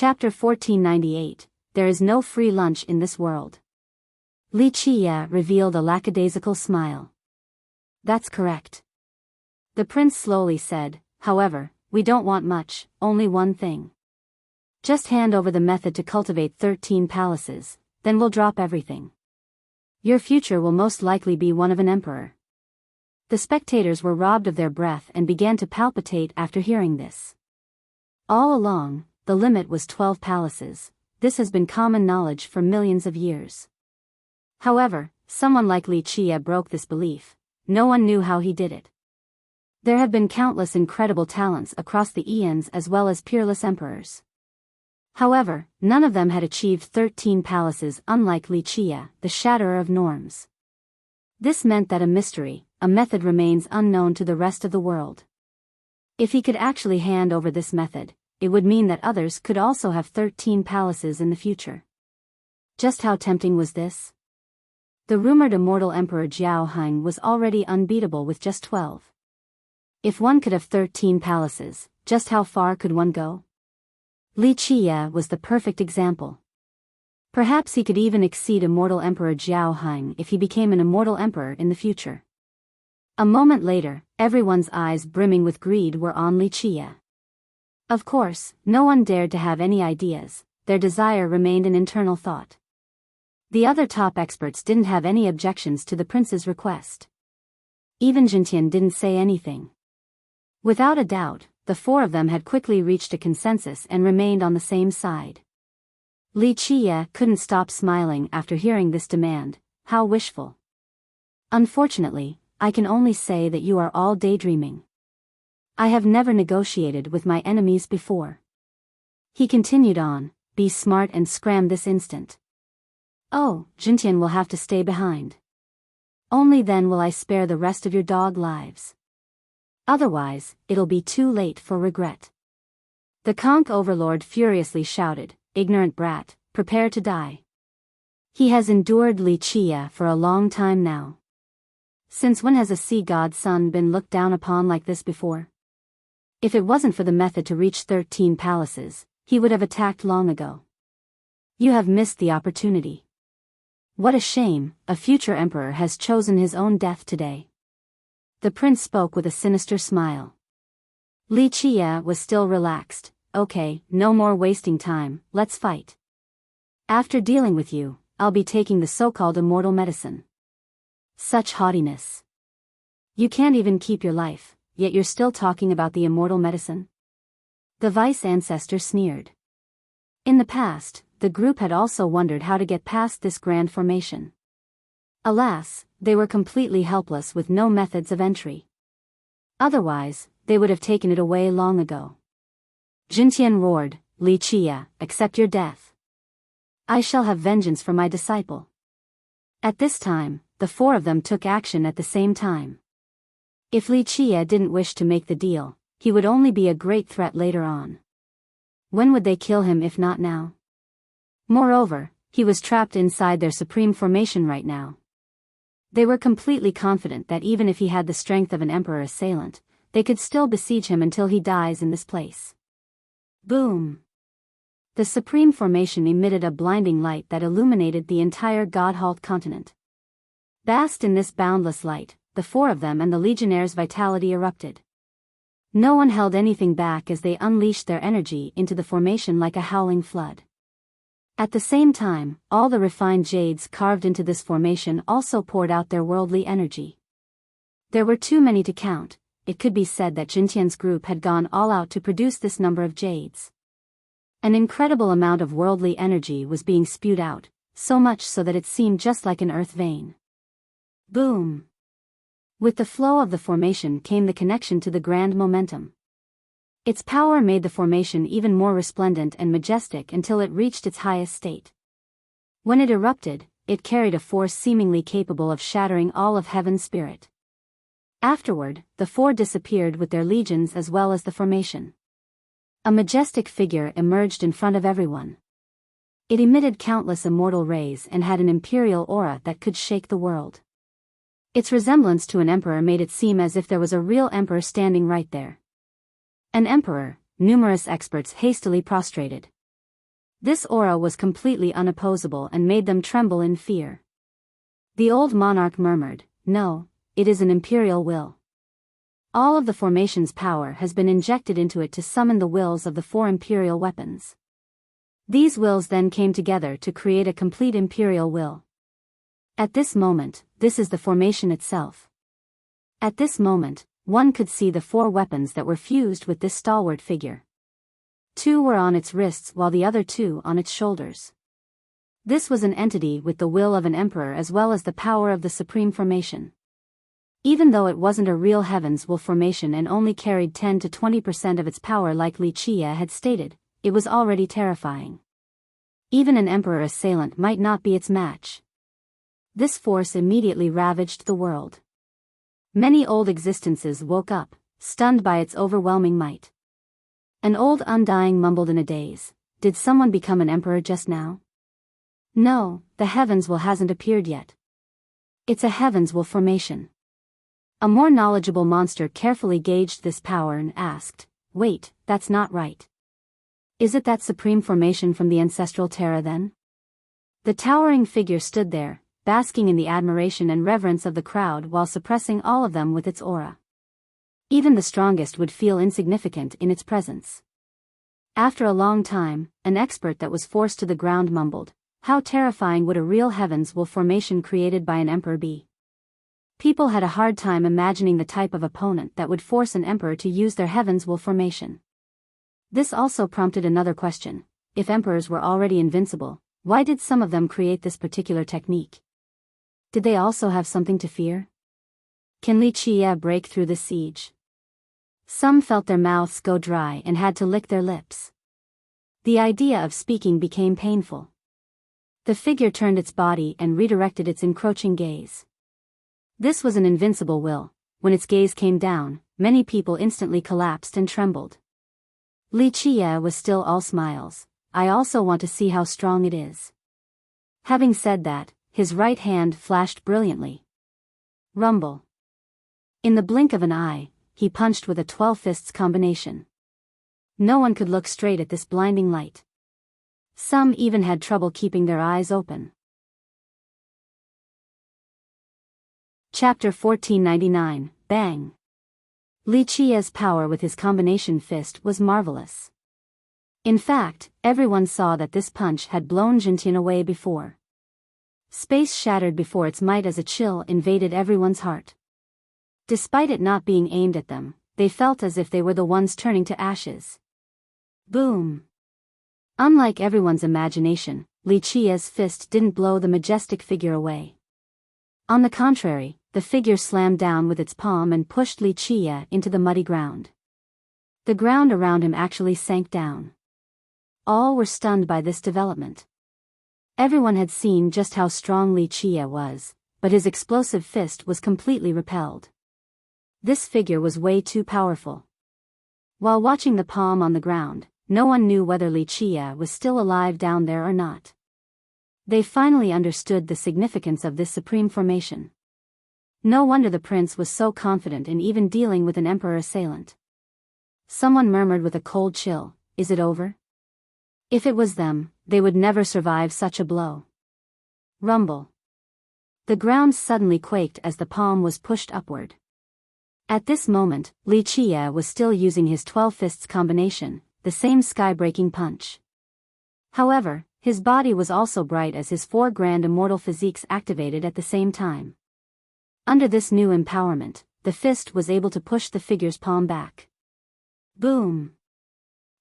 Chapter 1498, There is no free lunch in this world. Li Qia revealed a lackadaisical smile. That's correct. The prince slowly said, however, we don't want much, only one thing. Just hand over the method to cultivate 13 palaces, then we'll drop everything. Your future will most likely be one of an emperor. The spectators were robbed of their breath and began to palpitate after hearing this. All along, the limit was 12 palaces. This has been common knowledge for millions of years. However, someone like Li Qia broke this belief. No one knew how he did it. There have been countless incredible talents across the eons as well as peerless emperors. However, none of them had achieved 13 palaces unlike Li Qia, the shatterer of norms. This meant that a mystery, a method remains unknown to the rest of the world. If he could actually hand over this method, it would mean that others could also have 13 palaces in the future. Just how tempting was this? The rumored immortal Emperor Jiao Heng was already unbeatable with just 12. If one could have 13 palaces, just how far could one go? Li Qia was the perfect example. Perhaps he could even exceed immortal Emperor Jiao Heng if he became an immortal emperor in the future. A moment later, everyone's eyes brimming with greed were on Li Qia. Of course, no one dared to have any ideas, their desire remained an internal thought. The other top experts didn't have any objections to the prince's request. Even Jintian didn't say anything. Without a doubt, the four of them had quickly reached a consensus and remained on the same side. Li Qia couldn't stop smiling after hearing this demand. How wishful. Unfortunately, I can only say that you are all daydreaming. I have never negotiated with my enemies before. He continued on, be smart and scram this instant. Oh, Jintian will have to stay behind. Only then will I spare the rest of your dog lives. Otherwise, it'll be too late for regret. The Conch overlord furiously shouted, ignorant brat, prepare to die. He has endured Li Qia for a long time now. Since when has a sea god's son been looked down upon like this before? If it wasn't for the method to reach 13 palaces, he would have attacked long ago. You have missed the opportunity. What a shame, a future emperor has chosen his own death today. The prince spoke with a sinister smile. Li Qia was still relaxed. Okay, no more wasting time, let's fight. After dealing with you, I'll be taking the so-called immortal medicine. Such haughtiness. You can't even keep your life, yet you're still talking about the immortal medicine? The vice ancestor sneered. In the past, the group had also wondered how to get past this grand formation. Alas, they were completely helpless with no methods of entry. Otherwise, they would have taken it away long ago. Jintian roared, Li Qia, accept your death. I shall have vengeance for my disciple. At this time, the four of them took action at the same time. If Li Qia didn't wish to make the deal, he would only be a great threat later on. When would they kill him if not now? Moreover, he was trapped inside their supreme formation right now. They were completely confident that even if he had the strength of an emperor assailant, they could still besiege him until he dies in this place. Boom! The supreme formation emitted a blinding light that illuminated the entire God-halt continent. Basked in this boundless light, the four of them and the legionnaires' vitality erupted. No one held anything back as they unleashed their energy into the formation like a howling flood. At the same time, all the refined jades carved into this formation also poured out their worldly energy. There were too many to count. It could be said that Jintian's group had gone all out to produce this number of jades. An incredible amount of worldly energy was being spewed out, so much so that it seemed just like an earth vein. Boom! With the flow of the formation came the connection to the grand momentum. Its power made the formation even more resplendent and majestic until it reached its highest state. When it erupted, it carried a force seemingly capable of shattering all of heaven's spirit. Afterward, the four disappeared with their legions as well as the formation. A majestic figure emerged in front of everyone. It emitted countless immortal rays and had an imperial aura that could shake the world. Its resemblance to an emperor made it seem as if there was a real emperor standing right there. An emperor, numerous experts hastily prostrated. This aura was completely unopposable and made them tremble in fear. The old monarch murmured, "No, it is an imperial will. All of the formation's power has been injected into it to summon the wills of the 4 imperial weapons. These wills then came together to create a complete imperial will. At this moment, this is the formation itself." At this moment, one could see the 4 weapons that were fused with this stalwart figure. 2 were on its wrists while the other 2 on its shoulders. This was an entity with the will of an emperor as well as the power of the supreme formation. Even though it wasn't a real heaven's will formation and only carried 10 to 20% of its power like Li Qie had stated, it was already terrifying. Even an emperor assailant might not be its match. This force immediately ravaged the world. Many old existences woke up, stunned by its overwhelming might. An old undying mumbled in a daze, "Did someone become an emperor just now?" "No, the heavens will hasn't appeared yet. It's a heavens will formation." A more knowledgeable monster carefully gauged this power and asked, "Wait, that's not right. Is it that supreme formation from the ancestral Terra then?" The towering figure stood there, basking in the admiration and reverence of the crowd while suppressing all of them with its aura. Even the strongest would feel insignificant in its presence. After a long time, an expert that was forced to the ground mumbled, "How terrifying would a real heavens will formation created by an emperor be?" People had a hard time imagining the type of opponent that would force an emperor to use their heavens will formation. This also prompted another question: if emperors were already invincible, why did some of them create this particular technique? Did they also have something to fear? Can Li Qie break through the siege? Some felt their mouths go dry and had to lick their lips. The idea of speaking became painful. The figure turned its body and redirected its encroaching gaze. This was an invincible will. When its gaze came down, many people instantly collapsed and trembled. Li Qie was still all smiles. "I also want to see how strong it is." Having said that, his right hand flashed brilliantly. Rumble. In the blink of an eye, he punched with a 12 fists combination. No one could look straight at this blinding light. Some even had trouble keeping their eyes open. Chapter 1499, Bang. Li Qie's power with his combination fist was marvelous. In fact, everyone saw that this punch had blown Jintian away before. Space shattered before its might as a chill invaded everyone's heart. Despite it not being aimed at them, they felt as if they were the ones turning to ashes. Boom! Unlike everyone's imagination, Li Qie's fist didn't blow the majestic figure away. On the contrary, the figure slammed down with its palm and pushed Li Qie into the muddy ground. The ground around him actually sank down. All were stunned by this development. Everyone had seen just how strong Li Qie was, but his explosive fist was completely repelled. This figure was way too powerful. While watching the palm on the ground, no one knew whether Li Qie was still alive down there or not. They finally understood the significance of this supreme formation. No wonder the prince was so confident in even dealing with an emperor assailant. Someone murmured with a cold chill, "Is it over?" If it was them, they would never survive such a blow. Rumble. The ground suddenly quaked as the palm was pushed upward. At this moment, Li Qie was still using his 12 fists combination, the same sky-breaking punch. However, his body was also bright as his 4 grand immortal physiques activated at the same time. Under this new empowerment, the fist was able to push the figure's palm back. Boom!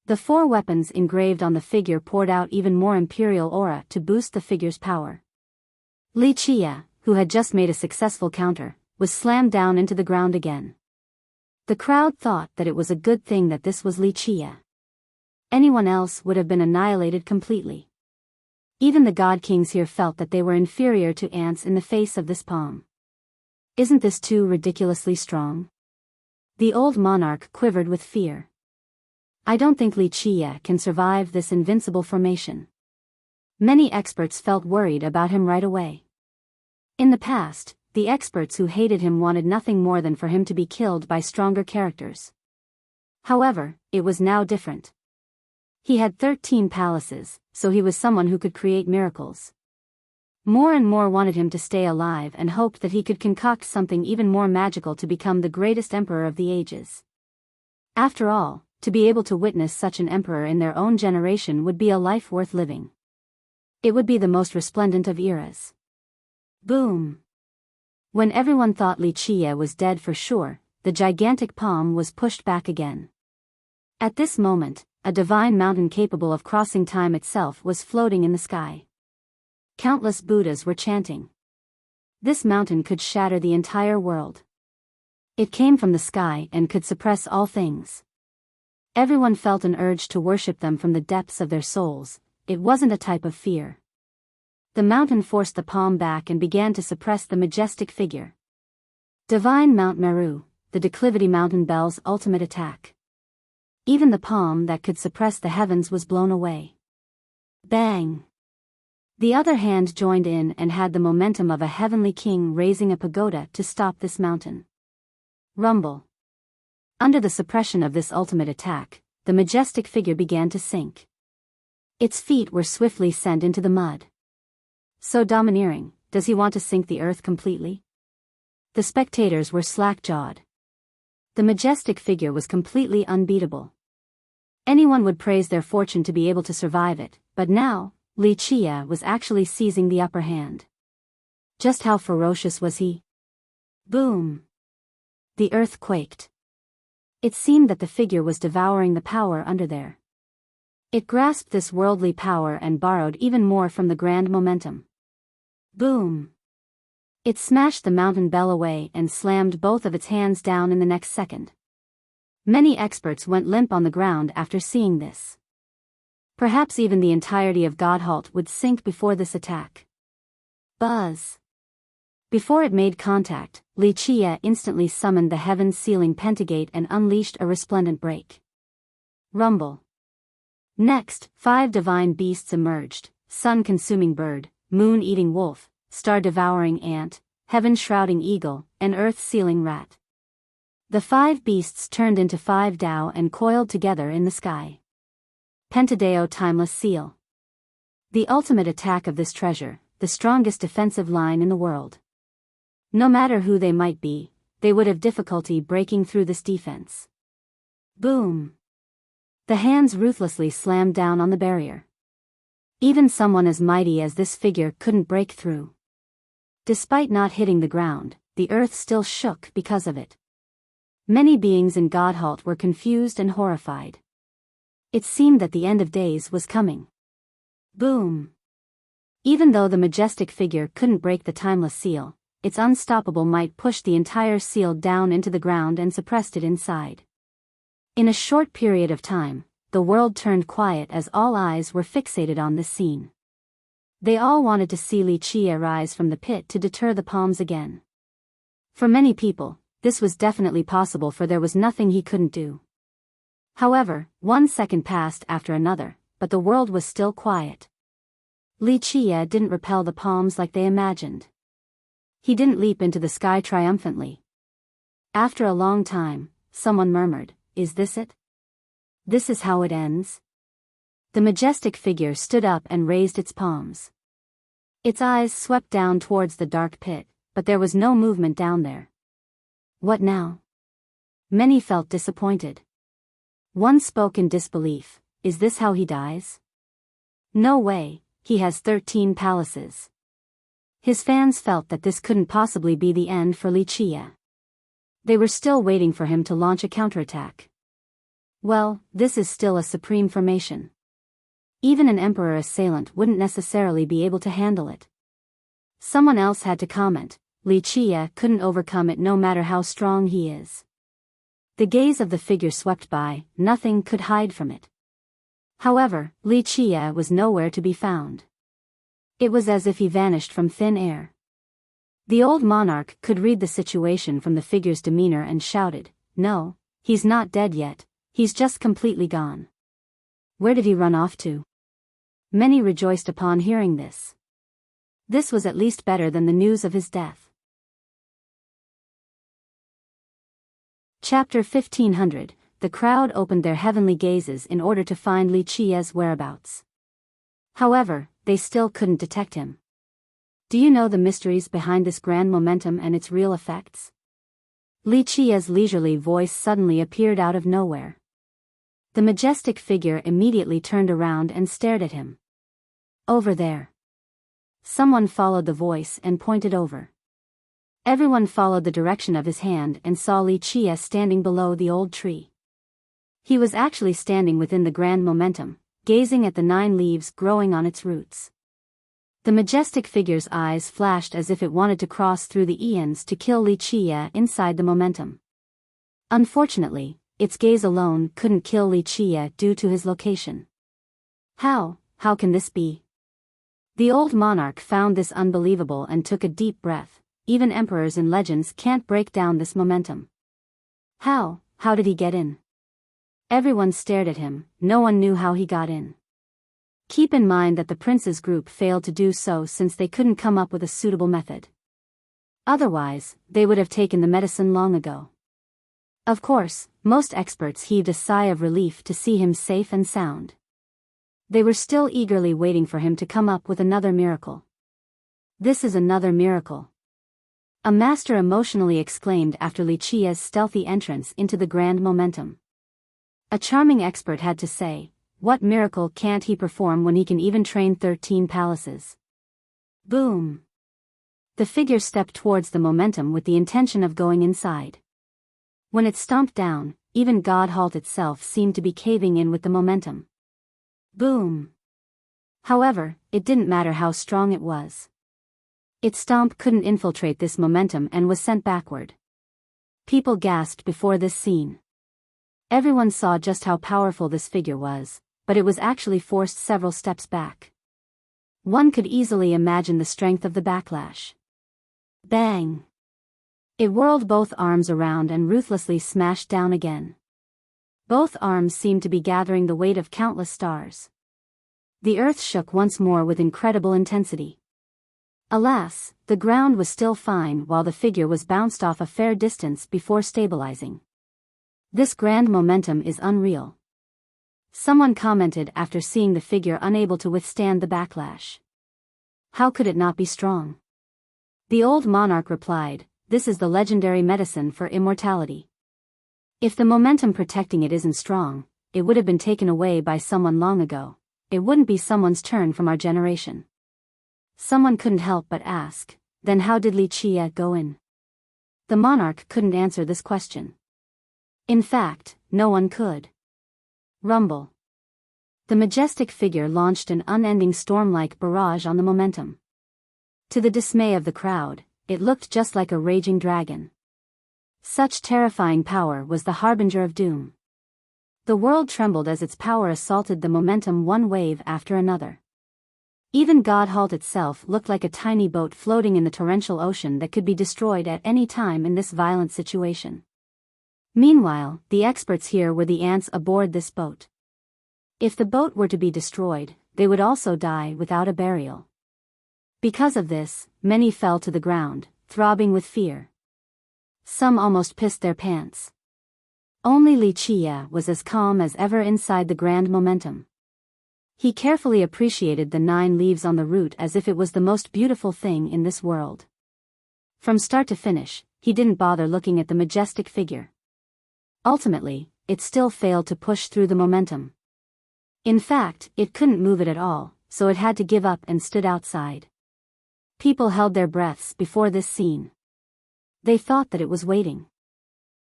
The 4 weapons engraved on the figure poured out even more imperial aura to boost the figure's power. Li Qie, who had just made a successful counter, was slammed down into the ground again. The crowd thought that it was a good thing that this was Li Qie. Anyone else would have been annihilated completely. Even the god kings here felt that they were inferior to ants in the face of this palm. Isn't this too ridiculously strong? The old monarch quivered with fear. I don't think Li Qie can survive this invincible formation. Many experts felt worried about him right away. In the past, the experts who hated him wanted nothing more than for him to be killed by stronger characters. However, it was now different. He had 13 palaces, so he was someone who could create miracles. More and more wanted him to stay alive and hoped that he could concoct something even more magical to become the greatest emperor of the ages. After all, to be able to witness such an emperor in their own generation would be a life worth living. It would be the most resplendent of eras. Boom! When everyone thought Li Qie was dead for sure, the gigantic palm was pushed back again. At this moment, a divine mountain capable of crossing time itself was floating in the sky. Countless Buddhas were chanting. This mountain could shatter the entire world. It came from the sky and could suppress all things. Everyone felt an urge to worship them from the depths of their souls. It wasn't a type of fear. The mountain forced the palm back and began to suppress the majestic figure. Divine Mount Meru, the declivity mountain Bel's ultimate attack. Even the palm that could suppress the heavens was blown away. Bang! The other hand joined in and had the momentum of a heavenly king raising a pagoda to stop this mountain. Rumble. Under the suppression of this ultimate attack, the majestic figure began to sink. Its feet were swiftly sent into the mud. So domineering, does he want to sink the earth completely? The spectators were slack-jawed. The majestic figure was completely unbeatable. Anyone would praise their fortune to be able to survive it, but now, Li Qie was actually seizing the upper hand. Just how ferocious was he? Boom! The earth quaked. It seemed that the figure was devouring the power under there. It grasped this worldly power and borrowed even more from the grand momentum. Boom! It smashed the mountain Bell away and slammed both of its hands down in the next second. Many experts went limp on the ground after seeing this. Perhaps even the entirety of Godhalt would sink before this attack. Buzz! Before it made contact, Li Qie instantly summoned the heaven-sealing pentagate and unleashed a resplendent break. Rumble! Next, 5 divine beasts emerged: sun-consuming bird, moon-eating wolf, star-devouring ant, heaven-shrouding eagle, and earth-sealing rat. The 5 beasts turned into 5 Dao and coiled together in the sky. Pentadeo Timeless Seal. The ultimate attack of this treasure, the strongest defensive line in the world. No matter who they might be, they would have difficulty breaking through this defense. Boom! The hands ruthlessly slammed down on the barrier. Even someone as mighty as this figure couldn't break through. Despite not hitting the ground, the earth still shook because of it. Many beings in Godhalt were confused and horrified. It seemed that the end of days was coming. Boom! Even though the majestic figure couldn't break the timeless seal, its unstoppable might pushed the entire seal down into the ground and suppressed it inside. In a short period of time, the world turned quiet as all eyes were fixated on this scene. They all wanted to see Li Qie rise from the pit to deter the palms again. For many people, this was definitely possible, for there was nothing he couldn't do. However, 1 second passed after another, but the world was still quiet. Li Qie didn't repel the palms like they imagined. He didn't leap into the sky triumphantly. After a long time, someone murmured, "Is this it? This is how it ends?" The majestic figure stood up and raised its palms. Its eyes swept down towards the dark pit, but there was no movement down there. What now? Many felt disappointed. One spoke in disbelief. Is this how he dies? No way, he has 13 palaces. His fans felt that this couldn't possibly be the end for Li Qie. They were still waiting for him to launch a counterattack. Well, this is still a supreme formation. Even an emperor assailant wouldn't necessarily be able to handle it. Someone else had to comment. Li Qie couldn't overcome it no matter how strong he is. The gaze of the figure swept by, nothing could hide from it. However, Li Qie was nowhere to be found. It was as if he vanished from thin air. The old monarch could read the situation from the figure's demeanor and shouted, "No, he's not dead yet, he's just completely gone." Where did he run off to? Many rejoiced upon hearing this. This was at least better than the news of his death. Chapter 1500, the crowd opened their heavenly gazes in order to find Li Qiye's whereabouts. However, they still couldn't detect him. Do you know the mysteries behind this grand momentum and its real effects? Li Qiye's leisurely voice suddenly appeared out of nowhere. The majestic figure immediately turned around and stared at him. Over there. Someone followed the voice and pointed over. Everyone followed the direction of his hand and saw Li Qiye standing below the old tree. He was actually standing within the grand momentum, gazing at the 9 leaves growing on its roots. The majestic figure's eyes flashed as if it wanted to cross through the eons to kill Li Qiye inside the momentum. Unfortunately, its gaze alone couldn't kill Li Qiye due to his location. How can this be? The old monarch found this unbelievable and took a deep breath. Even emperors in legends can't break down this momentum. How did he get in? Everyone stared at him, no one knew how he got in. Keep in mind that the prince's group failed to do so since they couldn't come up with a suitable method. Otherwise, they would have taken the medicine long ago. Of course, most experts heaved a sigh of relief to see him safe and sound. They were still eagerly waiting for him to come up with another miracle. This is another miracle. A master emotionally exclaimed after Li Qiye's stealthy entrance into the grand momentum. A charming expert had to say, what miracle can't he perform when he can even train 13 palaces? Boom! The figure stepped towards the momentum with the intention of going inside. When it stomped down, even God Halt itself seemed to be caving in with the momentum. Boom! However, it didn't matter how strong it was. Its stomp couldn't infiltrate this momentum and was sent backward. People gasped before this scene. Everyone saw just how powerful this figure was, but it was actually forced several steps back. One could easily imagine the strength of the backlash. Bang! It whirled both arms around and ruthlessly smashed down again. Both arms seemed to be gathering the weight of countless stars. The earth shook once more with incredible intensity. Alas, the ground was still fine while the figure was bounced off a fair distance before stabilizing. This grand momentum is unreal. Someone commented after seeing the figure unable to withstand the backlash. How could it not be strong? The old monarch replied, this is the legendary medicine for immortality. If the momentum protecting it isn't strong, it would have been taken away by someone long ago. It wouldn't be someone's turn from our generation. Someone couldn't help but ask, then how did Li Qiye go in? The monarch couldn't answer this question. In fact, no one could. Rumble. The majestic figure launched an unending storm-like barrage on the momentum. To the dismay of the crowd, it looked just like a raging dragon. Such terrifying power was the harbinger of doom. The world trembled as its power assaulted the momentum one wave after another. Even God Halt itself looked like a tiny boat floating in the torrential ocean that could be destroyed at any time in this violent situation. Meanwhile, the experts here were the ants aboard this boat. If the boat were to be destroyed, they would also die without a burial. Because of this, many fell to the ground, throbbing with fear. Some almost pissed their pants. Only Li Qiye was as calm as ever inside the grand momentum. He carefully appreciated the 9 leaves on the root as if it was the most beautiful thing in this world. From start to finish, he didn't bother looking at the majestic figure. Ultimately, it still failed to push through the momentum. In fact, it couldn't move it at all, so it had to give up and stood outside. People held their breaths before this scene. They thought that it was waiting.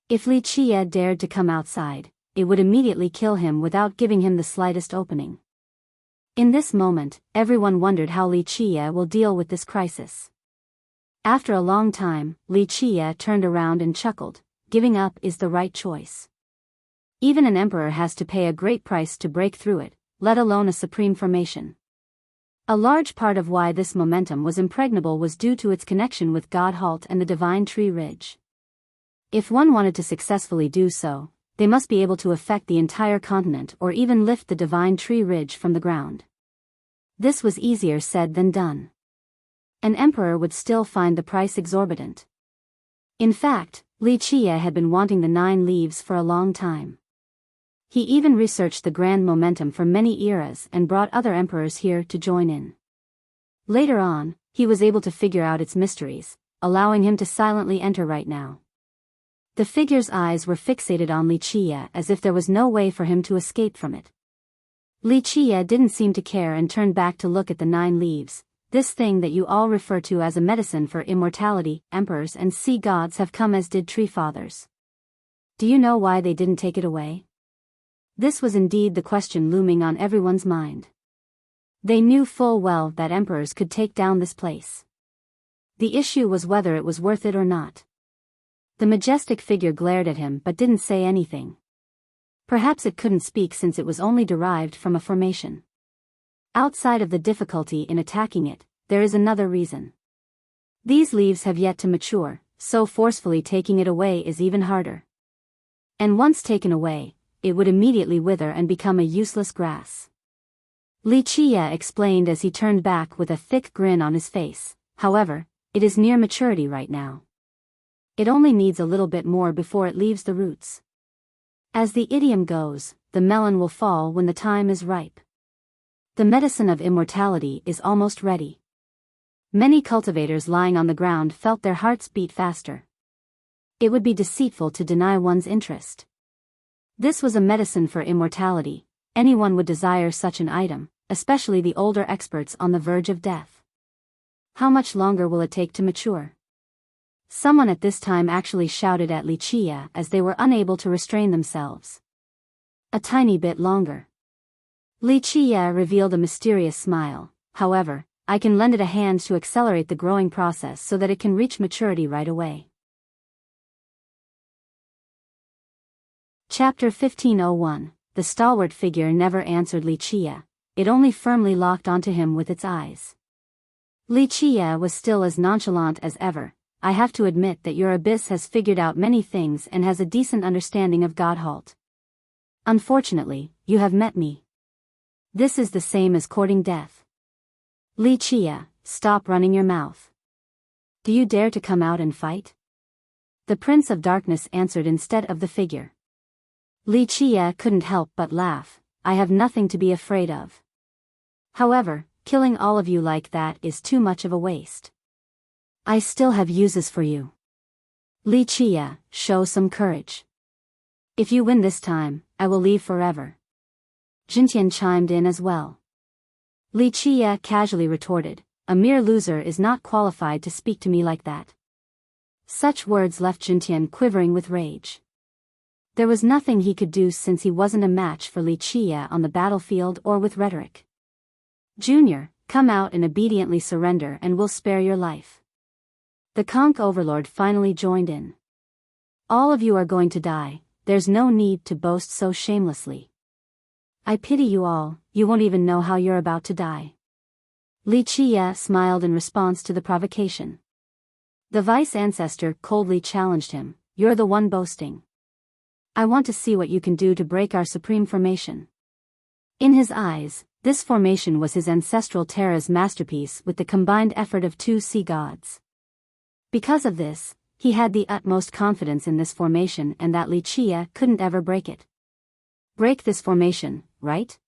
If Li Qiye dared to come outside, it would immediately kill him without giving him the slightest opening. In this moment, everyone wondered how Li Qiye will deal with this crisis. After a long time, Li Qiye turned around and chuckled, giving up is the right choice. Even an emperor has to pay a great price to break through it, let alone a supreme formation. A large part of why this momentum was impregnable was due to its connection with God Halt and the Divine Tree Ridge. If one wanted to successfully do so, they must be able to affect the entire continent or even lift the Divine Tree Ridge from the ground. This was easier said than done. An emperor would still find the price exorbitant. In fact, Li Qiye had been wanting the 9 leaves for a long time. He even researched the grand momentum for many eras and brought other emperors here to join in. Later on, he was able to figure out its mysteries, allowing him to silently enter right now. The figure's eyes were fixated on Wuxia as if there was no way for him to escape from it. Wuxia didn't seem to care and turned back to look at the 9 leaves. This thing that you all refer to as a medicine for immortality, emperors and sea gods have come as did tree fathers. Do you know why they didn't take it away? This was indeed the question looming on everyone's mind. They knew full well that emperors could take down this place. The issue was whether it was worth it or not. The majestic figure glared at him but didn't say anything. Perhaps it couldn't speak since it was only derived from a formation. Outside of the difficulty in attacking it, there is another reason. These leaves have yet to mature, so forcefully taking it away is even harder. And once taken away, it would immediately wither and become a useless grass. Wuxia explained as he turned back with a thick grin on his face. However, it is near maturity right now. It only needs a little bit more before it leaves the roots. As the idiom goes, the melon will fall when the time is ripe. The medicine of immortality is almost ready. Many cultivators lying on the ground felt their hearts beat faster. It would be deceitful to deny one's interest. This was a medicine for immortality. Anyone would desire such an item, especially the older experts on the verge of death. How much longer will it take to mature? Someone at this time actually shouted at Wuxia as they were unable to restrain themselves. A tiny bit longer. Wuxia revealed a mysterious smile. However, I can lend it a hand to accelerate the growing process so that it can reach maturity right away. Chapter 1501. The stalwart figure never answered Wuxia. It only firmly locked onto him with its eyes. Wuxia was still as nonchalant as ever. I have to admit that your abyss has figured out many things and has a decent understanding of Godhalt. Unfortunately, you have met me. This is the same as courting death. Wuxia, stop running your mouth. Do you dare to come out and fight? The Prince of Darkness answered instead of the figure. Wuxia couldn't help but laugh. I have nothing to be afraid of. However, killing all of you like that is too much of a waste. I still have uses for you. Wuxia, show some courage. If you win this time, I will leave forever. Jintian chimed in as well. Wuxia casually retorted, a mere loser is not qualified to speak to me like that. Such words left Jintian quivering with rage. There was nothing he could do since he wasn't a match for Wuxia on the battlefield or with rhetoric. Junior, come out and obediently surrender and we'll spare your life. The Conch Overlord finally joined in. All of you are going to die, there's no need to boast so shamelessly. I pity you all, you won't even know how you're about to die. Wuxia smiled in response to the provocation. The Vice Ancestor coldly challenged him, you're the one boasting. I want to see what you can do to break our supreme formation. In his eyes, this formation was his ancestral Terra's masterpiece with the combined effort of 2 sea gods. Because of this, he had the utmost confidence in this formation and that Wuxia couldn't ever break it. Break this formation, right?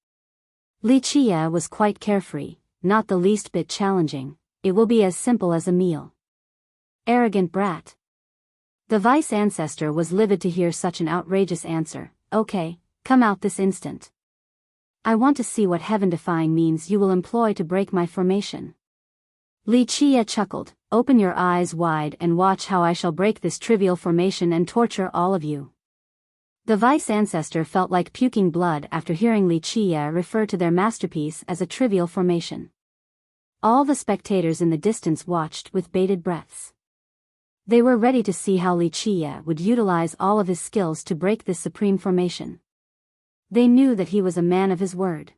Wuxia was quite carefree, not the least bit challenging. It will be as simple as a meal. Arrogant brat. The Vice Ancestor was livid to hear such an outrageous answer. Okay, come out this instant. I want to see what heaven-defying means you will employ to break my formation. Wuxia chuckled, open your eyes wide and watch how I shall break this trivial formation and torture all of you. The Vice Ancestor felt like puking blood after hearing Wuxia refer to their masterpiece as a trivial formation. All the spectators in the distance watched with bated breaths. They were ready to see how Wuxia would utilize all of his skills to break this supreme formation. They knew that he was a man of his word.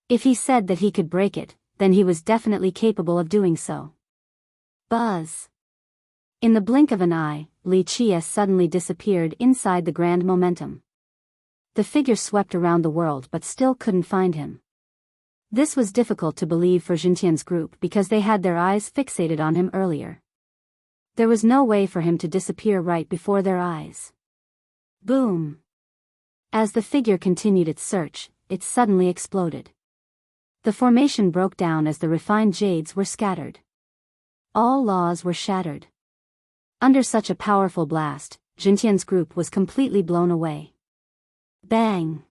If he said that he could break it, then he was definitely capable of doing so. Buzz. In the blink of an eye, Wuxia suddenly disappeared inside the grand momentum. The figure swept around the world but still couldn't find him. This was difficult to believe for Jintian's group because they had their eyes fixated on him earlier. There was no way for him to disappear right before their eyes. Boom! As the figure continued its search, it suddenly exploded. The formation broke down as the refined jades were scattered. All laws were shattered. Under such a powerful blast, Jintian's group was completely blown away. Bang!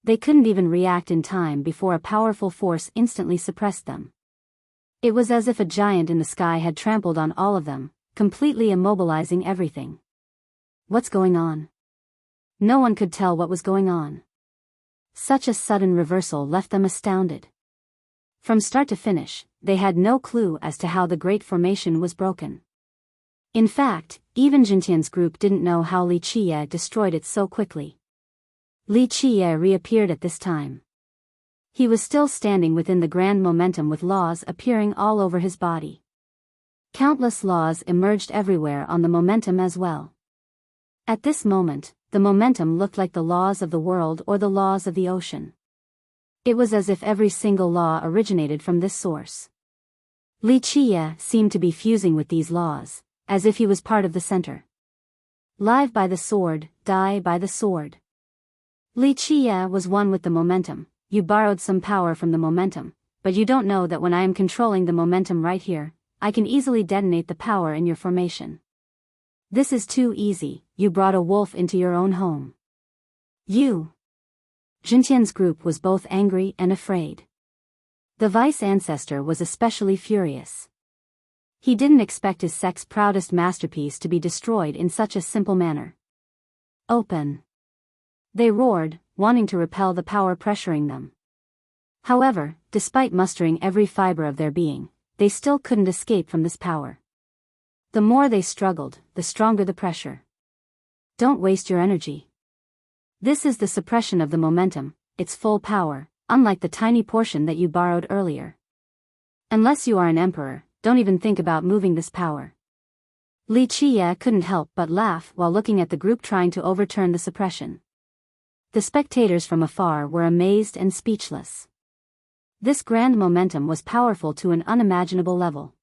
They couldn't even react in time before a powerful force instantly suppressed them. It was as if a giant in the sky had trampled on all of them, completely immobilizing everything. What's going on? No one could tell what was going on. Such a sudden reversal left them astounded. From start to finish, they had no clue as to how the great formation was broken. In fact, even Jintian's group didn't know how Li Qiye destroyed it so quickly. Li Qiye reappeared at this time. He was still standing within the grand momentum with laws appearing all over his body. Countless laws emerged everywhere on the momentum as well. At this moment, the momentum looked like the laws of the world or the laws of the ocean. It was as if every single law originated from this source. Li Qiye seemed to be fusing with these laws, as if he was part of the center. Live by the sword, die by the sword. Li Qiye was one with the momentum. You borrowed some power from the momentum, but you don't know that when I am controlling the momentum right here, I can easily detonate the power in your formation. This is too easy. You brought a wolf into your own home. You. Jintian's group was both angry and afraid. The vice ancestor was especially furious. He didn't expect his sect's proudest masterpiece to be destroyed in such a simple manner. Open! They roared, wanting to repel the power pressuring them. However, despite mustering every fiber of their being, they still couldn't escape from this power. The more they struggled, the stronger the pressure. Don't waste your energy. This is the suppression of the momentum, its full power, unlike the tiny portion that you borrowed earlier. Unless you are an emperor, don't even think about moving this power. Li Qiye couldn't help but laugh while looking at the group trying to overturn the suppression. The spectators from afar were amazed and speechless. This grand momentum was powerful to an unimaginable level.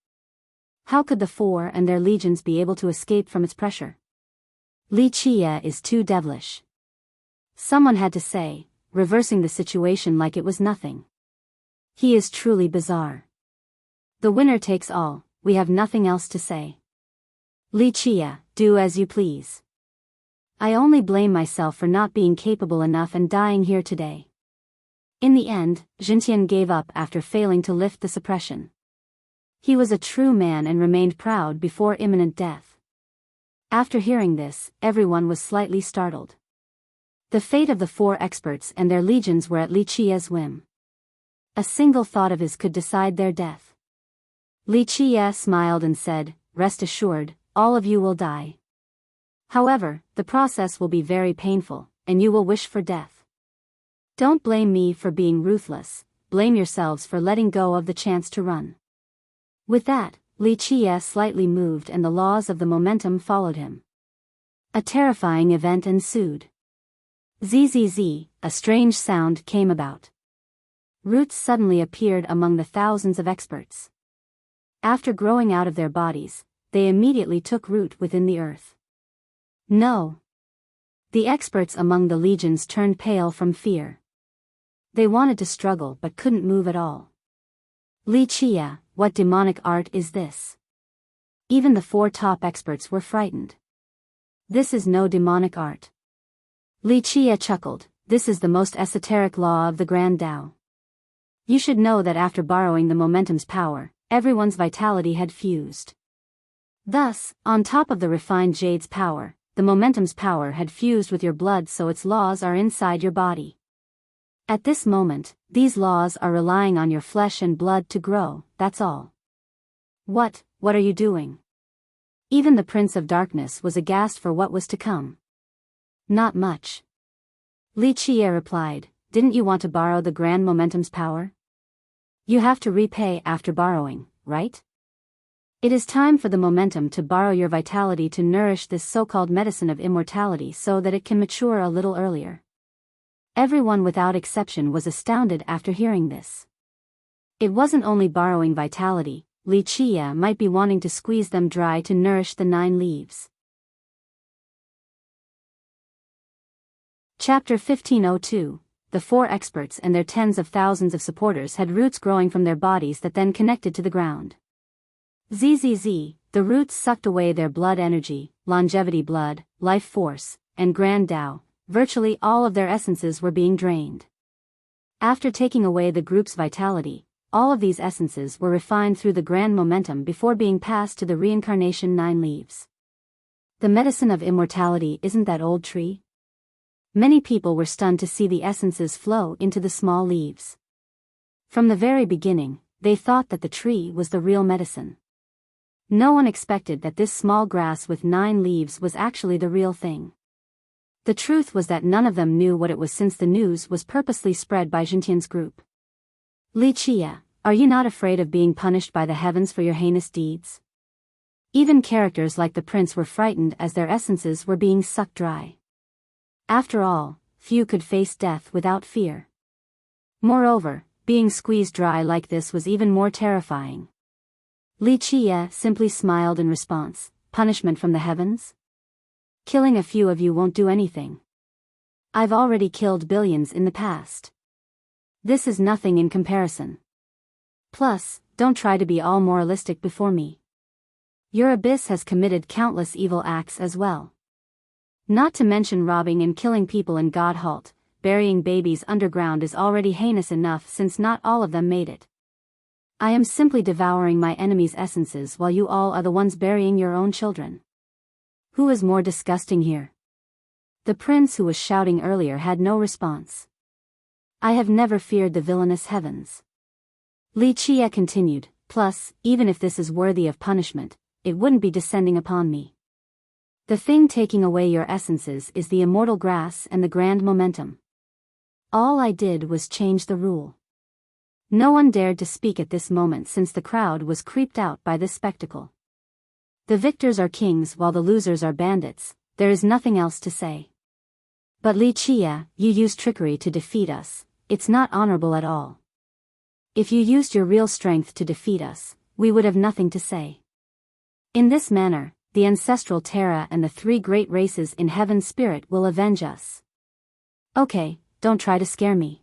How could the four and their legions be able to escape from its pressure? Li Qiye is too devilish. Someone had to say, reversing the situation like it was nothing. He is truly bizarre. The winner takes all, we have nothing else to say. Li Qiye, do as you please. I only blame myself for not being capable enough and dying here today. In the end, Jintian gave up after failing to lift the suppression. He was a true man and remained proud before imminent death. After hearing this, everyone was slightly startled. The fate of the four experts and their legions were at Li Qiye's whim. A single thought of his could decide their death. Li Qiye smiled and said, "Rest assured, all of you will die. However, the process will be very painful, and you will wish for death. Don't blame me for being ruthless, blame yourselves for letting go of the chance to run." With that, Li Qiye slightly moved and the laws of the momentum followed him. A terrifying event ensued. Zzz, a strange sound came about. Roots suddenly appeared among the thousands of experts. After growing out of their bodies, they immediately took root within the earth. No! The experts among the legions turned pale from fear. They wanted to struggle but couldn't move at all. Li Qiye, what demonic art is this? Even the four top experts were frightened. This is no demonic art. Li Qiye chuckled, this is the most esoteric law of the Grand Tao. You should know that after borrowing the momentum's power, everyone's vitality had fused. Thus, on top of the refined jade's power, the momentum's power had fused with your blood, so its laws are inside your body. At this moment, these laws are relying on your flesh and blood to grow, that's all. What are you doing? Even the Prince of Darkness was aghast for what was to come. Not much. Li Qiye replied, didn't you want to borrow the grand momentum's power? You have to repay after borrowing, right? It is time for the momentum to borrow your vitality to nourish this so-called medicine of immortality so that it can mature a little earlier. Everyone without exception was astounded after hearing this. It wasn't only borrowing vitality, Li Qiye might be wanting to squeeze them dry to nourish the 9 leaves. Chapter 1502. The four experts and their tens of thousands of supporters had roots growing from their bodies that then connected to the ground. ZZZ, the roots sucked away their blood energy, longevity blood, life force, and grand Tao. Virtually all of their essences were being drained. After taking away the group's vitality, all of these essences were refined through the grand momentum before being passed to the reincarnation 9 leaves. The medicine of immortality isn't that old tree? Many people were stunned to see the essences flow into the small leaves. From the very beginning, they thought that the tree was the real medicine. No one expected that this small grass with 9 leaves was actually the real thing. The truth was that none of them knew what it was, since the news was purposely spread by Jintian's group. Li Qia, are you not afraid of being punished by the heavens for your heinous deeds? Even characters like the prince were frightened as their essences were being sucked dry. After all, few could face death without fear. Moreover, being squeezed dry like this was even more terrifying. Li Qia simply smiled in response. Punishment from the heavens? Killing a few of you won't do anything. I've already killed billions in the past. This is nothing in comparison. Plus, don't try to be all moralistic before me. Your abyss has committed countless evil acts as well. Not to mention robbing and killing people in God Halt. Burying babies underground is already heinous enough, since not all of them made it. I am simply devouring my enemy's essences while you all are the ones burying your own children. Who is more disgusting here? The prince who was shouting earlier had no response. I have never feared the villainous heavens. Li Qia continued, plus, even if this is worthy of punishment, it wouldn't be descending upon me. The thing taking away your essences is the immortal grass and the grand momentum. All I did was change the rule. No one dared to speak at this moment, since the crowd was creeped out by this spectacle. The victors are kings while the losers are bandits. There is nothing else to say. But Li Qia, you used trickery to defeat us. It's not honorable at all. If you used your real strength to defeat us, we would have nothing to say. In this manner, the ancestral Terra and the 3 great races in heaven's spirit will avenge us. Okay, don't try to scare me.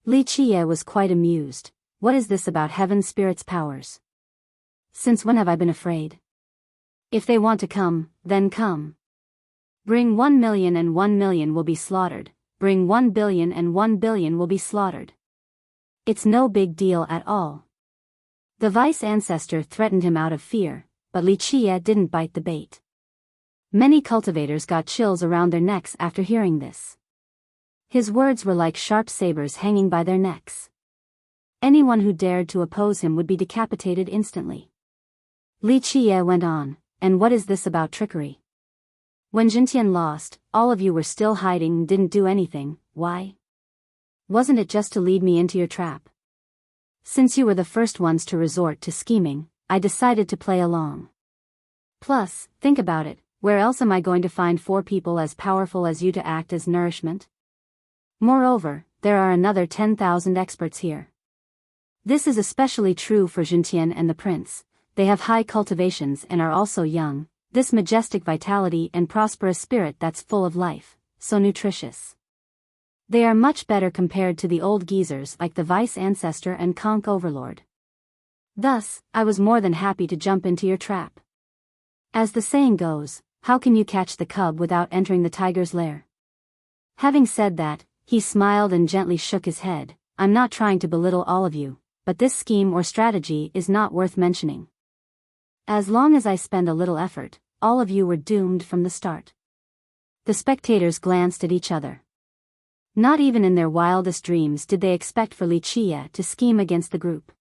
Li Qia was quite amused. What is this about heaven spirit's powers? Since when have I been afraid? If they want to come, then come. Bring 1 million and 1 million will be slaughtered. Bring 1 billion and 1 billion will be slaughtered. It's no big deal at all. The vice ancestor threatened him out of fear, but Li Qia didn't bite the bait. Many cultivators got chills around their necks after hearing this. His words were like sharp sabers hanging by their necks. Anyone who dared to oppose him would be decapitated instantly. Li Qia went on, and what is this about trickery? When Jintian lost, all of you were still hiding and didn't do anything. Why? Wasn't it just to lead me into your trap? Since you were the first ones to resort to scheming, I decided to play along. Plus, think about it, where else am I going to find 4 people as powerful as you to act as nourishment? Moreover, there are another 10,000 experts here. This is especially true for Jintian and the prince. They have high cultivations and are also young. This majestic vitality and prosperous spirit that's full of life, so nutritious. They are much better compared to the old geezers like the vice ancestor and Conch overlord. Thus, I was more than happy to jump into your trap. As the saying goes, how can you catch the cub without entering the tiger's lair? Having said that, he smiled and gently shook his head. I'm not trying to belittle all of you, but this scheme or strategy is not worth mentioning. As long as I spend a little effort, all of you were doomed from the start. The spectators glanced at each other. Not even in their wildest dreams did they expect for Li Qia to scheme against the group.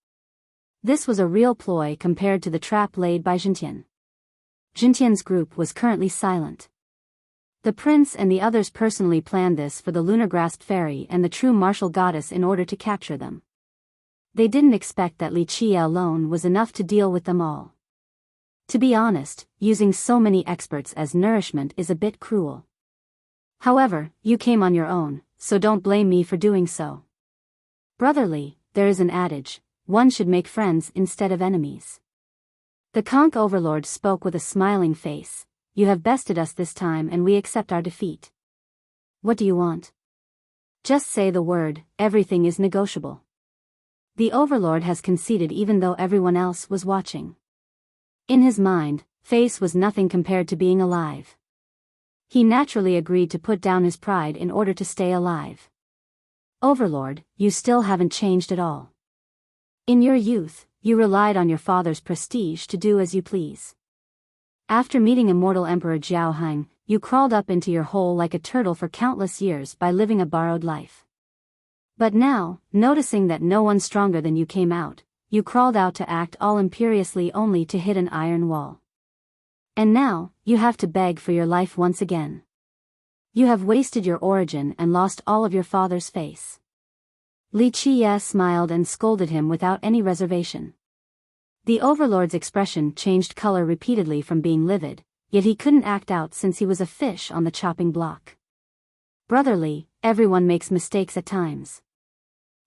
This was a real ploy compared to the trap laid by Jintian. Jintian's group was currently silent. The prince and the others personally planned this for the lunar grasped fairy and the true martial goddess in order to capture them. They didn't expect that Li Qia alone was enough to deal with them all. To be honest, using so many experts as nourishment is a bit cruel. However, you came on your own, so don't blame me for doing so. Brotherly, there is an adage, one should make friends instead of enemies. The Conch overlord spoke with a smiling face. You have bested us this time and we accept our defeat. What do you want? Just say the word, everything is negotiable. The overlord has conceded even though everyone else was watching. In his mind, face was nothing compared to being alive. He naturally agreed to put down his pride in order to stay alive. Overlord, you still haven't changed at all. In your youth, you relied on your father's prestige to do as you please. After meeting immortal Emperor Jiao Hang, you crawled up into your hole like a turtle for countless years by living a borrowed life. But now, noticing that no one stronger than you came out, you crawled out to act all imperiously only to hit an iron wall. And now, you have to beg for your life once again. You have wasted your origin and lost all of your father's face. Li Qiye smiled and scolded him without any reservation. The overlord's expression changed color repeatedly from being livid, yet he couldn't act out since he was a fish on the chopping block. Brotherly, everyone makes mistakes at times.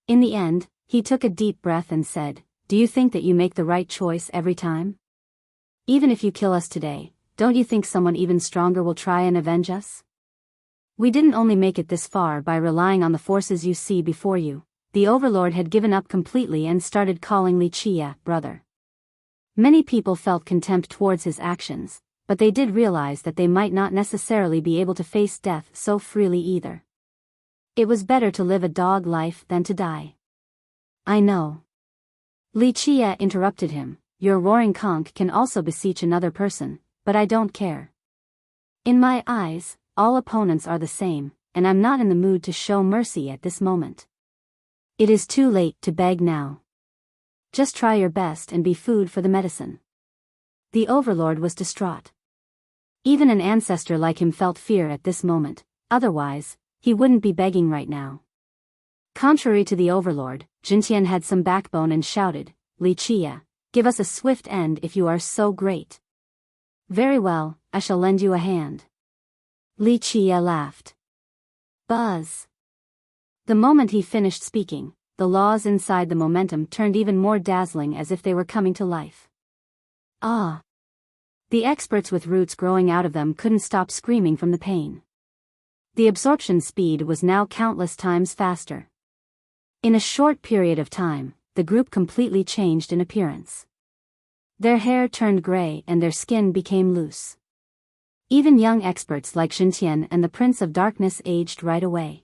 In the end, he took a deep breath and said, "Do you think that you make the right choice every time? Even if you kill us today, don't you think someone even stronger will try and avenge us? We didn't only make it this far by relying on the forces you see before you." The overlord had given up completely and started calling Li Qiye brother. Many people felt contempt towards his actions, but they did realize that they might not necessarily be able to face death so freely either. It was better to live a dog life than to die. I know. Li Qiye interrupted him, your roaring conch can also beseech another person, but I don't care. In my eyes, all opponents are the same, and I'm not in the mood to show mercy at this moment. It is too late to beg now. Just try your best and be food for the medicine. The overlord was distraught. Even an ancestor like him felt fear at this moment, otherwise, he wouldn't be begging right now. Contrary to the overlord, Jintian had some backbone and shouted, Li Qiye, give us a swift end if you are so great. Very well, I shall lend you a hand. Li Qiye laughed. Buzz. The moment he finished speaking, the laws inside the momentum turned even more dazzling as if they were coming to life. Ah! The experts with roots growing out of them couldn't stop screaming from the pain. The absorption speed was now countless times faster. In a short period of time, the group completely changed in appearance. Their hair turned gray and their skin became loose. Even young experts like Xintian and the Prince of Darkness aged right away.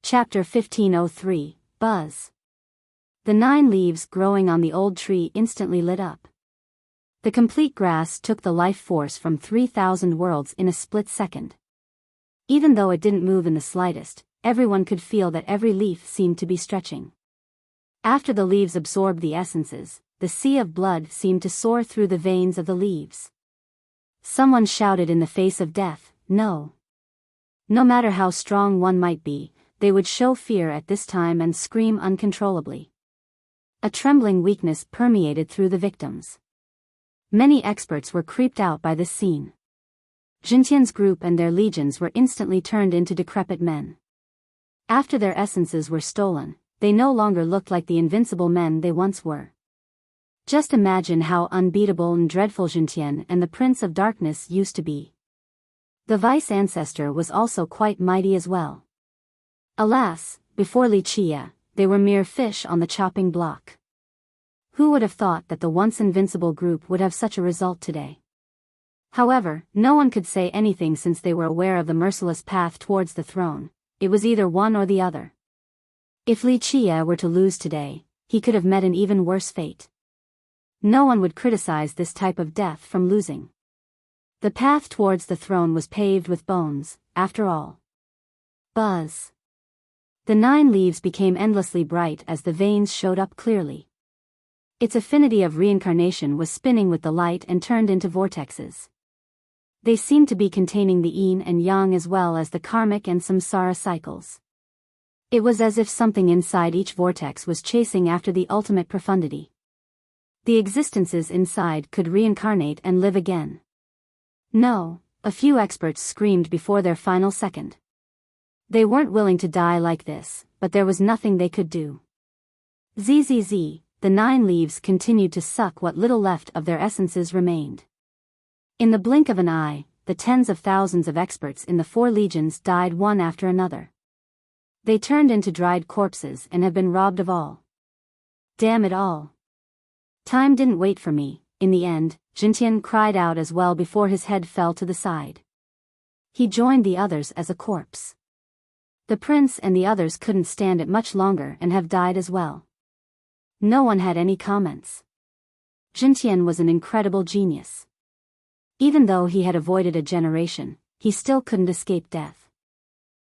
Chapter 1503, Buzz. The 9 leaves growing on the old tree instantly lit up. The complete grass took the life force from 3,000 worlds in a split second. Even though it didn't move in the slightest, everyone could feel that every leaf seemed to be stretching. After the leaves absorbed the essences, the sea of blood seemed to soar through the veins of the leaves. Someone shouted in the face of death, no. No matter how strong one might be, they would show fear at this time and scream uncontrollably. A trembling weakness permeated through the victims. Many experts were creeped out by this scene. Jintian's group and their legions were instantly turned into decrepit men. After their essences were stolen, they no longer looked like the invincible men they once were. Just imagine how unbeatable and dreadful Jintian and the Prince of Darkness used to be. The vice ancestor was also quite mighty as well. Alas, before Li Qiye, they were mere fish on the chopping block. Who would have thought that the once invincible group would have such a result today? However, no one could say anything since they were aware of the merciless path towards the throne. It was either one or the other. If Li Qiye were to lose today, he could have met an even worse fate. No one would criticize this type of death from losing. The path towards the throne was paved with bones, after all. Buzz. The 9 leaves became endlessly bright as the veins showed up clearly. Its affinity of reincarnation was spinning with the light and turned into vortexes. They seemed to be containing the yin and yang as well as the karmic and samsara cycles. It was as if something inside each vortex was chasing after the ultimate profundity. The existences inside could reincarnate and live again. No, a few experts screamed before their final second. They weren't willing to die like this, but there was nothing they could do. Zzz, the 9 leaves continued to suck what little left of their essences remained. In the blink of an eye, the tens of thousands of experts in the 4 legions died one after another. They turned into dried corpses and have been robbed of all. Damn it all. Time didn't wait for me. In the end, Jintian cried out as well before his head fell to the side. He joined the others as a corpse. The prince and the others couldn't stand it much longer and have died as well. No one had any comments. Jintian was an incredible genius. Even though he had avoided a generation, he still couldn't escape death.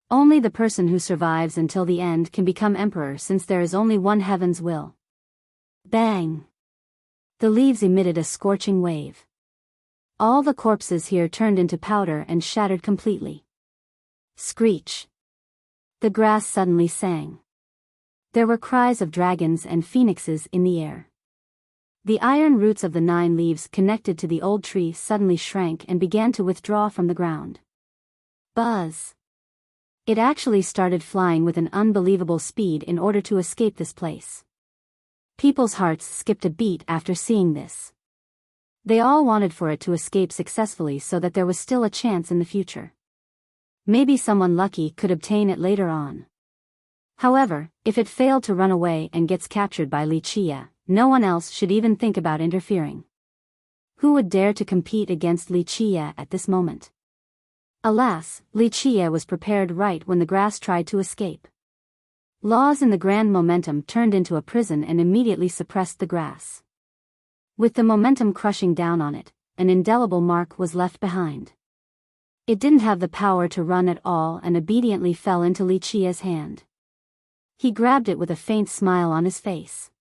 Only the person who survives until the end can become emperor, since there is only one heaven's will. Bang! The leaves emitted a scorching wave. All the corpses here turned into powder and shattered completely. Screech! The grass suddenly sang. There were cries of dragons and phoenixes in the air. The iron roots of the 9 leaves connected to the old tree suddenly shrank and began to withdraw from the ground. Buzz! It actually started flying with an unbelievable speed in order to escape this place. People's hearts skipped a beat after seeing this. They all wanted for it to escape successfully so that there was still a chance in the future. Maybe someone lucky could obtain it later on. However, if it failed to run away and gets captured by Wuxia, no one else should even think about interfering. Who would dare to compete against Wuxia at this moment? Alas, Wuxia was prepared right when the grass tried to escape. Laws in the grand momentum turned into a prison and immediately suppressed the grass. With the momentum crushing down on it, an indelible mark was left behind. It didn't have the power to run at all and obediently fell into Wuxia's hand. He grabbed it with a faint smile on his face.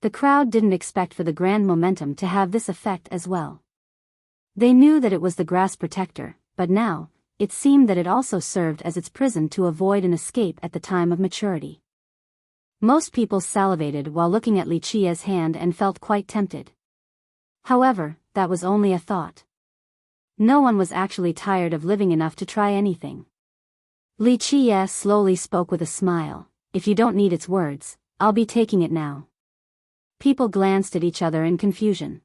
The crowd didn't expect for the grand momentum to have this effect as well. They knew that it was the grass protector, but now, it seemed that it also served as its prison to avoid an escape at the time of maturity. Most people salivated while looking at Wuxia's hand and felt quite tempted. However, that was only a thought. No one was actually tired of living enough to try anything. Wuxia slowly spoke with a smile. If you don't need its words, I'll be taking it now. People glanced at each other in confusion.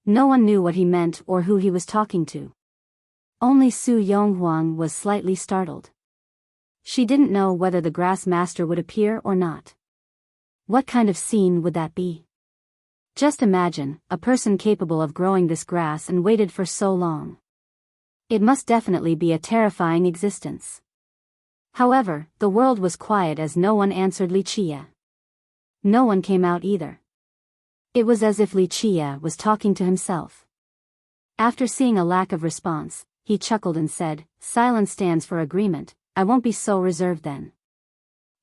No one knew what he meant or who he was talking to. Only Su Yonghuang was slightly startled. She didn't know whether the grass master would appear or not. What kind of scene would that be? Just imagine, a person capable of growing this grass and waited for so long. It must definitely be a terrifying existence. However, the world was quiet as no one answered Wuxia. No one came out either. It was as if Wuxia was talking to himself. After seeing a lack of response, he chuckled and said, "Silence stands for agreement, I won't be so reserved then."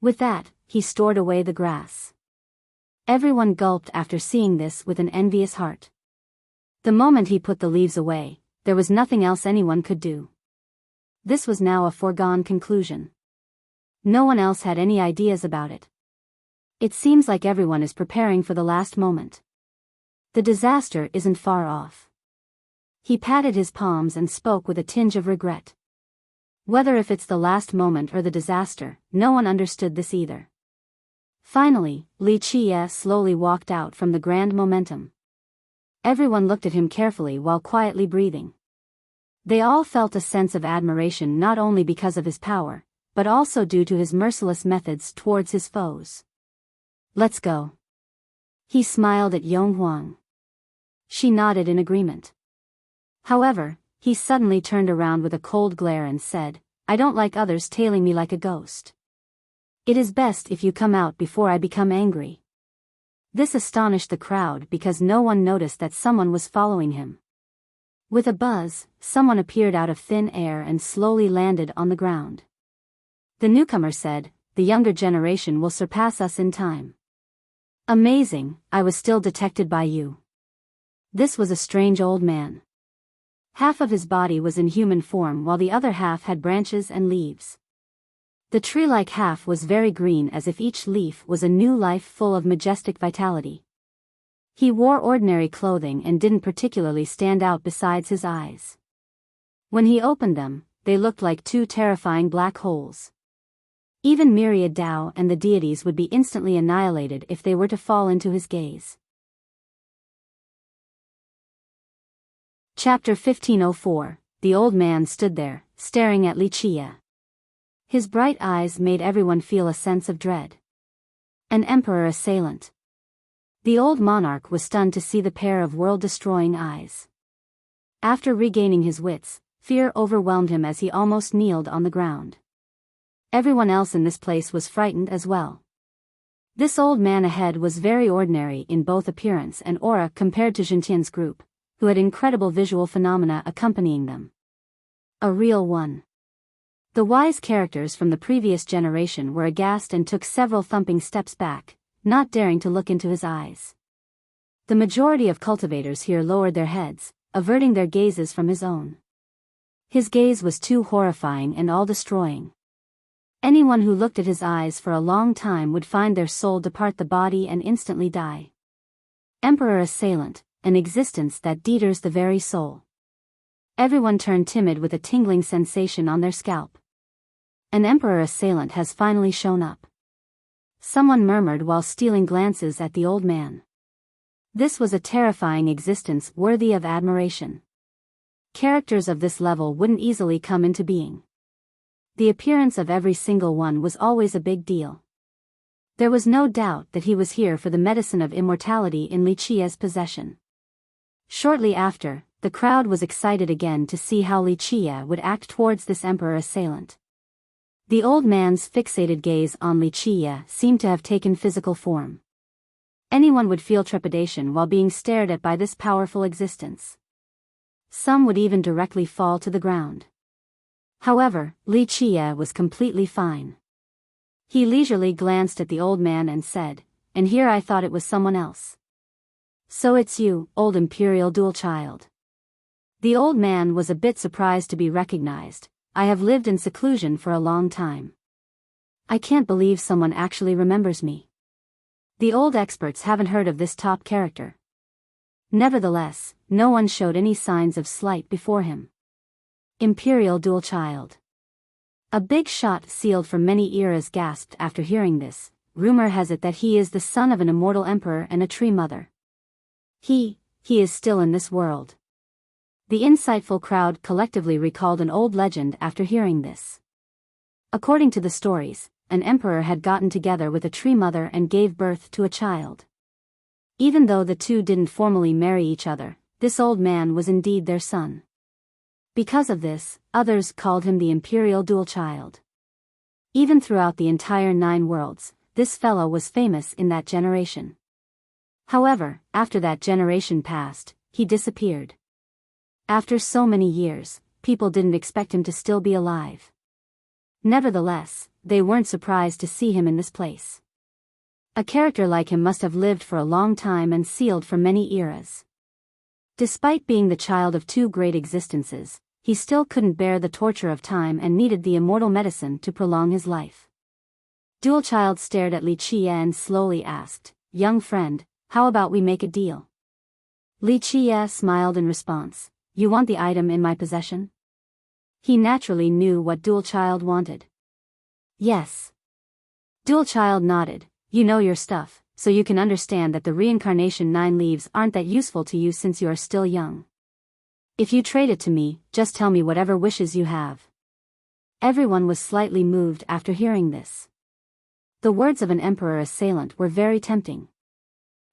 With that, he stored away the grass. Everyone gulped after seeing this with an envious heart. The moment he put the leaves away, there was nothing else anyone could do. This was now a foregone conclusion. No one else had any ideas about it. It seems like everyone is preparing for the last moment. The disaster isn't far off. He patted his palms and spoke with a tinge of regret. Whether if it's the last moment or the disaster, no one understood this either. Finally, Wuxia slowly walked out from the grand momentum. Everyone looked at him carefully while quietly breathing. They all felt a sense of admiration not only because of his power, but also due to his merciless methods towards his foes. "Let's go." He smiled at Yonghuang. She nodded in agreement. However, he suddenly turned around with a cold glare and said, "I don't like others tailing me like a ghost. It is best if you come out before I become angry." This astonished the crowd because no one noticed that someone was following him. With a buzz, someone appeared out of thin air and slowly landed on the ground. The newcomer said, "The younger generation will surpass us in time." "Amazing, I was still detected by you." This was a strange old man. Half of his body was in human form while the other half had branches and leaves. The tree-like half was very green, as if each leaf was a new life full of majestic vitality. He wore ordinary clothing and didn't particularly stand out besides his eyes. When he opened them, they looked like 2 terrifying black holes. Even Myriad Tao and the deities would be instantly annihilated if they were to fall into his gaze. Chapter 1504, the old man stood there, staring at Wuxia. His bright eyes made everyone feel a sense of dread. An emperor assailant. The old monarch was stunned to see the pair of world-destroying eyes. After regaining his wits, fear overwhelmed him as he almost kneeled on the ground. Everyone else in this place was frightened as well. This old man ahead was very ordinary in both appearance and aura compared to Jintian's group, who had incredible visual phenomena accompanying them. A real one. The wise characters from the previous generation were aghast and took several thumping steps back, not daring to look into his eyes. The majority of cultivators here lowered their heads, averting their gazes from his own. His gaze was too horrifying and all-destroying. Anyone who looked at his eyes for a long time would find their soul depart the body and instantly die. Emperor assailant, an existence that deters the very soul. Everyone turned timid with a tingling sensation on their scalp. An emperor assailant has finally shown up. Someone murmured while stealing glances at the old man. This was a terrifying existence worthy of admiration. Characters of this level wouldn't easily come into being. The appearance of every single one was always a big deal. There was no doubt that he was here for the medicine of immortality in Wuxia's possession. Shortly after, the crowd was excited again to see how Wuxia would act towards this emperor assailant. The old man's fixated gaze on Wuxia seemed to have taken physical form. Anyone would feel trepidation while being stared at by this powerful existence. Some would even directly fall to the ground. However, Wuxia was completely fine. He leisurely glanced at the old man and said, "And here I thought it was someone else. So it's you, old imperial dual child." The old man was a bit surprised to be recognized. "I have lived in seclusion for a long time. I can't believe someone actually remembers me." The old experts haven't heard of this top character. Nevertheless, no one showed any signs of slight before him. Imperial dual child. A big shot sealed for many eras gasped after hearing this. Rumor has it that he is the son of an immortal emperor and a tree mother. He is still in this world. The insightful crowd collectively recalled an old legend after hearing this. According to the stories, an emperor had gotten together with a tree mother and gave birth to a child. Even though the two didn't formally marry each other, this old man was indeed their son. Because of this, others called him the imperial dual child. Even throughout the entire 9 worlds, this fellow was famous in that generation. However, after that generation passed, he disappeared. After so many years, people didn't expect him to still be alive. Nevertheless, they weren't surprised to see him in this place. A character like him must have lived for a long time and sealed for many eras. Despite being the child of 2 great existences, he still couldn't bear the torture of time and needed the immortal medicine to prolong his life. Dual child stared at Wuxia and slowly asked, "Young friend, how about we make a deal?" Wuxia smiled in response, "You want the item in my possession?" He naturally knew what dual child wanted. Yes. Dual child nodded, "You know your stuff, so you can understand that the reincarnation 9 leaves aren't that useful to you since you are still young. If you trade it to me, just tell me whatever wishes you have." Everyone was slightly moved after hearing this. The words of an emperor assailant were very tempting.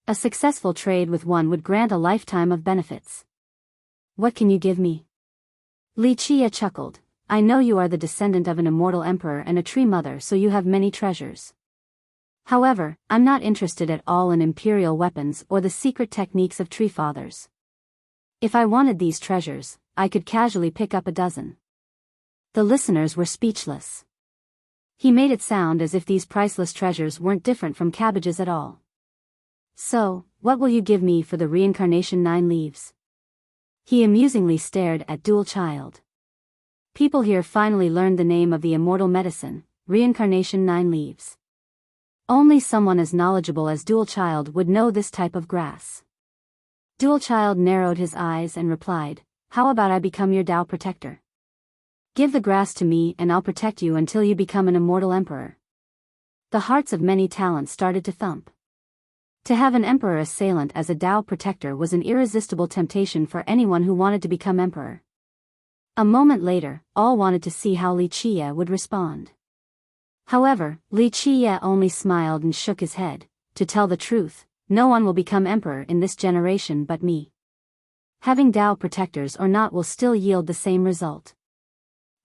A successful trade with one would grant a lifetime of benefits. "What can you give me?" Wuxia chuckled, "I know you are the descendant of an immortal emperor and a tree mother, so you have many treasures. However, I'm not interested at all in imperial weapons or the secret techniques of tree fathers. If I wanted these treasures, I could casually pick up a dozen." The listeners were speechless. He made it sound as if these priceless treasures weren't different from cabbages at all. "So, what will you give me for the reincarnation 9 leaves?" He amusingly stared at dual child. People here finally learned the name of the immortal medicine, reincarnation 9 leaves. Only someone as knowledgeable as dual child would know this type of grass. Dual child narrowed his eyes and replied, "How about I become your Tao protector? Give the grass to me and I'll protect you until you become an immortal emperor." The hearts of many talents started to thump. To have an emperor assailant as a Tao protector was an irresistible temptation for anyone who wanted to become emperor. A moment later, all wanted to see how Li Qie would respond. However, Li Qie only smiled and shook his head. To tell the truth, no one will become emperor in this generation but me. Having Tao protectors or not will still yield the same result.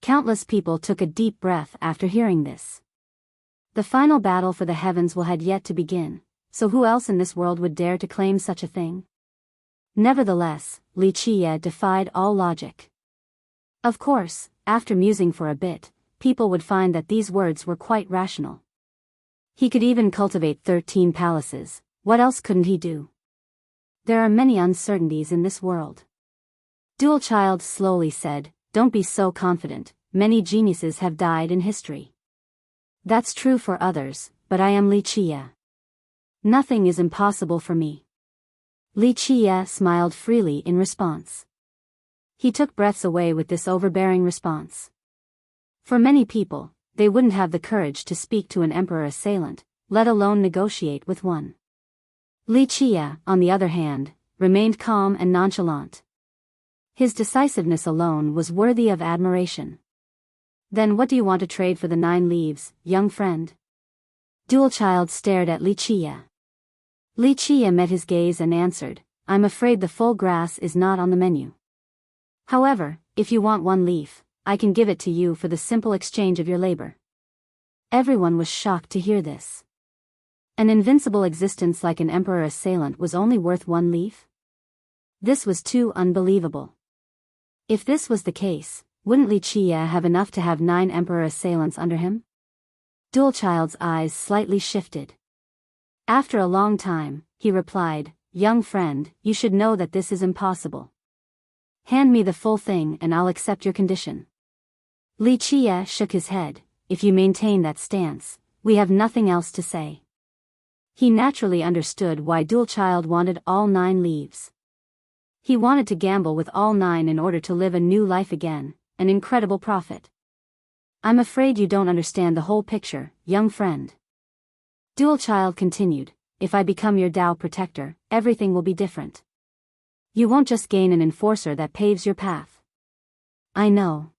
Countless people took a deep breath after hearing this. The final battle for the heavens had yet to begin, so who else in this world would dare to claim such a thing? Nevertheless, Li Qie defied all logic. Of course, after musing for a bit, people would find that these words were quite rational. He could even cultivate 13 palaces, what else couldn't he do? There are many uncertainties in this world. Dual Child slowly said, "Don't be so confident, many geniuses have died in history. That's true for others, but I am Li Qie. Nothing is impossible for me." Li Qie smiled freely in response. He took breaths away with this overbearing response. For many people, they wouldn't have the courage to speak to an emperor assailant, let alone negotiate with one. Li Qie, on the other hand, remained calm and nonchalant. His decisiveness alone was worthy of admiration. "Then what do you want to trade for the 9 leaves, young friend?" Dual Child stared at Li Qie. Li Qie met his gaze and answered, "I'm afraid the full grass is not on the menu. However, if you want 1 leaf, I can give it to you for the simple exchange of your labor." Everyone was shocked to hear this. An invincible existence like an emperor assailant was only worth 1 leaf? This was too unbelievable. If this was the case, wouldn't Li Qie have enough to have 9 emperor assailants under him? Dual Child's eyes slightly shifted. After a long time, he replied, "Young friend, you should know that this is impossible. Hand me the full thing and I'll accept your condition." Li Qie shook his head. "If you maintain that stance, we have nothing else to say." He naturally understood why Dual Child wanted all 9 leaves. He wanted to gamble with all 9 in order to live a new life again, an incredible profit. "I'm afraid you don't understand the whole picture, young friend." Dual Child continued, "If I become your Tao protector, everything will be different. You won't just gain an enforcer that paves your path." "I know."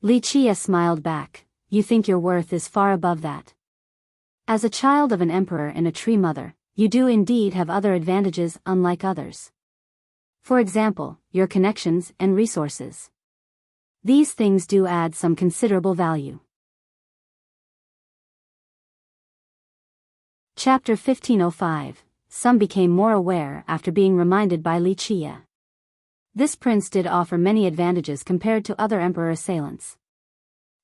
Li Qie smiled back, "You think your worth is far above that. As a child of an emperor and a tree mother, you do indeed have other advantages unlike others. For example, your connections and resources. These things do add some considerable value." Chapter 1505. Some became more aware after being reminded by Li Qie. This prince did offer many advantages compared to other emperor assailants.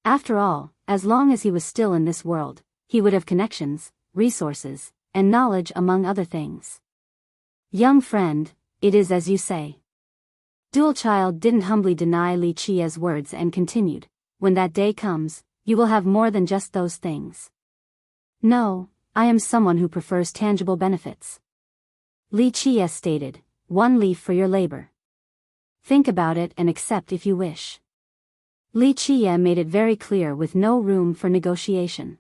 After all, as long as he was still in this world, he would have connections, resources, and knowledge among other things. "Young friend, it is as you say." Dual Child didn't humbly deny Li Qie's words and continued, "When that day comes, you will have more than just those things." "No, I am someone who prefers tangible benefits." Li Qie stated, "1 leaf for your labor. Think about it and accept if you wish." Li Qie made it very clear with no room for negotiation.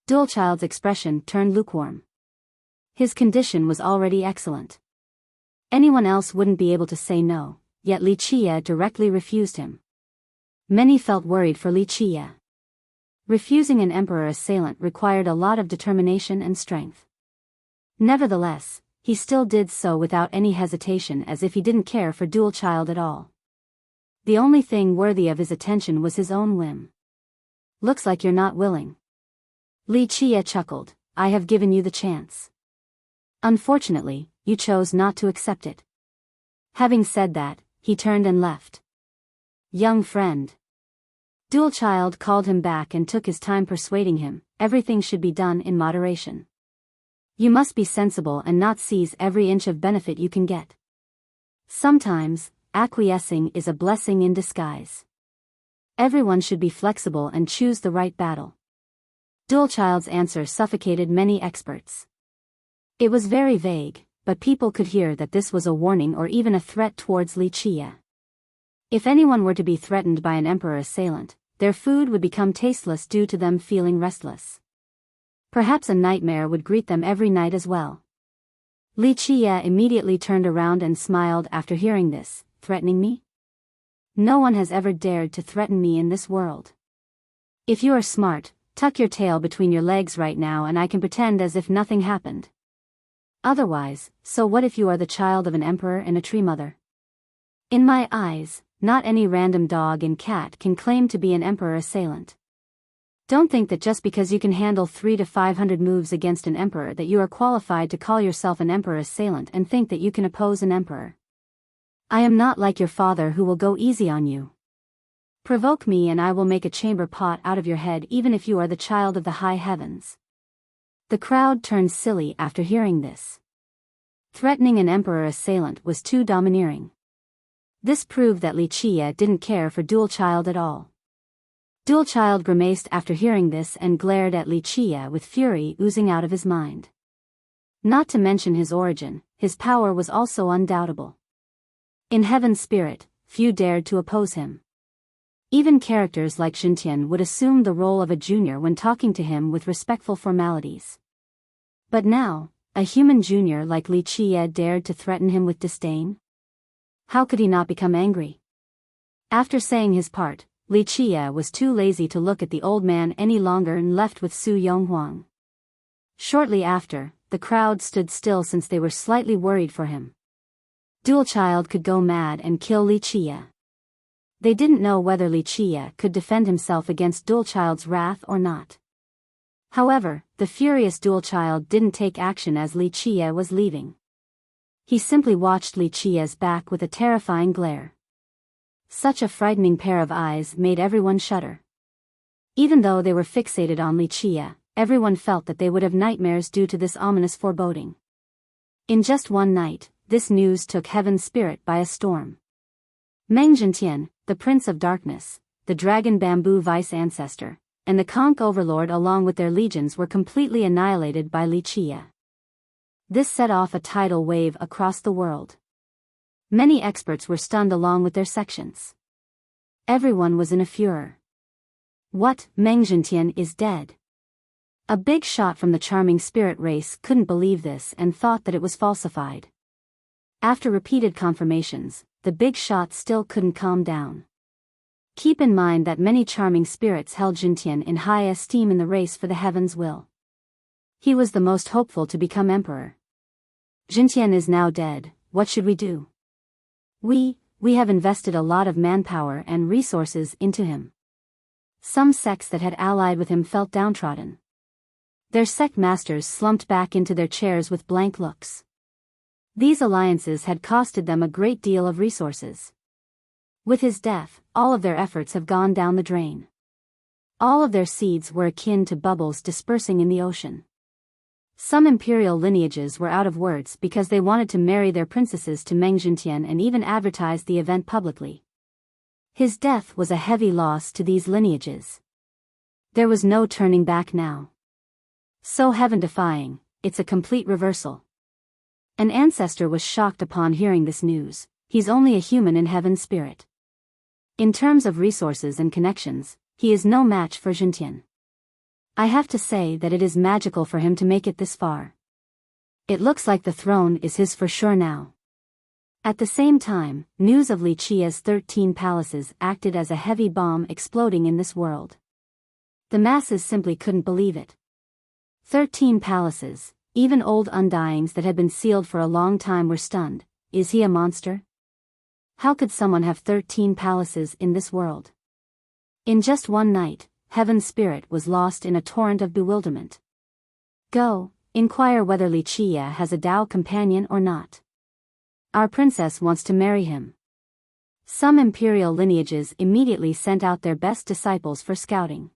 Dual Child's expression turned lukewarm. His condition was already excellent. Anyone else wouldn't be able to say no, yet Li Qie directly refused him. Many felt worried for Li Qie. Refusing an emperor assailant required a lot of determination and strength. Nevertheless, he still did so without any hesitation, as if he didn't care for Dual Child at all. The only thing worthy of his attention was his own whim. "Looks like you're not willing." Li Qie chuckled, "I have given you the chance. Unfortunately, you chose not to accept it." Having said that, he turned and left. "Young friend." Dual Child called him back and took his time persuading him, everything should be done in moderation. You must be sensible and not seize every inch of benefit you can get. Sometimes, acquiescing is a blessing in disguise. Everyone should be flexible and choose the right battle. Dual Child's answer suffocated many experts. It was very vague, but people could hear that this was a warning or even a threat towards Li Qie. If anyone were to be threatened by an emperor assailant, their food would become tasteless due to them feeling restless. Perhaps a nightmare would greet them every night as well. Li Qie immediately turned around and smiled after hearing this. "Threatening me?" No one has ever dared to threaten me in this world. If you are smart, tuck your tail between your legs right now and I can pretend as if nothing happened. Otherwise, so what if you are the child of an emperor and a tree mother? In my eyes, not any random dog and cat can claim to be an emperor assailant. Don't think that just because you can handle 300 to 500 moves against an emperor that you are qualified to call yourself an emperor assailant and think that you can oppose an emperor. I am not like your father who will go easy on you. Provoke me and I will make a chamber pot out of your head even if you are the child of the high heavens. The crowd turned silly after hearing this. Threatening an emperor assailant was too domineering. This proved that Li Qie didn't care for Dual Child at all. Dual Child grimaced after hearing this and glared at Li Qie with fury oozing out of his mind. Not to mention his origin, his power was also undoubtable. In Heaven's spirit, few dared to oppose him. Even characters like Xintian would assume the role of a junior when talking to him with respectful formalities. But now, a human junior like Li Qie dared to threaten him with disdain? How could he not become angry? After saying his part, Li Qie was too lazy to look at the old man any longer and left with Su Yonghuang. Shortly after, the crowd stood still since they were slightly worried for him. Dual Child could go mad and kill Li Qie. They didn't know whether Li Qie could defend himself against Dual Child's wrath or not. However, the furious Dual Child didn't take action as Li Qie was leaving. He simply watched Li Qie's back with a terrifying glare. Such a frightening pair of eyes made everyone shudder. Even though they were fixated on Li Qie, everyone felt that they would have nightmares due to this ominous foreboding. In just one night, this news took Heaven's spirit by a storm. Meng Zhentian, the Prince of Darkness, the Dragon Bamboo Vice Ancestor, and the Conch Overlord along with their legions were completely annihilated by Li Qie. This set off a tidal wave across the world. Many experts were stunned along with their sections. Everyone was in a furor. What, Meng Zhentian is dead? A big shot from the charming spirit race couldn't believe this and thought that it was falsified. After repeated confirmations, the big shot still couldn't calm down. Keep in mind that many charming spirits held Zhentian in high esteem in the race for the heaven's will. He was the most hopeful to become emperor. Zhentian is now dead, what should we do? We have invested a lot of manpower and resources into him. Some sects that had allied with him felt downtrodden. Their sect masters slumped back into their chairs with blank looks. These alliances had costed them a great deal of resources. With his death, all of their efforts have gone down the drain. All of their seeds were akin to bubbles dispersing in the ocean. Some imperial lineages were out of words because they wanted to marry their princesses to Meng Zhentian and even advertised the event publicly. His death was a heavy loss to these lineages. There was no turning back now. So heaven-defying, it's a complete reversal. An ancestor was shocked upon hearing this news. He's only a human in heaven's spirit. In terms of resources and connections, he is no match for Zhentian. I have to say that it is magical for him to make it this far. It looks like the throne is his for sure now. At the same time, news of Li Qie's 13 palaces acted as a heavy bomb exploding in this world. The masses simply couldn't believe it. 13 palaces, even old undyings that had been sealed for a long time were stunned. Is he a monster? How could someone have 13 palaces in this world? In just one night, Heaven's spirit was lost in a torrent of bewilderment. Go, inquire whether Li Qie has a Dao companion or not. Our princess wants to marry him. Some imperial lineages immediately sent out their best disciples for scouting.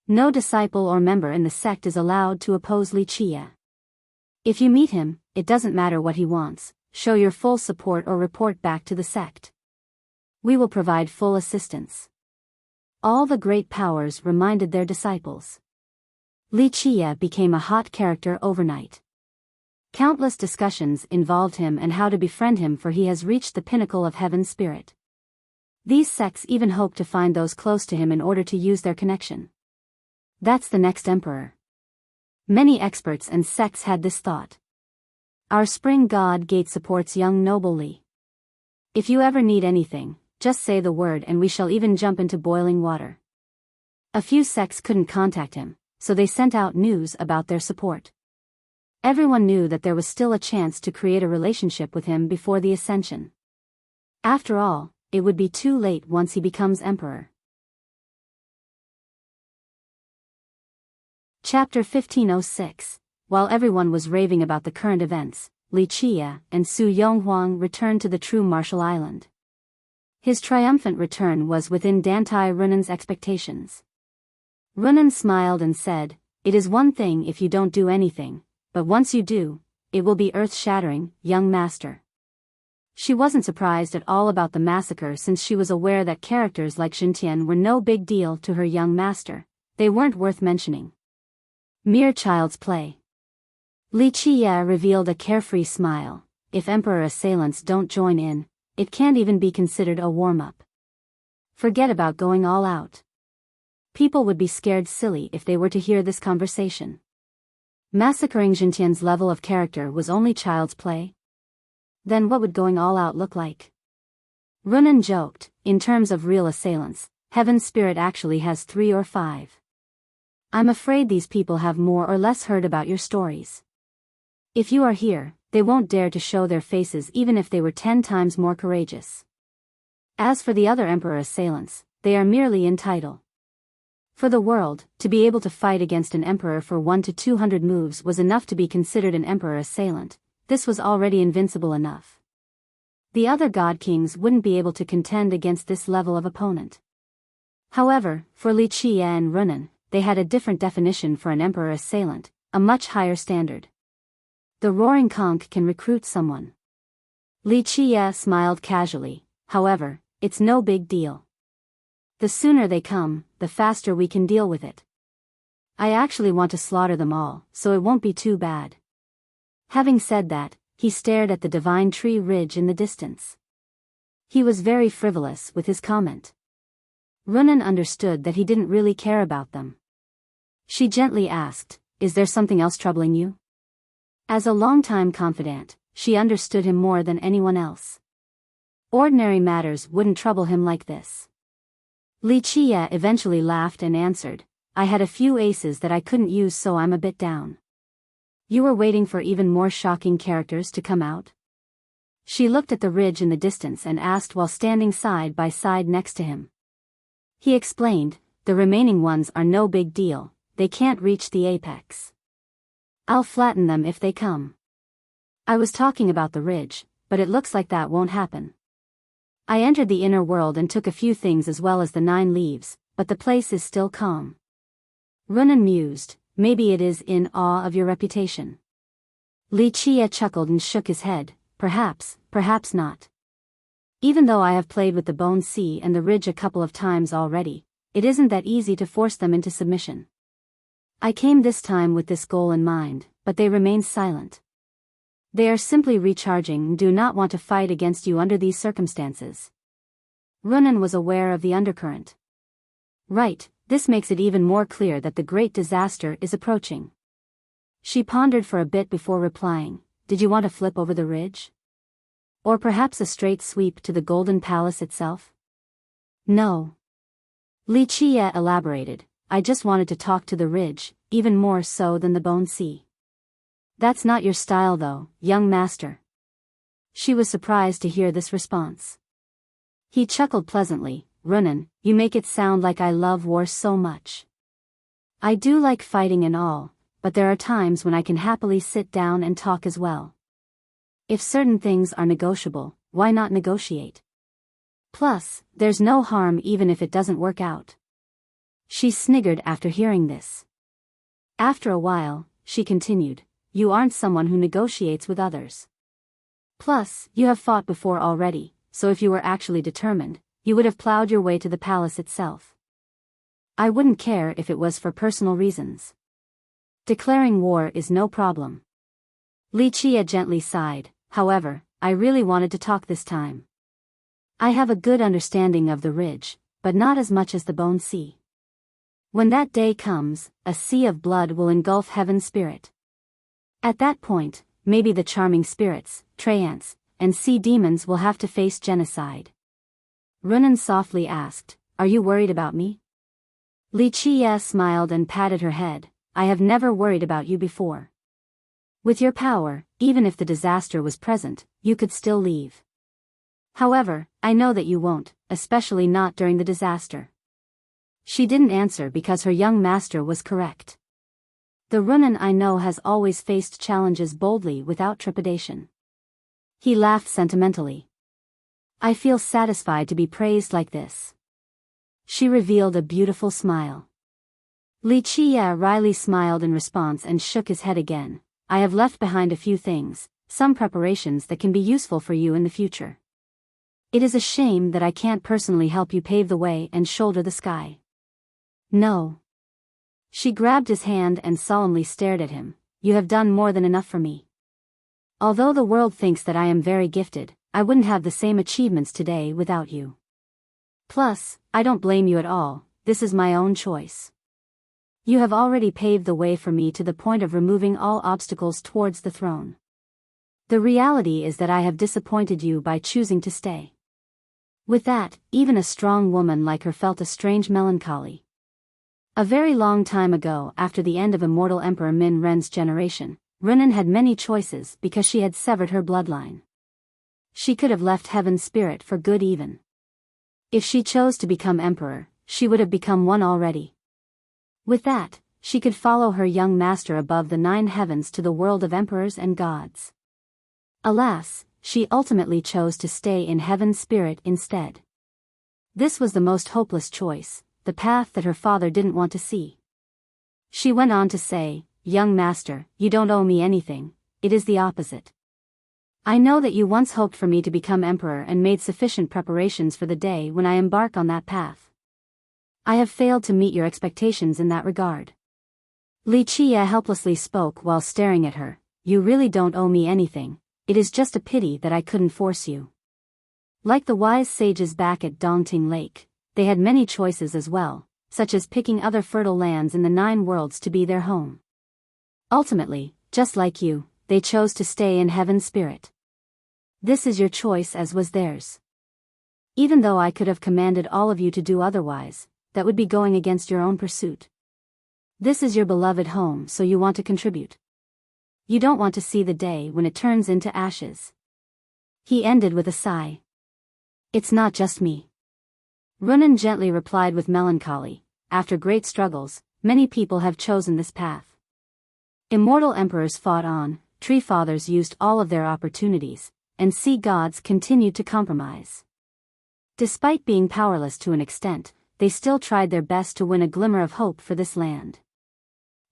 No disciple or member in the sect is allowed to oppose Li Qie. If you meet him, it doesn't matter what he wants, show your full support or report back to the sect. We will provide full assistance. All the great powers reminded their disciples. Li Qie became a hot character overnight. Countless discussions involved him and how to befriend him, for he has reached the pinnacle of heaven's spirit. These sects even hope to find those close to him in order to use their connection. That's the next emperor. Many experts and sects had this thought. Our spring god gate supports young noble Li. If you ever need anything, just say the word and we shall even jump into boiling water. A few sects couldn't contact him, so they sent out news about their support. Everyone knew that there was still a chance to create a relationship with him before the ascension. After all, it would be too late once he becomes emperor. Chapter 1506. While everyone was raving about the current events, Li Qie and Su Yonghuang returned to the true martial island. His triumphant return was within Dantai Runan's expectations. Runan smiled and said, "It is one thing if you don't do anything, but once you do, it will be earth-shattering, young master." She wasn't surprised at all about the massacre since she was aware that characters like Xintian were no big deal to her young master. They weren't worth mentioning. Mere child's play. Li Qie revealed a carefree smile. If emperor assailants don't join in, it can't even be considered a warm-up. Forget about going all out. People would be scared silly if they were to hear this conversation. Massacring Xintian's level of character was only child's play? Then what would going all out look like? Runan joked, in terms of real assailants, Heaven's Spirit actually has 3 or 5. I'm afraid these people have more or less heard about your stories. If you are here, they won't dare to show their faces even if they were 10 times more courageous. As for the other emperor assailants, they are merely in title. For the world, to be able to fight against an emperor for 1 to 200 moves was enough to be considered an emperor assailant. This was already invincible enough. The other god kings wouldn't be able to contend against this level of opponent. However, for Li Qie and Runan, they had a different definition for an emperor assailant, a much higher standard. The roaring conch can recruit someone. Li Qie smiled casually, however, it's no big deal. The sooner they come, the faster we can deal with it. I actually want to slaughter them all, so it won't be too bad. Having said that, he stared at the divine tree ridge in the distance. He was very frivolous with his comment. Runan understood that he didn't really care about them. She gently asked, "Is there something else troubling you?" As a longtime confidant, she understood him more than anyone else. Ordinary matters wouldn't trouble him like this. Li Qie eventually laughed and answered, "I had a few aces that I couldn't use, so I'm a bit down." "You were waiting for even more shocking characters to come out?" She looked at the ridge in the distance and asked while standing side by side next to him. He explained, "The remaining ones are no big deal, they can't reach the apex. I'll flatten them if they come." "I was talking about the ridge, but it looks like that won't happen. I entered the inner world and took a few things as well as the 9 leaves, but the place is still calm." Runan mused, "Maybe it is in awe of your reputation." Li Qie chuckled and shook his head, "Perhaps, perhaps not. Even though I have played with the Bone Sea and the Ridge a couple of times already, it isn't that easy to force them into submission. I came this time with this goal in mind, but they remain silent. They are simply recharging and do not want to fight against you under these circumstances." Runan was aware of the undercurrent. Right, this makes it even more clear that the great disaster is approaching. She pondered for a bit before replying, "Did you want to flip over the ridge? Or perhaps a straight sweep to the Golden Palace itself?" "No." Li Qie elaborated, "I just wanted to talk to the ridge, even more so than the Bone Sea." "That's not your style though, young master." She was surprised to hear this response. He chuckled pleasantly, "Runan, you make it sound like I love war so much. I do like fighting and all, but there are times when I can happily sit down and talk as well. If certain things are negotiable, why not negotiate? Plus, there's no harm even if it doesn't work out." She sniggered after hearing this. After a while, she continued, "You aren't someone who negotiates with others. Plus, you have fought before already, so if you were actually determined, you would have plowed your way to the palace itself. I wouldn't care if it was for personal reasons. Declaring war is no problem." Li Qie gently sighed, "However, I really wanted to talk this time. I have a good understanding of the ridge, but not as much as the Bone Sea. When that day comes, a sea of blood will engulf Heaven's Spirit. At that point, maybe the charming spirits, Treants, and sea demons will have to face genocide. Runan softly asked, "Are you worried about me?" Li Qie smiled and patted her head. "I have never worried about you before. With your power, even if the disaster was present, you could still leave. However, I know that you won't, especially not during the disaster." She didn't answer because her young master was correct. The Runan I know has always faced challenges boldly without trepidation. He laughed sentimentally. "I feel satisfied to be praised like this." She revealed a beautiful smile. Li Qie wryly smiled in response and shook his head again. "I have left behind a few things, some preparations that can be useful for you in the future. It is a shame that I can't personally help you pave the way and shoulder the sky." "No." She grabbed his hand and solemnly stared at him. "You have done more than enough for me. Although the world thinks that I am very gifted, I wouldn't have the same achievements today without you. Plus, I don't blame you at all, this is my own choice. You have already paved the way for me to the point of removing all obstacles towards the throne. The reality is that I have disappointed you by choosing to stay." With that, even a strong woman like her felt a strange melancholy. A very long time ago, after the end of immortal Emperor Min Ren's generation, Runan had many choices because she had severed her bloodline. She could have left Heaven's spirit for good even. If she chose to become emperor, she would have become one already. With that, she could follow her young master above the 9 heavens to the world of emperors and gods. Alas, she ultimately chose to stay in Heaven's spirit instead. This was the most hopeless choice, the path that her father didn't want to see. She went on to say, "Young master, you don't owe me anything, it is the opposite. I know that you once hoped for me to become emperor and made sufficient preparations for the day when I embark on that path. I have failed to meet your expectations in that regard." Li Qie helplessly spoke while staring at her. "You really don't owe me anything, it is just a pity that I couldn't force you." Like the wise sages back at Dongting Lake, they had many choices as well, such as picking other fertile lands in the 9 worlds to be their home. Ultimately, just like you, they chose to stay in Heaven's spirit. This is your choice as was theirs. Even though I could have commanded all of you to do otherwise, that would be going against your own pursuit. This is your beloved home, so you want to contribute. You don't want to see the day when it turns into ashes." He ended with a sigh. "It's not just me." Runan gently replied with melancholy. "After great struggles, many people have chosen this path. Immortal emperors fought on, tree fathers used all of their opportunities, and sea gods continued to compromise. Despite being powerless to an extent, they still tried their best to win a glimmer of hope for this land.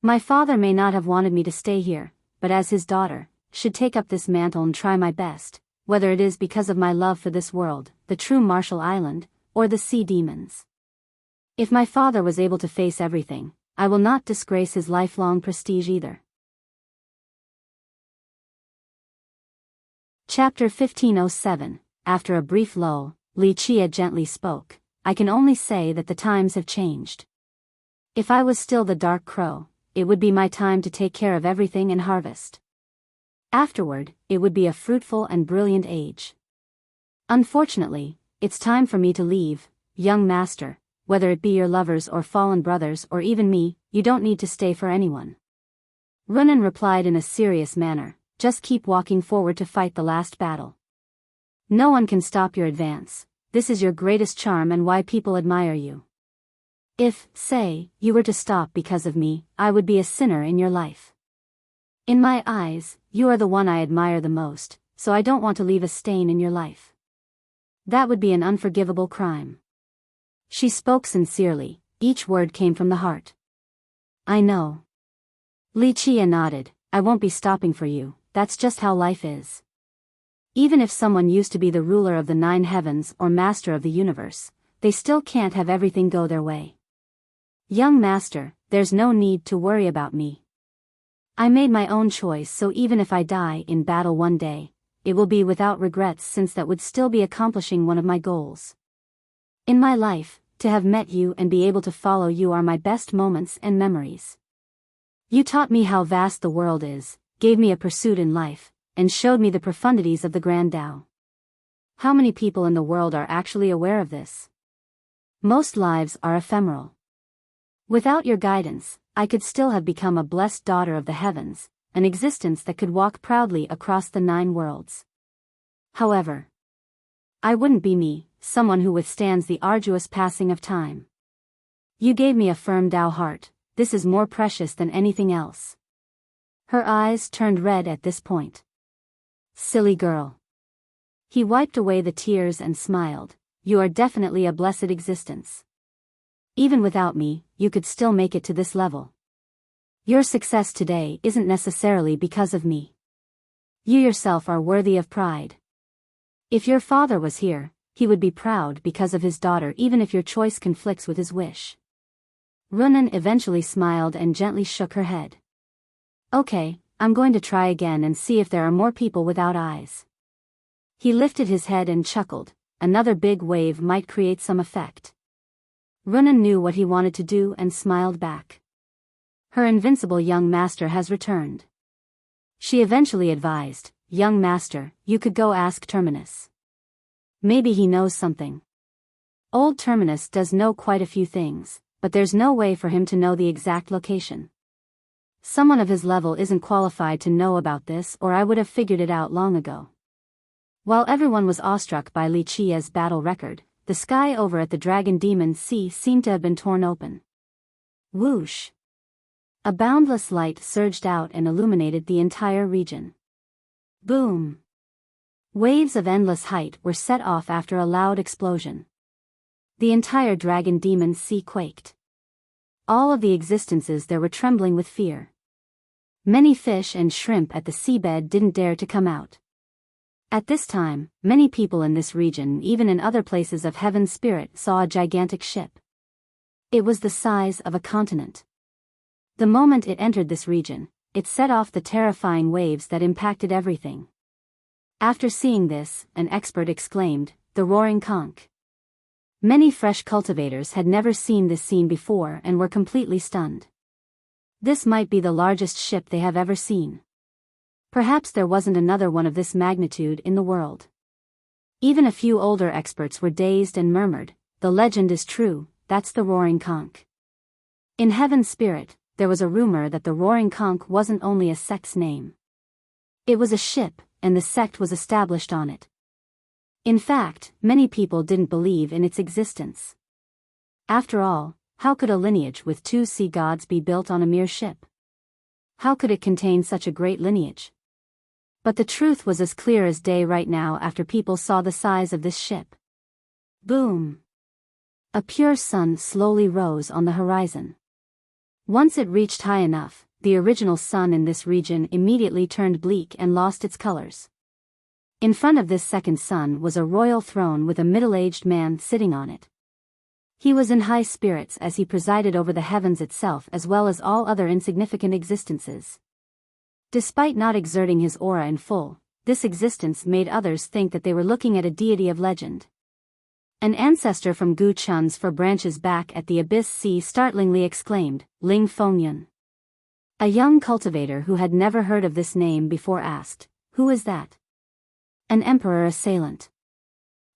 My father may not have wanted me to stay here, but as his daughter, should take up this mantle and try my best, whether it is because of my love for this world, the true Martial Island, or the sea demons. If my father was able to face everything, I will not disgrace his lifelong prestige either." Chapter 1507. After a brief lull, Li Qie gently spoke. "I can only say that the times have changed. If I was still the Dark Crow, it would be my time to take care of everything and harvest. Afterward, it would be a fruitful and brilliant age. Unfortunately, it's time for me to leave, young master, whether it be your lovers or fallen brothers or even me, you don't need to stay for anyone." Runan replied in a serious manner, "Just keep walking forward to fight the last battle. No one can stop your advance. This is your greatest charm and why people admire you. If, say, you were to stop because of me, I would be a sinner in your life. In my eyes, you are the one I admire the most, so I don't want to leave a stain in your life. That would be an unforgivable crime." She spoke sincerely, each word came from the heart. "I know." Li Qie nodded. "I won't be stopping for you, that's just how life is. Even if someone used to be the ruler of the 9 heavens or master of the universe, they still can't have everything go their way. Young master, there's no need to worry about me. I made my own choice, so even if I die in battle one day, it will be without regrets, since that would still be accomplishing one of my goals. In my life, to have met you and be able to follow you are my best moments and memories. You taught me how vast the world is, gave me a pursuit in life, and showed me the profundities of the Grand Tao. How many people in the world are actually aware of this? Most lives are ephemeral. Without your guidance, I could still have become a blessed daughter of the heavens, an existence that could walk proudly across the 9 worlds. However, I wouldn't be me, someone who withstands the arduous passing of time. You gave me a firm Tao heart, this is more precious than anything else. Her eyes turned red at this point. Silly girl. He wiped away the tears and smiled, you are definitely a blessed existence. Even without me, you could still make it to this level. Your success today isn't necessarily because of me. You yourself are worthy of pride. If your father was here, he would be proud because of his daughter even if your choice conflicts with his wish. Runan eventually smiled and gently shook her head. Okay, I'm going to try again and see if there are more people without eyes. He lifted his head and chuckled, another big wave might create some effect. Runan knew what he wanted to do and smiled back. Her invincible young master has returned. She eventually advised, young master, you could go ask Terminus. Maybe he knows something. Old Terminus does know quite a few things, but there's no way for him to know the exact location. Someone of his level isn't qualified to know about this or I would have figured it out long ago. While everyone was awestruck by Li Qia's battle record, the sky over at the Dragon Demon Sea seemed to have been torn open. Whoosh! A boundless light surged out and illuminated the entire region. Boom! Waves of endless height were set off after a loud explosion. The entire Dragon Demon Sea quaked. All of the existences there were trembling with fear. Many fish and shrimp at the seabed didn't dare to come out. At this time, many people in this region, even in other places of Heaven's spirit, saw a gigantic ship. It was the size of a continent. The moment it entered this region, it set off the terrifying waves that impacted everything. After seeing this, an expert exclaimed, "The roaring conch." Many fresh cultivators had never seen this scene before and were completely stunned. This might be the largest ship they have ever seen. Perhaps there wasn't another one of this magnitude in the world. Even a few older experts were dazed and murmured, "The legend is true, that's the roaring conch." In Heaven's spirit, there was a rumor that the roaring conch wasn't only a sect's name. It was a ship, and the sect was established on it. In fact, many people didn't believe in its existence. After all, how could a lineage with 2 sea gods be built on a mere ship? How could it contain such a great lineage? But the truth was as clear as day right now after people saw the size of this ship. Boom! A pure sun slowly rose on the horizon. Once it reached high enough, the original sun in this region immediately turned bleak and lost its colors. In front of this second sun was a royal throne with a middle-aged man sitting on it. He was in high spirits as he presided over the heavens itself as well as all other insignificant existences. Despite not exerting his aura in full, this existence made others think that they were looking at a deity of legend. An ancestor from Gu Chun's 4 branches back at the Abyss Sea startlingly exclaimed, "Ling Fengyun." A young cultivator who had never heard of this name before asked, "Who is that?" "An emperor assailant."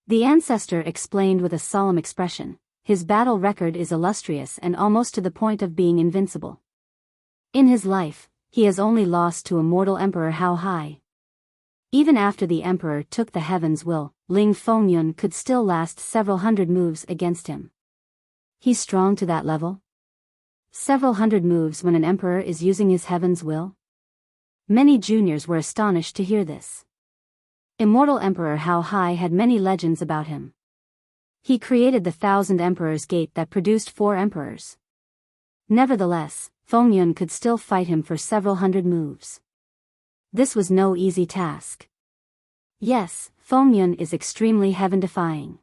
The ancestor explained with a solemn expression, "His battle record is illustrious and almost to the point of being invincible. In his life, he has only lost to immortal Emperor Hao Hai. Even after the emperor took the heaven's will, Ling Fengyun could still last several hundred moves against him. He's strong to that level? Several hundred moves when an emperor is using his heaven's will? Many juniors were astonished to hear this. Immortal Emperor Hao Hai had many legends about him. He created the 1,000 Emperors Gate that produced 4 emperors. Nevertheless, Fengyun could still fight him for several hundred moves. This was no easy task. Yes, Fengyun is extremely heaven-defying.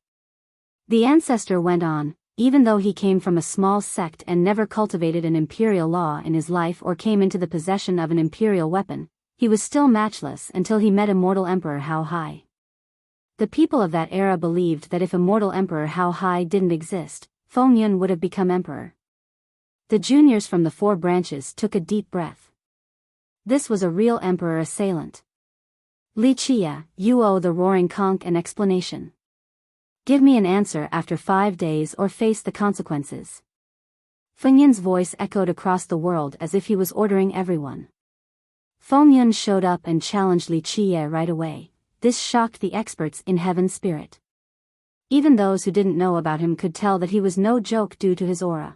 The ancestor went on, even though he came from a small sect and never cultivated an imperial law in his life or came into the possession of an imperial weapon, he was still matchless until he met immortal Emperor Hao Hai. The people of that era believed that if immortal Emperor Hao Hai didn't exist, Fengyun would have become emperor. The juniors from the 4 branches took a deep breath. This was a real emperor assailant. Li Chia, you owe the roaring conch an explanation. Give me an answer after 5 days or face the consequences. Feng Yun's voice echoed across the world as if he was ordering everyone. Feng Yun showed up and challenged Li Chia right away. This shocked the experts in heaven's spirit. Even those who didn't know about him could tell that he was no joke due to his aura.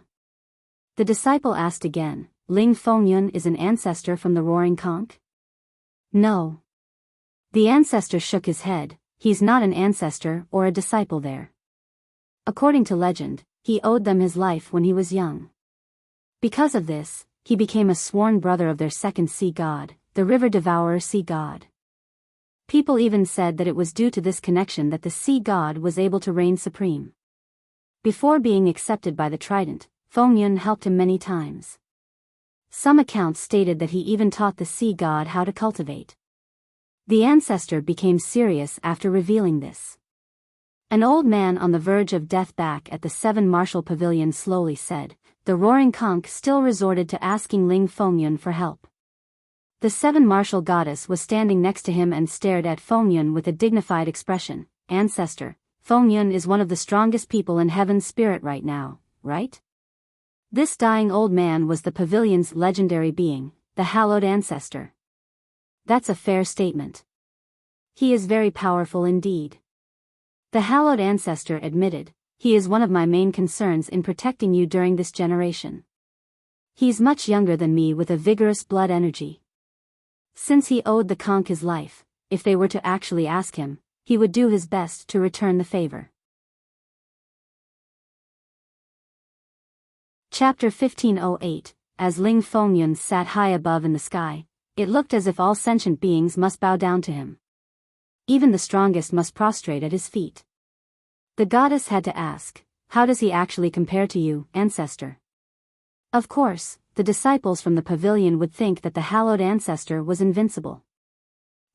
The disciple asked again, Ling Feng Yun is an ancestor from the roaring conch? No. The ancestor shook his head. He's not an ancestor or a disciple there. According to legend, he owed them his life when he was young. Because of this, he became a sworn brother of their second sea god, the river devourer sea god. People even said that it was due to this connection that the sea god was able to reign supreme. Before being accepted by the Trident, Feng Yun helped him many times. Some accounts stated that he even taught the sea god how to cultivate. The ancestor became serious after revealing this. An old man on the verge of death back at the Seven Martial Pavilion slowly said, the roaring conch still resorted to asking Ling Feng Yun for help. The Seven Martial Goddess was standing next to him and stared at Feng Yun with a dignified expression. Ancestor, Feng Yun is one of the strongest people in heaven's spirit right now, right? This dying old man was the pavilion's legendary being, the hallowed ancestor. That's a fair statement. He is very powerful indeed. The hallowed ancestor admitted, he is one of my main concerns in protecting you during this generation. He's much younger than me with a vigorous blood energy. Since he owed the conch his life, if they were to actually ask him, he would do his best to return the favor. Chapter 1508, as Ling Feng Yun sat high above in the sky, it looked as if all sentient beings must bow down to him. Even the strongest must prostrate at his feet. The goddess had to ask, how does he actually compare to you, ancestor? Of course, the disciples from the pavilion would think that the hallowed ancestor was invincible.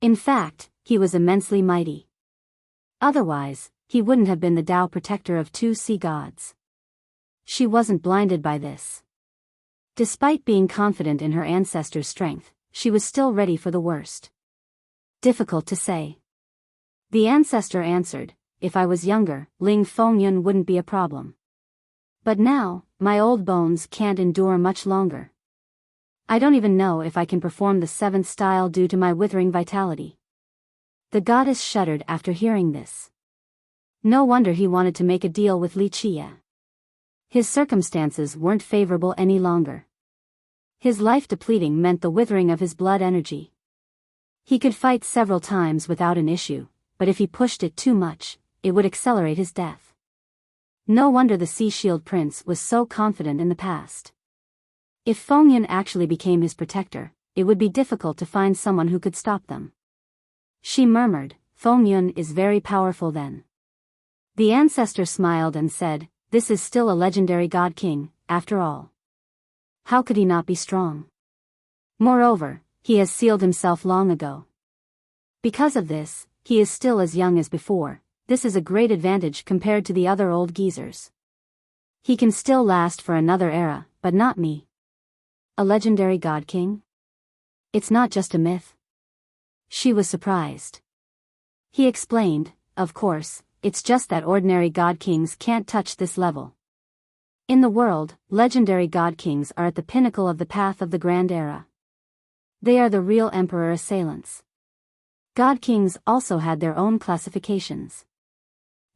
In fact, he was immensely mighty. Otherwise, he wouldn't have been the Tao protector of 2 sea gods. She wasn't blinded by this. Despite being confident in her ancestor's strength, she was still ready for the worst. Difficult to say. The ancestor answered, if I was younger, Ling Feng Yun wouldn't be a problem. But now, my old bones can't endure much longer. I don't even know if I can perform the 7th style due to my withering vitality. The goddess shuddered after hearing this. No wonder he wanted to make a deal with Li Chia. His circumstances weren't favorable any longer. His life depleting meant the withering of his blood energy. He could fight several times without an issue, but if he pushed it too much, it would accelerate his death. No wonder the Sea Shield Prince was so confident in the past. If Feng Yun actually became his protector, it would be difficult to find someone who could stop them. She murmured, Feng Yun is very powerful then. The ancestor smiled and said, this is still a legendary god king, after all. How could he not be strong? Moreover, he has sealed himself long ago. Because of this, he is still as young as before. This is a great advantage compared to the other old geezers. He can still last for another era, but not me. A legendary god king? It's not just a myth. She was surprised. He explained, of course, it's just that ordinary god kings can't touch this level. In the world, legendary god kings are at the pinnacle of the path of the Grand Era. They are the real emperor assailants. God kings also had their own classifications.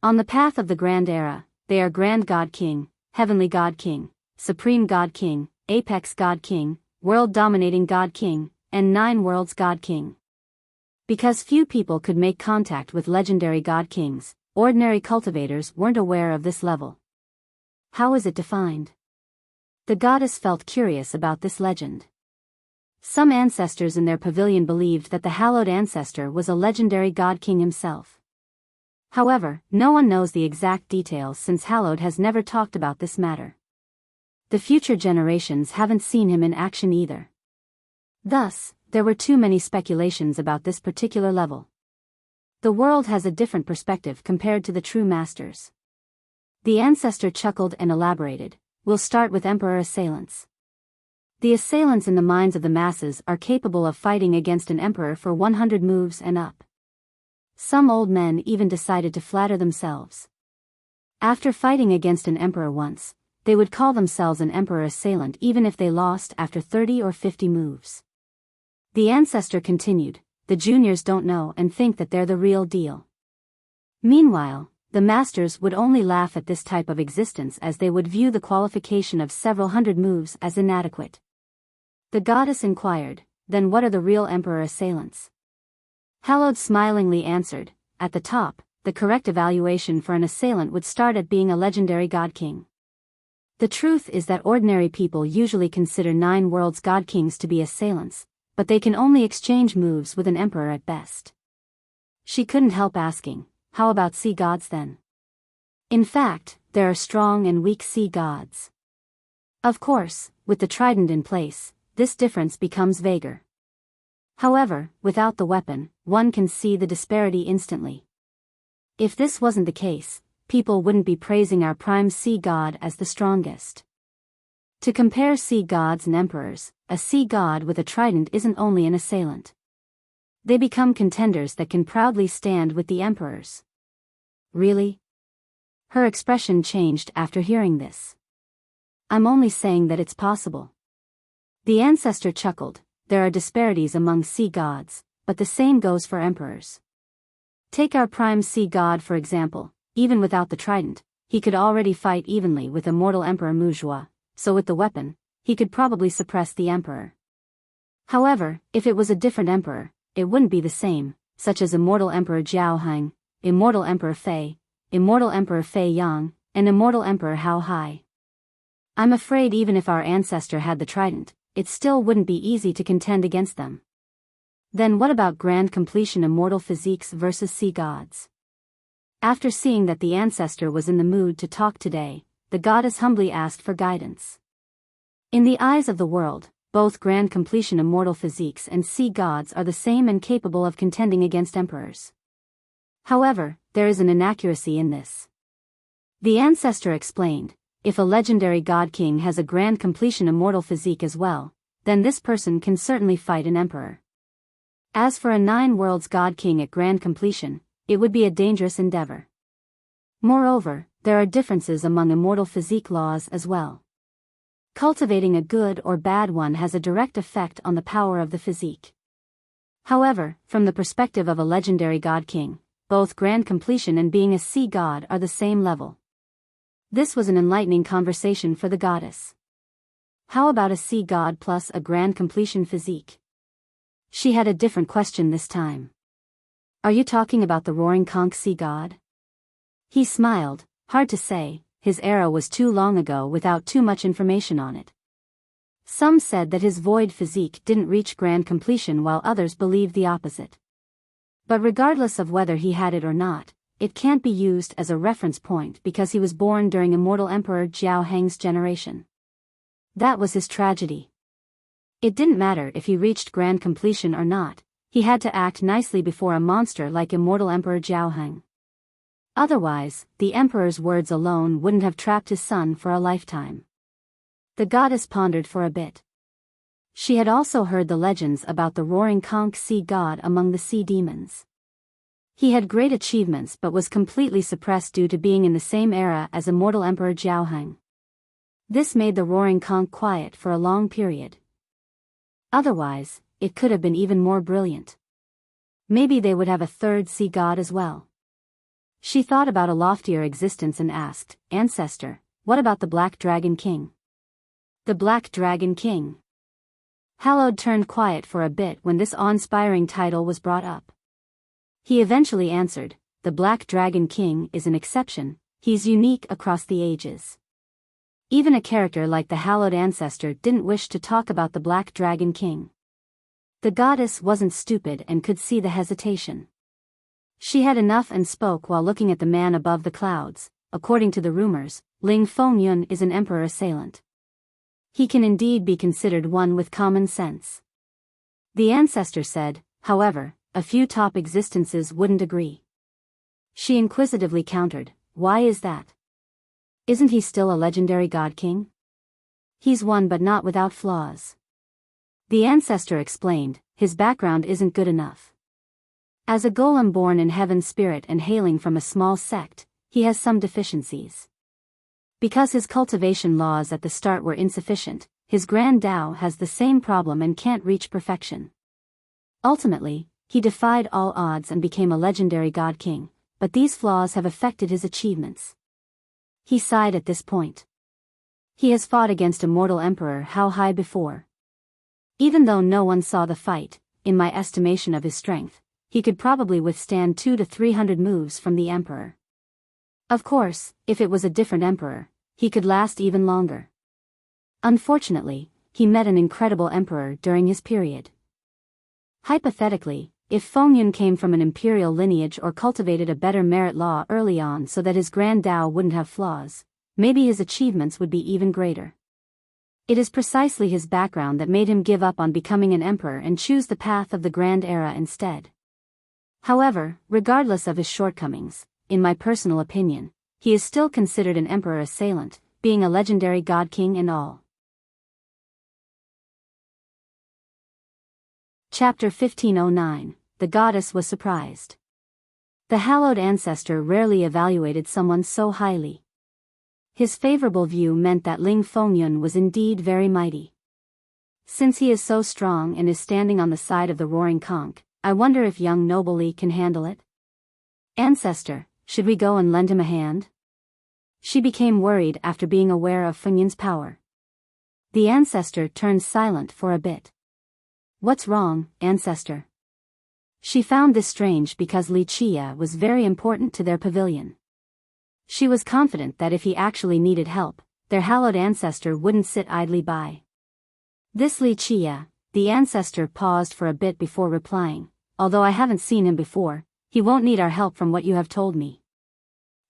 On the path of the Grand Era, they are Grand God King, Heavenly God King, Supreme God King, Apex God King, World-Dominating God King, and 9 Worlds God King. Because few people could make contact with legendary God Kings, ordinary cultivators weren't aware of this level. How is it defined? The goddess felt curious about this legend. Some ancestors in their pavilion believed that the hallowed ancestor was a legendary god king himself. However, no one knows the exact details since Hallowed has never talked about this matter. The future generations haven't seen him in action either. Thus, there were too many speculations about this particular level. The world has a different perspective compared to the true masters. The ancestor chuckled and elaborated, we'll start with Emperor Assailants. The assailants in the minds of the masses are capable of fighting against an emperor for 100 moves and up. Some old men even decided to flatter themselves. After fighting against an emperor once, they would call themselves an emperor assailant even if they lost after 30 or 50 moves. The ancestor continued, the juniors don't know and think that they're the real deal. Meanwhile, the masters would only laugh at this type of existence as they would view the qualification of several hundred moves as inadequate. The goddess inquired, then what are the real emperor assailants? Hallowed smilingly answered, at the top, the correct evaluation for an assailant would start at being a legendary god king. The truth is that ordinary people usually consider 9 worlds god kings to be assailants, but they can only exchange moves with an emperor at best. She couldn't help asking, how about sea gods then? In fact, there are strong and weak sea gods. Of course, with the trident in place, this difference becomes vaguer. However, without the weapon, one can see the disparity instantly. If this wasn't the case, people wouldn't be praising our prime sea god as the strongest. To compare sea gods and emperors, a sea god with a trident isn't only an assailant. They become contenders that can proudly stand with the emperors. Really? Her expression changed after hearing this. I'm only saying that it's possible. The ancestor chuckled, there are disparities among sea gods, but the same goes for emperors. Take our prime sea god for example, even without the trident, he could already fight evenly with immortal Emperor Muzhua, so with the weapon, he could probably suppress the emperor. However, if it was a different emperor, it wouldn't be the same, such as immortal Emperor Jiaoheng, immortal Emperor Fei Yang, and immortal Emperor Hao Hai. I'm afraid even if our ancestor had the trident, it still wouldn't be easy to contend against them. Then what about grand completion immortal physiques versus sea gods? After seeing that the ancestor was in the mood to talk today, the goddess humbly asked for guidance. In the eyes of the world, both grand completion immortal physiques and sea gods are the same and capable of contending against emperors. However, there is an inaccuracy in this. The ancestor explained, if a legendary god king has a grand completion immortal physique as well, then this person can certainly fight an emperor. As for a 9 worlds god king at grand completion, it would be a dangerous endeavor. Moreover, there are differences among immortal physique laws as well. Cultivating a good or bad one has a direct effect on the power of the physique. However, from the perspective of a legendary god king, both grand completion and being a sea god are the same level. This was an enlightening conversation for the goddess. How about a sea god plus a grand completion physique? She had a different question this time. Are you talking about the roaring conch sea god? He smiled, hard to say, his era was too long ago without too much information on it. Some said that his void physique didn't reach grand completion while others believed the opposite. But regardless of whether he had it or not, it can't be used as a reference point because he was born during immortal Emperor Jiao Heng's generation. That was his tragedy. It didn't matter if he reached grand completion or not, he had to act nicely before a monster like immortal Emperor Jiao Heng. Otherwise, the emperor's words alone wouldn't have trapped his son for a lifetime. The goddess pondered for a bit. She had also heard the legends about the roaring conch sea god among the sea demons. He had great achievements but was completely suppressed due to being in the same era as immortal Emperor Jiaoheng. This made the roaring conch quiet for a long period. Otherwise, it could have been even more brilliant. Maybe they would have a third sea god as well. She thought about a loftier existence and asked, Ancestor, what about the Black Dragon King? The Black Dragon King. Hallowed turned quiet for a bit when this awe-inspiring title was brought up. He eventually answered, the Black Dragon King is an exception, he's unique across the ages. Even a character like the hallowed ancestor didn't wish to talk about the Black Dragon King. The goddess wasn't stupid and could see the hesitation. She had enough and spoke while looking at the man above the clouds. According to the rumors, Ling Fengyun is an emperor assailant. He can indeed be considered one with common sense. The ancestor said, however, a few top existences wouldn't agree. She inquisitively countered, why is that? Isn't he still a legendary god king? He's one but not without flaws. The ancestor explained, his background isn't good enough. As a golem born in heaven's spirit and hailing from a small sect, he has some deficiencies. Because his cultivation laws at the start were insufficient, his grand Tao has the same problem and can't reach perfection. Ultimately, he defied all odds and became a legendary god king, but these flaws have affected his achievements. He sighed at this point. He has fought against a mortal emperor how high before. Even though no one saw the fight, in my estimation of his strength, he could probably withstand 200 to 300 moves from the emperor. Of course, if it was a different emperor, he could last even longer. Unfortunately, he met an incredible emperor during his period. Hypothetically, if Fengyun came from an imperial lineage or cultivated a better merit law early on so that his grand Tao wouldn't have flaws, maybe his achievements would be even greater. It is precisely his background that made him give up on becoming an emperor and choose the path of the Grand Era instead. However, regardless of his shortcomings, in my personal opinion, he is still considered an emperor assailant, being a legendary god king and all. Chapter 1509, The Goddess Was Surprised. The hallowed ancestor rarely evaluated someone so highly. His favorable view meant that Ling Fengyun was indeed very mighty. Since he is so strong and is standing on the side of the roaring conch, I wonder if young noble Li can handle it? Ancestor, should we go and lend him a hand? She became worried after being aware of Fengyun's power. The ancestor turned silent for a bit. What's wrong, ancestor? She found this strange because Li Chia was very important to their pavilion. She was confident that if he actually needed help, their hallowed ancestor wouldn't sit idly by. This Li Chia, the ancestor paused for a bit before replying, although I haven't seen him before, he won't need our help from what you have told me.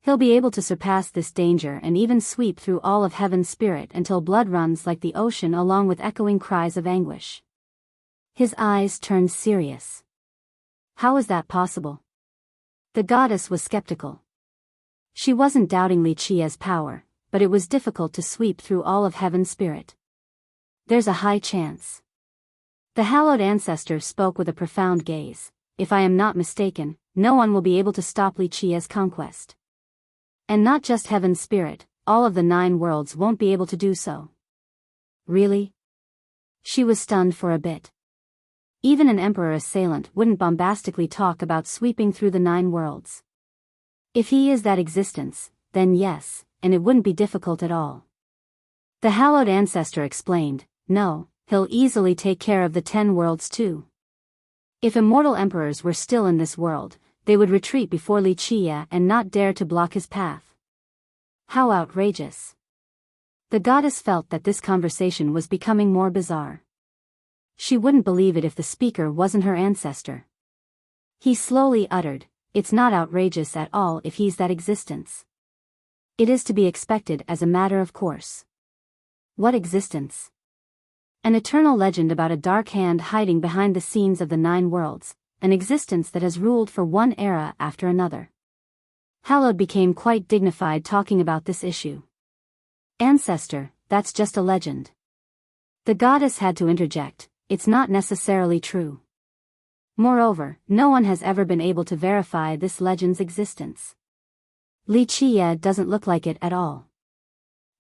He'll be able to surpass this danger and even sweep through all of heaven's spirit until blood runs like the ocean along with echoing cries of anguish. His eyes turned serious. How is that possible? The goddess was skeptical. She wasn't doubting Li Chia's power, but it was difficult to sweep through all of heaven's spirit. There's a high chance. The hallowed ancestor spoke with a profound gaze. If I am not mistaken, no one will be able to stop Li Chia's conquest. And not just heaven's spirit, all of the 9 worlds won't be able to do so. Really? She was stunned for a bit. Even an emperor assailant wouldn't bombastically talk about sweeping through the 9 worlds. If he is that existence, then yes, and it wouldn't be difficult at all. The hallowed ancestor explained, no, he'll easily take care of the 10 worlds too. If immortal emperors were still in this world, they would retreat before Li Chia and not dare to block his path. How outrageous. The goddess felt that this conversation was becoming more bizarre. She wouldn't believe it if the speaker wasn't her ancestor. He slowly uttered, it's not outrageous at all if he's that existence. It is to be expected as a matter of course. What existence? An eternal legend about a dark hand hiding behind the scenes of the 9 worlds, an existence that has ruled for one era after another. Hallowed became quite dignified talking about this issue. Ancestor, that's just a legend. The goddess had to interject, it's not necessarily true. Moreover, no one has ever been able to verify this legend's existence. Li Chia doesn't look like it at all.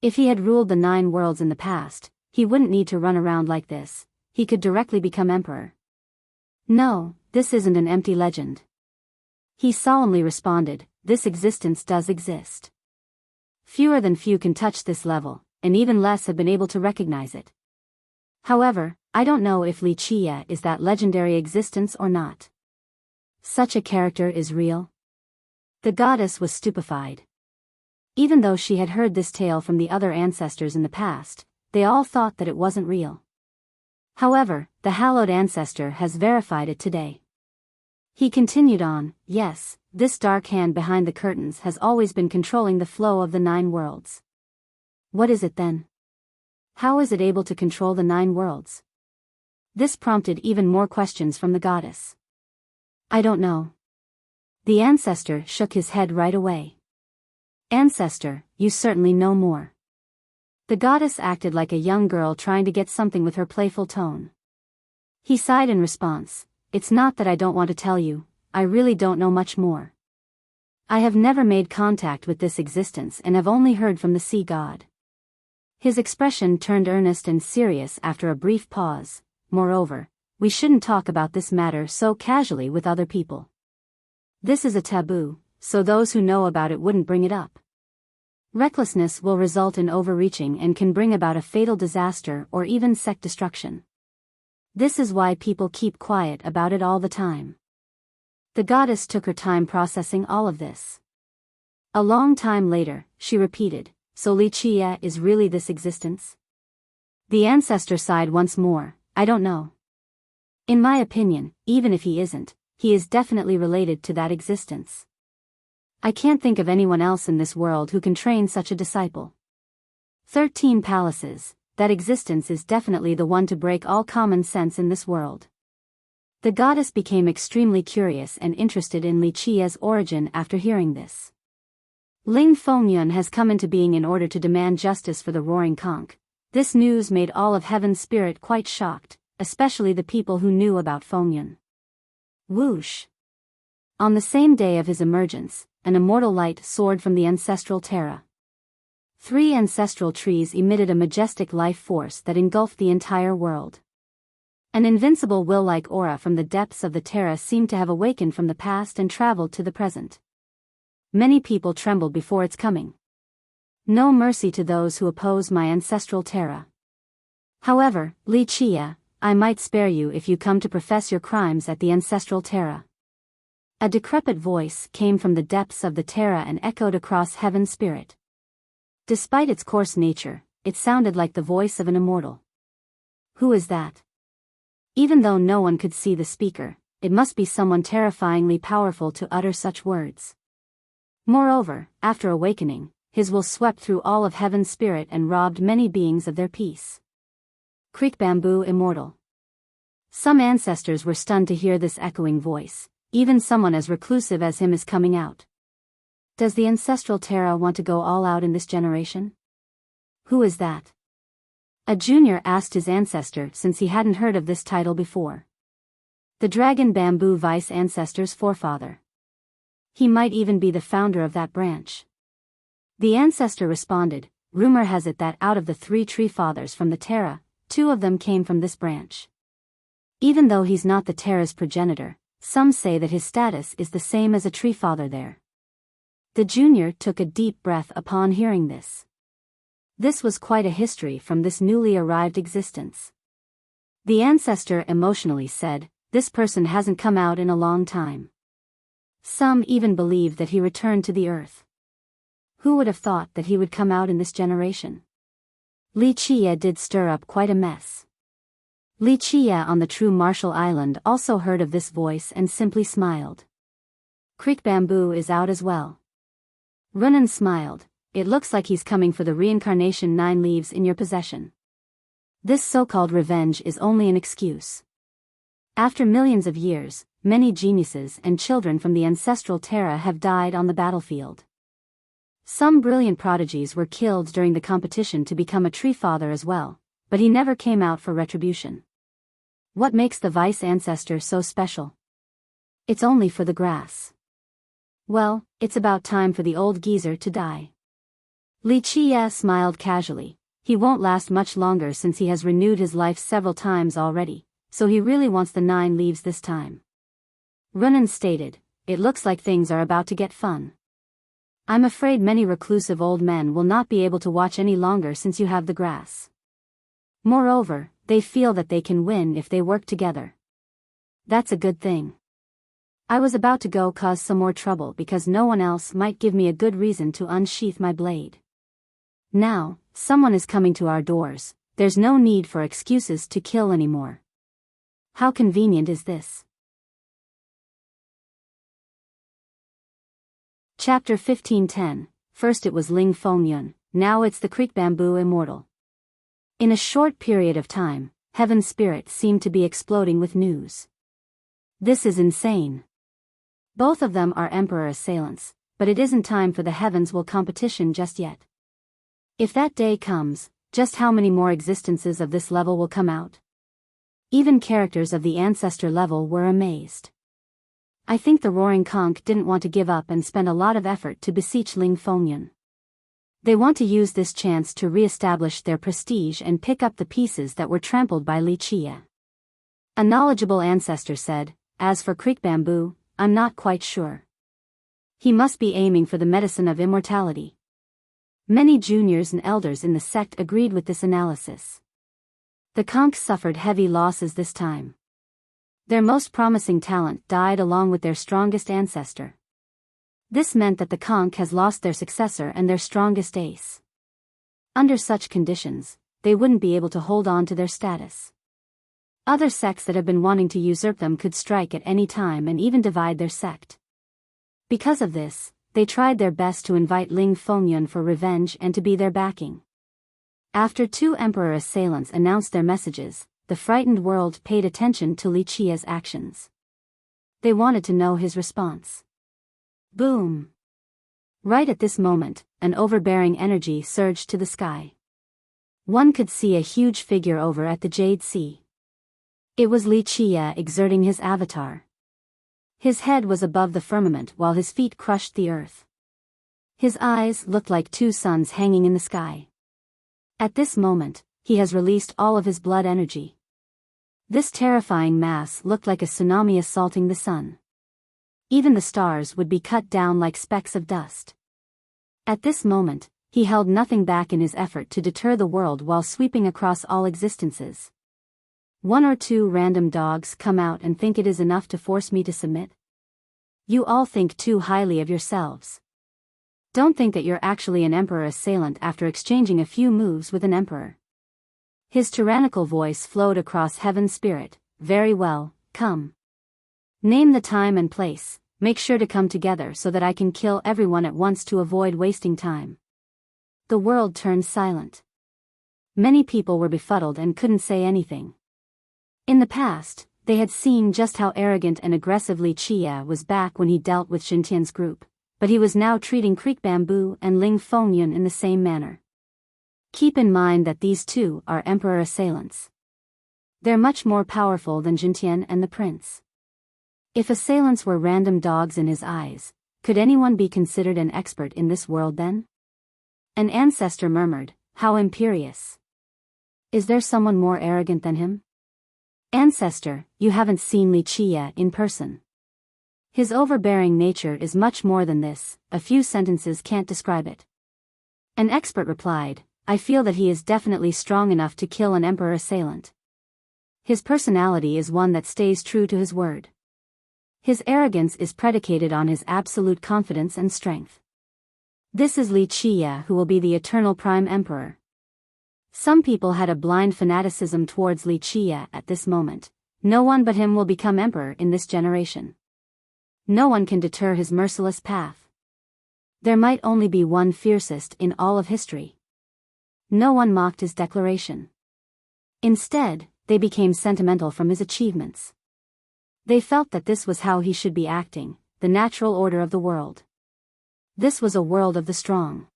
If he had ruled the 9 worlds in the past, he wouldn't need to run around like this, he could directly become emperor. No, this isn't an empty legend. He solemnly responded, this existence does exist. Fewer than few can touch this level, and even less have been able to recognize it. However, I don't know if Li Chia is that legendary existence or not. Such a character is real? The goddess was stupefied. Even though she had heard this tale from the other ancestors in the past, they all thought that it wasn't real. However, the hallowed ancestor has verified it today. He continued on, yes, this dark hand behind the curtains has always been controlling the flow of the 9 worlds. What is it then? How is it able to control the 9 worlds? This prompted even more questions from the goddess. I don't know. The ancestor shook his head right away. Ancestor, you certainly know more. The goddess acted like a young girl trying to get something with her playful tone. He sighed in response. It's not that I don't want to tell you, I really don't know much more. I have never made contact with this existence and have only heard from the sea god. His expression turned earnest and serious after a brief pause. Moreover, we shouldn't talk about this matter so casually with other people. This is a taboo, so those who know about it wouldn't bring it up. Recklessness will result in overreaching and can bring about a fatal disaster or even sect destruction. This is why people keep quiet about it all the time. The goddess took her time processing all of this. A long time later, she repeated, so Li Qie is really this existence? The ancestor sighed once more, I don't know. In my opinion, even if he isn't, he is definitely related to that existence. I can't think of anyone else in this world who can train such a disciple. 13 palaces, that existence is definitely the one to break all common sense in this world. The goddess became extremely curious and interested in Li Qie's origin after hearing this. Ling Fengyun has come into being in order to demand justice for the Roaring Conch. This news made all of Heaven's spirit quite shocked, especially the people who knew about Fengyun. Whoosh! On the same day of his emergence, an immortal light soared from the ancestral terra. 3 ancestral trees emitted a majestic life force that engulfed the entire world. An invincible will-like aura from the depths of the terra seemed to have awakened from the past and traveled to the present. Many people trembled before its coming. No mercy to those who oppose my ancestral terra. However, Li Qie, I might spare you if you come to profess your crimes at the ancestral terra. A decrepit voice came from the depths of the terra and echoed across Heaven's spirit. Despite its coarse nature, it sounded like the voice of an immortal. Who is that? Even though no one could see the speaker, it must be someone terrifyingly powerful to utter such words. Moreover, after awakening, his will swept through all of Heaven's spirit and robbed many beings of their peace. Creek Bamboo Immortal. Some ancestors were stunned to hear this echoing voice. Even someone as reclusive as him is coming out. Does the ancestral terra want to go all out in this generation? Who is that? A junior asked his ancestor since he hadn't heard of this title before. The dragon bamboo vice ancestor's forefather. He might even be the founder of that branch. The ancestor responded, rumor has it that out of the 3 tree fathers from the terra, 2 of them came from this branch. Even though he's not the terra's progenitor, some say that his status is the same as a tree father there. The junior took a deep breath upon hearing this. This was quite a history from this newly arrived existence. The ancestor emotionally said, this person hasn't come out in a long time. Some even believe that he returned to the earth. Who would have thought that he would come out in this generation? Li Qie did stir up quite a mess. Li Qie on the true Marshall Island also heard of this voice and simply smiled. Creek Bamboo is out as well. Runan smiled, it looks like he's coming for the reincarnation 9 leaves in your possession. This so-called revenge is only an excuse. After millions of years, many geniuses and children from the ancestral terra have died on the battlefield. Some brilliant prodigies were killed during the competition to become a tree father as well, but he never came out for retribution. What makes the vice ancestor so special? It's only for the grass. Well, it's about time for the old geezer to die. Li Qie smiled casually. He won't last much longer since he has renewed his life several times already, so he really wants the 9 leaves this time. Runan stated, it looks like things are about to get fun. I'm afraid many reclusive old men will not be able to watch any longer since you have the grass. Moreover, they feel that they can win if they work together. That's a good thing. I was about to go cause some more trouble because no one else might give me a good reason to unsheath my blade. Now, someone is coming to our doors, there's no need for excuses to kill anymore. How convenient is this? Chapter 15:10. First it was Ling Fengyun, now it's the Creek Bamboo Immortal. In a short period of time, Heaven's spirit seemed to be exploding with news. This is insane. Both of them are Emperor assailants, but it isn't time for the Heavens will competition just yet. If that day comes, Just how many more existences of this level will come out? Even characters of the ancestor level were amazed. I think the Roaring Conch didn't want to give up and spend a lot of effort to beseech Ling Fengyun. They want to use this chance to re-establish their prestige and pick up the pieces that were trampled by Li Qie. A knowledgeable ancestor said, "As for Creek Bamboo, I'm not quite sure. He must be aiming for the medicine of immortality." Many juniors and elders in the sect agreed with this analysis. The Conch suffered heavy losses this time. Their most promising talent died along with their strongest ancestor. This meant that the Conch has lost their successor and their strongest ace. Under such conditions, they wouldn't be able to hold on to their status. Other sects that have been wanting to usurp them could strike at any time and even divide their sect. Because of this, they tried their best to invite Ling Fengyun for revenge and to be their backing. After two emperor assailants announced their messages, the frightened world paid attention to Li Qie's actions. They wanted to know his response. Boom! Right at this moment, an overbearing energy surged to the sky. One could see a huge figure over at the Jade Sea. It was Li Qie exerting his avatar. His head was above the firmament while his feet crushed the earth. His eyes looked like two suns hanging in the sky. At this moment, he has released all of his blood energy. This terrifying mass looked like a tsunami assaulting the sun. Even the stars would be cut down like specks of dust. At this moment, he held nothing back in his effort to deter the world while sweeping across all existences. One or two random dogs come out and think it is enough to force me to submit? You all think too highly of yourselves. Don't think that you're actually an emperor assailant after exchanging a few moves with an emperor. His tyrannical voice flowed across heaven's spirit. Very well, come. Name the time and place, make sure to come together so that I can kill everyone at once to avoid wasting time. The world turned silent. Many people were befuddled and couldn't say anything. In the past, they had seen just how arrogant and aggressive Li Qie was back when he dealt with Xintian's group, but he was now treating Creek Bamboo and Ling Fengyun in the same manner. Keep in mind that these two are emperor assailants. They're much more powerful than Xintian and the prince. If assailants were random dogs in his eyes, could anyone be considered an expert in this world then? An ancestor murmured, "How imperious. Is there someone more arrogant than him?" Ancestor, you haven't seen Li Qie in person. His overbearing nature is much more than this, a few sentences can't describe it. An expert replied, "I feel that he is definitely strong enough to kill an emperor assailant. His personality is one that stays true to his word. His arrogance is predicated on his absolute confidence and strength. This is Li Qie who will be the eternal prime emperor." Some people had a blind fanaticism towards Li Qie at this moment. No one but him will become emperor in this generation. No one can deter his merciless path. There might only be one fiercest in all of history. No one mocked his declaration. Instead, they became sentimental from his achievements. They felt that this was how he should be acting, the natural order of the world. This was a world of the strong.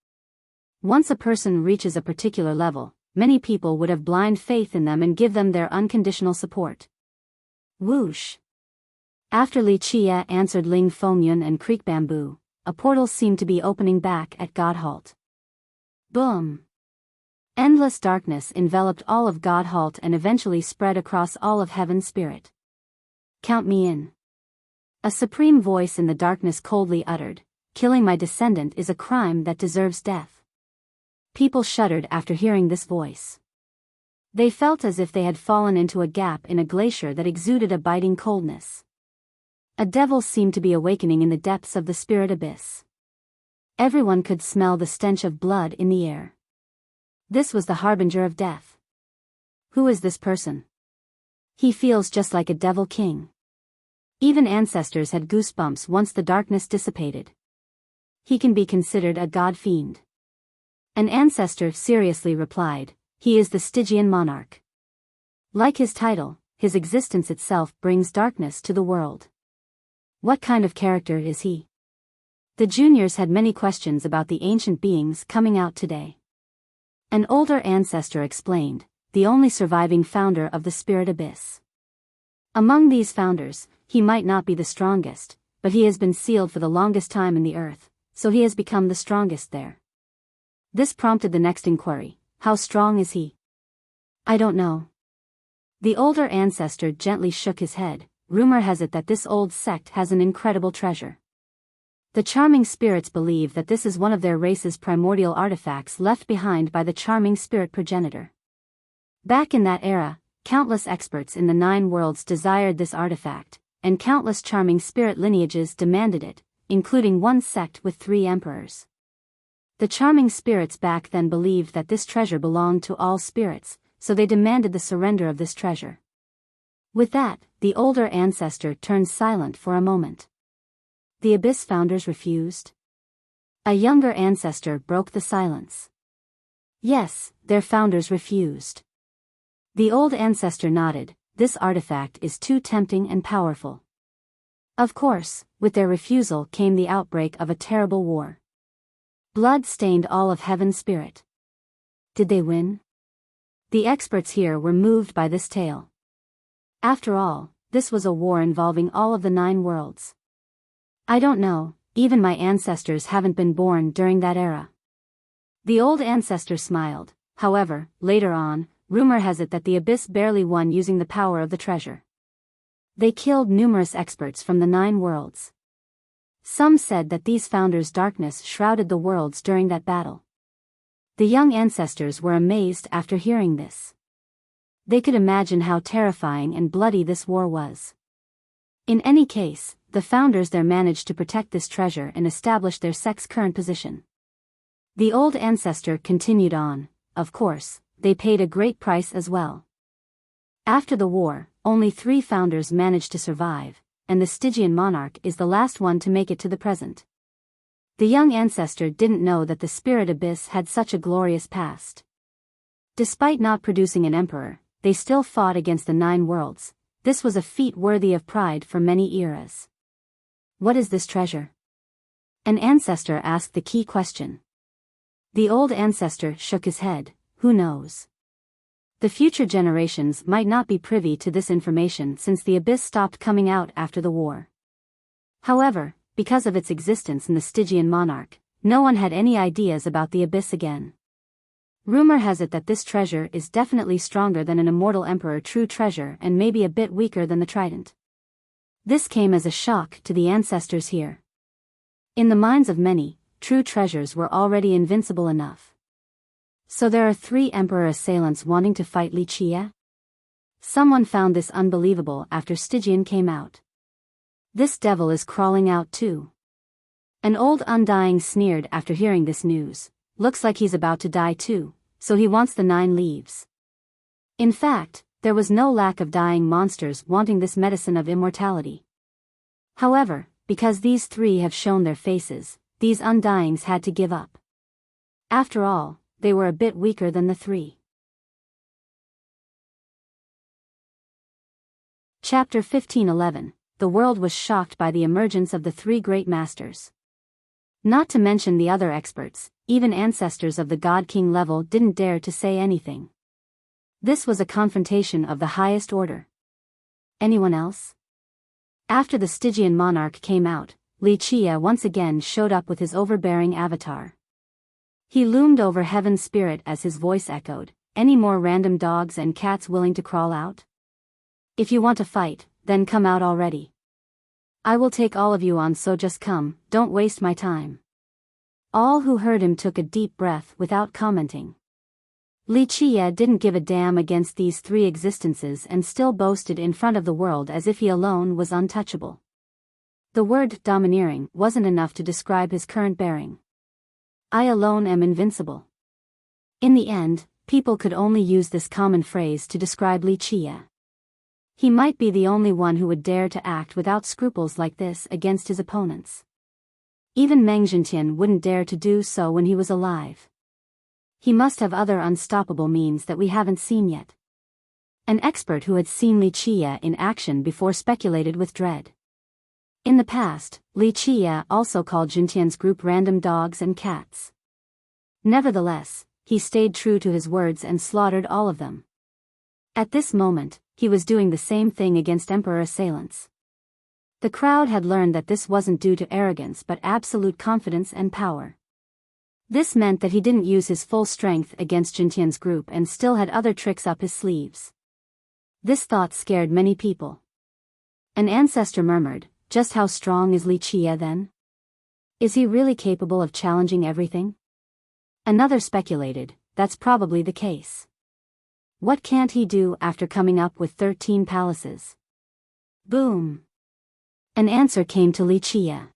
Once a person reaches a particular level, many people would have blind faith in them and give them their unconditional support. Whoosh! After Li Qie answered Ling Fengyun and Creek Bamboo, a portal seemed to be opening back at Godhalt. Boom! Endless darkness enveloped all of Godhalt and eventually spread across all of Heaven's spirit. "Count me in." A supreme voice in the darkness coldly uttered, "Killing my descendant is a crime that deserves death." People shuddered after hearing this voice. They felt as if they had fallen into a gap in a glacier that exuded a biting coldness. A devil seemed to be awakening in the depths of the spirit abyss. Everyone could smell the stench of blood in the air. This was the harbinger of death. Who is this person? He feels just like a devil king. Even ancestors had goosebumps once the darkness dissipated. He can be considered a god fiend. An ancestor seriously replied, "He is the Stygian monarch. Like his title, his existence itself brings darkness to the world." What kind of character is he? The juniors had many questions about the ancient beings coming out today. An older ancestor explained, the only surviving founder of the spirit abyss. Among these founders, he might not be the strongest, but he has been sealed for the longest time in the earth, so he has become the strongest there. This prompted the next inquiry, how strong is he? I don't know. The older ancestor gently shook his head. Rumor has it that this old sect has an incredible treasure. The charming spirits believe that this is one of their race's primordial artifacts left behind by the charming spirit progenitor. Back in that era, countless experts in the 9 worlds desired this artifact, and countless charming spirit lineages demanded it, including one sect with 3 emperors. The charming spirits back then believed that this treasure belonged to all spirits, so they demanded the surrender of this treasure. With that, the older ancestor turned silent for a moment. The Abyss founders refused? A younger ancestor broke the silence. Yes, their founders refused. The old ancestor nodded, this artifact is too tempting and powerful. Of course, with their refusal came the outbreak of a terrible war. Blood stained all of heaven's spirit. Did they win? The experts here were moved by this tale. After all, this was a war involving all of the 9 worlds. I don't know, even my ancestors haven't been born during that era. The old ancestor smiled. However, later on, rumor has it that the Abyss barely won using the power of the treasure. They killed numerous experts from the 9 worlds. Some said that these founders' darkness shrouded the worlds during that battle. The young ancestors were amazed after hearing this. They could imagine how terrifying and bloody this war was. In any case, the founders there managed to protect this treasure and establish their sect's current position. The old ancestor continued on, of course, they paid a great price as well. After the war, only 3 founders managed to survive, and the Stygian monarch is the last one to make it to the present. The young ancestor didn't know that the spirit abyss had such a glorious past. Despite not producing an emperor, they still fought against the 9 worlds. This was a feat worthy of pride for many eras. What is this treasure? An ancestor asked the key question. The old ancestor shook his head, who knows? The future generations might not be privy to this information since the abyss stopped coming out after the war. However, because of its existence in the Stygian monarch, no one had any ideas about the abyss again. Rumor has it that this treasure is definitely stronger than an immortal emperor true treasure and maybe a bit weaker than the trident. This came as a shock to the ancestors here. In the minds of many, true treasures were already invincible enough. So there are 3 emperor assailants wanting to fight Wuxia? Someone found this unbelievable after Stygian came out. This devil is crawling out too. An old undying sneered after hearing this news. Looks like he's about to die too, so he wants the 9 leaves. In fact, there was no lack of dying monsters wanting this medicine of immortality. However, because these 3 have shown their faces, these undyings had to give up. After all, they were a bit weaker than the 3. Chapter 15:11. The world was shocked by the emergence of the 3 great masters. Not to mention the other experts, even ancestors of the God King level didn't dare to say anything. This was a confrontation of the highest order. Anyone else? After the Stygian monarch came out, Wuxia once again showed up with his overbearing avatar. He loomed over heaven's spirit as his voice echoed, any more random dogs and cats willing to crawl out? If you want to fight, then come out already. I will take all of you on, so just come, don't waste my time. All who heard him took a deep breath without commenting. Wuxia didn't give a damn against these 3 existences and still boasted in front of the world as if he alone was untouchable. The word domineering wasn't enough to describe his current bearing. I alone am invincible. In the end, people could only use this common phrase to describe Wuxia. He might be the only one who would dare to act without scruples like this against his opponents. Even Meng Zhentian wouldn't dare to do so when he was alive. He must have other unstoppable means that we haven't seen yet. An expert who had seen Wuxia in action before speculated with dread. In the past, Wuxia also called Zhentian's group random dogs and cats. Nevertheless, he stayed true to his words and slaughtered all of them. At this moment, he was doing the same thing against emperor assailants. The crowd had learned that this wasn't due to arrogance but absolute confidence and power. This meant that he didn't use his full strength against Jintian's group and still had other tricks up his sleeves. This thought scared many people. An ancestor murmured, "Just how strong is Li Qie then? Is he really capable of challenging everything?" Another speculated, "That's probably the case. What can't he do after coming up with 13 palaces?" Boom! An answer came to Li Qie.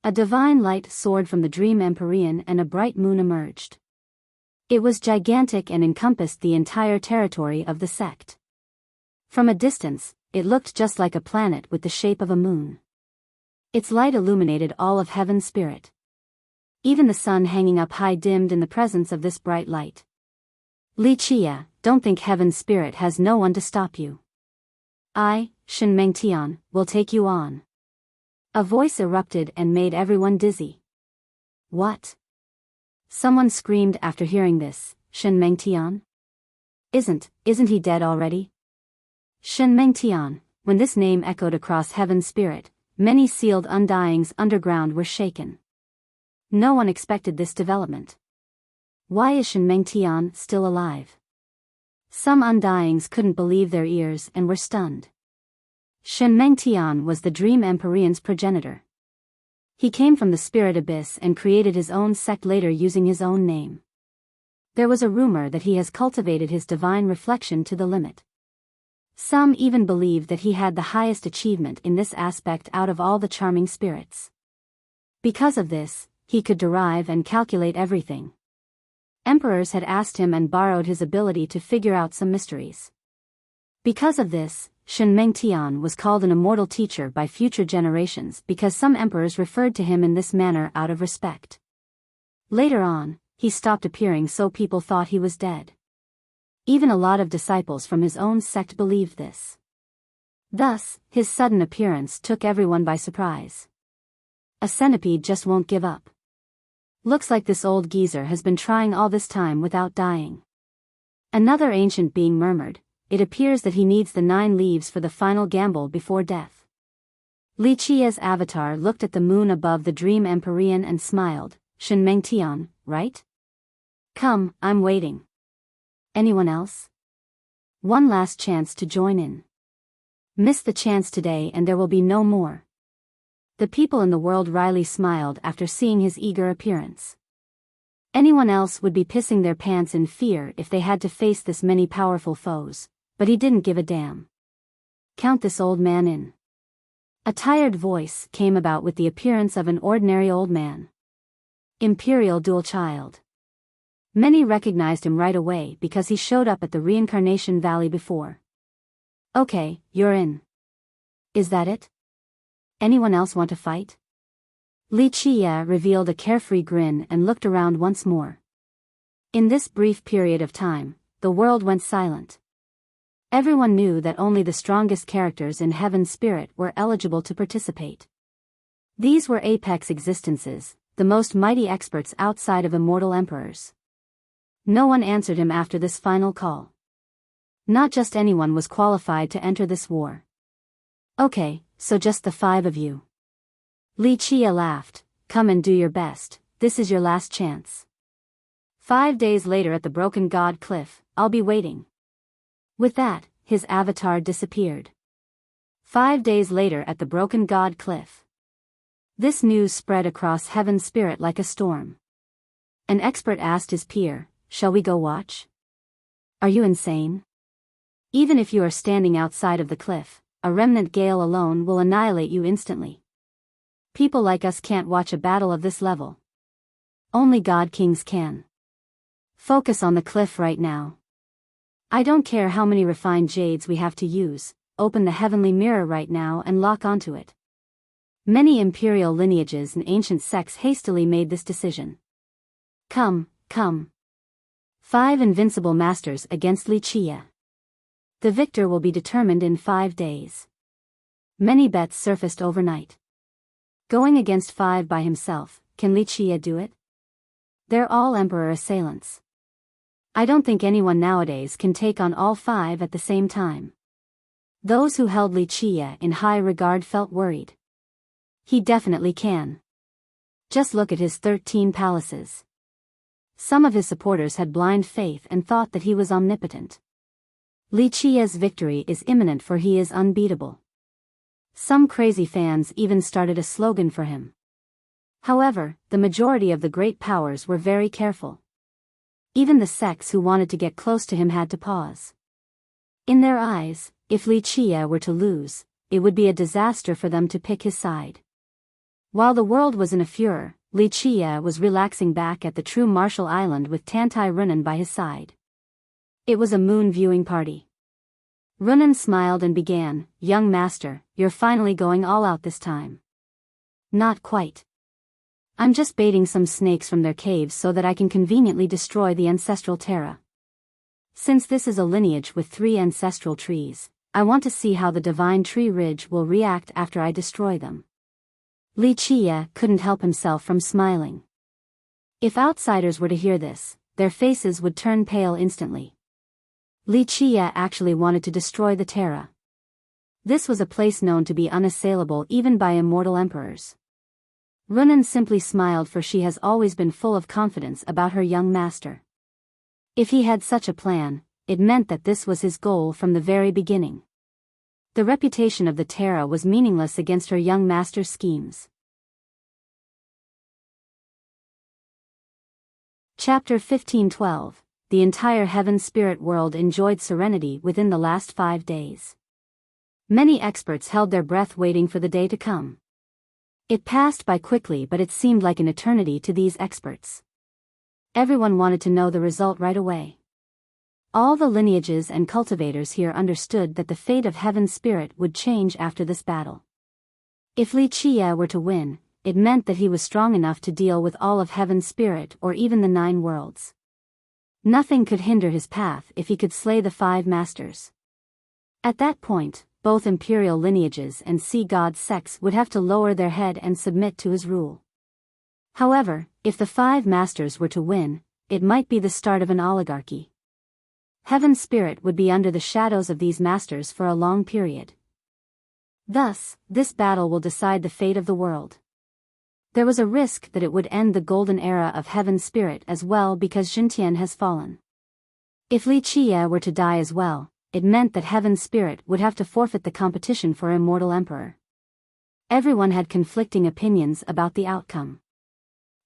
A divine light soared from the Dream Empyrean and a bright moon emerged. It was gigantic and encompassed the entire territory of the sect. From a distance, it looked just like a planet with the shape of a moon. Its light illuminated all of heaven's spirit. Even the sun hanging up high dimmed in the presence of this bright light. "Li Qie, don't think heaven's spirit has no one to stop you. I, Shen Mengtian, will take you on." A voice erupted and made everyone dizzy. "What?" Someone screamed after hearing this, "Shen Mengtian? Isn't he dead already?" Shen Mengtian. When this name echoed across heaven's spirit, many sealed undyings underground were shaken. No one expected this development. Why is Shen Mengtian still alive? Some undyings couldn't believe their ears and were stunned. Shen Mengtian was the Dream Empyrean's progenitor. He came from the spirit abyss and created his own sect later using his own name. There was a rumor that he has cultivated his divine reflection to the limit. Some even believed that he had the highest achievement in this aspect out of all the charming spirits. Because of this, he could derive and calculate everything. Emperors had asked him and borrowed his ability to figure out some mysteries. Because of this, Shen Mengtian was called an immortal teacher by future generations because some emperors referred to him in this manner out of respect. Later on, he stopped appearing so people thought he was dead. Even a lot of disciples from his own sect believed this. Thus, his sudden appearance took everyone by surprise. A centipede just won't give up. Looks like this old geezer has been trying all this time without dying. Another ancient being murmured, "It appears that he needs the 9 leaves for the final gamble before death." Li Qie's avatar looked at the moon above the Dream Empyrean and smiled, "Shen Mengtian, right? Come, I'm waiting. Anyone else? One last chance to join in. Miss the chance today and there will be no more." The people in the world wryly smiled after seeing his eager appearance. Anyone else would be pissing their pants in fear if they had to face this many powerful foes, but he didn't give a damn. "Count this old man in." A tired voice came about with the appearance of an ordinary old man. Imperial Dual Child. Many recognized him right away because he showed up at the Reincarnation Valley before. "Okay, you're in. Is that it? Anyone else want to fight?" Li Qie revealed a carefree grin and looked around once more. In this brief period of time, the world went silent. Everyone knew that only the strongest characters in heaven's spirit were eligible to participate. These were apex existences, the most mighty experts outside of immortal emperors. No one answered him after this final call. Not just anyone was qualified to enter this war. "Okay, so just the 5 of you." Li Qie laughed, "Come and do your best, this is your last chance. 5 days later at the Broken God Cliff, I'll be waiting." With that, his avatar disappeared. 5 days later at the Broken God Cliff. This news spread across heaven's spirit like a storm. An expert asked his peer, "Shall we go watch? Are you insane? Even if you are standing outside of the cliff, a remnant gale alone will annihilate you instantly. People like us can't watch a battle of this level. Only God Kings can. Focus on the cliff right now. I don't care how many refined jades we have to use, open the heavenly mirror right now and lock onto it." Many imperial lineages and ancient sects hastily made this decision. Come. 5 invincible masters against Li Qie. The victor will be determined in 5 days. Many bets surfaced overnight. Going against 5 by himself, can Li Qie do it? They're all emperor assailants. I don't think anyone nowadays can take on all 5 at the same time. Those who held Li Qie in high regard felt worried. He definitely can. Just look at his 13 palaces. Some of his supporters had blind faith and thought that he was omnipotent. Li Qie's victory is imminent, for he is unbeatable. Some crazy fans even started a slogan for him. However, the majority of the great powers were very careful. Even the sects who wanted to get close to him had to pause. In their eyes, if Li Qie were to lose, it would be a disaster for them to pick his side. While the world was in a furor, Li Qie was relaxing back at the true martial island with Tantai Runan by his side. It was a moon viewing party. Runan smiled and began, "Young master, you're finally going all out this time." "Not quite. I'm just baiting some snakes from their caves so that I can conveniently destroy the ancestral Terra. Since this is a lineage with 3 ancestral trees, I want to see how the divine tree ridge will react after I destroy them." Li Qie couldn't help himself from smiling. If outsiders were to hear this, their faces would turn pale instantly. Li Qie actually wanted to destroy the Terra. This was a place known to be unassailable even by immortal emperors. Runan simply smiled, for she has always been full of confidence about her young master. If he had such a plan, it meant that this was his goal from the very beginning. The reputation of the Terra was meaningless against her young master's schemes. Chapter 15:12. The entire heaven spirit world enjoyed serenity within the last 5 days. Many experts held their breath waiting for the day to come. It passed by quickly, but it seemed like an eternity to these experts. Everyone wanted to know the result right away. All the lineages and cultivators here understood that the fate of Heaven Spirit would change after this battle. If Li Qie were to win, it meant that he was strong enough to deal with all of Heaven Spirit or even the 9 worlds. Nothing could hinder his path if he could slay the 5 masters. At that point, both imperial lineages and sea god sects would have to lower their head and submit to his rule. However, if the 5 masters were to win, it might be the start of an oligarchy. Heaven Spirit would be under the shadows of these masters for a long period. Thus, this battle will decide the fate of the world. There was a risk that it would end the golden era of Heaven Spirit as well, because Xintian has fallen. If Li Qie were to die as well, it meant that Heaven Spirit would have to forfeit the competition for Immortal Emperor. Everyone had conflicting opinions about the outcome.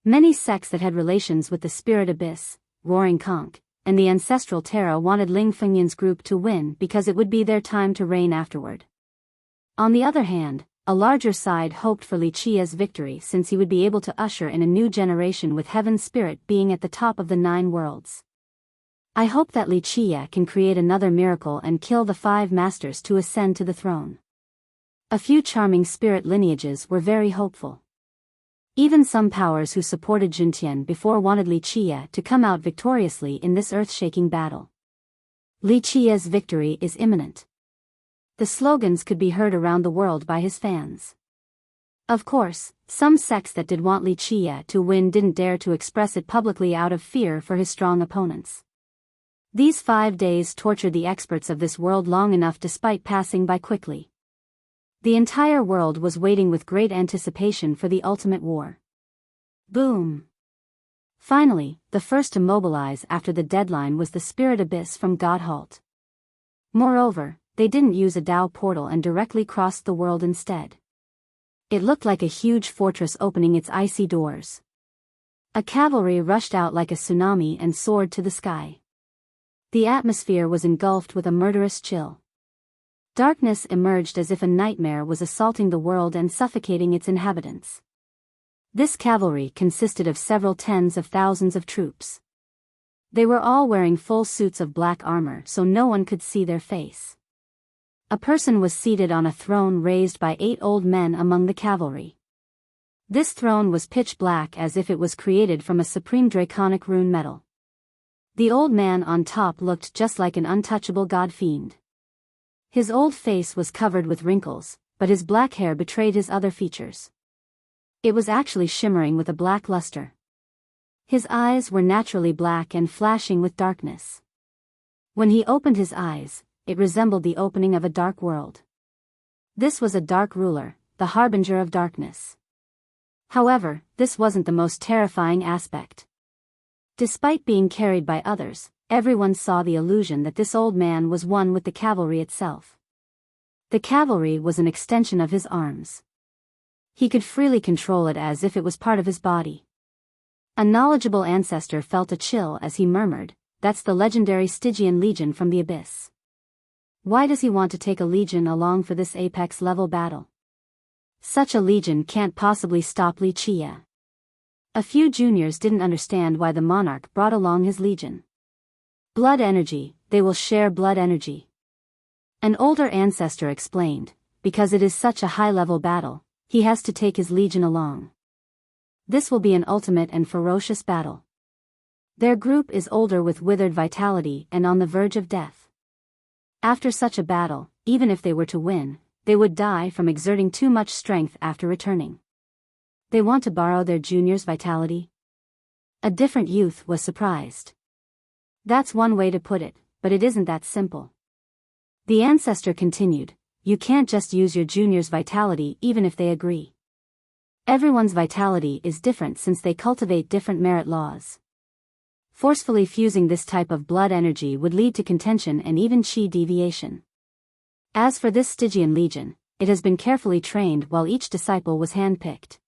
Many sects that had relations with the Spirit Abyss, Roaring Conch, and the Ancestral Terra wanted Ling Fengyan's group to win because it would be their time to reign afterward. On the other hand, a larger side hoped for Li Qie's victory, since he would be able to usher in a new generation with Heaven Spirit being at the top of the 9 worlds. "I hope that Li Qie can create another miracle and kill the 5 masters to ascend to the throne." A few charming spirit lineages were very hopeful. Even some powers who supported Xintian before wanted Li Qie to come out victoriously in this earth-shaking battle. Li Qie's victory is imminent. The slogans could be heard around the world by his fans. Of course, some sects that did want Li Qie to win didn't dare to express it publicly out of fear for his strong opponents. These 5 days tortured the experts of this world long enough despite passing by quickly. The entire world was waiting with great anticipation for the ultimate war. Boom! Finally, the first to mobilize after the deadline was the Spirit Abyss from God Halt. Moreover, they didn't use a Dao portal and directly crossed the world instead. It looked like a huge fortress opening its icy doors. A cavalry rushed out like a tsunami and soared to the sky. The atmosphere was engulfed with a murderous chill. Darkness emerged as if a nightmare was assaulting the world and suffocating its inhabitants. This cavalry consisted of several tens of thousands of troops. They were all wearing full suits of black armor so no one could see their face. A person was seated on a throne raised by 8 old men among the cavalry. This throne was pitch black as if it was created from a supreme draconic rune metal. The old man on top looked just like an untouchable god-fiend. His old face was covered with wrinkles, but his black hair betrayed his other features. It was actually shimmering with a black luster. His eyes were naturally black and flashing with darkness. When he opened his eyes, it resembled the opening of a dark world. This was a dark ruler, the harbinger of darkness. However, this wasn't the most terrifying aspect. Despite being carried by others, everyone saw the illusion that this old man was one with the cavalry itself. The cavalry was an extension of his arms. He could freely control it as if it was part of his body. A knowledgeable ancestor felt a chill as he murmured, "That's the legendary Stygian legion from the abyss. Why does he want to take a legion along for this apex-level battle? Such a legion can't possibly stop Wuxia." A few juniors didn't understand why the monarch brought along his legion. Blood energy, they will share blood energy. An older ancestor explained, because it is such a high-level battle, he has to take his legion along. This will be an ultimate and ferocious battle. Their group is older with withered vitality and on the verge of death. After such a battle, even if they were to win, they would die from exerting too much strength after returning. They want to borrow their junior's vitality? A different youth was surprised. That's one way to put it, but it isn't that simple. The ancestor continued, "You can't just use your junior's vitality even if they agree. Everyone's vitality is different since they cultivate different merit laws. Forcefully fusing this type of blood energy would lead to contention and even chi deviation. As for this Stygian legion, it has been carefully trained while each disciple was handpicked.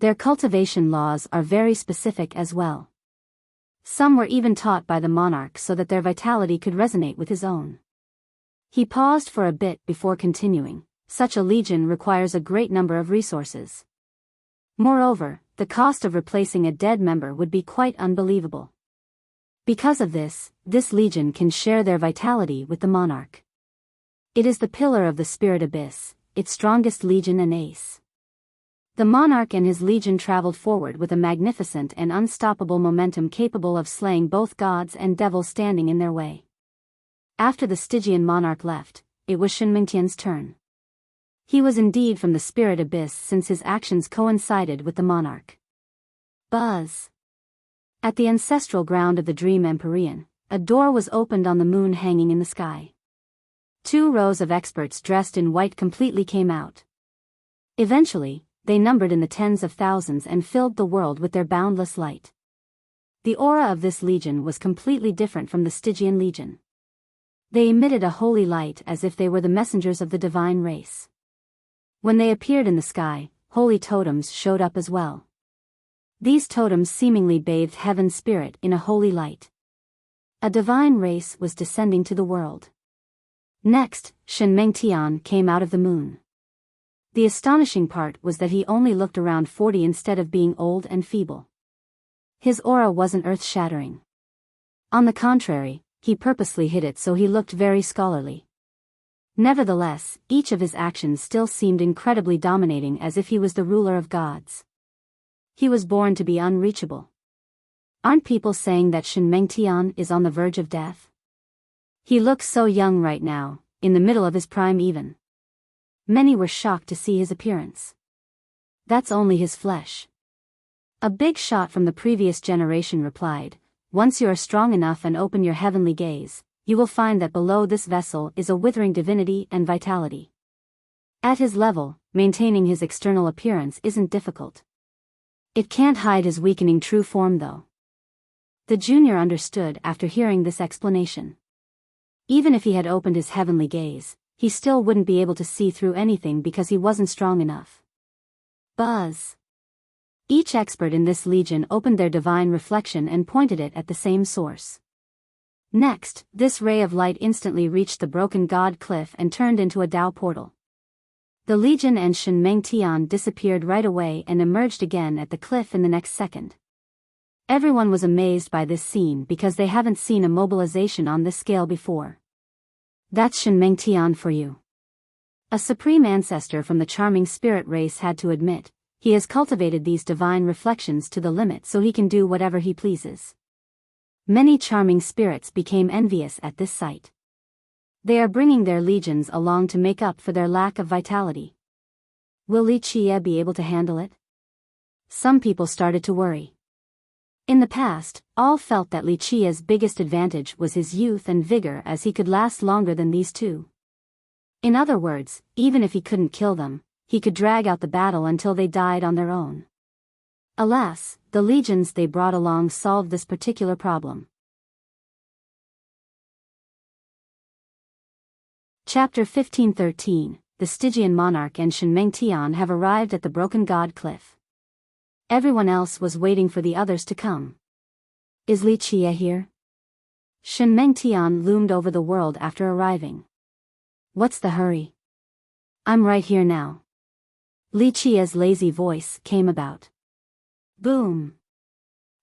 Their cultivation laws are very specific as well. Some were even taught by the monarch so that their vitality could resonate with his own." He paused for a bit before continuing, "Such a legion requires a great number of resources. Moreover, the cost of replacing a dead member would be quite unbelievable. Because of this legion can share their vitality with the monarch. It is the pillar of the spirit abyss, its strongest legion and ace." The monarch and his legion traveled forward with a magnificent and unstoppable momentum capable of slaying both gods and devils standing in their way. After the Stygian monarch left, it was Shenmingtian's turn. He was indeed from the spirit abyss since his actions coincided with the monarch. Buzz. At the ancestral ground of the Dream Empyrean, a door was opened on the moon hanging in the sky. 2 rows of experts dressed in white completely came out. Eventually, they numbered in the tens of thousands and filled the world with their boundless light. The aura of this legion was completely different from the Stygian legion. They emitted a holy light as if they were the messengers of the divine race. When they appeared in the sky, holy totems showed up as well. These totems seemingly bathed heaven's spirit in a holy light. A divine race was descending to the world. Next, Shen Mengtian came out of the moon. The astonishing part was that he only looked around 40 instead of being old and feeble. His aura wasn't earth-shattering. On the contrary, he purposely hid it so he looked very scholarly. Nevertheless, each of his actions still seemed incredibly dominating as if he was the ruler of gods. He was born to be unreachable. Aren't people saying that Shen Mengtian is on the verge of death? He looks so young right now, in the middle of his prime even. Many were shocked to see his appearance. That's only his flesh. A big shot from the previous generation replied, "Once you are strong enough and open your heavenly gaze, you will find that below this vessel is a withering divinity and vitality. At his level, maintaining his external appearance isn't difficult. It can't hide his weakening true form though." The junior understood after hearing this explanation. Even if he had opened his heavenly gaze, he still wouldn't be able to see through anything because he wasn't strong enough. Buzz. Each expert in this legion opened their divine reflection and pointed it at the same source. Next, this ray of light instantly reached the broken god cliff and turned into a Tao portal. The legion and Shen Mengtian disappeared right away and emerged again at the cliff in the next second. Everyone was amazed by this scene because they haven't seen a mobilization on this scale before. That's Shen Mengtian for you. A supreme ancestor from the charming spirit race had to admit, he has cultivated these divine reflections to the limit so he can do whatever he pleases. Many charming spirits became envious at this sight. They are bringing their legions along to make up for their lack of vitality. Will Wuxia be able to handle it? Some people started to worry. In the past, all felt that Li Qia's biggest advantage was his youth and vigor, as he could last longer than these two. In other words, even if he couldn't kill them, he could drag out the battle until they died on their own. Alas, the legions they brought along solved this particular problem. Chapter 1513. The Stygian monarch and Shenmeng Tian have arrived at the Broken God Cliff. Everyone else was waiting for the others to come. Is Li Qia here? Shenmeng Tian loomed over the world after arriving. What's the hurry? I'm right here now. Li Qia's lazy voice came about. Boom!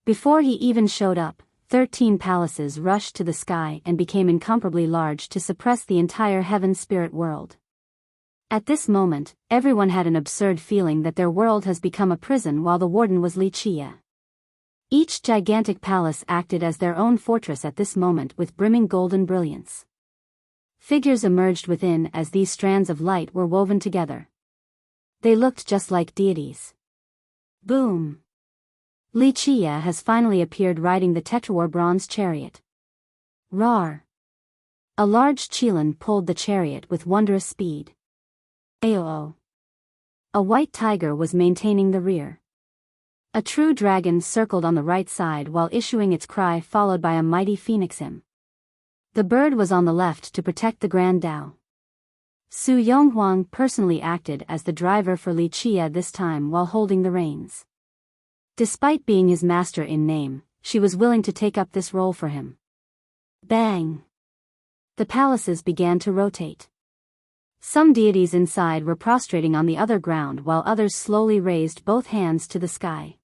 Before he even showed up, 13 palaces rushed to the sky and became incomparably large to suppress the entire heaven spirit world. At this moment, everyone had an absurd feeling that their world has become a prison, while the warden was Li Qia. Each gigantic palace acted as their own fortress at this moment, with brimming golden brilliance. Figures emerged within as these strands of light were woven together. They looked just like deities. Boom! Li Qia has finally appeared riding the Tetrawar bronze chariot. Roar! A large Qilin pulled the chariot with wondrous speed. Aoo! A white tiger was maintaining the rear. A true dragon circled on the right side while issuing its cry, followed by a mighty phoenix hymn. The bird was on the left to protect the Grand Tao. Su Yonghuang personally acted as the driver for Li Qia this time while holding the reins. Despite being his master in name, she was willing to take up this role for him. Bang! The palaces began to rotate. Some deities inside were prostrating on the other ground, while others slowly raised both hands to the sky.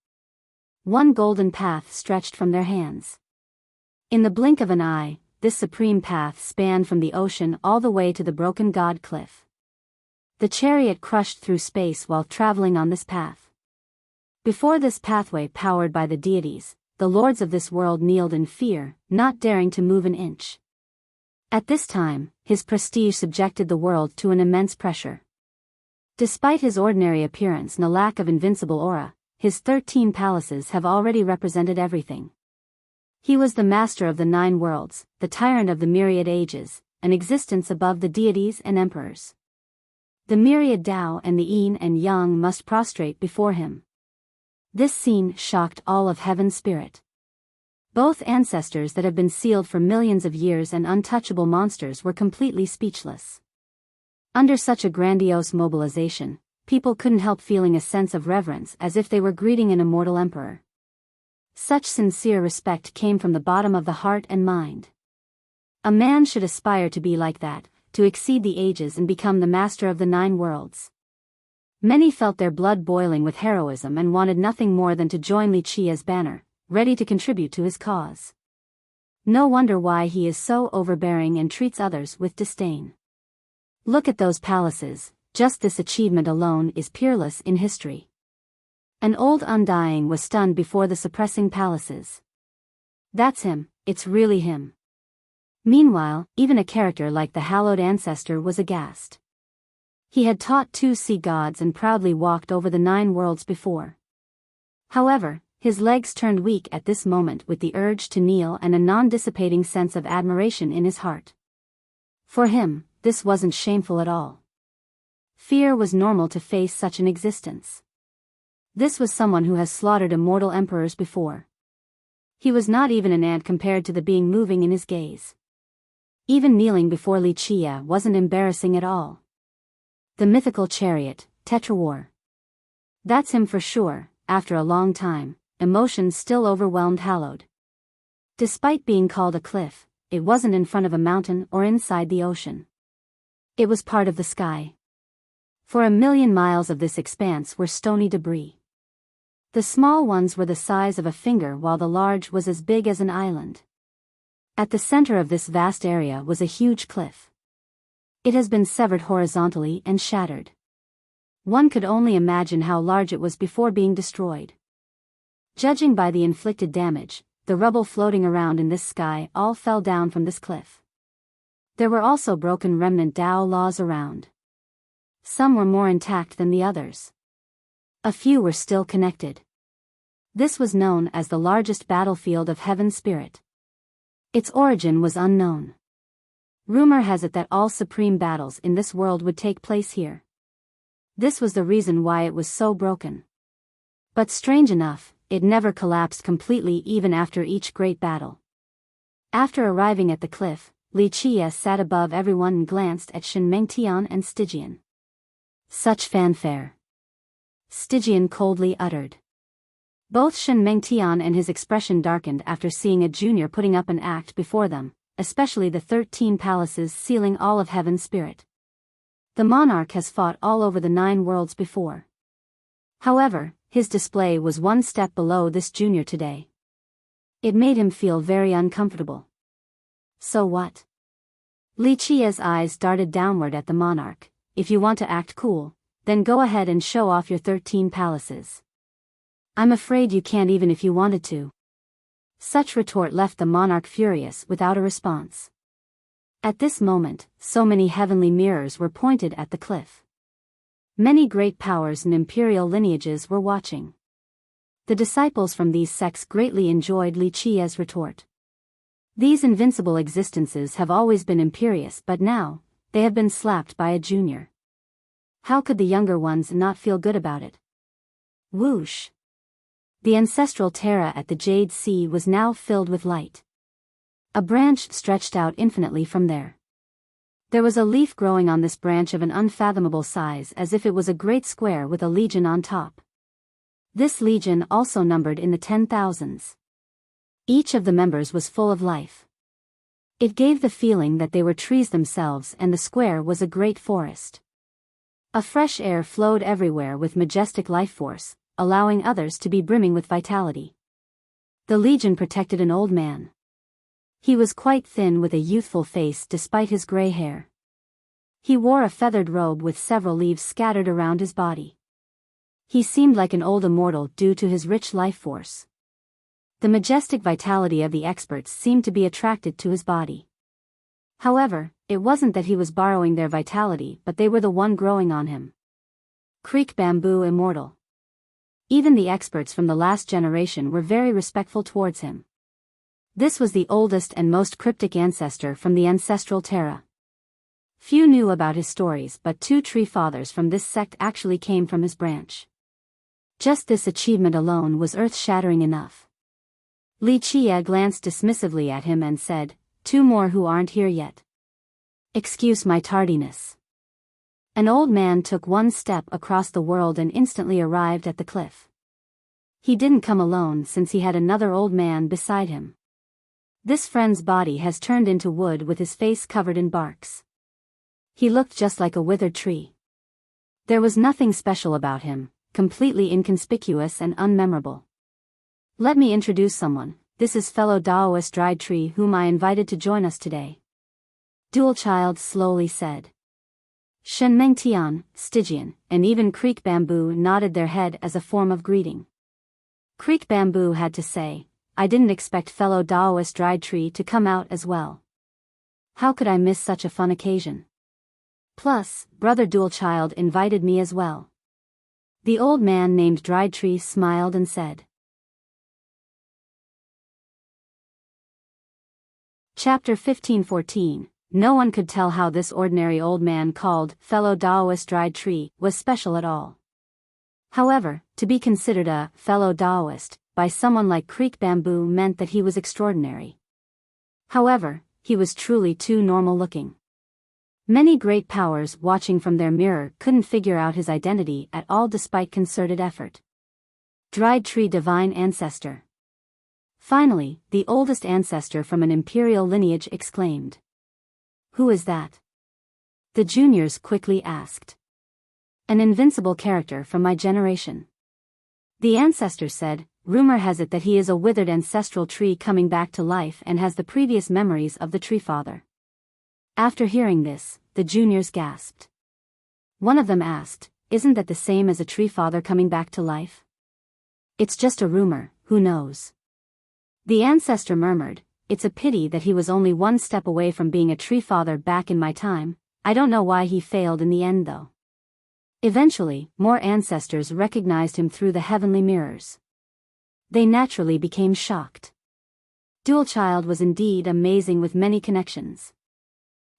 One golden path stretched from their hands. In the blink of an eye, this supreme path spanned from the ocean all the way to the Broken God Cliff. The chariot crushed through space while traveling on this path. Before this pathway powered by the deities, the lords of this world kneeled in fear, not daring to move an inch. At this time, his prestige subjected the world to an immense pressure. Despite his ordinary appearance and a lack of invincible aura, his 13 palaces have already represented everything. He was the master of the 9 worlds, the tyrant of the myriad ages, an existence above the deities and emperors. The myriad Tao and the Yin and Yang must prostrate before him. This scene shocked all of heaven's spirit. Both ancestors that have been sealed for millions of years and untouchable monsters were completely speechless. Under such a grandiose mobilization, people couldn't help feeling a sense of reverence, as if they were greeting an immortal emperor. Such sincere respect came from the bottom of the heart and mind. A man should aspire to be like that, to exceed the ages and become the master of the 9 worlds. Many felt their blood boiling with heroism and wanted nothing more than to join Li Qia's banner, ready to contribute to his cause. No wonder why he is so overbearing and treats others with disdain. Look at those palaces, just this achievement alone is peerless in history. An old undying was stunned before the suppressing palaces. That's him, it's really him. Meanwhile, even a character like the hallowed ancestor was aghast. He had taught 2 sea gods and proudly walked over the 9 worlds before. However, his legs turned weak at this moment with the urge to kneel and a non-dissipating sense of admiration in his heart. For him, this wasn't shameful at all. Fear was normal to face such an existence. This was someone who has slaughtered immortal emperors before. He was not even an ant compared to the being moving in his gaze. Even kneeling before Li Qia wasn't embarrassing at all. The mythical chariot, Tetrawar. That's him for sure. After a long time, emotions still overwhelmed Hallowed. Despite being called a cliff, it wasn't in front of a mountain or inside the ocean. It was part of the sky. For 1,000,000 miles of this expanse were stony debris. The small ones were the size of a finger while the large was as big as an island. At the center of this vast area was a huge cliff. It has been severed horizontally and shattered. One could only imagine how large it was before being destroyed. Judging by the inflicted damage, the rubble floating around in this sky all fell down from this cliff. There were also broken remnant Tao laws around. Some were more intact than the others. A few were still connected. This was known as the largest battlefield of Heaven's Spirit. Its origin was unknown. Rumor has it that all supreme battles in this world would take place here. This was the reason why it was so broken. But strange enough, it never collapsed completely even after each great battle. After arriving at the cliff, Li Qie sat above everyone and glanced at Shen Mengtian and Stygian. Such fanfare. Stygian coldly uttered. Both Shen Mengtian and his expression darkened after seeing a junior putting up an act before them, especially the 13 palaces sealing all of Heaven's Spirit. The monarch has fought all over the 9 worlds before. However, his display was one step below this junior today. It made him feel very uncomfortable. So what? Li Qie's eyes darted downward at the monarch. If you want to act cool, then go ahead and show off your 13 palaces. I'm afraid you can't even if you wanted to. Such retort left the monarch furious without a response. At this moment, so many heavenly mirrors were pointed at the cliff. Many great powers and imperial lineages were watching. The disciples from these sects greatly enjoyed Li Qie's retort. These invincible existences have always been imperious, but now, they have been slapped by a junior. How could the younger ones not feel good about it? Whoosh! The ancestral terra at the Jade Sea was now filled with light. A branch stretched out infinitely from there. There was a leaf growing on this branch of an unfathomable size, as if it was a great square with a legion on top. This legion also numbered in the 10,000s. Each of the members was full of life. It gave the feeling that they were trees themselves, and the square was a great forest. A fresh air flowed everywhere with majestic life force, allowing others to be brimming with vitality. The legion protected an old man. He was quite thin with a youthful face despite his gray hair. He wore a feathered robe with several leaves scattered around his body. He seemed like an old immortal due to his rich life force. The majestic vitality of the experts seemed to be attracted to his body. However, it wasn't that he was borrowing their vitality, but they were the one growing on him. Creek Bamboo Immortal. Even the experts from the last generation were very respectful towards him. This was the oldest and most cryptic ancestor from the ancestral terra. Few knew about his stories, but 2 tree fathers from this sect actually came from his branch. Just this achievement alone was earth-shattering enough. Li Qie glanced dismissively at him and said, 2 more who aren't here yet. Excuse my tardiness. An old man took one step across the world and instantly arrived at the cliff. He didn't come alone since he had another old man beside him. This friend's body has turned into wood with his face covered in barks. He looked just like a withered tree. There was nothing special about him, completely inconspicuous and unmemorable. Let me introduce someone. This is fellow Daoist Dried Tree whom I invited to join us today. Dual Child slowly said. Shen Mengtian, Stygian, and even Creek Bamboo nodded their head as a form of greeting. Creek Bamboo had to say, I didn't expect fellow Daoist Dried Tree to come out as well. How could I miss such a fun occasion? Plus, Brother Dual Child invited me as well. The old man named Dried Tree smiled and said. Chapter 1514. No one could tell how this ordinary old man called fellow Daoist Dried Tree was special at all. However, to be considered a fellow Daoist by someone like Creek Bamboo meant that he was extraordinary. However, he was truly too normal looking. Many great powers watching from their mirror couldn't figure out his identity at all despite concerted effort. Dried Tree Divine Ancestor. Finally, the oldest ancestor from an imperial lineage exclaimed. Who is that? The juniors quickly asked. An invincible character from my generation. The ancestor said, rumor has it that he is a withered ancestral tree coming back to life and has the previous memories of the tree father. After hearing this, the juniors gasped. One of them asked, isn't that the same as a tree father coming back to life? It's just a rumor, who knows? The ancestor murmured, it's a pity that he was only one step away from being a tree father back in my time. I don't know why he failed in the end though. Eventually, more ancestors recognized him through the heavenly mirrors. They naturally became shocked. Dual Child was indeed amazing with many connections.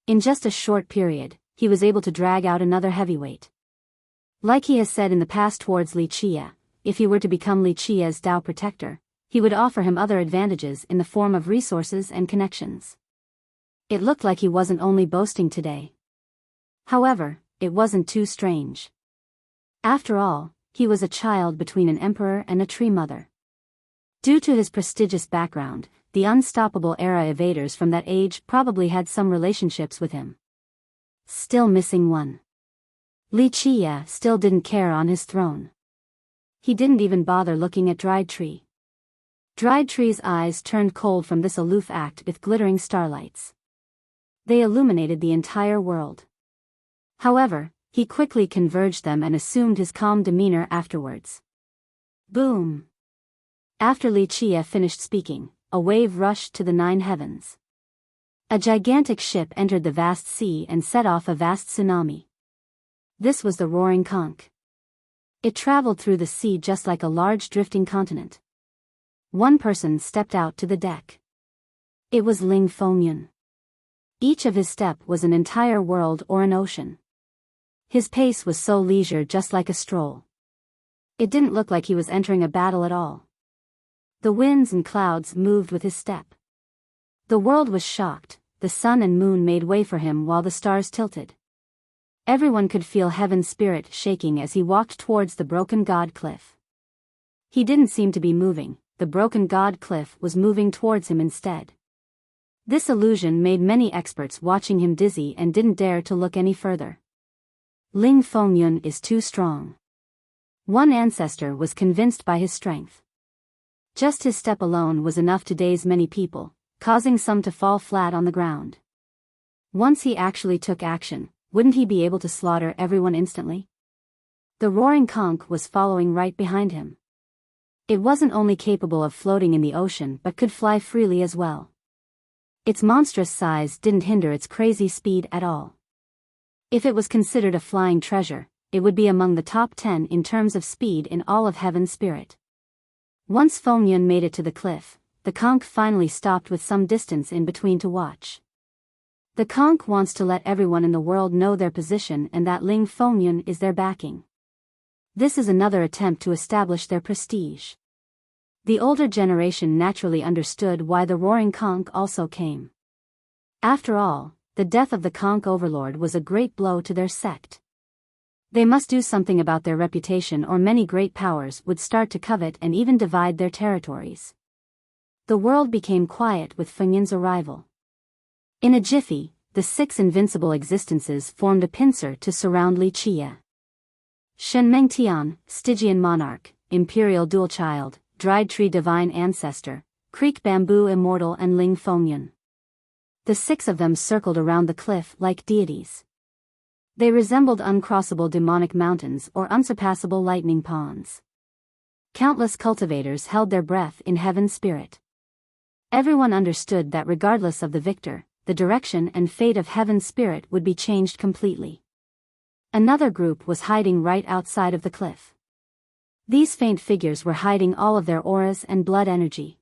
In just a short period, he was able to drag out another heavyweight. Like he has said in the past towards Li Chia, if he were to become Li Chia's Tao protector, he would offer him other advantages in the form of resources and connections. It looked like he wasn't only boasting today. However, it wasn't too strange. After all, he was a child between an emperor and a tree mother. Due to his prestigious background, the unstoppable era evaders from that age probably had some relationships with him. Still missing one. Li Chia still didn't care on his throne. He didn't even bother looking at Dried Tree. Dried Tree's eyes turned cold from this aloof act with glittering starlights. They illuminated the entire world. However, he quickly converged them and assumed his calm demeanor afterwards. Boom! After Li Chia finished speaking, a wave rushed to the 9 heavens. A gigantic ship entered the vast sea and set off a vast tsunami. This was the Roaring Conch. It traveled through the sea just like a large drifting continent. One person stepped out to the deck. It was Ling Fengyun. Each of his step was an entire world or an ocean. His pace was so leisure, just like a stroll. It didn't look like he was entering a battle at all. The winds and clouds moved with his step. The world was shocked. The sun and moon made way for him while the stars tilted. Everyone could feel heaven's spirit shaking as he walked towards the broken god cliff. He didn't seem to be moving, the broken god cliff was moving towards him instead. This illusion made many experts watching him dizzy and didn't dare to look any further. Ling Fengyun is too strong. One ancestor was convinced by his strength. Just his step alone was enough to daze many people, causing some to fall flat on the ground. Once he actually took action, wouldn't he be able to slaughter everyone instantly? The Roaring Conch was following right behind him. It wasn't only capable of floating in the ocean but could fly freely as well. Its monstrous size didn't hinder its crazy speed at all. If it was considered a flying treasure, it would be among the top 10 in terms of speed in all of heaven's spirit. Once Fengyun made it to the cliff, the conch finally stopped with some distance in between to watch. The conch wants to let everyone in the world know their position and that Ling Fengyun is their backing. This is another attempt to establish their prestige. The older generation naturally understood why the Roaring Conch also came. After all, the death of the conch overlord was a great blow to their sect. They must do something about their reputation or many great powers would start to covet and even divide their territories. The world became quiet with Fengyun's arrival. In a jiffy, the 6 invincible existences formed a pincer to surround Li Chia. Shen Mengtian, Stygian Monarch, Imperial Dual Child, Dried Tree Divine Ancestor, Creek Bamboo Immortal and Ling Fengyun. The 6 of them circled around the cliff like deities. They resembled uncrossable demonic mountains or unsurpassable lightning ponds. Countless cultivators held their breath in heaven's spirit. Everyone understood that regardless of the victor, the direction and fate of heaven's spirit would be changed completely. Another group was hiding right outside of the cliff. These faint figures were hiding all of their auras and blood energy.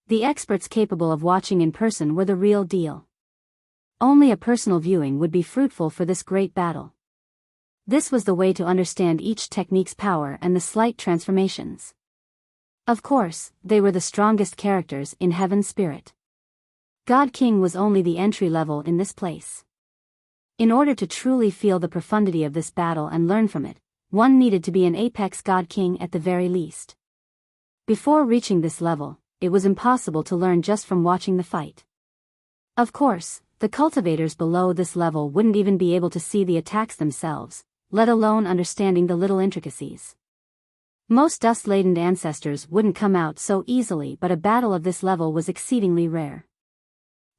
The experts capable of watching in person were the real deal. Only a personal viewing would be fruitful for this great battle. This was the way to understand each technique's power and the slight transformations. Of course, they were the strongest characters in heaven's spirit. God King was only the entry level in this place. In order to truly feel the profundity of this battle and learn from it, one needed to be an apex God King at the very least. Before reaching this level, it was impossible to learn just from watching the fight. Of course, the cultivators below this level wouldn't even be able to see the attacks themselves, let alone understanding the little intricacies. Most dust-laden ancestors wouldn't come out so easily, but a battle of this level was exceedingly rare.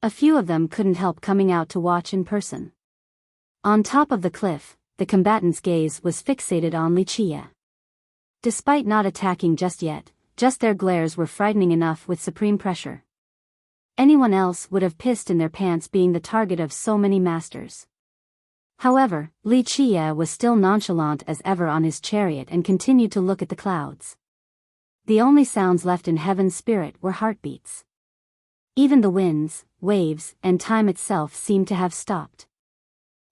A few of them couldn't help coming out to watch in person. On top of the cliff, the combatants' gaze was fixated on Li Chia. Despite not attacking just yet, just their glares were frightening enough with supreme pressure. Anyone else would have pissed in their pants being the target of so many masters. However, Li Chia was still nonchalant as ever on his chariot and continued to look at the clouds. The only sounds left in heaven's spirit were heartbeats. Even the winds, waves, and time itself seemed to have stopped.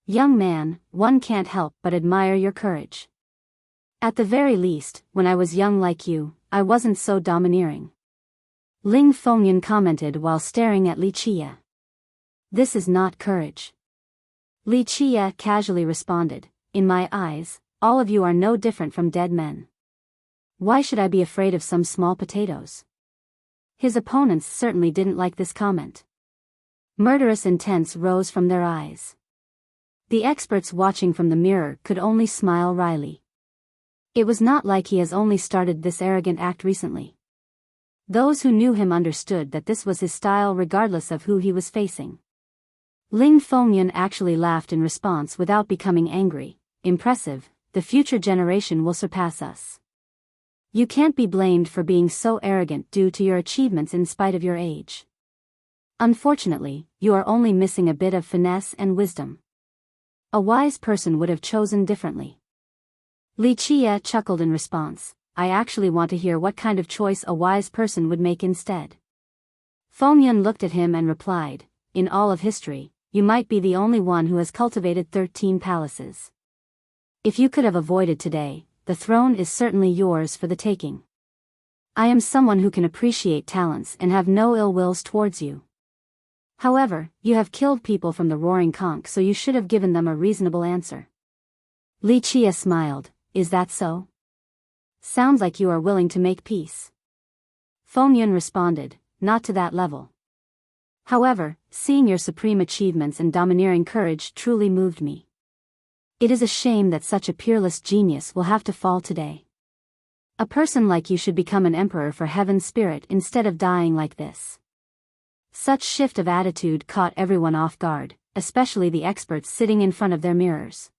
Young man, one can't help but admire your courage. At the very least, when I was young like you, I wasn't so domineering. Ling Fengyan commented while staring at Li Qie. This is not courage. Li Qie casually responded, in my eyes, all of you are no different from dead men. Why should I be afraid of some small potatoes? His opponents certainly didn't like this comment. Murderous intents rose from their eyes. The experts watching from the mirror could only smile wryly. It was not like he has only started this arrogant act recently. Those who knew him understood that this was his style regardless of who he was facing. Ling Fengyan actually laughed in response without becoming angry. Impressive, the future generation will surpass us. You can't be blamed for being so arrogant due to your achievements in spite of your age. Unfortunately, you are only missing a bit of finesse and wisdom. A wise person would have chosen differently. Li Qie chuckled in response. I actually want to hear what kind of choice a wise person would make instead. Fengyan looked at him and replied, in all of history, you might be the only one who has cultivated 13 palaces. If you could have avoided today, the throne is certainly yours for the taking. I am someone who can appreciate talents and have no ill wills towards you. However, you have killed people from the Roaring Conch, so you should have given them a reasonable answer. Li Qie smiled, is that so? Sounds like you are willing to make peace. Fengyan responded, not to that level. However, seeing your supreme achievements and domineering courage truly moved me. It is a shame that such a peerless genius will have to fall today. A person like you should become an emperor for heaven's spirit instead of dying like this. Such shift of attitude caught everyone off guard, especially the experts sitting in front of their mirrors.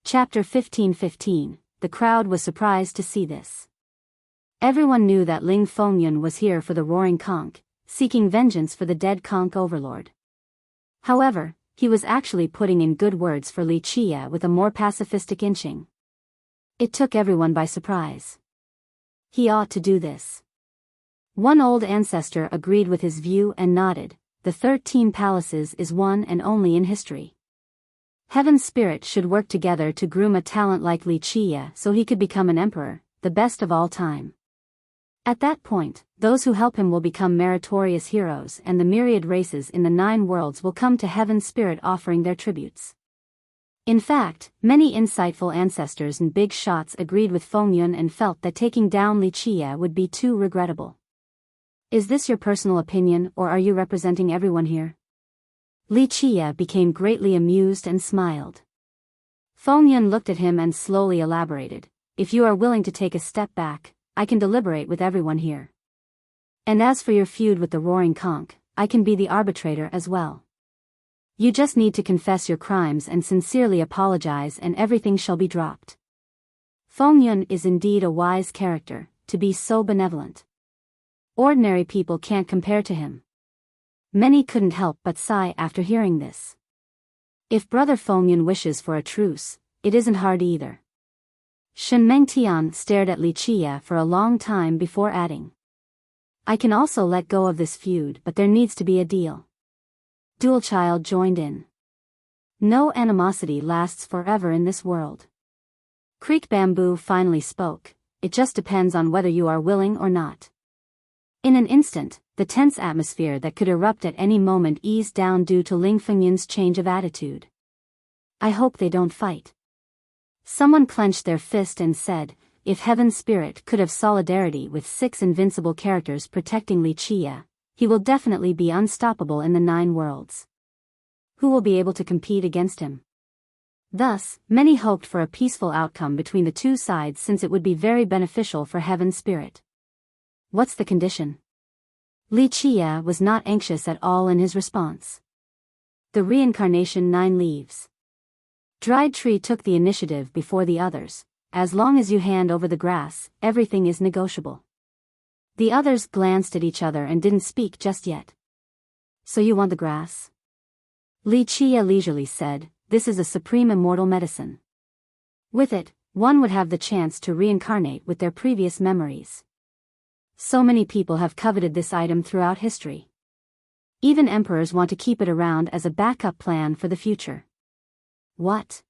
Chapter 15:15. The crowd was surprised to see this. Everyone knew that Ling Fengyan was here for the Roaring Conch, seeking vengeance for the dead Conch overlord. However, he was actually putting in good words for Li Qie with a more pacifistic inching. It took everyone by surprise. He ought to do this. One old ancestor agreed with his view and nodded. The 13 palaces is one and only in history. Heaven's spirit should work together to groom a talent like Li Qie so he could become an emperor, the best of all time. At that point, those who help him will become meritorious heroes and the myriad races in the 9 worlds will come to heaven's spirit offering their tributes. In fact, many insightful ancestors and big shots agreed with Fengyan and felt that taking down Li Qie would be too regrettable. Is this your personal opinion or are you representing everyone here? Li Qie became greatly amused and smiled. Fengyan looked at him and slowly elaborated, if you are willing to take a step back, I can deliberate with everyone here. And as for your feud with the Roaring Conch, I can be the arbitrator as well. You just need to confess your crimes and sincerely apologize and everything shall be dropped. Fengyan is indeed a wise character, to be so benevolent. Ordinary people can't compare to him. Many couldn't help but sigh after hearing this. If Brother Fengyan wishes for a truce, it isn't hard either. Shen Mengtian stared at Li Qie for a long time before adding. I can also let go of this feud, but there needs to be a deal. Dual Child joined in. No animosity lasts forever in this world. Creek Bamboo finally spoke, it just depends on whether you are willing or not. In an instant, the tense atmosphere that could erupt at any moment eased down due to Ling Fengyan's change of attitude. I hope they don't fight. Someone clenched their fist and said, if Heaven's Spirit could have solidarity with 6 invincible characters protecting Li Qie, he will definitely be unstoppable in the 9 worlds. Who will be able to compete against him? Thus, many hoped for a peaceful outcome between the 2 sides since it would be very beneficial for Heaven's Spirit. What's the condition? Li Qie was not anxious at all in his response. The reincarnation 9 leaves. Dried Tree took the initiative before the others. As long as you hand over the grass, everything is negotiable. The others glanced at each other and didn't speak just yet. So you want the grass? Li Qie leisurely said, this is a supreme immortal medicine. With it, One would have the chance to reincarnate with their previous memories. So many people have coveted this item throughout history. Even emperors want to keep it around as a backup plan for the future. What?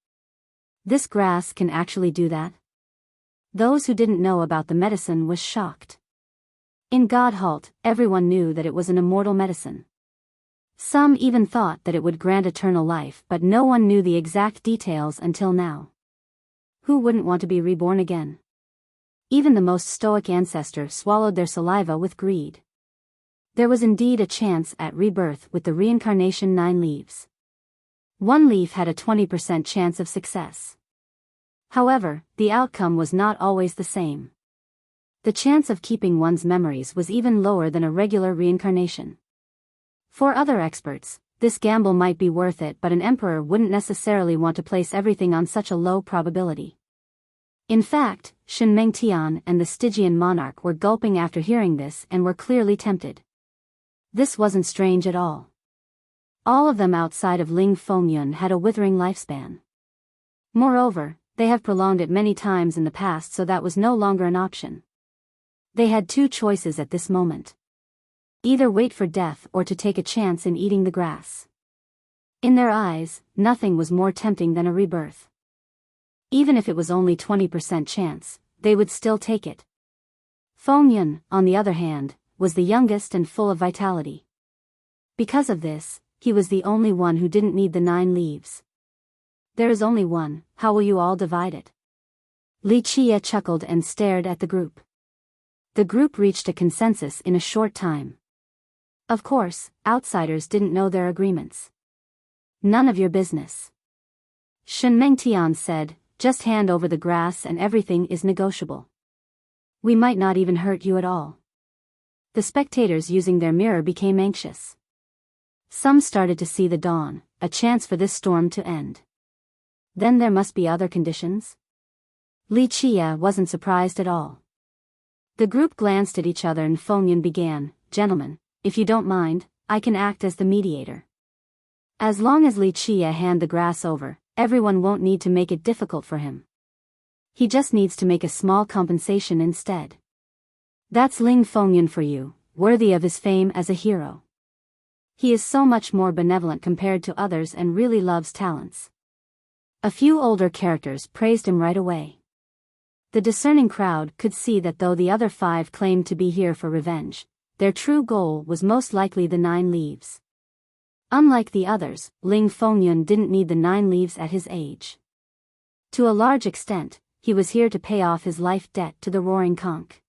This grass can actually do that? Those who didn't know about the medicine was shocked. In Godhalt, everyone knew that it was an immortal medicine. Some even thought that it would grant eternal life, but no one knew the exact details until now. Who wouldn't want to be reborn again? Even the most stoic ancestor swallowed their saliva with greed. There was indeed a chance at rebirth with the reincarnation 9 leaves. One leaf had a 20% chance of success. However, the outcome was not always the same. The chance of keeping one's memories was even lower than a regular reincarnation. For other experts, this gamble might be worth it, but an emperor wouldn't necessarily want to place everything on such a low probability. In fact, Shen Mengtian and the Stygian monarch were gulping after hearing this and were clearly tempted. This wasn't strange at all. All of them outside of Ling Fengyun had a withering lifespan. Moreover, they have prolonged it many times in the past, so that was no longer an option. They had 2 choices at this moment. Either wait for death or to take a chance in eating the grass. In their eyes, nothing was more tempting than a rebirth. Even if it was only 20% chance, they would still take it. Fengyun, on the other hand, was the youngest and full of vitality. Because of this, he was the only one who didn't need the 9 leaves. There is only one, how will you all divide it? Li Qie chuckled and stared at the group. The group reached a consensus in a short time. Of course, outsiders didn't know their agreements. None of your business. Shen Mengtian said, just hand over the grass and everything is negotiable. We might not even hurt you at all. The spectators using their mirror became anxious. Some started to see the dawn, a chance for this storm to end. Then there must be other conditions? Li Qie wasn't surprised at all. The group glanced at each other and Fengyun began, gentlemen, if you don't mind, I can act as the mediator. As long as Li Qie hand the grass over, everyone won't need to make it difficult for him. He just needs to make a small compensation instead. That's Ling Fengyun for you, worthy of his fame as a hero. He is so much more benevolent compared to others and really loves talents. A few older characters praised him right away. The discerning crowd could see that though the other 5 claimed to be here for revenge, their true goal was most likely the 9 leaves. Unlike the others, Ling Fengyun didn't need the 9 leaves at his age. To a large extent, he was here to pay off his life debt to the Roaring Conch.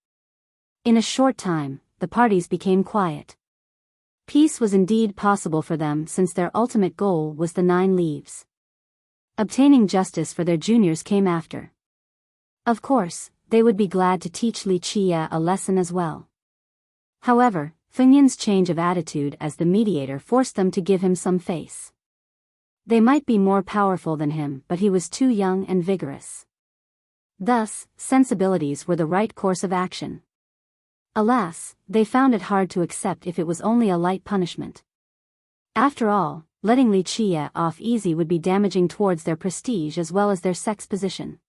In a short time, the parties became quiet. Peace was indeed possible for them since their ultimate goal was the 9 leaves. Obtaining justice for their juniors came after. Of course, they would be glad to teach Li Qie a lesson as well. However, Fengyun's change of attitude as the mediator forced them to give him some face. They might be more powerful than him, but he was too young and vigorous. Thus, sensibilities were the right course of action. Alas, they found it hard to accept if it was only a light punishment. After all, letting Li Qie off easy would be damaging towards their prestige as well as their sex position.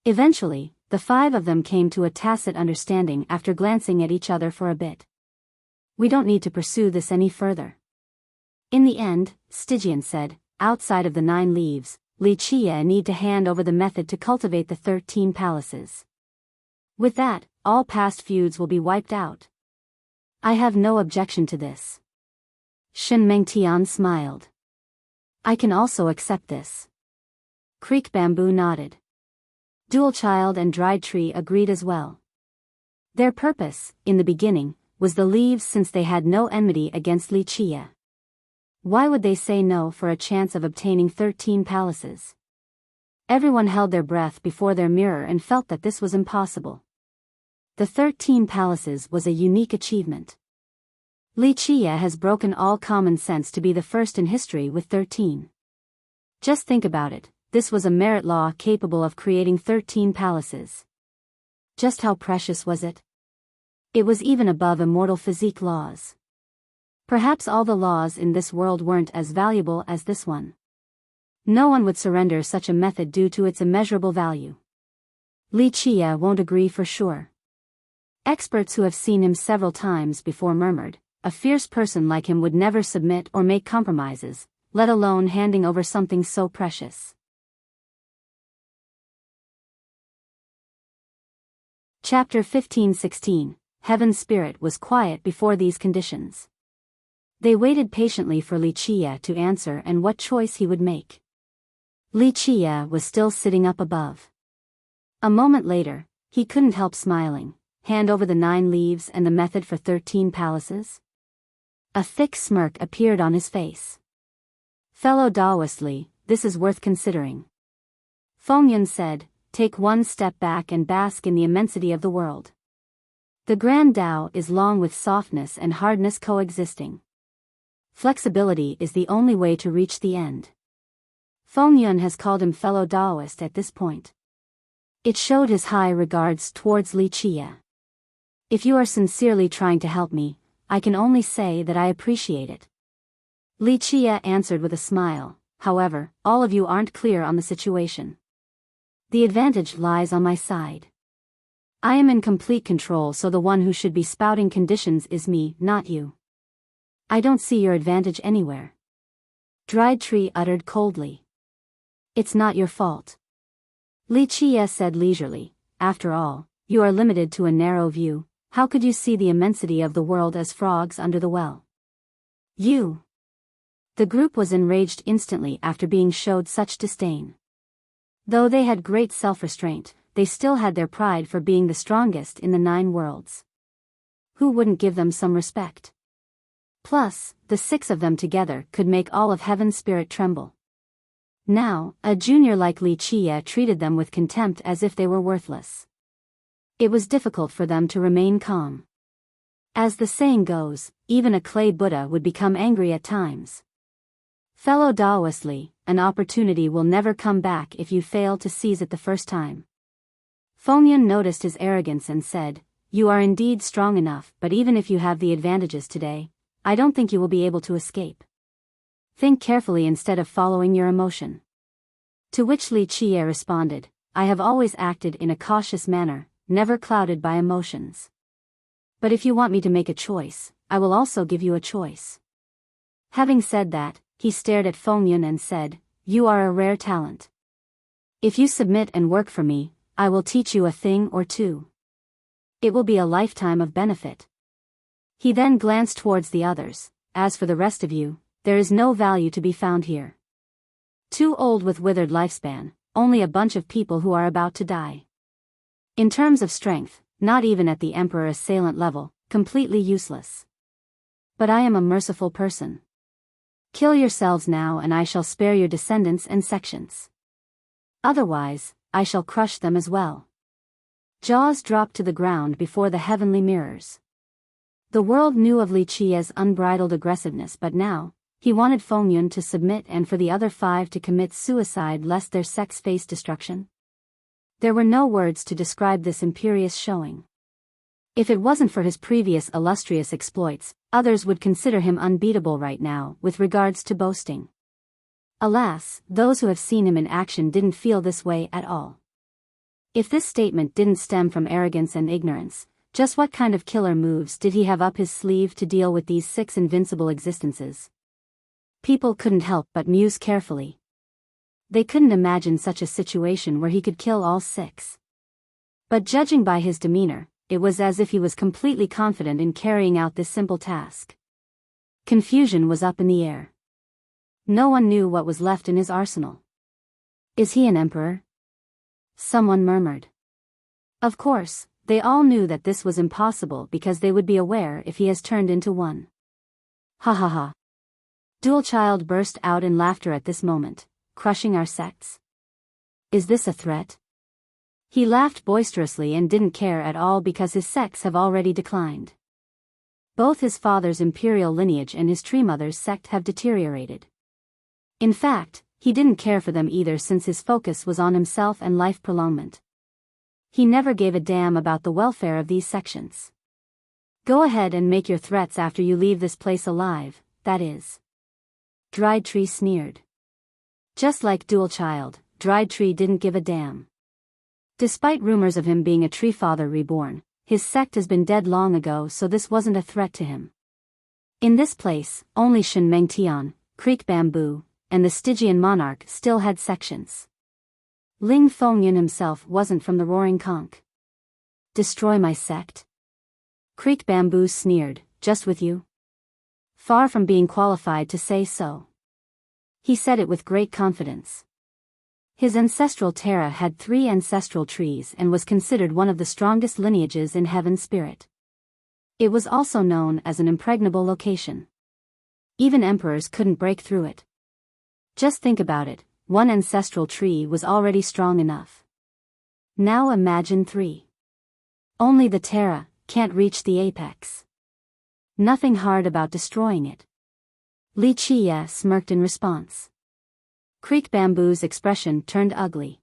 Eventually, the 5 of them came to a tacit understanding after glancing at each other for a bit. We don't need to pursue this any further. In the end, Stygian said, outside of the 9 leaves, Li Qie need to hand over the method to cultivate the 13 palaces. With that, all past feuds will be wiped out. I have no objection to this. Shen Mengtian smiled. I can also accept this. Creek Bamboo nodded. Dual Child and Dried Tree agreed as well. Their purpose, in the beginning, was the leaves since they had no enmity against Li Qie. Why would they say no for a chance of obtaining 13 palaces? Everyone held their breath before their mirror and felt that this was impossible. The 13 palaces was a unique achievement. Li Qie has broken all common sense to be the first in history with 13. Just think about it, this was a merit law capable of creating 13 palaces. Just how precious was it? It was even above immortal physique laws. Perhaps all the laws in this world weren't as valuable as this one. No one would surrender such a method due to its immeasurable value. Li Chia won't agree for sure. Experts who have seen him several times before murmured, a fierce person like him would never submit or make compromises, let alone handing over something so precious. Chapter 15-16. Heaven's spirit was quiet before these conditions. They waited patiently for Li Chia to answer and what choice he would make. Li Chia was still sitting up above. A moment later, he couldn't help smiling. Hand over the 9 leaves and the method for 13 palaces? A thick smirk appeared on his face. Fellow Taoist Li, this is worth considering. Fengyun said, take one step back and bask in the immensity of the world. The Grand Tao is long with softness and hardness coexisting. Flexibility is the only way to reach the end. Fengyun has called him fellow Taoist at this point. It showed his high regards towards Li Chia. If you are sincerely trying to help me, I can only say that I appreciate it. Li Chia answered with a smile. However, all of you aren't clear on the situation. The advantage lies on my side. I am in complete control, so the one who should be spouting conditions is me, not you. I don't see your advantage anywhere. Dried Tree uttered coldly. It's not your fault. Li Chia said leisurely, after all, you are limited to a narrow view. How could you see the immensity of the world as frogs under the well? You. The group was enraged instantly after being showed such disdain. Though they had great self-restraint, they still had their pride for being the strongest in the 9 worlds. Who wouldn't give them some respect? Plus, the 6 of them together could make all of Heaven's spirit tremble. Now, a junior like Li Chia treated them with contempt as if they were worthless. It was difficult for them to remain calm. As the saying goes, even a clay Buddha would become angry at times. Fellow Taoist Li, an opportunity will never come back if you fail to seize it the first time. Fengyun noticed his arrogance and said, you are indeed strong enough, but even if you have the advantages today, I don't think you will be able to escape. Think carefully instead of following your emotion. To which Li Chia responded, I have always acted in a cautious manner, never clouded by emotions. But if you want me to make a choice, I will also give you a choice. Having said that, he stared at Fengyun and said, you are a rare talent. If you submit and work for me, I will teach you a thing or two. It will be a lifetime of benefit. He then glanced towards the others. As for the rest of you, there is no value to be found here. Too old with withered lifespan, only a bunch of people who are about to die. In terms of strength, not even at the Emperor assailant level, completely useless. But I am a merciful person. Kill yourselves now and I shall spare your descendants and sections. Otherwise, I shall crush them as well. Jaws dropped to the ground before the heavenly mirrors. The world knew of Li Chia's unbridled aggressiveness, but now, he wanted Fengyun to submit and for the other 5 to commit suicide lest their sects face destruction. There were no words to describe this imperious showing. If it wasn't for his previous illustrious exploits, others would consider him unbeatable right now with regards to boasting. Alas, those who have seen him in action didn't feel this way at all. If this statement didn't stem from arrogance and ignorance, just what kind of killer moves did he have up his sleeve to deal with these 6 invincible existences? People couldn't help but muse carefully. They couldn't imagine such a situation where he could kill all 6. But judging by his demeanor, it was as if he was completely confident in carrying out this simple task. Confusion was up in the air. No one knew what was left in his arsenal. Is he an emperor? Someone murmured. Of course, they all knew that this was impossible because they would be aware if he has turned into one. Ha ha ha. Dual Child burst out in laughter at this moment. Crushing our sects? Is this a threat? He laughed boisterously and didn't care at all because his sects have already declined. Both his father's imperial lineage and his tree mother's sect have deteriorated. In fact, he didn't care for them either since his focus was on himself and life prolongment. He never gave a damn about the welfare of these sections. Go ahead and make your threats after you leave this place alive, that is. Dried Tree sneered. Just like Dual Child, Dried Tree didn't give a damn. Despite rumors of him being a tree father reborn, his sect has been dead long ago, so this wasn't a threat to him. In this place, only Shen Mengtian, Creek Bamboo, and the Stygian monarch still had sections. Ling Fengyun himself wasn't from the Roaring Conch. Destroy my sect? Creek Bamboo sneered, just with you? Far from being qualified to say so. He said it with great confidence. His ancestral Terra had 3 ancestral trees and was considered one of the strongest lineages in Heaven Spirit. It was also known as an impregnable location. Even emperors couldn't break through it. Just think about it, 1 ancestral tree was already strong enough. Now imagine 3. Only the Terra can't reach the apex. Nothing hard about destroying it. Li Qie smirked in response. Creek Bamboo's expression turned ugly.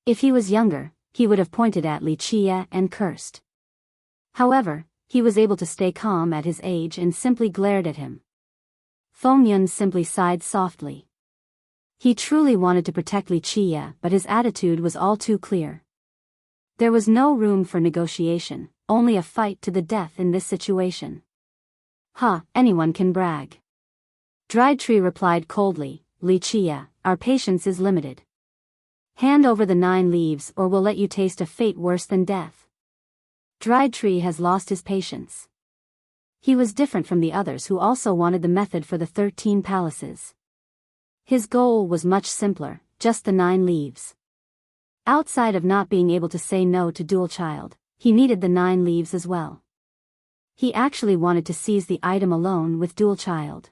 If he was younger, he would have pointed at Li Qie and cursed. However, he was able to stay calm at his age and simply glared at him. Fengyun simply sighed softly. He truly wanted to protect Li Qie, but his attitude was all too clear. There was no room for negotiation, only a fight to the death in this situation. Anyone can brag. Dried Tree replied coldly, Li Qie, our patience is limited. Hand over the 9 leaves or we'll let you taste a fate worse than death. Dried Tree has lost his patience. He was different from the others who also wanted the method for the 13 palaces. His goal was much simpler, just the 9 leaves. Outside of not being able to say no to Dual Child, he needed the 9 leaves as well. He actually wanted to seize the item alone with Dual Child.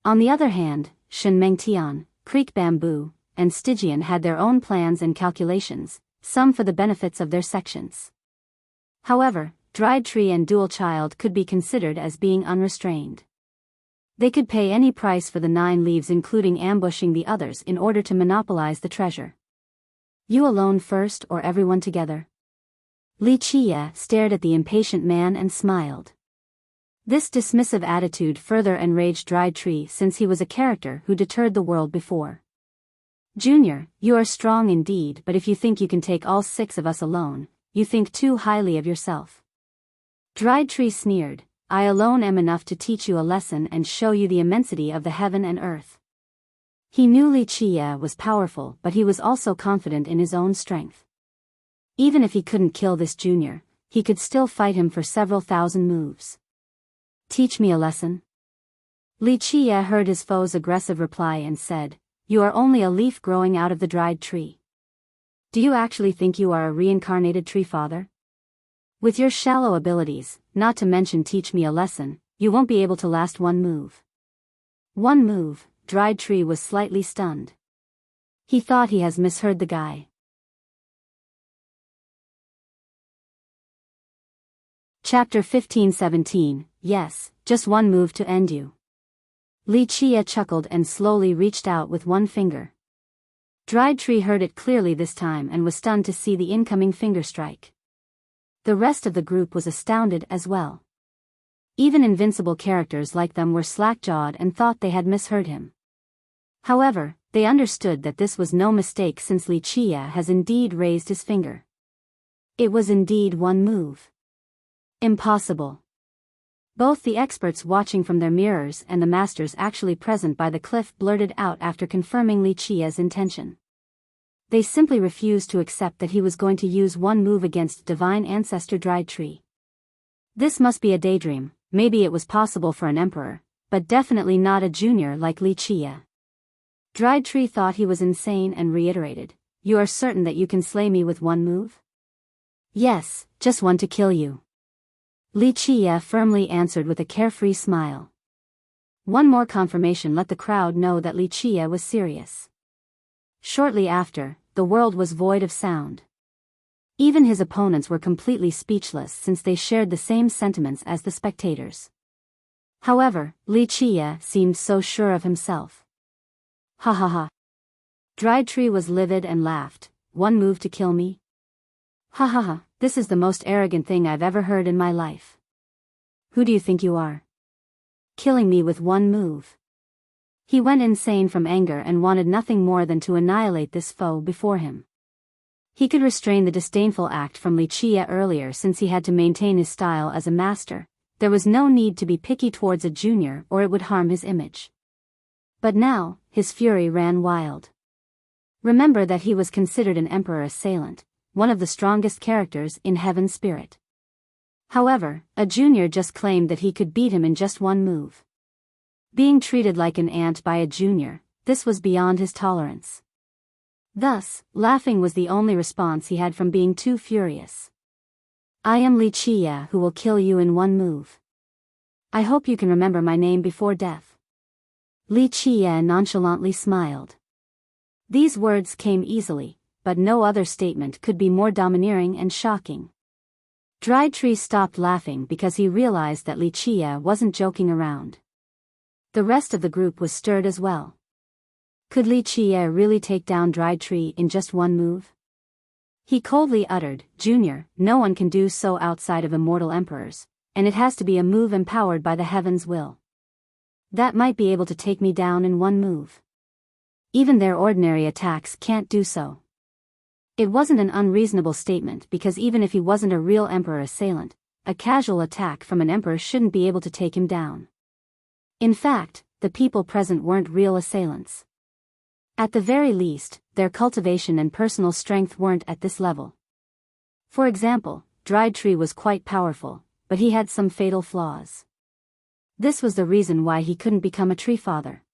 On the other hand, Shen Mengtian, Creek Bamboo, and Stygian had their own plans and calculations, some for the benefits of their sections. However, Dried Tree and Dual Child could be considered as being unrestrained. They could pay any price for the 9 leaves, including ambushing the others in order to monopolize the treasure. You alone first or everyone together? Li Qie stared at the impatient man and smiled. This dismissive attitude further enraged Dried Tree since he was a character who deterred the world before. Junior, you are strong indeed, but if you think you can take all 6 of us alone, you think too highly of yourself. Dried Tree sneered, I alone am enough to teach you a lesson and show you the immensity of the heaven and earth. He knew Li Qie was powerful, but he was also confident in his own strength. Even if he couldn't kill this junior, he could still fight him for several thousand moves. Teach me a lesson? Li Qie heard his foe's aggressive reply and said, You are only a leaf growing out of the dried tree. Do you actually think you are a reincarnated tree father? With your shallow abilities, not to mention teach me a lesson, you won't be able to last 1 move. 1 move, Dried Tree was slightly stunned. He thought he has misheard the guy. Chapter 15-17, yes, just 1 move to end you. Li Qie chuckled and slowly reached out with 1 finger. Dried Tree heard it clearly this time and was stunned to see the incoming finger strike. The rest of the group was astounded as well. Even invincible characters like them were slack-jawed and thought they had misheard him. However, they understood that this was no mistake since Li Qie has indeed raised his finger. It was indeed 1 move. Impossible. Both the experts watching from their mirrors and the masters actually present by the cliff blurted out after confirming Li Qie's intention. They simply refused to accept that he was going to use 1 move against Divine Ancestor Dried Tree. This must be a daydream, maybe it was possible for an emperor, but definitely not a junior like Li Qie. Dried Tree thought he was insane and reiterated, You are certain that you can slay me with 1 move? Yes, just 1 to kill you. Li Qie firmly answered with a carefree smile. One more confirmation let the crowd know that Li Qie was serious. Shortly after, the world was void of sound. Even his opponents were completely speechless since they shared the same sentiments as the spectators. However, Li Qie seemed so sure of himself. Ha ha ha. Dried Tree was livid and laughed, 1 move to kill me? Ha ha ha, this is the most arrogant thing I've ever heard in my life. Who do you think you are? Killing me with 1 move. He went insane from anger and wanted nothing more than to annihilate this foe before him. He could restrain the disdainful act from Li Qie earlier since he had to maintain his style as a master. There was no need to be picky towards a junior or it would harm his image. But now, his fury ran wild. Remember that he was considered an emperor assailant, one of the strongest characters in Heaven's spirit. However, a junior just claimed that he could beat him in just one move. Being treated like an ant by a junior, this was beyond his tolerance. Thus, laughing was the only response he had from being too furious. I am Li Qie who will kill you in one move. I hope you can remember my name before death. Li Qie nonchalantly smiled. These words came easily, but no other statement could be more domineering and shocking. Dried Tree stopped laughing because he realized that Li Qie wasn't joking around. The rest of the group was stirred as well. Could Li Qie really take down Dried Tree in just one move? He coldly uttered, Junior, no one can do so outside of immortal emperors, and it has to be a move empowered by the heavens' will. That might be able to take me down in one move. Even their ordinary attacks can't do so. It wasn't an unreasonable statement because even if he wasn't a real emperor assailant, a casual attack from an emperor shouldn't be able to take him down. In fact, the people present weren't real assailants. At the very least, their cultivation and personal strength weren't at this level. For example, Dried Tree was quite powerful, but he had some fatal flaws. This was the reason why he couldn't become a tree father.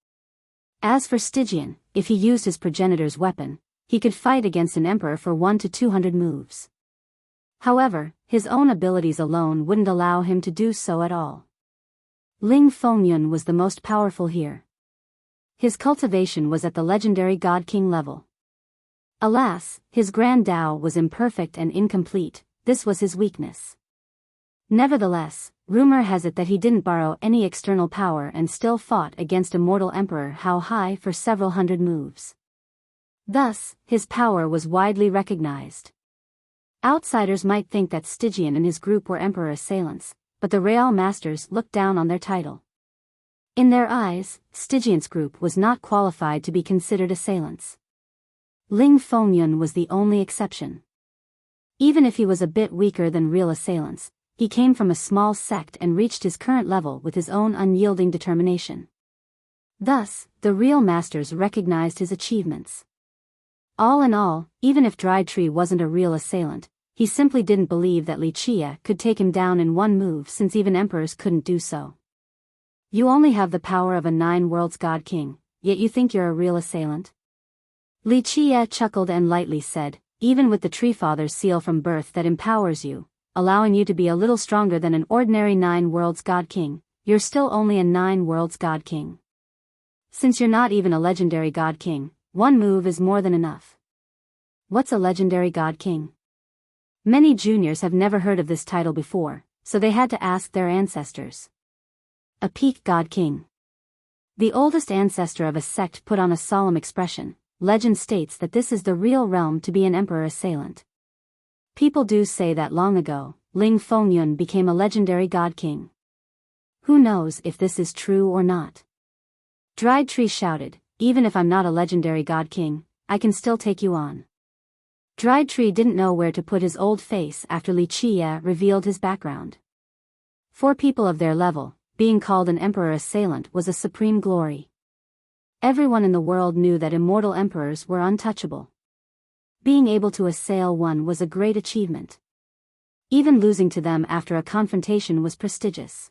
As for Stygian, if he used his progenitor's weapon, he could fight against an emperor for 1 to 200 moves. However, his own abilities alone wouldn't allow him to do so at all. Ling Fengyun was the most powerful here. His cultivation was at the legendary God King level. Alas, his Grand Dao was imperfect and incomplete, this was his weakness. Nevertheless, rumor has it that he didn't borrow any external power and still fought against a mortal emperor How High for several hundred moves. Thus, his power was widely recognized. Outsiders might think that Stygian and his group were emperor assailants, but the Real Masters looked down on their title. In their eyes, Stygian's group was not qualified to be considered assailants. Ling Fengyun was the only exception. Even if he was a bit weaker than real assailants, he came from a small sect and reached his current level with his own unyielding determination. Thus, the Real Masters recognized his achievements. All in all, even if Dried Tree wasn't a real assailant, he simply didn't believe that Li Qie could take him down in one move since even emperors couldn't do so. You only have the power of a 9 worlds God King, yet you think you're a real assailant? Li Qie chuckled and lightly said, even with the Tree Father's seal from birth that empowers you, allowing you to be a little stronger than an ordinary 9 worlds God King, you're still only a 9 worlds God King. Since you're not even a legendary God King, one move is more than enough. What's a legendary God King? Many juniors have never heard of this title before, so they had to ask their ancestors. A peak God King. The oldest ancestor of a sect put on a solemn expression. Legend states that this is the real realm to be an emperor assailant. People do say that long ago, Ling Fengyun became a legendary God King. Who knows if this is true or not? Dried Tree shouted, even if I'm not a legendary God King, I can still take you on. Dried Tree didn't know where to put his old face after Li Qie revealed his background. For people of their level, being called an emperor assailant was a supreme glory. Everyone in the world knew that immortal emperors were untouchable. Being able to assail one was a great achievement. Even losing to them after a confrontation was prestigious.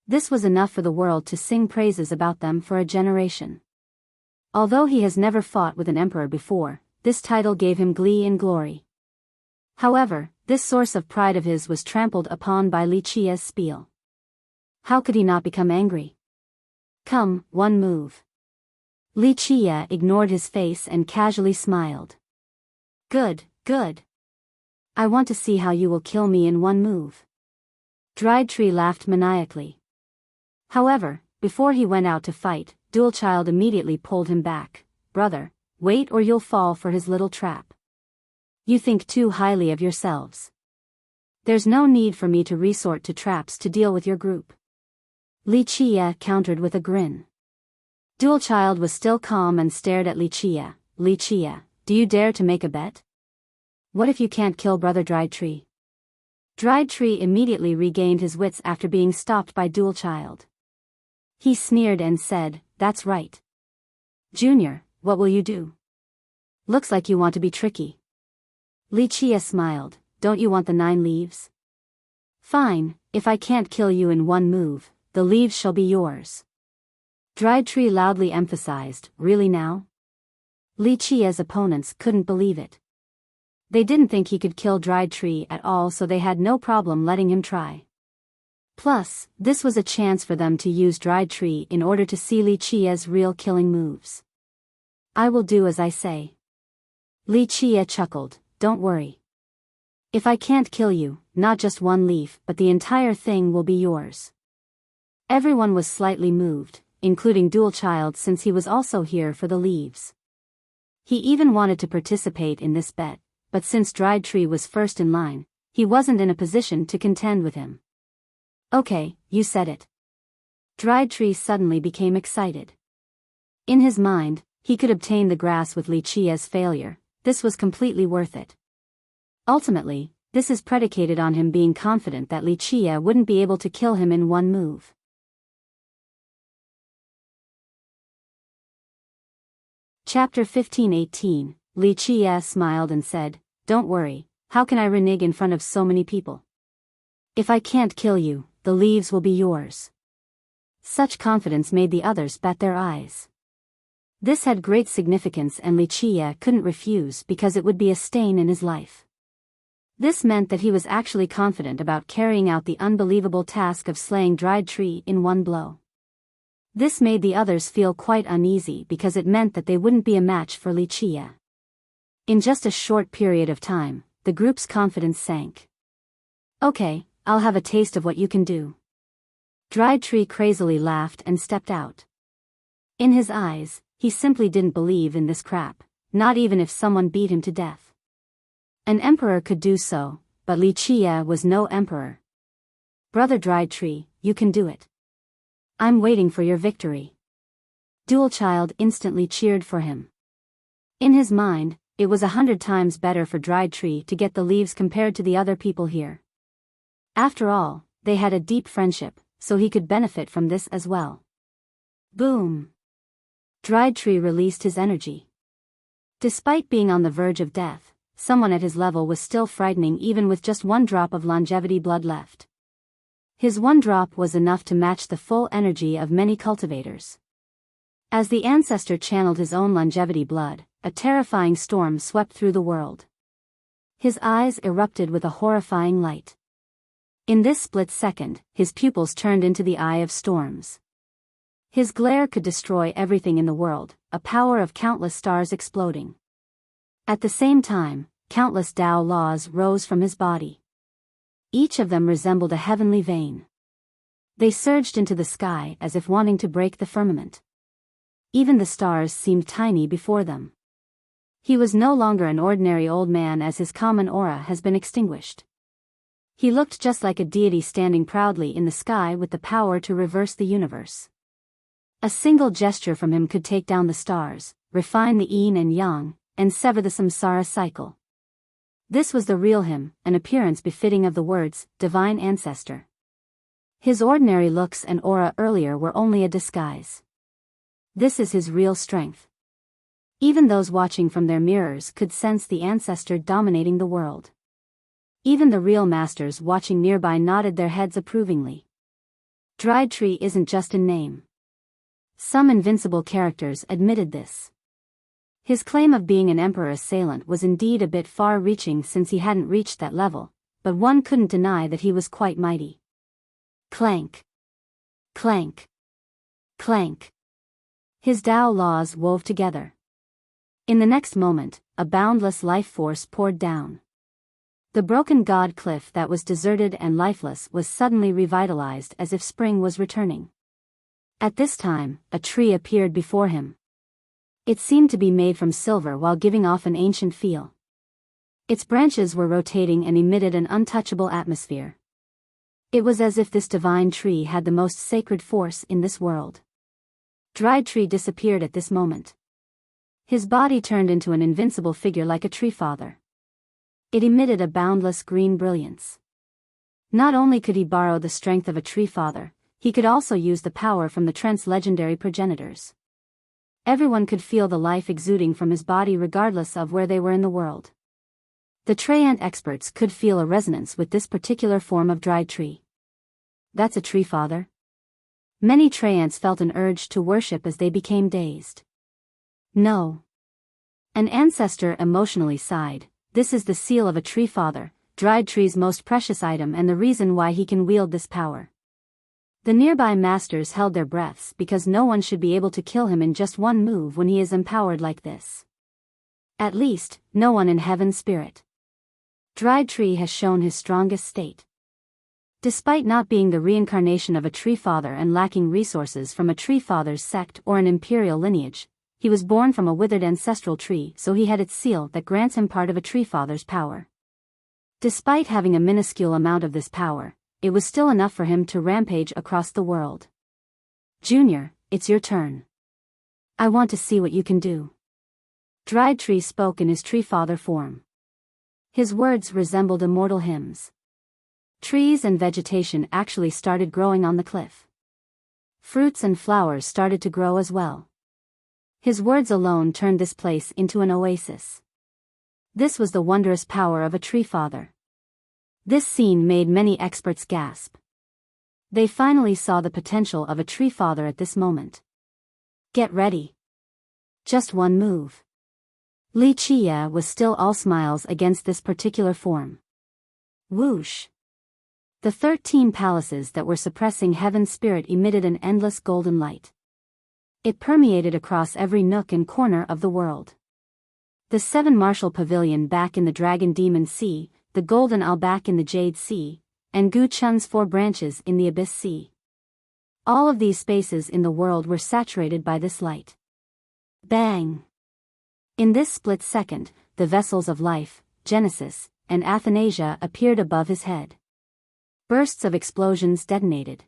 This was enough for the world to sing praises about them for a generation. Although he has never fought with an emperor before, this title gave him glee and glory. However, this source of pride of his was trampled upon by Li Qie's spiel. How could he not become angry? Come, one move. Li Qie ignored his face and casually smiled. Good, good. I want to see how you will kill me in one move. Dried Tree laughed maniacally. However, before he went out to fight, Dual Child immediately pulled him back. Brother, wait or you'll fall for his little trap. You think too highly of yourselves. There's no need for me to resort to traps to deal with your group. Li Qie countered with a grin. Dual Child was still calm and stared at Li Qie. Li Qie, do you dare to make a bet? What if you can't kill Brother Dried Tree? Dried Tree immediately regained his wits after being stopped by Dual Child. He sneered and said, "That's right. Junior, what will you do? Looks like you want to be tricky." Wuxia smiled, "Don't you want the 9 leaves? Fine, if I can't kill you in one move, the leaves shall be yours." Dried Tree loudly emphasized, "Really now?" Wuxia's opponents couldn't believe it. They didn't think he could kill Dried Tree at all, so they had no problem letting him try. Plus, this was a chance for them to use Dried Tree in order to see Wuxia's real killing moves. "I will do as I say." Wuxia chuckled, "Don't worry. If I can't kill you, not just one leaf but the entire thing will be yours." Everyone was slightly moved, including Dual Child, since he was also here for the leaves. He even wanted to participate in this bet, but since Dried Tree was first in line, he wasn't in a position to contend with him. "Okay, you said it." Dried Tree suddenly became excited. In his mind, he could obtain the grass with Wuxia's failure. This was completely worth it. Ultimately, this is predicated on him being confident that Wuxia wouldn't be able to kill him in one move. Chapter 15:18. Wuxia smiled and said, "Don't worry, how can I renege in front of so many people? If I can't kill you, the leaves will be yours." Such confidence made the others bat their eyes. This had great significance and Wuxia couldn't refuse because it would be a stain in his life. This meant that he was actually confident about carrying out the unbelievable task of slaying Dried Tree in one blow. This made the others feel quite uneasy because it meant that they wouldn't be a match for Wuxia. In just a short period of time, the group's confidence sank. "Okay, I'll have a taste of what you can do." Dried Tree crazily laughed and stepped out. In his eyes, he simply didn't believe in this crap, not even if someone beat him to death. An emperor could do so, but Wuxia was no emperor. "Brother Dried Tree, you can do it. I'm waiting for your victory." Dual Child instantly cheered for him. In his mind, it was 100 times better for Dried Tree to get the leaves compared to the other people here. After all, they had a deep friendship, so he could benefit from this as well. Boom! Dried Tree released his energy. Despite being on the verge of death, someone at his level was still frightening even with just 1 drop of longevity blood left. His 1 drop was enough to match the full energy of many cultivators. As the ancestor channeled his own longevity blood, a terrifying storm swept through the world. His eyes erupted with a horrifying light. In this split second, his pupils turned into the eye of storms. His glare could destroy everything in the world, a power of countless stars exploding. At the same time, countless Tao laws rose from his body. Each of them resembled a heavenly vein. They surged into the sky as if wanting to break the firmament. Even the stars seemed tiny before them. He was no longer an ordinary old man, as his common aura has been extinguished. He looked just like a deity standing proudly in the sky with the power to reverse the universe. A single gesture from him could take down the stars, refine the yin and yang, and sever the samsara cycle. This was the real him, an appearance befitting of the words, divine ancestor. His ordinary looks and aura earlier were only a disguise. This is his real strength. Even those watching from their mirrors could sense the ancestor dominating the world. Even the real masters watching nearby nodded their heads approvingly. Dried Tree isn't just a name. Some invincible characters admitted this. His claim of being an emperor assailant was indeed a bit far-reaching since he hadn't reached that level, but one couldn't deny that he was quite mighty. Clank. Clank. Clank. His Tao laws wove together. In the next moment, a boundless life force poured down. The broken god cliff that was deserted and lifeless was suddenly revitalized as if spring was returning. At this time, a tree appeared before him. It seemed to be made from silver while giving off an ancient feel. Its branches were rotating and emitted an untouchable atmosphere. It was as if this divine tree had the most sacred force in this world. Dried Tree disappeared at this moment. His body turned into an invincible figure like a tree father. It emitted a boundless green brilliance. Not only could he borrow the strength of a tree father, he could also use the power from the Trent's legendary progenitors. Everyone could feel the life exuding from his body regardless of where they were in the world. The Treant experts could feel a resonance with this particular form of dried tree. That's a tree father. Many Treants felt an urge to worship as they became dazed. No. An ancestor emotionally sighed. This is the seal of a tree father, dried tree's most precious item and the reason why he can wield this power. The nearby masters held their breaths because no one should be able to kill him in just one move when he is empowered like this. At least, no one in heaven's spirit. Dried tree has shown his strongest state. Despite not being the reincarnation of a tree father and lacking resources from a tree father's sect or an imperial lineage, he was born from a withered ancestral tree, so he had its seal that grants him part of a tree father's power. Despite having a minuscule amount of this power, it was still enough for him to rampage across the world. Junior, it's your turn. I want to see what you can do. Dried tree spoke in his tree father form. His words resembled immortal hymns. Trees and vegetation actually started growing on the cliff. Fruits and flowers started to grow as well. His words alone turned this place into an oasis. This was the wondrous power of a tree father. This scene made many experts gasp. They finally saw the potential of a tree father at this moment. Get ready. Just one move. Wuxia was still all smiles against this particular form. Whoosh. The 13 palaces that were suppressing heaven's spirit emitted an endless golden light. It permeated across every nook and corner of the world. The 7 martial pavilion back in the Dragon Demon Sea, the Golden Isle back in the Jade Sea, and Gu Chun's 4 branches in the Abyss Sea. All of these spaces in the world were saturated by this light. Bang! In this split second, the vessels of life, Genesis, and Athanasia appeared above his head. Bursts of explosions detonated.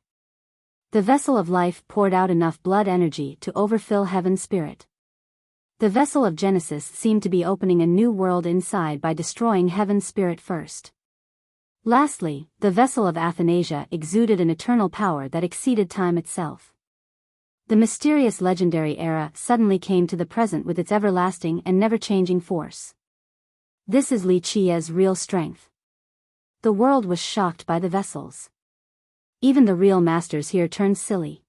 The vessel of life poured out enough blood energy to overfill heaven's spirit. The vessel of Genesis seemed to be opening a new world inside by destroying heaven's spirit first. Lastly, the vessel of Athanasia exuded an eternal power that exceeded time itself. The mysterious legendary era suddenly came to the present with its everlasting and never-changing force. This is Wuxia's real strength. The world was shocked by the vessels. Even the real masters here turned silly.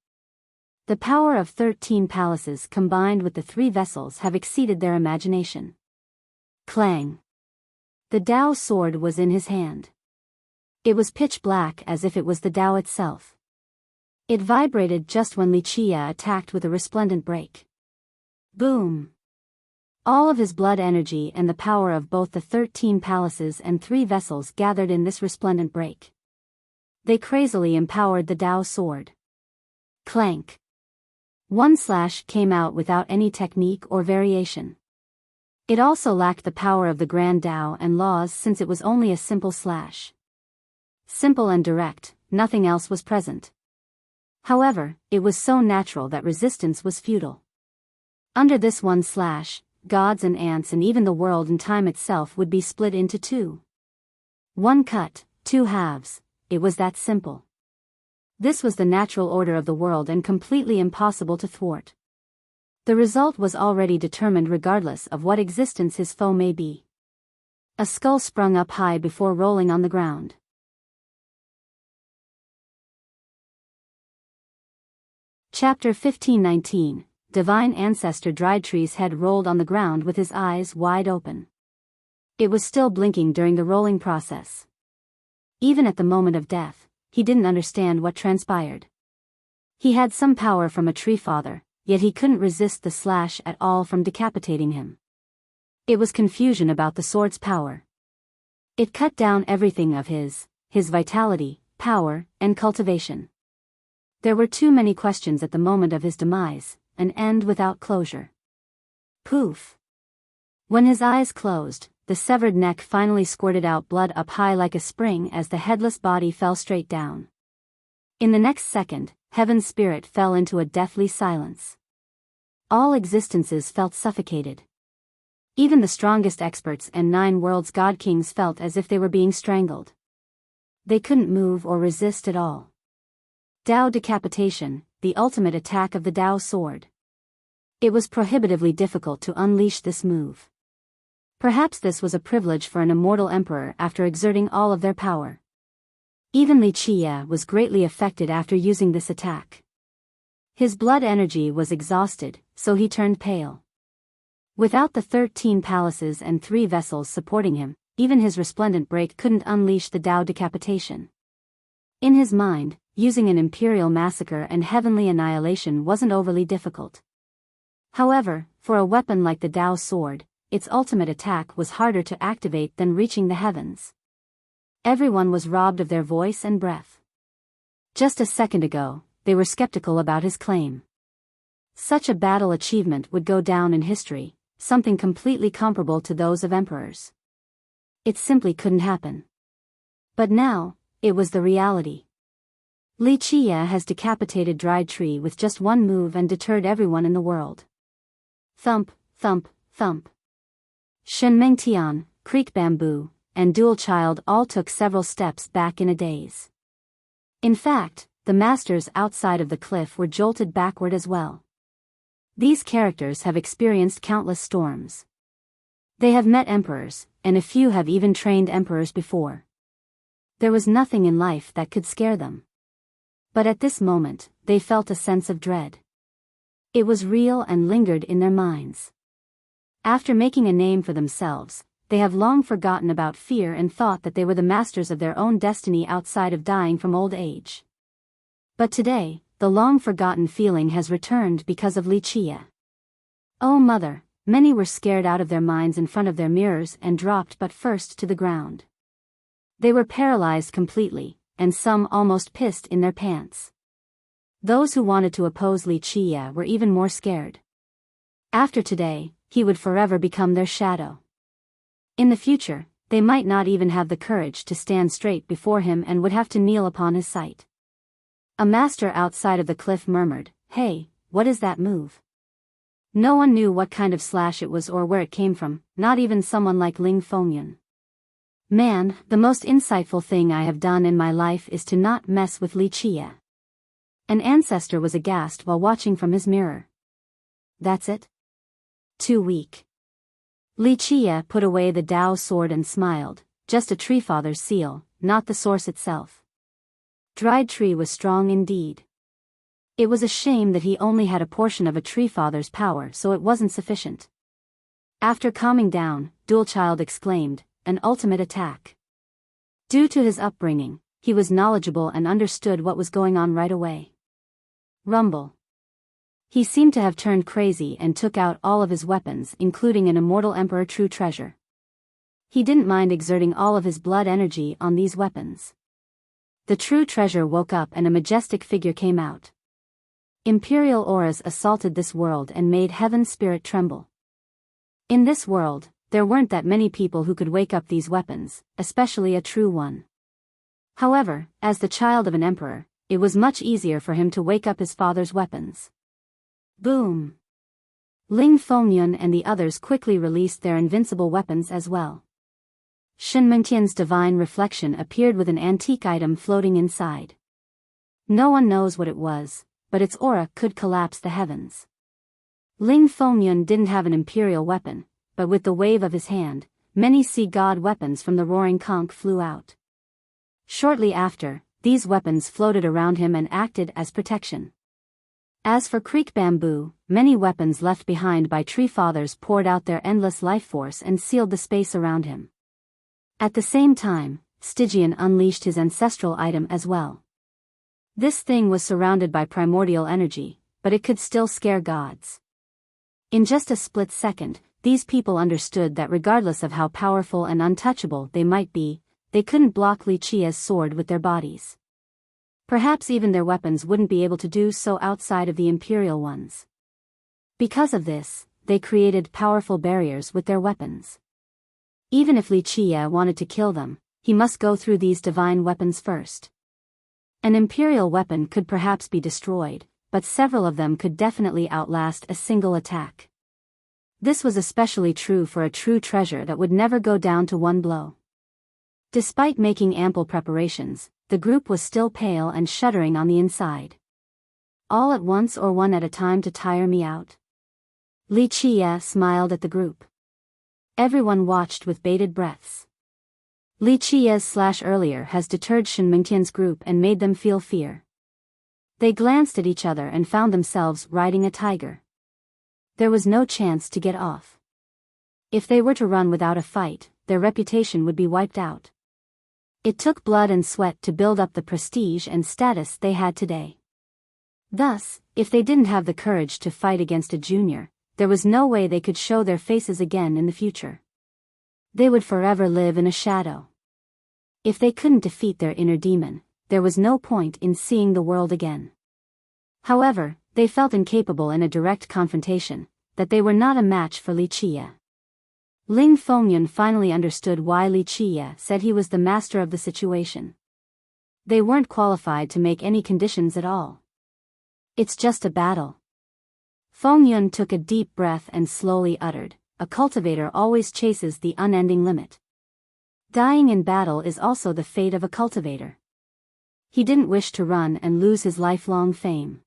The power of 13 palaces combined with the 3 vessels have exceeded their imagination. Clang. The Tao sword was in his hand. It was pitch black as if it was the Tao itself. It vibrated just when Wuxia attacked with a resplendent break. Boom! All of his blood energy and the power of both the 13 palaces and 3 vessels gathered in this resplendent break. They crazily empowered the Tao sword. Clank. One slash came out without any technique or variation. It also lacked the power of the Grand Tao and laws since it was only a simple slash. Simple and direct, nothing else was present. However, it was so natural that resistance was futile. Under this one slash, gods and ants and even the world and time itself would be split into 2. One cut, 2 halves, it was that simple. This was the natural order of the world and completely impossible to thwart. The result was already determined regardless of what existence his foe may be. A skull sprung up high before rolling on the ground. Chapter 1519. Divine Ancestor Dried Tree's head rolled on the ground with his eyes wide open. It was still blinking during the rolling process. Even at the moment of death, he didn't understand what transpired. He had some power from a tree father, yet he couldn't resist the slash at all from decapitating him. It was confusion about the sword's power. It cut down everything of his vitality, power, and cultivation. There were too many questions at the moment of his demise, an end without closure. Poof! When his eyes closed, the severed neck finally squirted out blood up high like a spring as the headless body fell straight down. In the next second, heaven's spirit fell into a deathly silence. All existences felt suffocated. Even the strongest experts and 9 worlds' god kings felt as if they were being strangled. They couldn't move or resist at all. Dao decapitation, the ultimate attack of the Dao sword. It was prohibitively difficult to unleash this move. Perhaps this was a privilege for an immortal emperor after exerting all of their power. Even Li Qie was greatly affected after using this attack. His blood energy was exhausted, so he turned pale. Without the 13 palaces and 3 vessels supporting him, even his resplendent break couldn't unleash the Dao decapitation. In his mind, using an imperial massacre and heavenly annihilation wasn't overly difficult. However, for a weapon like the Dao sword, its ultimate attack was harder to activate than reaching the heavens. Everyone was robbed of their voice and breath. Just a second ago, they were skeptical about his claim. Such a battle achievement would go down in history, something completely comparable to those of emperors. It simply couldn't happen. But now, it was the reality. Li Qie has decapitated Dried Tree with just one move and deterred everyone in the world. Thump, thump, thump. Shen Mengtian, Creek Bamboo, and Dual Child all took several steps back in a daze. In fact, the masters outside of the cliff were jolted backward as well. These characters have experienced countless storms. They have met emperors, and a few have even trained emperors before. There was nothing in life that could scare them. But at this moment, they felt a sense of dread. It was real and lingered in their minds. After making a name for themselves, they have long forgotten about fear and thought that they were the masters of their own destiny outside of dying from old age. But today, the long-forgotten feeling has returned because of Li Qie. Oh mother, many were scared out of their minds in front of their mirrors and dropped but first to the ground. They were paralyzed completely, and some almost pissed in their pants. Those who wanted to oppose Li Qie were even more scared. After today, he would forever become their shadow. In the future, they might not even have the courage to stand straight before him and would have to kneel upon his sight. A master outside of the cliff murmured, "Hey, what is that move?" No one knew what kind of slash it was or where it came from, not even someone like Ling Fengyun. Man, the most insightful thing I have done in my life is to not mess with Li Qie. An ancestor was aghast while watching from his mirror. That's it? Too weak. Li Qie put away the Dao sword and smiled, just a tree father's seal, not the source itself. Dried Tree was strong indeed. It was a shame that he only had a portion of a tree father's power, so it wasn't sufficient. After calming down, Dual Child exclaimed, "An ultimate attack." Due to his upbringing, he was knowledgeable and understood what was going on right away. Rumble. He seemed to have turned crazy and took out all of his weapons, including an immortal emperor true treasure. He didn't mind exerting all of his blood energy on these weapons. The true treasure woke up and a majestic figure came out. Imperial auras assaulted this world and made heaven's spirit tremble. In this world, there weren't that many people who could wake up these weapons, especially a true one. However, as the child of an emperor, it was much easier for him to wake up his father's weapons. Boom! Ling Fengyun and the others quickly released their invincible weapons as well. Shen Mengtian's divine reflection appeared with an antique item floating inside. No one knows what it was, but its aura could collapse the heavens. Ling Fengyun didn't have an imperial weapon, but with the wave of his hand, many sea god weapons from the roaring conch flew out. Shortly after, these weapons floated around him and acted as protection. As for Creek Bamboo, many weapons left behind by Tree Fathers poured out their endless life force and sealed the space around him. At the same time, Stygian unleashed his ancestral item as well. This thing was surrounded by primordial energy, but it could still scare gods. In just a split second, these people understood that regardless of how powerful and untouchable they might be, they couldn't block Li Qie's sword with their bodies. Perhaps even their weapons wouldn't be able to do so outside of the imperial ones. Because of this, they created powerful barriers with their weapons. Even if Li Qie wanted to kill them, he must go through these divine weapons first. An imperial weapon could perhaps be destroyed, but several of them could definitely outlast a single attack. This was especially true for a true treasure that would never go down to one blow. Despite making ample preparations, the group was still pale and shuddering on the inside. All at once or one at a time to tire me out? Li Qie smiled at the group. Everyone watched with bated breaths. Li Qie's earlier has deterred Shen Mingtian's group and made them feel fear. They glanced at each other and found themselves riding a tiger. There was no chance to get off. If they were to run without a fight, their reputation would be wiped out. It took blood and sweat to build up the prestige and status they had today. Thus, if they didn't have the courage to fight against a junior, there was no way they could show their faces again in the future. They would forever live in a shadow. If they couldn't defeat their inner demon, there was no point in seeing the world again. However, they felt incapable in a direct confrontation, that they were not a match for Li Qie. Ling Fengyun finally understood why Li Qie said he was the master of the situation. They weren't qualified to make any conditions at all. It's just a battle. Fengyun took a deep breath and slowly uttered, a cultivator always chases the unending limit. Dying in battle is also the fate of a cultivator. He didn't wish to run and lose his lifelong fame.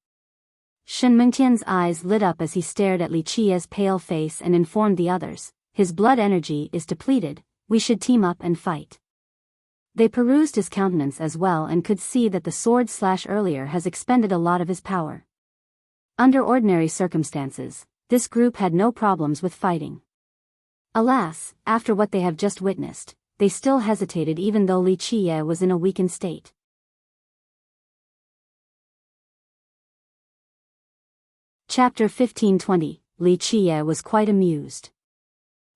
Shen Mingtian's eyes lit up as he stared at Li Qie's pale face and informed the others, his blood energy is depleted, we should team up and fight. They perused his countenance as well and could see that the sword/earlier has expended a lot of his power. Under ordinary circumstances, this group had no problems with fighting. Alas, after what they have just witnessed, they still hesitated even though Li Qie was in a weakened state. Chapter 1520, Li Qie was quite amused.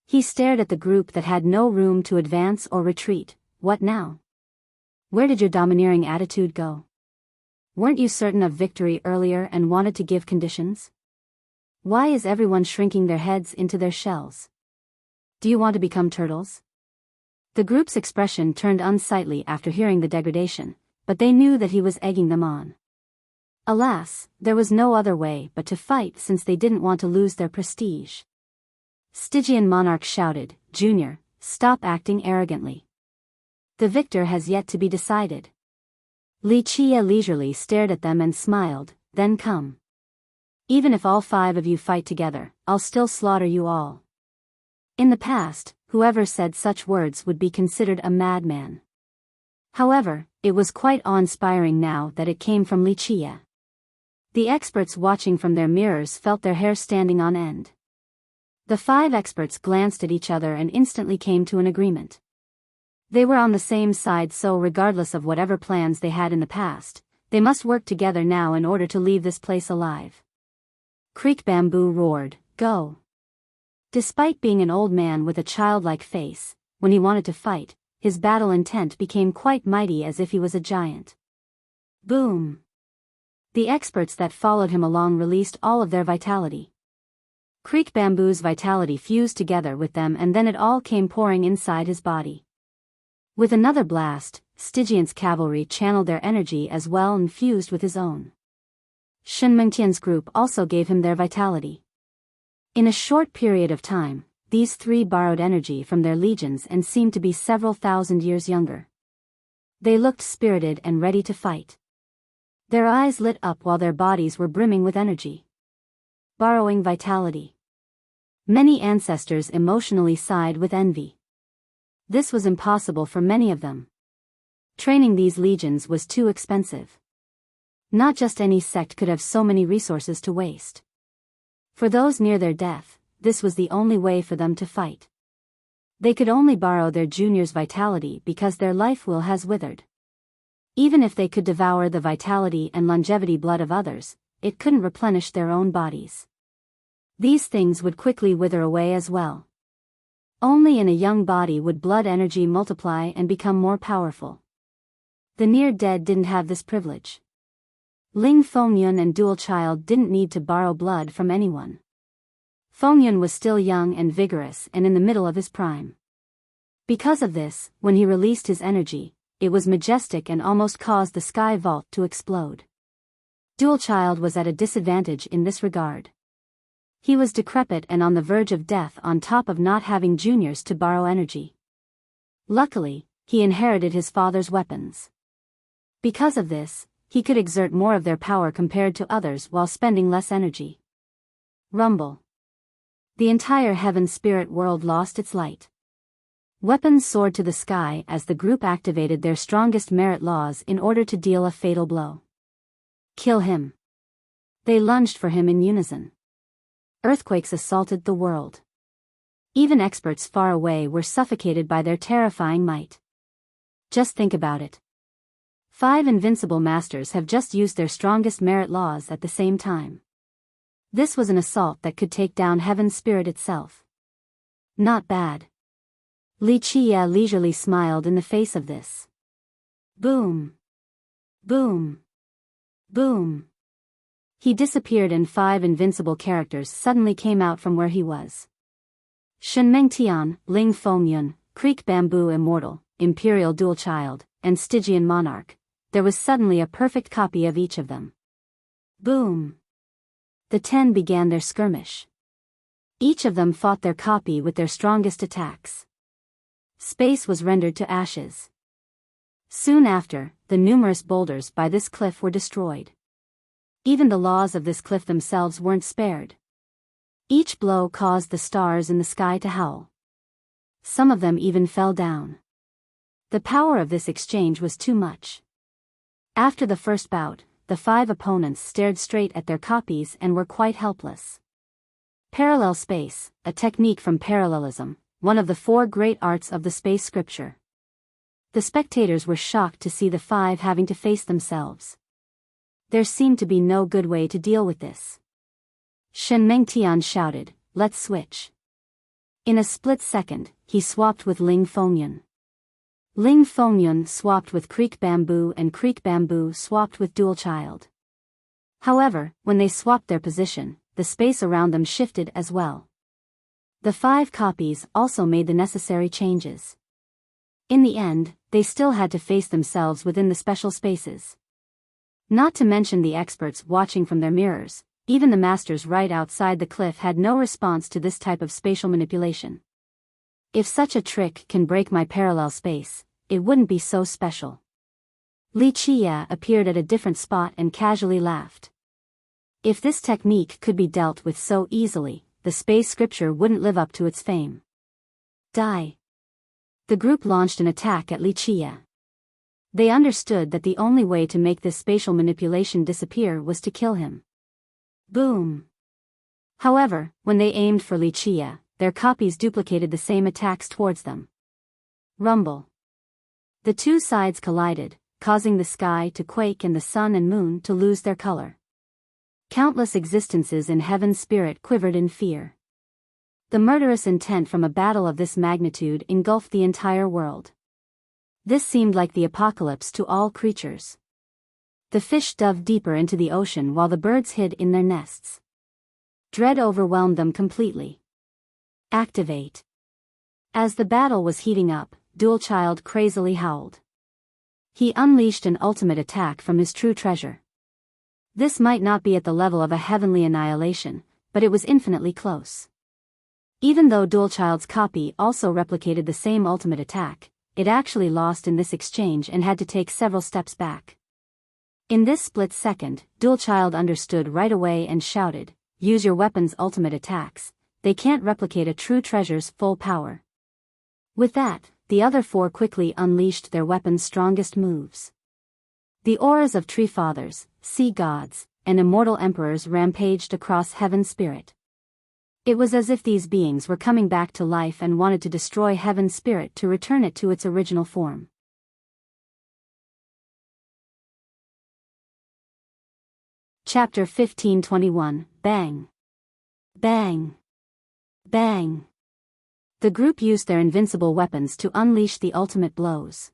He stared at the group that had no room to advance or retreat. What now? Where did your domineering attitude go? Weren't you certain of victory earlier and wanted to give conditions? Why is everyone shrinking their heads into their shells? Do you want to become turtles? The group's expression turned unsightly after hearing the degradation, but they knew that he was egging them on. Alas, there was no other way but to fight since they didn't want to lose their prestige. Stygian monarch shouted, Junior, stop acting arrogantly. The victor has yet to be decided. Li Qie leisurely stared at them and smiled, then come. Even if all 5 of you fight together, I'll still slaughter you all. In the past, whoever said such words would be considered a madman. However, it was quite awe-inspiring now that it came from Li Qie. The experts watching from their mirrors felt their hair standing on end. The 5 experts glanced at each other and instantly came to an agreement. They were on the same side, so regardless of whatever plans they had in the past, they must work together now in order to leave this place alive. Creek Bamboo roared, Go! Despite being an old man with a childlike face, when he wanted to fight, his battle intent became quite mighty as if he was a giant. Boom! The experts that followed him along released all of their vitality. Creek Bamboo's vitality fused together with them and then it all came pouring inside his body. With another blast, Stygian's cavalry channeled their energy as well and fused with his own. Shen Mingtian's group also gave him their vitality. In a short period of time, these 3 borrowed energy from their legions and seemed to be several thousand years younger. They looked spirited and ready to fight. Their eyes lit up while their bodies were brimming with energy. Borrowing vitality. Many ancestors emotionally sighed with envy. This was impossible for many of them. Training these legions was too expensive. Not just any sect could have so many resources to waste. For those near their death, this was the only way for them to fight. They could only borrow their junior's vitality because their life will has withered. Even if they could devour the vitality and longevity blood of others, it couldn't replenish their own bodies. These things would quickly wither away as well. Only in a young body would blood energy multiply and become more powerful. The near-dead didn't have this privilege. Ling Fengyun and Dual Child didn't need to borrow blood from anyone. Fengyun was still young and vigorous and in the middle of his prime. Because of this, when he released his energy, it was majestic and almost caused the sky vault to explode. Dual Child was at a disadvantage in this regard. He was decrepit and on the verge of death on top of not having juniors to borrow energy. Luckily, he inherited his father's weapons. Because of this, he could exert more of their power compared to others while spending less energy. Rumble. The entire heaven spirit world lost its light. Weapons soared to the sky as the group activated their strongest merit laws in order to deal a fatal blow. Kill him. They lunged for him in unison. Earthquakes assaulted the world. Even experts far away were suffocated by their terrifying might. Just think about it. 5 invincible masters have just used their strongest merit laws at the same time. This was an assault that could take down heaven's spirit itself. Not bad. Li Qie leisurely smiled in the face of this. Boom. Boom. Boom. He disappeared and 5 invincible characters suddenly came out from where he was. Shenmeng Tian, Ling Fengyun, Creek Bamboo Immortal, Imperial Dual Child, and Stygian Monarch. There was suddenly a perfect copy of each of them. Boom. The 10 began their skirmish. Each of them fought their copy with their strongest attacks. Space was rendered to ashes. Soon after, the numerous boulders by this cliff were destroyed. Even the laws of this cliff themselves weren't spared. Each blow caused the stars in the sky to howl. Some of them even fell down. The power of this exchange was too much. After the first bout, the 5 opponents stared straight at their copies and were quite helpless. Parallel space, a technique from parallelism, one of the 4 great arts of the space scripture. The spectators were shocked to see the 5 having to face themselves. There seemed to be no good way to deal with this. Shenmeng Tian shouted, "Let's switch." In a split second, he swapped with Ling Fengyun. Ling Fengyun swapped with Creek Bamboo and Creek Bamboo swapped with Dual Child. However, when they swapped their position, the space around them shifted as well. The 5 copies also made the necessary changes. In the end, they still had to face themselves within the special spaces. Not to mention the experts watching from their mirrors, even the masters right outside the cliff had no response to this type of spatial manipulation. If such a trick can break my parallel space, it wouldn't be so special. Li Qie appeared at a different spot and casually laughed. If this technique could be dealt with so easily, the space scripture wouldn't live up to its fame. Die. The group launched an attack at Li Qie. They understood that the only way to make this spatial manipulation disappear was to kill him. Boom. However, when they aimed for Li Qie, their copies duplicated the same attacks towards them. Rumble. The 2 sides collided, causing the sky to quake and the sun and moon to lose their color. Countless existences in heaven's spirit quivered in fear. The murderous intent from a battle of this magnitude engulfed the entire world. This seemed like the apocalypse to all creatures. The fish dove deeper into the ocean while the birds hid in their nests. Dread overwhelmed them completely. Activate. As the battle was heating up, Dual Child crazily howled. He unleashed an ultimate attack from his true treasure. This might not be at the level of a heavenly annihilation, but it was infinitely close. Even though Dual Child's copy also replicated the same ultimate attack, it actually lost in this exchange and had to take several steps back. In this split second, Dual Child understood right away and shouted, "Use your weapon's ultimate attacks, they can't replicate a true treasure's full power." With that, the other 4 quickly unleashed their weapon's strongest moves. The auras of tree fathers, sea gods, and immortal emperors rampaged across heaven's spirit. It was as if these beings were coming back to life and wanted to destroy heaven's spirit to return it to its original form. Chapter 15:21, Bang. Bang. Bang. The group used their invincible weapons to unleash the ultimate blows.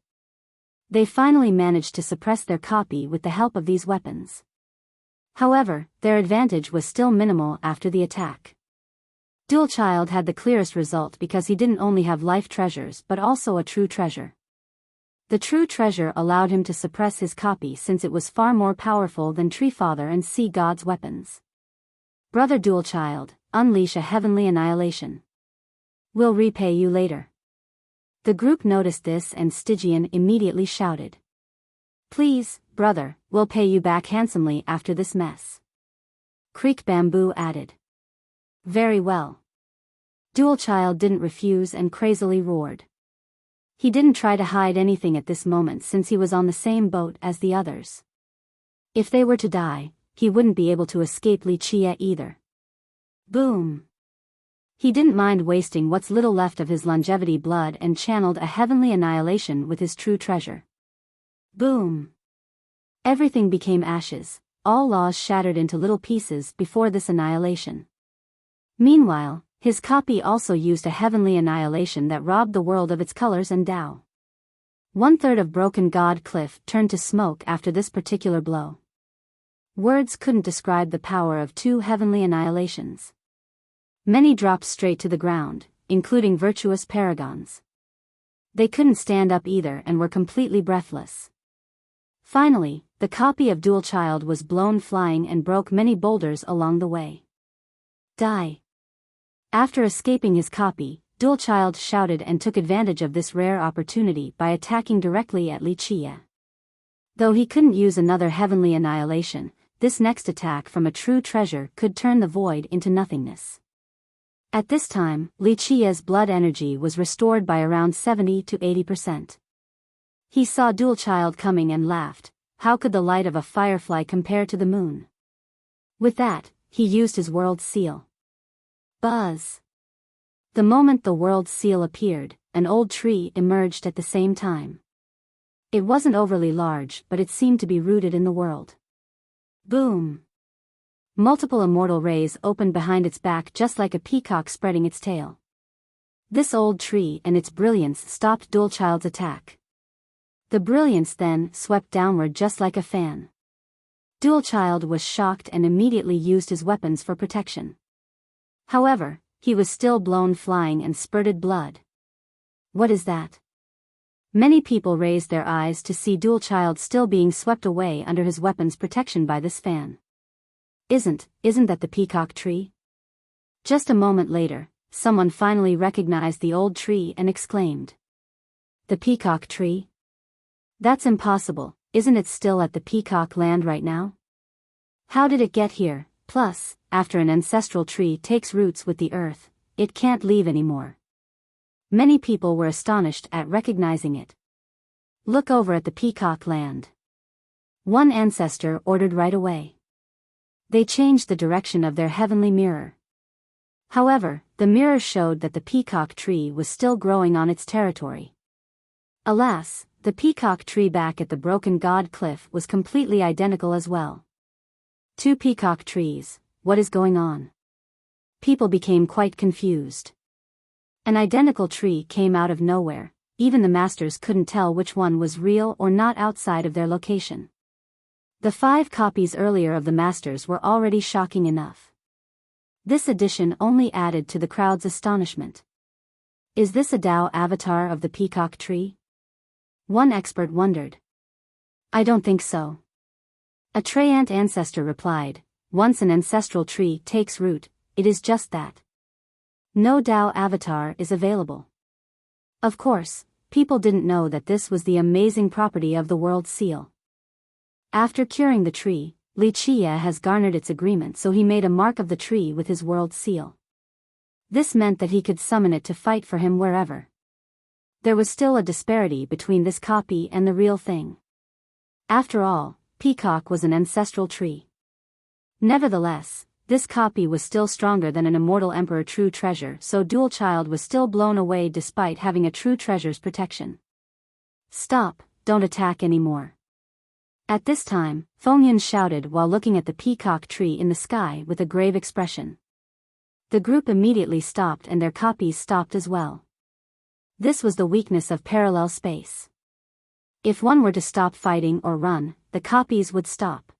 They finally managed to suppress their copy with the help of these weapons. However, their advantage was still minimal after the attack. Dual Child had the clearest result because he didn't only have life treasures but also a true treasure. The true treasure allowed him to suppress his copy since it was far more powerful than Tree Father and Sea God's weapons. Brother Dual Child, unleash a heavenly annihilation. We'll repay you later. The group noticed this and Stygian immediately shouted. Please, brother, we'll pay you back handsomely after this mess. Creek Bamboo added. Very well. Dual Child didn't refuse and crazily roared. He didn't try to hide anything at this moment since he was on the same boat as the others. If they were to die, he wouldn't be able to escape Wuxia either. Boom! He didn't mind wasting what's little left of his longevity blood and channeled a heavenly annihilation with his true treasure. Boom! Everything became ashes, all laws shattered into little pieces before this annihilation. Meanwhile, his copy also used a heavenly annihilation that robbed the world of its colors and Tao. 1/3 of Broken God Cliff turned to smoke after this particular blow. Words couldn't describe the power of 2 heavenly annihilations. Many dropped straight to the ground, including virtuous paragons. They couldn't stand up either and were completely breathless. Finally, the copy of Dual Child was blown flying and broke many boulders along the way. Die! After escaping his copy, Dual Child shouted and took advantage of this rare opportunity by attacking directly at Wuxia. Though he couldn't use another heavenly annihilation, this next attack from a true treasure could turn the void into nothingness. At this time, Wuxia's blood energy was restored by around 70 to 80%. He saw Dual Child coming and laughed. How could the light of a firefly compare to the moon? With that, he used his world seal. Buzz! The moment the world seal appeared, an old tree emerged at the same time. It wasn't overly large, but it seemed to be rooted in the world. Boom! Multiple immortal rays opened behind its back just like a peacock spreading its tail. This old tree and its brilliance stopped Dual Child's attack. The brilliance then swept downward just like a fan. Dual Child was shocked and immediately used his weapons for protection. However, he was still blown flying and spurted blood. What is that? Many people raised their eyes to see Dual Child still being swept away under his weapon's protection by this fan. Isn't that the peacock tree? Just a moment later, someone finally recognized the old tree and exclaimed. The peacock tree? That's impossible, isn't it still at the peacock land right now? How did it get here? Plus, after an ancestral tree takes roots with the earth, it can't leave anymore. Many people were astonished at recognizing it. Look over at the peacock land. One ancestor ordered right away. They changed the direction of their heavenly mirror. However, the mirror showed that the peacock tree was still growing on its territory. Alas, the peacock tree back at the Broken God Cliff was completely identical as well. 2 peacock trees, what is going on? People became quite confused. An identical tree came out of nowhere, even the masters couldn't tell which one was real or not outside of their location. The 5 copies earlier of the masters were already shocking enough. This addition only added to the crowd's astonishment. Is this a Tao avatar of the peacock tree? One expert wondered. I don't think so. A Treant ancestor replied, once an ancestral tree takes root, it is just that. No Tao avatar is available. Of course, people didn't know that this was the amazing property of the world seal. After curing the tree, Wuxia has garnered its agreement, so he made a mark of the tree with his world seal. This meant that he could summon it to fight for him wherever. There was still a disparity between this copy and the real thing. After all, peacock was an ancestral tree. Nevertheless, this copy was still stronger than an immortal emperor true treasure, so Dual Child was still blown away despite having a true treasure's protection. Stop, don't attack anymore. At this time, Fengyun shouted while looking at the peacock tree in the sky with a grave expression. The group immediately stopped and their copies stopped as well. This was the weakness of parallel space. If one were to stop fighting or run, the copies would stop.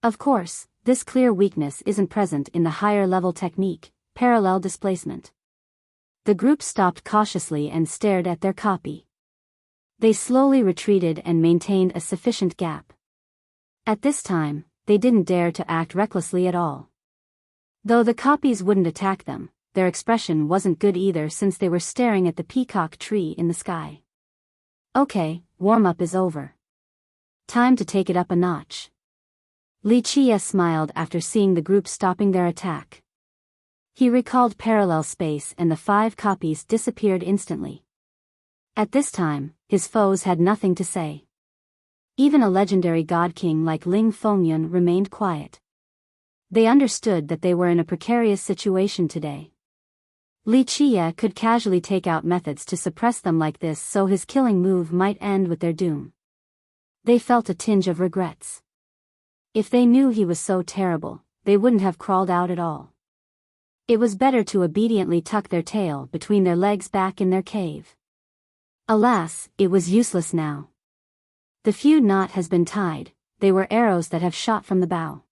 Of course, this clear weakness isn't present in the higher level technique, parallel displacement. The group stopped cautiously and stared at their copy. They slowly retreated and maintained a sufficient gap. At this time, they didn't dare to act recklessly at all. Though the copies wouldn't attack them, their expression wasn't good either since they were staring at the peacock tree in the sky. Okay, warm-up is over. Time to take it up a notch. Wuxia smiled after seeing the group stopping their attack. He recalled parallel space and the 5 copies disappeared instantly. At this time, his foes had nothing to say. Even a legendary god king like Ling Fengyun remained quiet. They understood that they were in a precarious situation today. Wuxia could casually take out methods to suppress them like this so his killing move might end with their doom. They felt a tinge of regrets. If they knew he was so terrible, they wouldn't have crawled out at all. It was better to obediently tuck their tail between their legs back in their cave. Alas, it was useless now. The feud knot has been tied, they were arrows that have shot from the bow.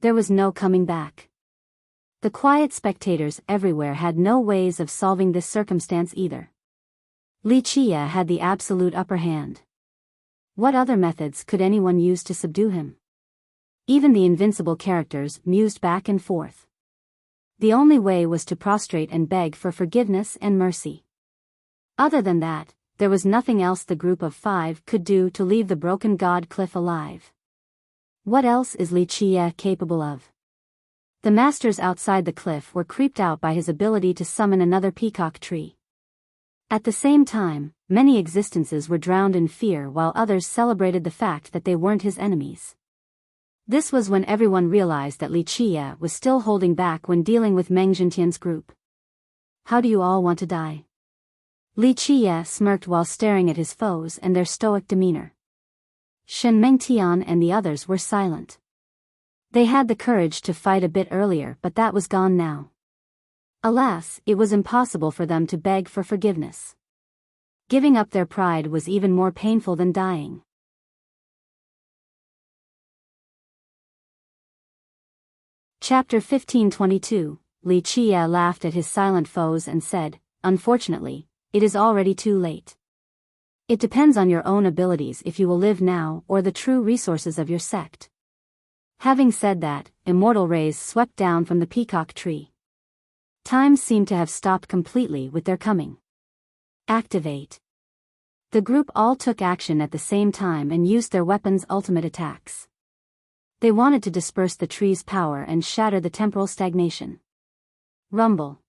There was no coming back. The quiet spectators everywhere had no ways of solving this circumstance either. Wuxia had the absolute upper hand. What other methods could anyone use to subdue him? Even the invincible characters mused back and forth. The only way was to prostrate and beg for forgiveness and mercy. Other than that, there was nothing else the group of 5 could do to leave the broken god cliff alive. What else is Wuxia capable of? The masters outside the cliff were creeped out by his ability to summon another peacock tree. At the same time, many existences were drowned in fear while others celebrated the fact that they weren't his enemies. This was when everyone realized that Wuxia was still holding back when dealing with Meng Zhentian's group. How do you all want to die? Wuxia smirked while staring at his foes and their stoic demeanor. Shen Mengtian and the others were silent. They had the courage to fight a bit earlier but that was gone now. Alas, it was impossible for them to beg for forgiveness. Giving up their pride was even more painful than dying. Chapter 1522, Wuxia laughed at his silent foes and said, "Unfortunately, it is already too late. It depends on your own abilities if you will live now or the true resources of your sect." Having said that, immortal rays swept down from the peacock tree. Time seemed to have stopped completely with their coming. Activate. The group all took action at the same time and used their weapons' ultimate attacks. They wanted to disperse the tree's power and shatter the temporal stagnation. Rumble.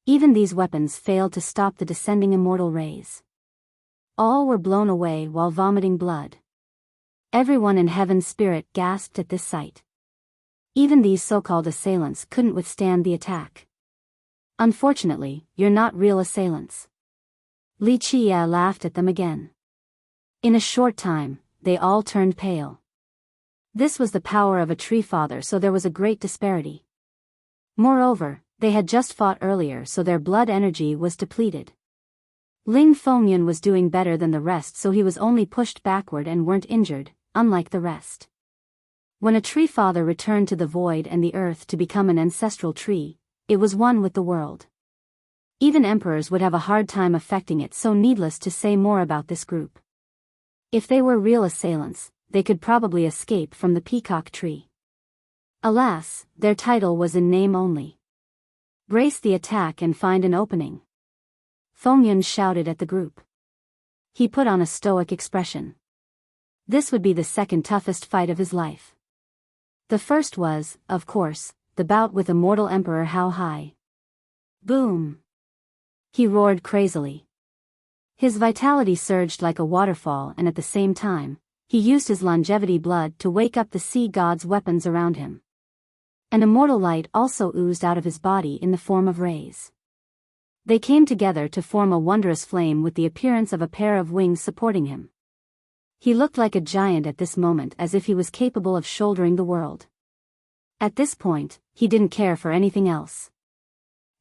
Even these weapons failed to stop the descending immortal rays. All were blown away while vomiting blood. Everyone in heaven's spirit gasped at this sight. Even these so-called assailants couldn't withstand the attack. Unfortunately, you're not real assailants. Wuxia laughed at them again. In a short time, they all turned pale. This was the power of a tree father, so there was a great disparity. Moreover, they had just fought earlier, so their blood energy was depleted. Ling Fengyun was doing better than the rest, so he was only pushed backward and weren't injured, unlike the rest. When a tree father returned to the void and the earth to become an ancestral tree, it was one with the world. Even emperors would have a hard time affecting it, so needless to say more about this group. If they were real assailants, they could probably escape from the peacock tree. Alas, their title was in name only. Brace the attack and find an opening. Fengyun shouted at the group. He put on a stoic expression. This would be the second toughest fight of his life. The first was, of course, the bout with immortal Emperor Hao Hai. Boom! He roared crazily. His vitality surged like a waterfall, and at the same time, he used his longevity blood to wake up the sea god's weapons around him. An immortal light also oozed out of his body in the form of rays. They came together to form a wondrous flame with the appearance of a pair of wings supporting him. He looked like a giant at this moment, as if he was capable of shouldering the world. At this point, he didn't care for anything else.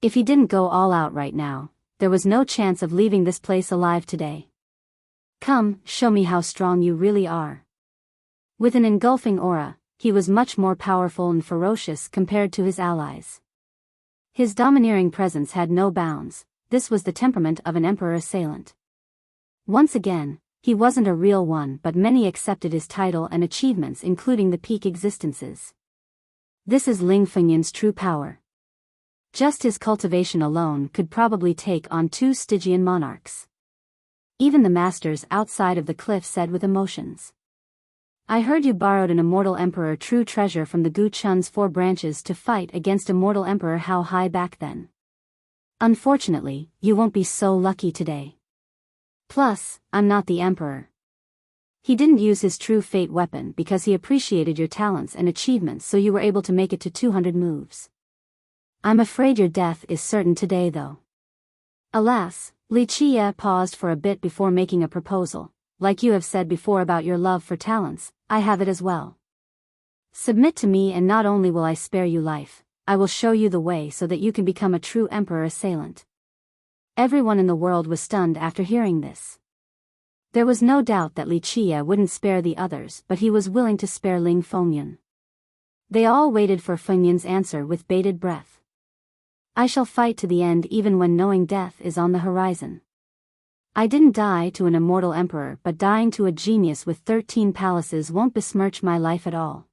If he didn't go all out right now, there was no chance of leaving this place alive today. Come, show me how strong you really are. With an engulfing aura, he was much more powerful and ferocious compared to his allies. His domineering presence had no bounds. This was the temperament of an emperor assailant. Once again, he wasn't a real one, but many accepted his title and achievements, including the peak existences. This is Ling Fengyan's true power. Just his cultivation alone could probably take on 2 Stygian monarchs. Even the masters outside of the cliff said with emotions. I heard you borrowed an immortal emperor true treasure from the Gu Chun's 4 branches to fight against immortal emperor How High back then. Unfortunately, you won't be so lucky today. Plus, I'm not the emperor. He didn't use his true fate weapon because he appreciated your talents and achievements, so you were able to make it to 200 moves. I'm afraid your death is certain today though. Alas, Li Qie paused for a bit before making a proposal. Like you have said before about your love for talents, I have it as well. Submit to me and not only will I spare you life, I will show you the way so that you can become a true emperor assailant. Everyone in the world was stunned after hearing this. There was no doubt that Li Qie wouldn't spare the others, but he was willing to spare Ling Fengyan. They all waited for Fengyan's answer with bated breath. I shall fight to the end even when knowing death is on the horizon. I didn't die to an immortal emperor, but dying to a genius with 13 palaces won't besmirch my life at all.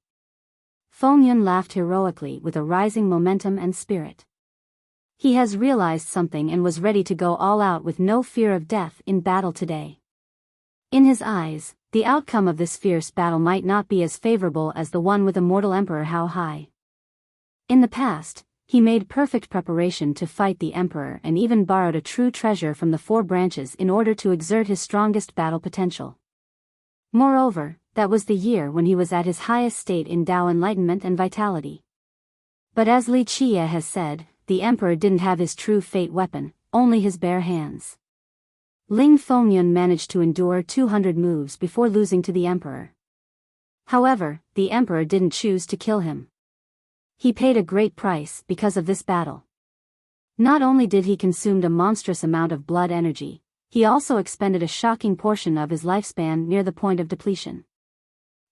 Fengyan laughed heroically with a rising momentum and spirit. He has realized something and was ready to go all out with no fear of death in battle today. In his eyes, the outcome of this fierce battle might not be as favorable as the one with immortal emperor How High. In the past, he made perfect preparation to fight the emperor and even borrowed a true treasure from the 4 branches in order to exert his strongest battle potential. Moreover, that was the year when he was at his highest state in Dao enlightenment and vitality. But as Li Qie has said, the emperor didn't have his true fate weapon, only his bare hands. Ling Fengyan managed to endure 200 moves before losing to the emperor. However, the emperor didn't choose to kill him. He paid a great price because of this battle. Not only did he consume a monstrous amount of blood energy, he also expended a shocking portion of his lifespan near the point of depletion.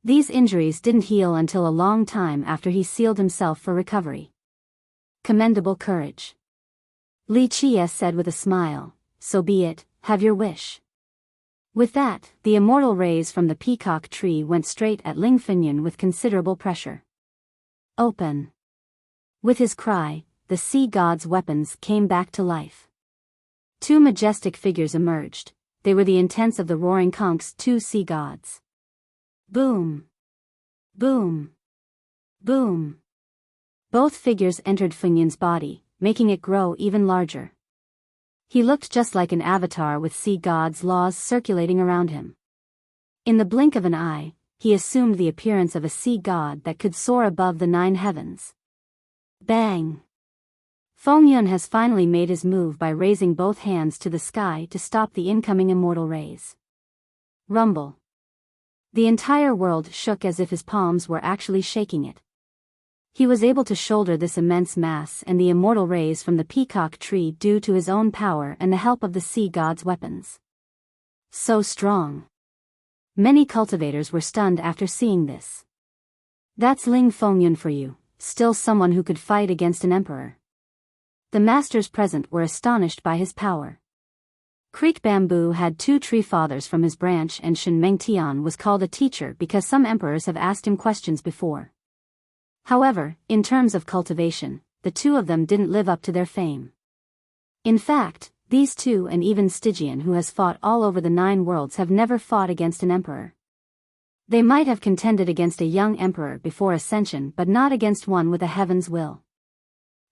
These injuries didn't heal until a long time after he sealed himself for recovery. Commendable courage. Li Qie said with a smile, so be it, have your wish. With that, the immortal rays from the peacock tree went straight at Ling Fengyan with considerable pressure. Open. With his cry, the sea god's weapons came back to life. 2 majestic figures emerged. They were the intents of the roaring conch's 2 sea gods. Boom! Boom! Boom! Both figures entered Fengyan's body, making it grow even larger. He looked just like an avatar with sea god's laws circulating around him. In the blink of an eye, he assumed the appearance of a sea god that could soar above the 9 heavens. Bang! Fengyan has finally made his move by raising both hands to the sky to stop the incoming immortal rays. Rumble. The entire world shook as if his palms were actually shaking it. He was able to shoulder this immense mass and the immortal rays from the peacock tree due to his own power and the help of the sea god's weapons. So strong. Many cultivators were stunned after seeing this. That's Ling Fengyan for you, still someone who could fight against an emperor. The masters present were astonished by his power. Creek Bamboo had 2 tree fathers from his branch, and Shen Mengtian was called a teacher because some emperors have asked him questions before. However, in terms of cultivation, the 2 of them didn't live up to their fame. In fact, these 2 and even Stygian, who has fought all over the 9 worlds, have never fought against an emperor. They might have contended against a young emperor before ascension, but not against one with a heaven's will.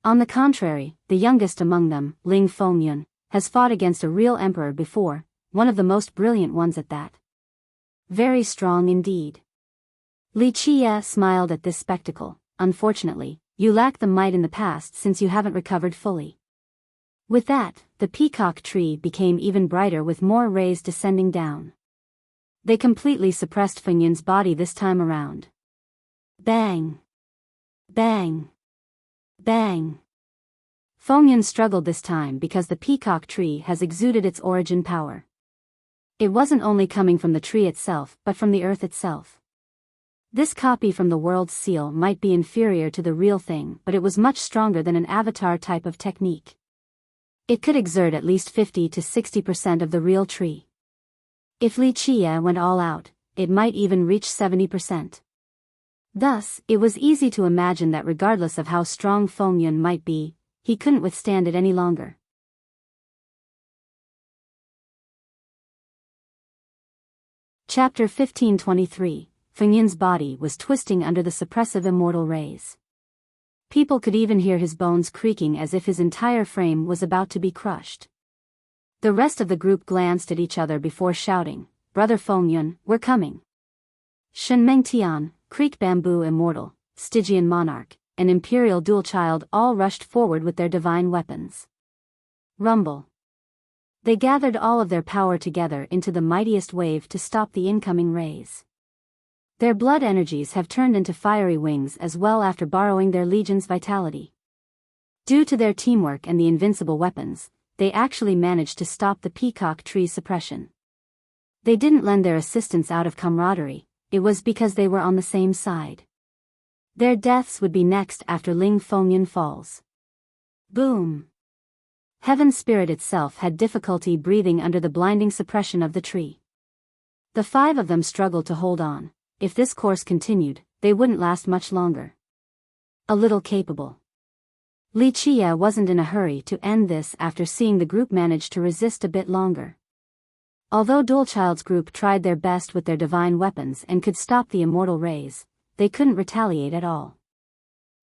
On the contrary, the youngest among them, Ling Fengyan, has fought against a real emperor before, one of the most brilliant ones at that. Very strong indeed. Li Qie smiled at this spectacle. Unfortunately, you lack the might in the past since you haven't recovered fully. With that, the peacock tree became even brighter with more rays descending down. They completely suppressed Fengyan's body this time around. Bang! Bang! Bang! Fengyan struggled this time because the peacock tree has exuded its origin power. It wasn't only coming from the tree itself but from the earth itself. This copy from the world's seal might be inferior to the real thing, but it was much stronger than an avatar type of technique. It could exert at least 50 to 60% of the real tree. If Li Qie went all out, it might even reach 70%. Thus, it was easy to imagine that regardless of how strong Fengyun might be, he couldn't withstand it any longer. Chapter 1523. Fengyun's body was twisting under the suppressive immortal rays. People could even hear his bones creaking as if his entire frame was about to be crushed. The rest of the group glanced at each other before shouting, "Brother Fengyun, we're coming." Shenmeng Tian, Creek Bamboo Immortal, Stygian Monarch, and Imperial Dual Child all rushed forward with their divine weapons. Rumble. They gathered all of their power together into the mightiest wave to stop the incoming rays. Their blood energies have turned into fiery wings as well after borrowing their legion's vitality. Due to their teamwork and the invincible weapons, they actually managed to stop the peacock tree suppression. They didn't lend their assistance out of camaraderie, it was because they were on the same side. Their deaths would be next after Ling Fengyun falls. Boom! Heaven Spirit itself had difficulty breathing under the blinding suppression of the tree. The 5 of them struggled to hold on. If this course continued, they wouldn't last much longer. A little capable. Li Chia wasn't in a hurry to end this after seeing the group manage to resist a bit longer. Although Dualchild's group tried their best with their divine weapons and could stop the immortal rays, they couldn't retaliate at all.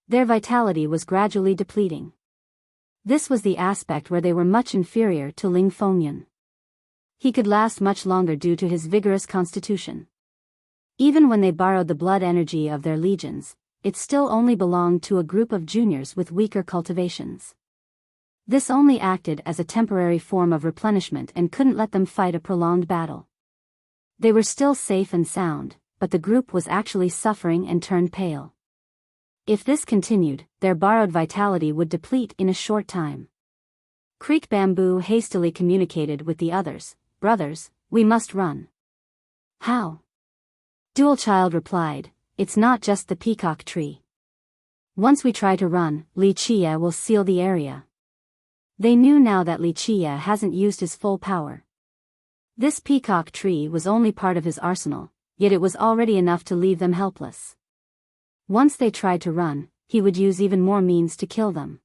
Their vitality was gradually depleting. This was the aspect where they were much inferior to Ling Fengyun. He could last much longer due to his vigorous constitution. Even when they borrowed the blood energy of their legions, it still only belonged to a group of juniors with weaker cultivations. This only acted as a temporary form of replenishment and couldn't let them fight a prolonged battle. They were still safe and sound, but the group was actually suffering and turned pale. If this continued, their borrowed vitality would deplete in a short time. Creek Bamboo hastily communicated with the others, "Brothers, we must run." "How?" Dual Child replied, "It's not just the peacock tree. Once we try to run, Li Chia will seal the area." They knew now that Li Chia hasn't used his full power. This peacock tree was only part of his arsenal, yet it was already enough to leave them helpless. Once they tried to run, he would use even more means to kill them.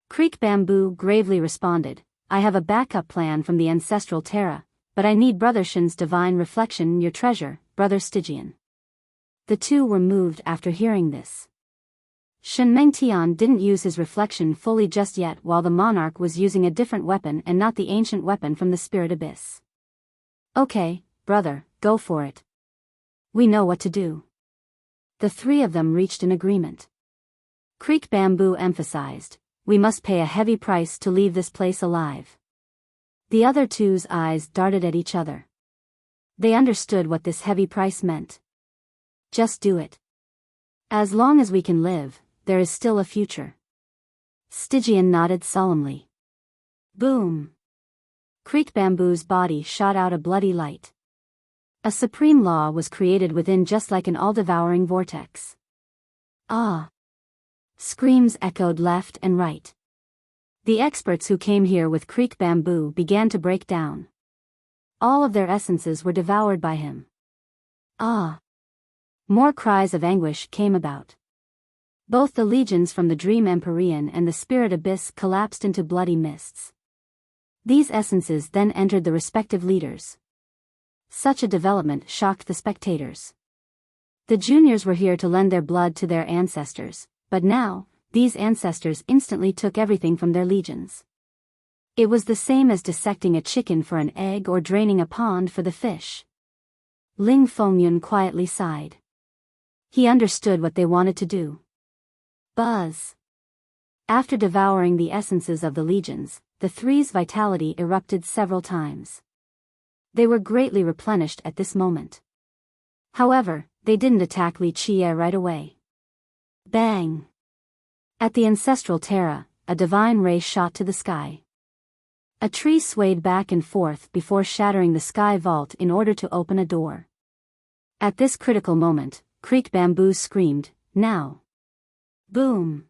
Creek Bamboo gravely responded, "I have a backup plan from the ancestral Terra, but I need Brother Shin's divine reflection, your treasure, Brother Stygian." The 2 were moved after hearing this. Shenmeng Tian didn't use his reflection fully just yet while the monarch was using a different weapon and not the ancient weapon from the spirit abyss. "Okay, brother, go for it. We know what to do." The 3 of them reached an agreement. Creek Bamboo emphasized, "We must pay a heavy price to leave this place alive." The other 2's eyes darted at each other. They understood what this heavy price meant. Just do it. As long as we can live, there is still a future. Stygian nodded solemnly. Boom! Creek Bamboo's body shot out a bloody light. A supreme law was created within just like an all-devouring vortex. "Ah!" Screams echoed left and right. The experts who came here with Creek Bamboo began to break down. All of their essences were devoured by him. "Ah!" More cries of anguish came about. Both the legions from the Dream Empyrean and the Spirit Abyss collapsed into bloody mists. These essences then entered the respective leaders. Such a development shocked the spectators. The juniors were here to lend their blood to their ancestors, but now, these ancestors instantly took everything from their legions. It was the same as dissecting a chicken for an egg or draining a pond for the fish. Ling Fengyun quietly sighed. He understood what they wanted to do. Buzz! After devouring the essences of the legions, the 3's vitality erupted several times. They were greatly replenished at this moment. However, they didn't attack Li Chia right away. Bang! At the ancestral Terra, a divine ray shot to the sky. A tree swayed back and forth before shattering the sky vault in order to open a door. At this critical moment, Creek Bamboo screamed, "Now!" Boom!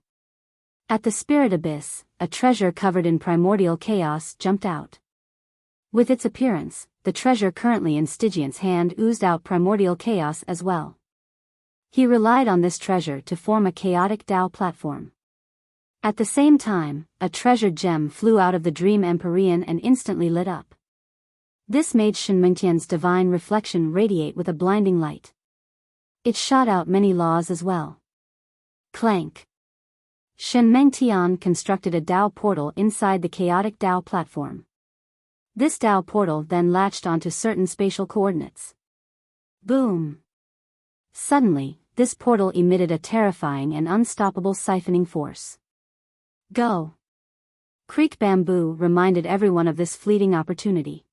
At the Spirit Abyss, a treasure covered in primordial chaos jumped out. With its appearance, the treasure currently in Stygian's hand oozed out primordial chaos as well. He relied on this treasure to form a chaotic Tao platform. At the same time, a treasured gem flew out of the dream empyrean and instantly lit up. This made Shen Mengtian's divine reflection radiate with a blinding light. It shot out many laws as well. Clank. Shen Mengtian constructed a Tao portal inside the chaotic Tao platform. This Tao portal then latched onto certain spatial coordinates. Boom! Suddenly, this portal emitted a terrifying and unstoppable siphoning force. Go! Creek Bamboo reminded everyone of this fleeting opportunity.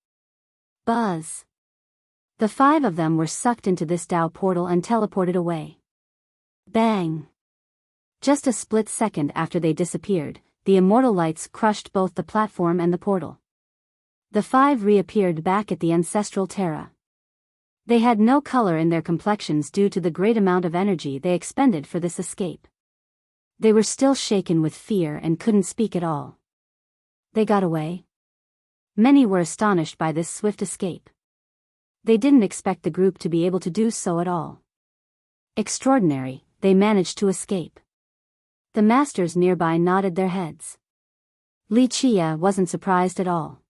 Buzz! The 5 of them were sucked into this Tao portal and teleported away. Bang! Just a split second after they disappeared, the immortal lights crushed both the platform and the portal. The 5 reappeared back at the ancestral Terra. They had no color in their complexions due to the great amount of energy they expended for this escape. They were still shaken with fear and couldn't speak at all. They got away? Many were astonished by this swift escape. They didn't expect the group to be able to do so at all. Extraordinary, they managed to escape. The masters nearby nodded their heads. Li Chia wasn't surprised at all.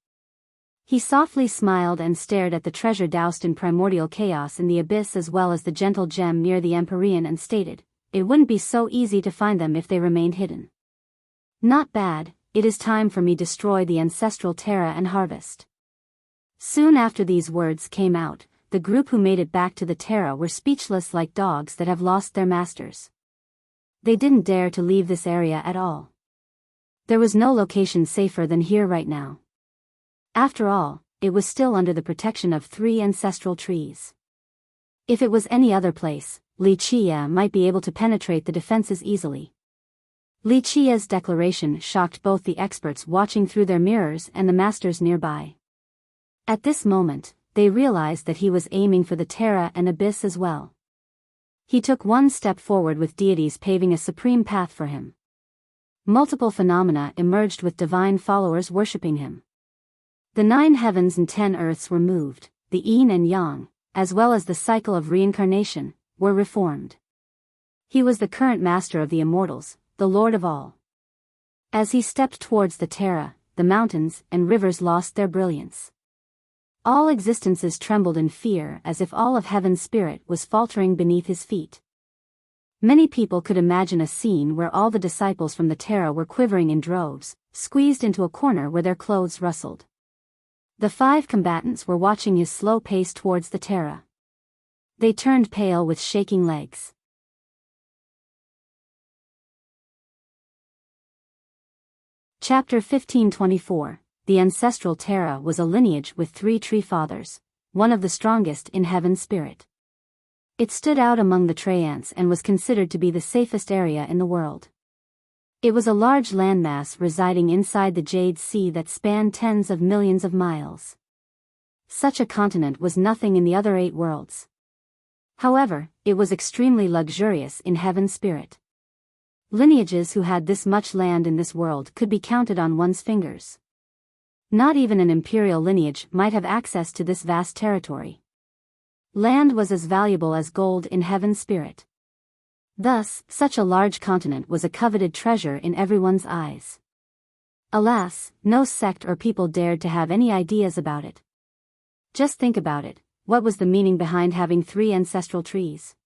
He softly smiled and stared at the treasure doused in primordial chaos in the abyss as well as the gentle gem near the empyrean and stated, "It wouldn't be so easy to find them if they remained hidden. Not bad, it is time for me to destroy the ancestral Terra and harvest." Soon after these words came out, the group who made it back to the Terra were speechless like dogs that have lost their masters. They didn't dare to leave this area at all. There was no location safer than here right now. After all, it was still under the protection of 3 ancestral trees. If it was any other place, Li Chia might be able to penetrate the defenses easily. Li Chia's declaration shocked both the experts watching through their mirrors and the masters nearby. At this moment, they realized that he was aiming for the Terra and Abyss as well. He took one step forward with deities paving a supreme path for him. Multiple phenomena emerged with divine followers worshipping him. The 9 heavens and 10 earths were moved, the yin and yang, as well as the cycle of reincarnation, were reformed. He was the current master of the immortals, the Lord of all. As he stepped towards the Terra, the mountains and rivers lost their brilliance. All existences trembled in fear as if all of heaven's spirit was faltering beneath his feet. Many people could imagine a scene where all the disciples from the Terra were quivering in droves, squeezed into a corner where their clothes rustled. The 5 combatants were watching his slow pace towards the Terra. They turned pale with shaking legs. Chapter 1524. The ancestral Terra was a lineage with 3 tree fathers, one of the strongest in heaven's spirit. It stood out among the Treants and was considered to be the safest area in the world. It was a large landmass residing inside the Jade Sea that spanned tens of millions of miles. Such a continent was nothing in the other 8 worlds. However, it was extremely luxurious in heaven's spirit. Lineages who had this much land in this world could be counted on one's fingers. Not even an imperial lineage might have access to this vast territory. Land was as valuable as gold in heaven's spirit. Thus, such a large continent was a coveted treasure in everyone's eyes. Alas, no sect or people dared to have any ideas about it. Just think about it, what was the meaning behind having 3 ancestral trees?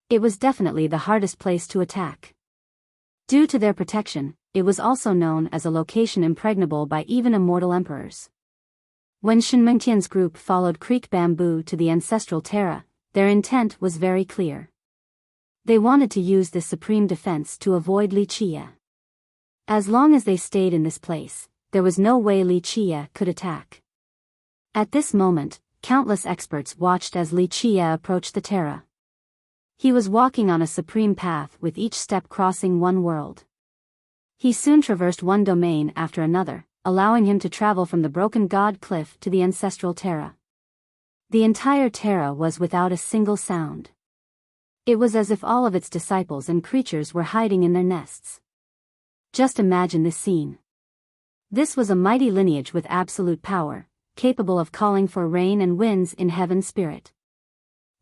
It was definitely the hardest place to attack. Due to their protection, it was also known as a location impregnable by even immortal emperors. When Shen Mengtian's group followed Creek Bamboo to the ancestral Terra, their intent was very clear. They wanted to use this supreme defense to avoid Li Chia. As long as they stayed in this place, there was no way Li Chia could attack. At this moment, countless experts watched as Li Chia approached the Terra. He was walking on a supreme path with each step crossing one world. He soon traversed one domain after another, allowing him to travel from the broken god cliff to the ancestral Terra. The entire Terra was without a single sound. It was as if all of its disciples and creatures were hiding in their nests. Just imagine this scene. This was a mighty lineage with absolute power, capable of calling for rain and winds in heaven's spirit.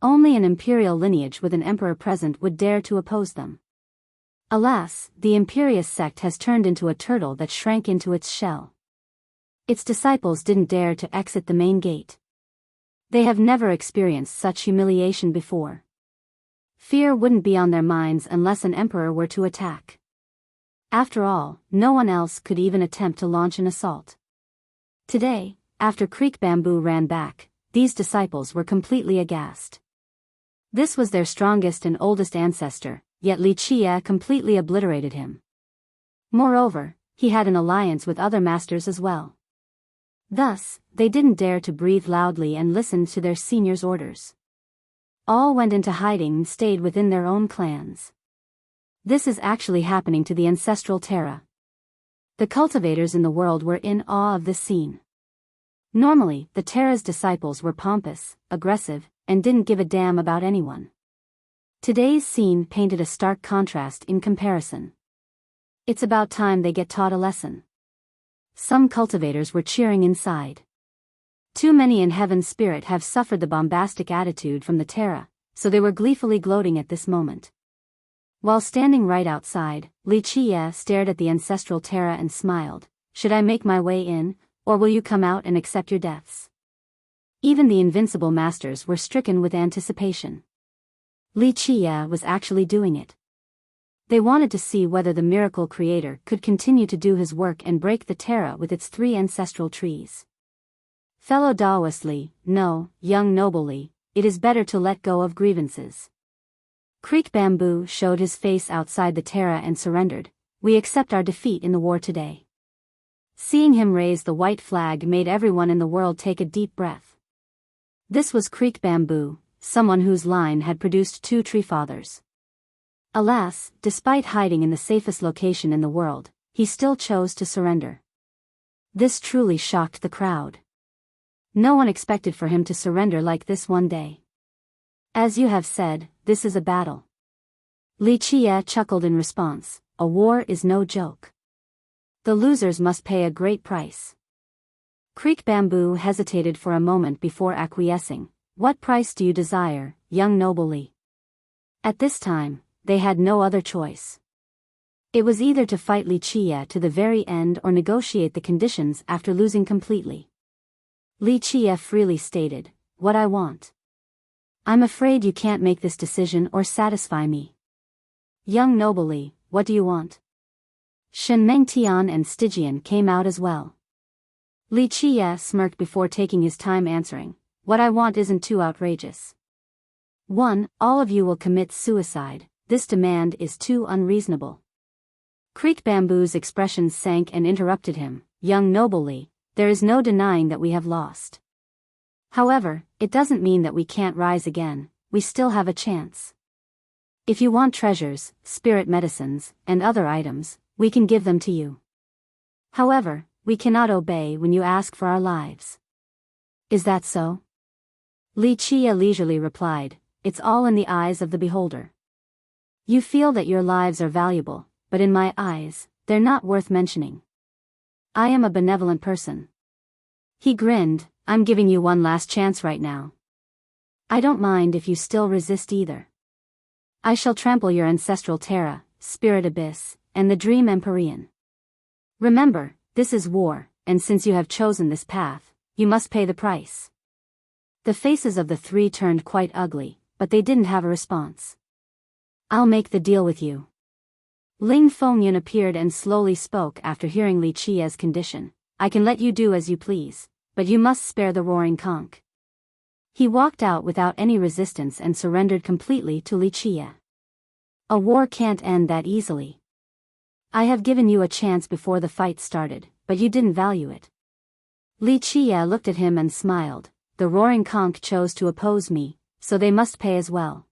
Only an imperial lineage with an emperor present would dare to oppose them. Alas, the imperious sect has turned into a turtle that shrank into its shell. Its disciples didn't dare to exit the main gate. They have never experienced such humiliation before. Fear wouldn't be on their minds unless an emperor were to attack. After all, no one else could even attempt to launch an assault. Today, after Creek Bamboo ran back, these disciples were completely aghast. This was their strongest and oldest ancestor, yet Wuxia completely obliterated him. Moreover, he had an alliance with other masters as well. Thus, they didn't dare to breathe loudly and listened to their seniors' orders. All went into hiding and stayed within their own clans. This is actually happening to the ancestral Terra. The cultivators in the world were in awe of this scene. Normally, the Terra's disciples were pompous, aggressive, and didn't give a damn about anyone. Today's scene painted a stark contrast in comparison. It's about time they get taught a lesson. Some cultivators were cheering inside. Too many in Heaven's spirit have suffered the bombastic attitude from the Terra, so they were gleefully gloating at this moment. While standing right outside, Wuxia stared at the ancestral Terra and smiled. Should I make my way in, or will you come out and accept your deaths? Even the invincible masters were stricken with anticipation. Wuxia was actually doing it. They wanted to see whether the miracle creator could continue to do his work and break the Terra with its 3 ancestral trees. Fellow Daoist Li, no, young noble Li, it is better to let go of grievances. Creek Bamboo showed his face outside the Terra and surrendered. We accept our defeat in the war today. Seeing him raise the white flag made everyone in the world take a deep breath. This was Creek Bamboo, someone whose line had produced 2 tree fathers. Alas, despite hiding in the safest location in the world, he still chose to surrender. This truly shocked the crowd. No one expected for him to surrender like this one day. As you have said, this is a battle. Wuxia chuckled in response. A war is no joke. The losers must pay a great price. Creek Bamboo hesitated for a moment before acquiescing. What price do you desire, young noble Li? At this time, they had no other choice. It was either to fight Wuxia to the very end or negotiate the conditions after losing completely. Wuxia freely stated, what I want. I'm afraid you can't make this decision or satisfy me. Young noble Li, what do you want? Shen Mengtian and Stygian came out as well. Wuxia smirked before taking his time answering, what I want isn't too outrageous. 1. All of you will commit suicide, this demand is too unreasonable. Creek Bamboo's expression sank and interrupted him, young noble Li, there is no denying that we have lost. However, it doesn't mean that we can't rise again, we still have a chance. If you want treasures, spirit medicines, and other items, we can give them to you. However, we cannot obey when you ask for our lives. Is that so? Wuxia leisurely replied, it's all in the eyes of the beholder. You feel that your lives are valuable, but in my eyes, they're not worth mentioning. I am a benevolent person. He grinned, I'm giving you one last chance right now. I don't mind if you still resist either. I shall trample your ancestral Terra, Spirit Abyss, and the Dream Empyrean. Remember, this is war, and since you have chosen this path, you must pay the price. The faces of the 3 turned quite ugly, but they didn't have a response. I'll make the deal with you. Ling Fengyun appeared and slowly spoke after hearing Wuxia's condition. I can let you do as you please, but you must spare the roaring conch. He walked out without any resistance and surrendered completely to Wuxia. A war can't end that easily. I have given you a chance before the fight started, but you didn't value it. Wuxia looked at him and smiled. The roaring conch chose to oppose me, so they must pay as well.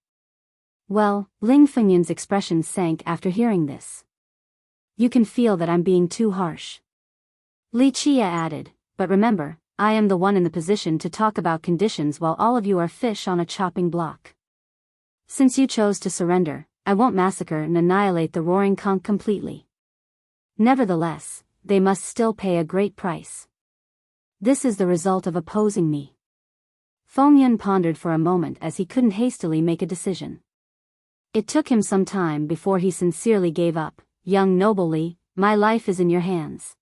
Well, Ling Fengyun's expression sank after hearing this. You can feel that I'm being too harsh. Wuxia added, but remember, I am the one in the position to talk about conditions while all of you are fish on a chopping block. Since you chose to surrender, I won't massacre and annihilate the roaring conch completely. Nevertheless, they must still pay a great price. This is the result of opposing me. Feng Yun pondered for a moment as he couldn't hastily make a decision. It took him some time before he sincerely gave up. Young noble Li, my life is in your hands.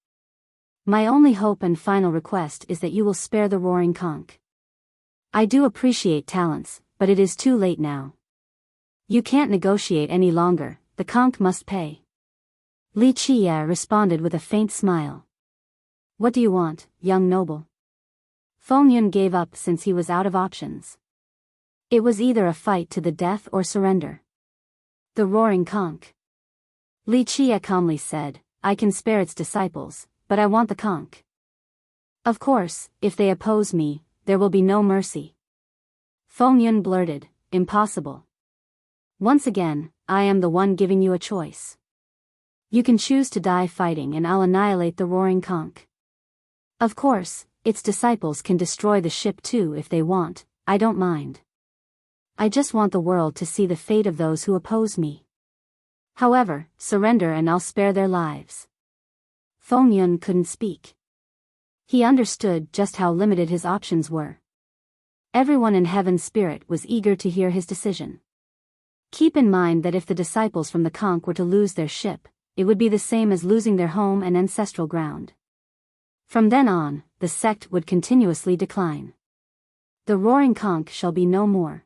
My only hope and final request is that you will spare the roaring conch. I do appreciate talents, but it is too late now. You can't negotiate any longer, the conch must pay. Li Qie responded with a faint smile. What do you want, young noble? Feng Yun gave up since he was out of options. It was either a fight to the death or surrender. The roaring conch. Li Qie calmly said, I can spare its disciples, but I want the conch. Of course, if they oppose me, there will be no mercy. Feng Yun blurted, impossible. Once again, I am the one giving you a choice. You can choose to die fighting and I'll annihilate the roaring conch. Of course, its disciples can destroy the ship too if they want, I don't mind. I just want the world to see the fate of those who oppose me. However, surrender and I'll spare their lives. Feng Yun couldn't speak. He understood just how limited his options were. Everyone in Heaven's spirit was eager to hear his decision. Keep in mind that if the disciples from the conch were to lose their ship, it would be the same as losing their home and ancestral ground. From then on, the sect would continuously decline. The roaring conch shall be no more.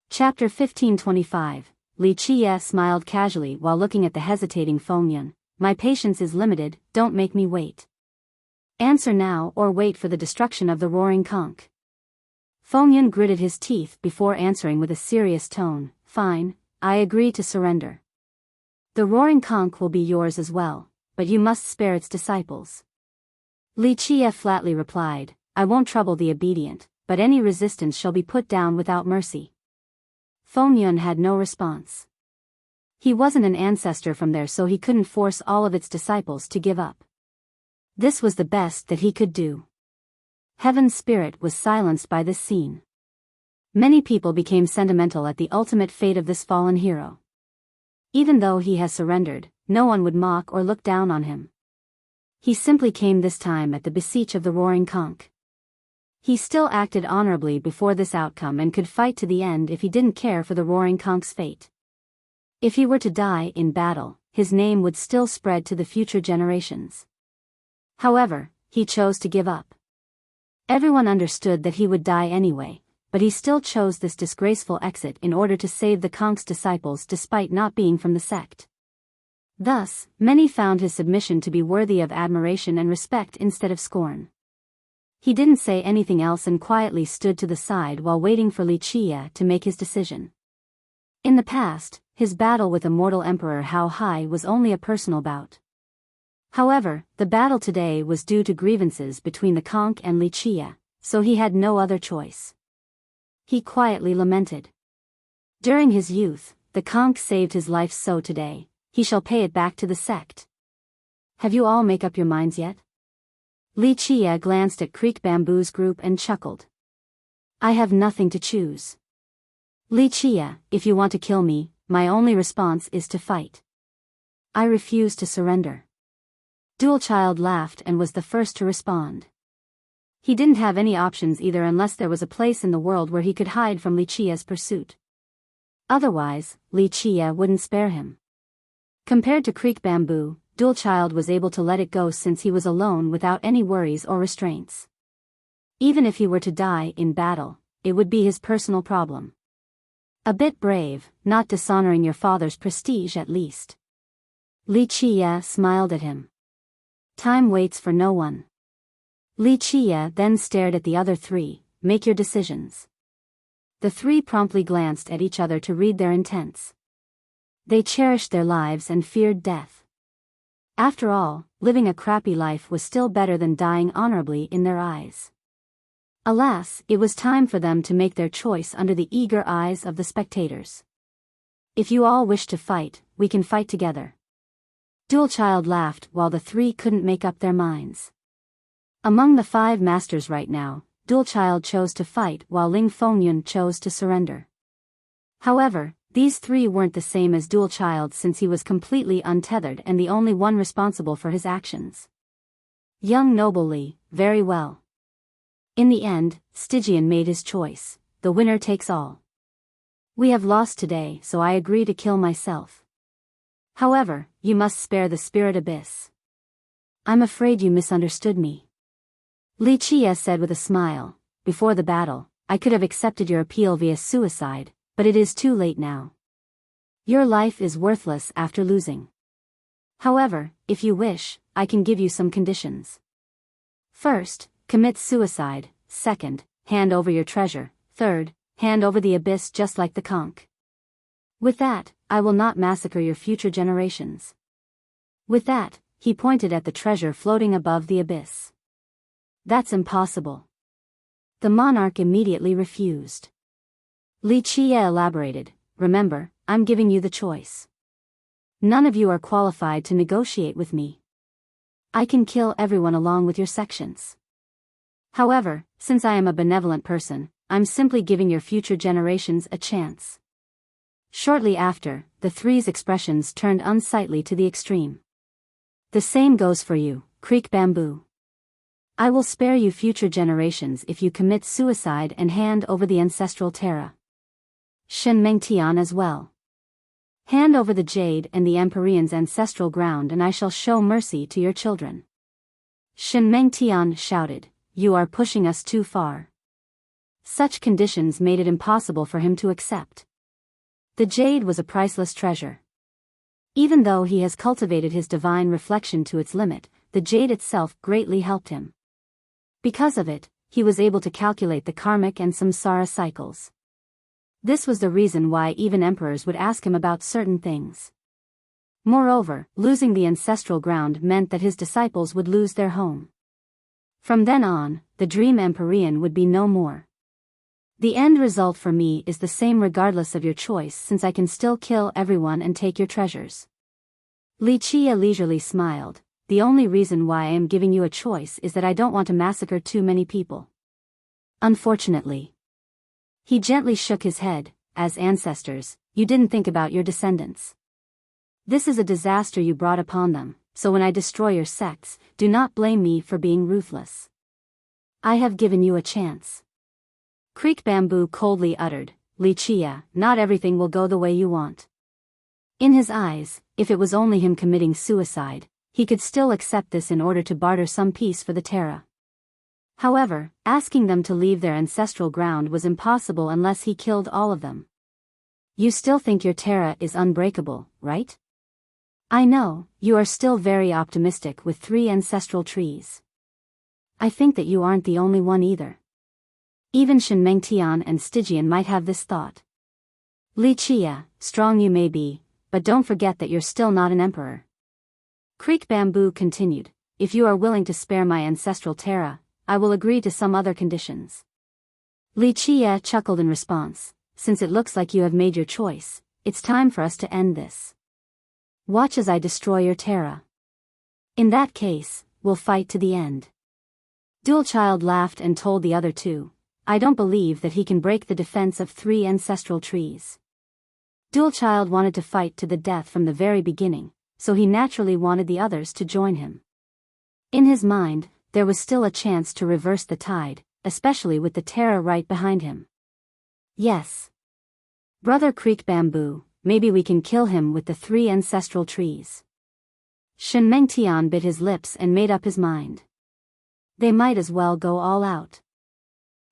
Chapter 1525. Li Qie smiled casually while looking at the hesitating Feng Yun. My patience is limited, don't make me wait. Answer now or wait for the destruction of the roaring conch. Feng Yun gritted his teeth before answering with a serious tone. Fine, I agree to surrender. The roaring conch will be yours as well, but you must spare its disciples. Li Qie flatly replied, I won't trouble the obedient, but any resistance shall be put down without mercy. Feng Yun had no response. He wasn't an ancestor from there, so he couldn't force all of its disciples to give up. This was the best that he could do. Heaven's spirit was silenced by this scene. Many people became sentimental at the ultimate fate of this fallen hero. Even though he has surrendered, no one would mock or look down on him. He simply came this time at the beseech of the roaring conch. He still acted honorably before this outcome and could fight to the end if he didn't care for the roaring conch's fate. If he were to die in battle, his name would still spread to the future generations. However, he chose to give up. Everyone understood that he would die anyway, but he still chose this disgraceful exit in order to save the conch's disciples despite not being from the sect. Thus, many found his submission to be worthy of admiration and respect instead of scorn. He didn't say anything else and quietly stood to the side while waiting for Li Qie to make his decision. In the past, his battle with immortal Emperor Hao Hai was only a personal bout. However, the battle today was due to grievances between the conch and Li Qie, so he had no other choice. He quietly lamented. During his youth, the conch saved his life, so today, he shall pay it back to the sect. Have you all made up your minds yet? Li Qie glanced at Creek Bamboo's group and chuckled. I have nothing to choose. Li Qie, if you want to kill me, my only response is to fight. I refuse to surrender. Dual Child laughed and was the first to respond. He didn't have any options either unless there was a place in the world where he could hide from Li Qie's pursuit. Otherwise, Li Qie wouldn't spare him. Compared to Creek Bamboo, Dual Child was able to let it go since he was alone without any worries or restraints. Even if he were to die in battle, it would be his personal problem. A bit brave, not dishonoring your father's prestige at least. Li Qie smiled at him. Time waits for no one. Li Qie then stared at the other three. Make your decisions. The three promptly glanced at each other to read their intents. They cherished their lives and feared death. After all, living a crappy life was still better than dying honorably in their eyes. Alas, it was time for them to make their choice under the eager eyes of the spectators. If you all wish to fight, we can fight together. Dual Child laughed while the three couldn't make up their minds. Among the 5 masters right now, Dual Child chose to fight while Ling Fengyun chose to surrender. However, these 3 weren't the same as Dual Child since he was completely untethered and the only one responsible for his actions. Young noble Li, very well. In the end, Stygian made his choice. The winner takes all. We have lost today, so I agree to kill myself. However, you must spare the spirit abyss. I'm afraid you misunderstood me. Li Chia said with a smile. Before the battle, I could have accepted your appeal via suicide, but it is too late now. Your life is worthless after losing. However, if you wish, I can give you some conditions. First, commit suicide. Second, hand over your treasure. Third, hand over the abyss just like the conch. With that, I will not massacre your future generations. With that, he pointed at the treasure floating above the abyss. That's impossible. The monarch immediately refused. Li Chia elaborated, remember, I'm giving you the choice. None of you are qualified to negotiate with me. I can kill everyone along with your sections. However, since I am a benevolent person, I'm simply giving your future generations a chance. Shortly after, the three's expressions turned unsightly to the extreme. The same goes for you, Creek Bamboo. I will spare you future generations if you commit suicide and hand over the ancestral Terra. Shen Mengtian as well. Hand over the jade and the Empyrean's ancestral ground and I shall show mercy to your children. Shen Mengtian shouted, you are pushing us too far. Such conditions made it impossible for him to accept. The jade was a priceless treasure. Even though he has cultivated his divine reflection to its limit, the jade itself greatly helped him. Because of it, he was able to calculate the karmic and samsara cycles. This was the reason why even emperors would ask him about certain things. Moreover, losing the ancestral ground meant that his disciples would lose their home. From then on, the dream Empyrean would be no more. The end result for me is the same regardless of your choice since I can still kill everyone and take your treasures. Li Chia leisurely smiled. The only reason why I am giving you a choice is that I don't want to massacre too many people. Unfortunately. He gently shook his head. As ancestors, you didn't think about your descendants. This is a disaster you brought upon them, so when I destroy your sects, do not blame me for being ruthless. I have given you a chance. Creek Bamboo coldly uttered, Li Chia, not everything will go the way you want. In his eyes, if it was only him committing suicide, he could still accept this in order to barter some peace for the Terra. However, asking them to leave their ancestral ground was impossible unless he killed all of them. You still think your Terra is unbreakable, right? I know, you are still very optimistic with 3 ancestral trees. I think that you aren't the only one either. Even Shen Mengtian and Stygian might have this thought. Li Chia, strong you may be, but don't forget that you're still not an emperor. Creek Bamboo continued, if you are willing to spare my ancestral Terra, I will agree to some other conditions. Li Chia chuckled in response, since it looks like you have made your choice, it's time for us to end this. Watch as I destroy your Terra. In that case, we'll fight to the end. Dualchild laughed and told the other two, I don't believe that he can break the defense of 3 ancestral trees. Dualchild wanted to fight to the death from the very beginning, so he naturally wanted the others to join him. In his mind, there was still a chance to reverse the tide, especially with the Terra right behind him. Yes. Brother Creek Bamboo, maybe we can kill him with the 3 ancestral trees. Shen Mengtian bit his lips and made up his mind. They might as well go all out.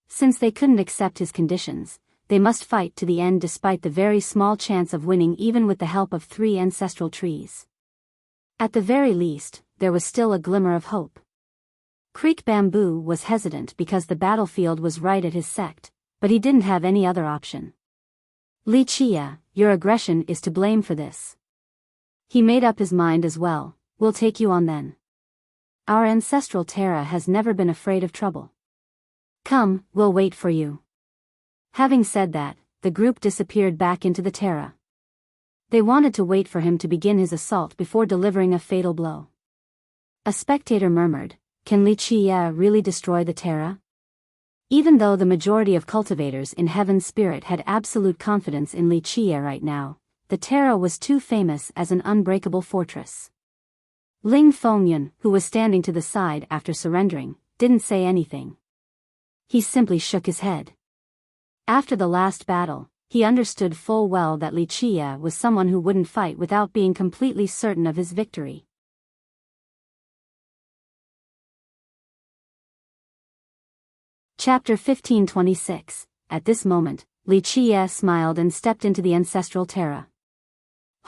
Since they couldn't accept his conditions, they must fight to the end despite the very small chance of winning even with the help of 3 ancestral trees. At the very least, there was still a glimmer of hope. Creek Bamboo was hesitant because the battlefield was right at his sect, but he didn't have any other option. Li Chia, your aggression is to blame for this. He made up his mind as well, we'll take you on then. Our ancestral Terra has never been afraid of trouble. Come, we'll wait for you. Having said that, the group disappeared back into the Terra. They wanted to wait for him to begin his assault before delivering a fatal blow. A spectator murmured, can Li Chia really destroy the Terra? Even though the majority of cultivators in Heaven's Spirit had absolute confidence in Li Chia right now, the Terra was too famous as an unbreakable fortress. Ling Fengyun, who was standing to the side after surrendering, didn't say anything. He simply shook his head. After the last battle, he understood full well that Li Qie was someone who wouldn't fight without being completely certain of his victory. Chapter 1526. At this moment, Li Qie smiled and stepped into the ancestral terra.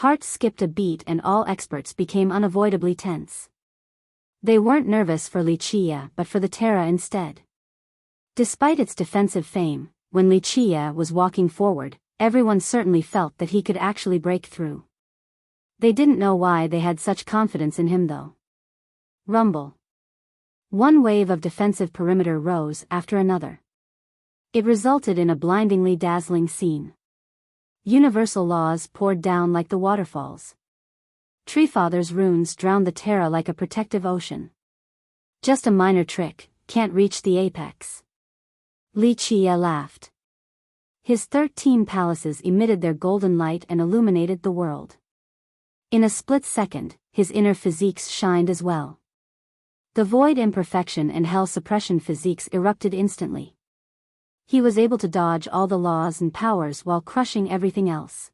Hearts skipped a beat and all experts became unavoidably tense. They weren't nervous for Li Qie but for the terra instead. Despite its defensive fame, when Li Qie was walking forward, everyone certainly felt that he could actually break through. They didn't know why they had such confidence in him though. Rumble. One wave of defensive perimeter rose after another. It resulted in a blindingly dazzling scene. Universal laws poured down like the waterfalls. Treefather's runes drowned the terra like a protective ocean. Just a minor trick, can't reach the apex. Li Qie laughed. His 13 palaces emitted their golden light and illuminated the world. In a split second, his inner physiques shined as well. The void imperfection and hell suppression physiques erupted instantly. He was able to dodge all the laws and powers while crushing everything else.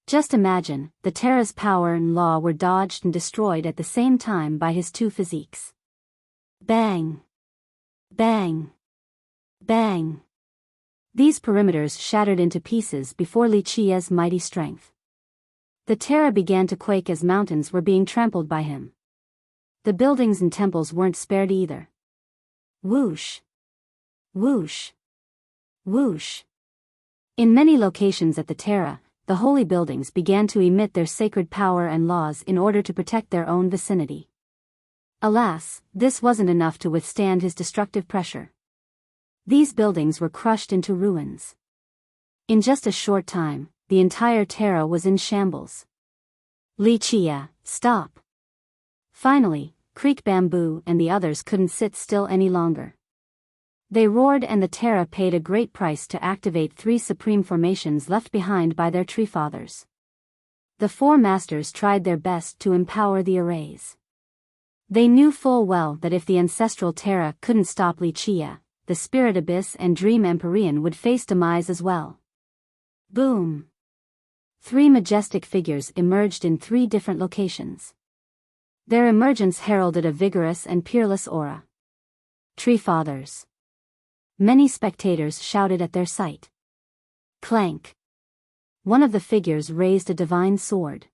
Just imagine, the terra's power and law were dodged and destroyed at the same time by his two physiques. Bang! Bang! Bang! These perimeters shattered into pieces before Li Qie's mighty strength. The terra began to quake as mountains were being trampled by him. The buildings and temples weren't spared either. Whoosh! Whoosh! Whoosh! In many locations at the terra, the holy buildings began to emit their sacred power and laws in order to protect their own vicinity. Alas, this wasn't enough to withstand his destructive pressure. These buildings were crushed into ruins. In just a short time, the entire terra was in shambles. Li Qie, stop! Finally, Creek Bamboo and the others couldn't sit still any longer. They roared and the terra paid a great price to activate 3 supreme formations left behind by their tree fathers. The 4 masters tried their best to empower the arrays. They knew full well that if the ancestral terra couldn't stop Li Qie, the Spirit Abyss and Dream Empyrean would face demise as well. Boom! 3 majestic figures emerged in 3 different locations. Their emergence heralded a vigorous and peerless aura. Tree Fathers. Many spectators shouted at their sight. Clank! One of the figures raised a divine sword.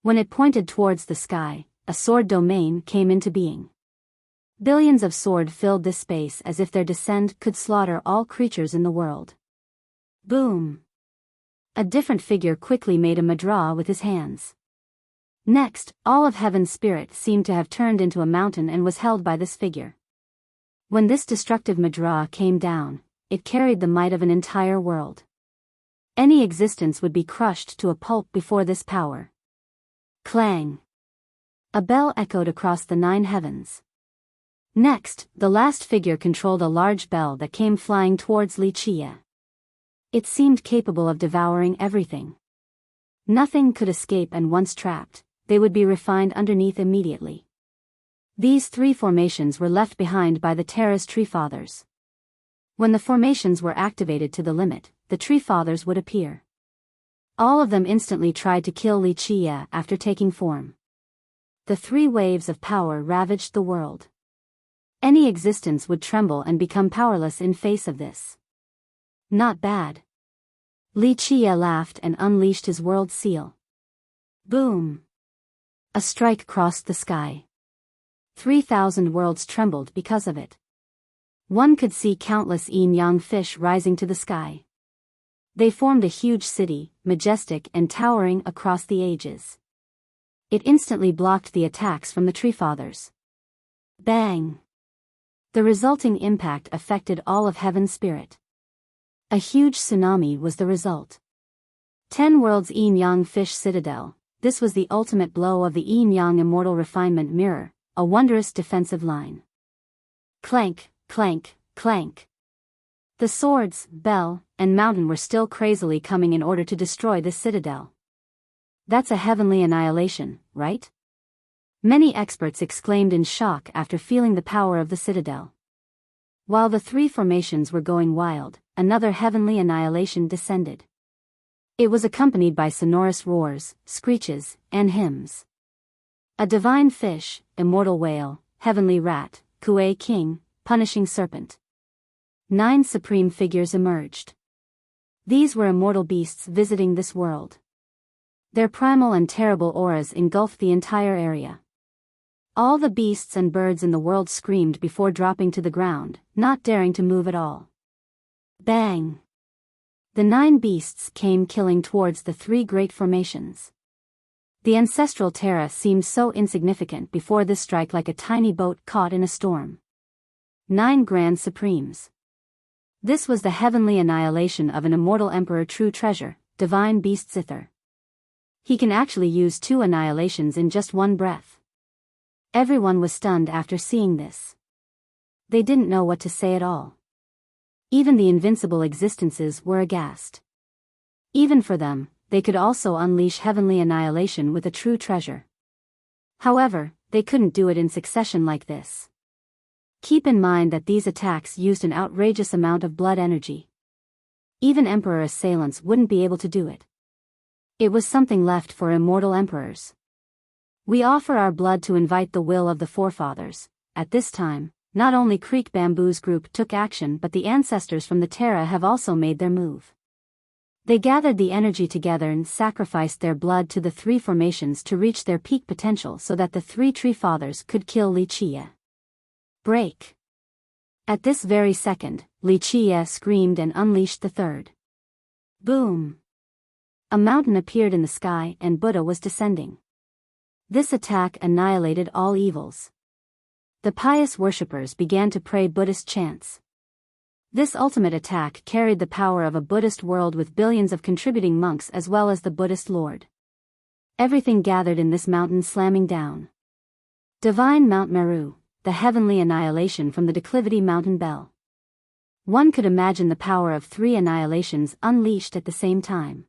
When it pointed towards the sky, a sword domain came into being. Billions of sword filled this space as if their descent could slaughter all creatures in the world. Boom! A different figure quickly made a madra with his hands. Next, all of heaven's spirit seemed to have turned into a mountain and was held by this figure. When this destructive madra came down, it carried the might of an entire world. Any existence would be crushed to a pulp before this power. Clang! A bell echoed across the 9 heavens. Next, the last figure controlled a large bell that came flying towards Li Qie. It seemed capable of devouring everything. Nothing could escape and once trapped, they would be refined underneath immediately. These 3 formations were left behind by the terra's tree fathers. When the formations were activated to the limit, the tree fathers would appear. All of them instantly tried to kill Li Qie after taking form. The 3 waves of power ravaged the world. Any existence would tremble and become powerless in face of this. Not bad. Li Qie laughed and unleashed his world seal. Boom! A strike crossed the sky. 3,000 worlds trembled because of it. One could see countless yin-yang fish rising to the sky. They formed a huge city, majestic and towering across the ages. It instantly blocked the attacks from the tree fathers. Bang! The resulting impact affected all of heaven's spirit. A huge tsunami was the result. 10 worlds yin-yang fish citadel. This was the ultimate blow of the yin-yang immortal refinement mirror, a wondrous defensive line. Clank, clank, clank. The swords, bell, and mountain were still crazily coming in order to destroy this citadel. That's a heavenly annihilation, right? Many experts exclaimed in shock after feeling the power of the citadel. While the three formations were going wild, another heavenly annihilation descended. It was accompanied by sonorous roars, screeches, and hymns. A divine fish, immortal whale, heavenly rat, Kuei king, punishing serpent. 9 supreme figures emerged. These were immortal beasts visiting this world. Their primal and terrible auras engulfed the entire area. All the beasts and birds in the world screamed before dropping to the ground, not daring to move at all. Bang! The 9 beasts came killing towards the 3 great formations. The ancestral Terra seemed so insignificant before this strike, like a tiny boat caught in a storm. 9 Grand Supremes. This was the heavenly annihilation of an immortal emperor, true treasure, divine beast Zither. He can actually use 2 annihilations in just one breath. Everyone was stunned after seeing this. They didn't know what to say at all. Even the invincible existences were aghast. Even for them, they could also unleash heavenly annihilation with a true treasure. However, they couldn't do it in succession like this. Keep in mind that these attacks used an outrageous amount of blood energy. Even emperor assailants wouldn't be able to do it. It was something left for immortal emperors. We offer our blood to invite the will of the forefathers. At this time, not only Creek Bamboo's group took action, but the ancestors from the Terra have also made their move. They gathered the energy together and sacrificed their blood to the 3 formations to reach their peak potential so that the 3 tree fathers could kill Wuxia. Break! At this very second, Wuxia screamed and unleashed the 3rd. Boom! A mountain appeared in the sky and Buddha was descending. This attack annihilated all evils. The pious worshippers began to pray Buddhist chants. This ultimate attack carried the power of a Buddhist world with billions of contributing monks as well as the Buddhist Lord. Everything gathered in this mountain slamming down. Divine Mount Meru, the heavenly annihilation from the declivity Mountain Bell. One could imagine the power of 3 annihilations unleashed at the same time.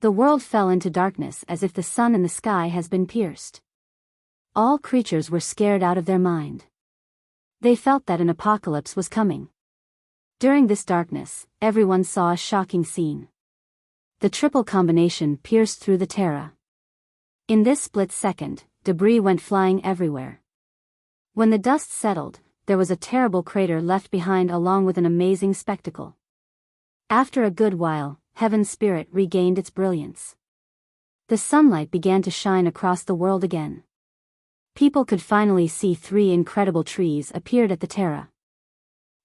The world fell into darkness as if the sun in the sky has been pierced. All creatures were scared out of their mind. They felt that an apocalypse was coming. During this darkness, everyone saw a shocking scene. The triple combination pierced through the Terra. In this split second, debris went flying everywhere. When the dust settled, there was a terrible crater left behind along with an amazing spectacle. After a good while, Heaven's spirit regained its brilliance. The sunlight began to shine across the world again. People could finally see 3 incredible trees appeared at the Terra.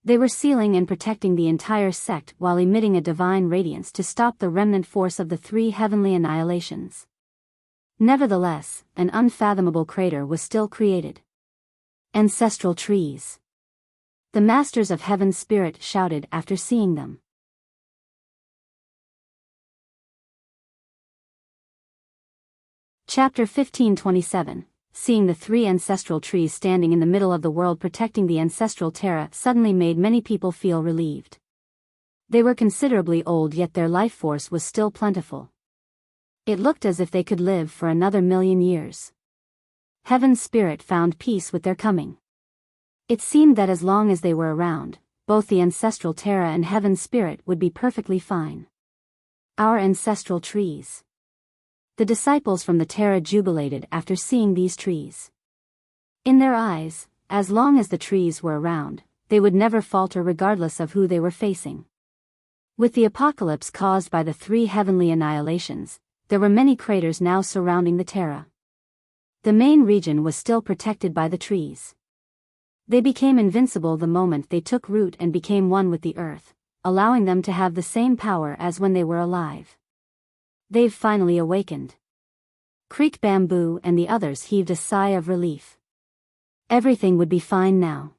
They were sealing and protecting the entire sect while emitting a divine radiance to stop the remnant force of the 3 heavenly annihilations. Nevertheless, an unfathomable crater was still created. Ancestral trees. The masters of Heaven's spirit shouted after seeing them. Chapter 1527. Seeing the 3 ancestral trees standing in the middle of the world protecting the ancestral Terra suddenly made many people feel relieved. They were considerably old, yet their life force was still plentiful. It looked as if they could live for another 1,000,000 years. Heaven's spirit found peace with their coming. It seemed that as long as they were around, both the ancestral Terra and Heaven's spirit would be perfectly fine. Our ancestral trees. The disciples from the Terra jubilated after seeing these trees. In their eyes, as long as the trees were around, they would never falter regardless of who they were facing. With the apocalypse caused by the 3 heavenly annihilations, there were many craters now surrounding the Terra. The main region was still protected by the trees. They became invincible the moment they took root and became one with the earth, allowing them to have the same power as when they were alive. They've finally awakened. Creek Bamboo and the others heaved a sigh of relief. Everything would be fine now.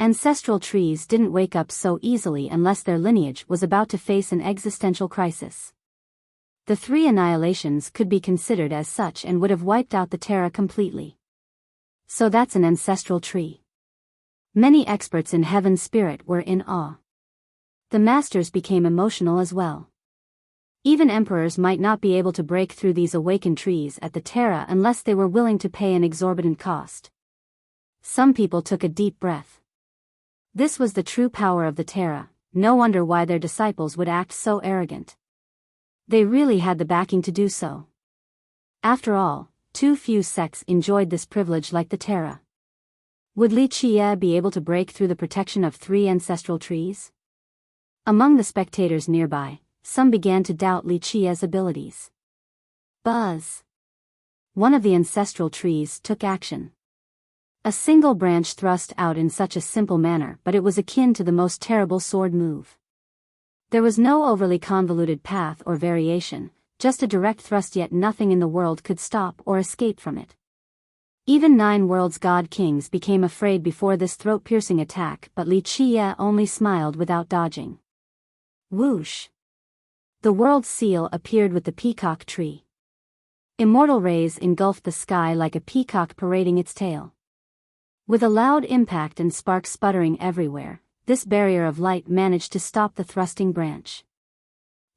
Ancestral trees didn't wake up so easily unless their lineage was about to face an existential crisis. The 3 annihilations could be considered as such and would have wiped out the Terra completely. So that's an ancestral tree. Many experts in Heaven's spirit were in awe. The masters became emotional as well. Even emperors might not be able to break through these awakened trees at the Terra unless they were willing to pay an exorbitant cost. Some people took a deep breath. This was the true power of the Terra, no wonder why their disciples would act so arrogant. They really had the backing to do so. After all, too few sects enjoyed this privilege like the Terra. Would Li Qie be able to break through the protection of 3 ancestral trees? Among the spectators nearby, some began to doubt Li Qie's abilities. Buzz! One of the ancestral trees took action. A single branch thrust out in such a simple manner, but it was akin to the most terrible sword move. There was no overly convoluted path or variation, just a direct thrust, yet nothing in the world could stop or escape from it. Even 9 worlds' god kings became afraid before this throat-piercing attack, but Li Qie only smiled without dodging. Whoosh! The world seal appeared with the peacock tree. Immortal rays engulfed the sky like a peacock parading its tail. With a loud impact and sparks sputtering everywhere, this barrier of light managed to stop the thrusting branch.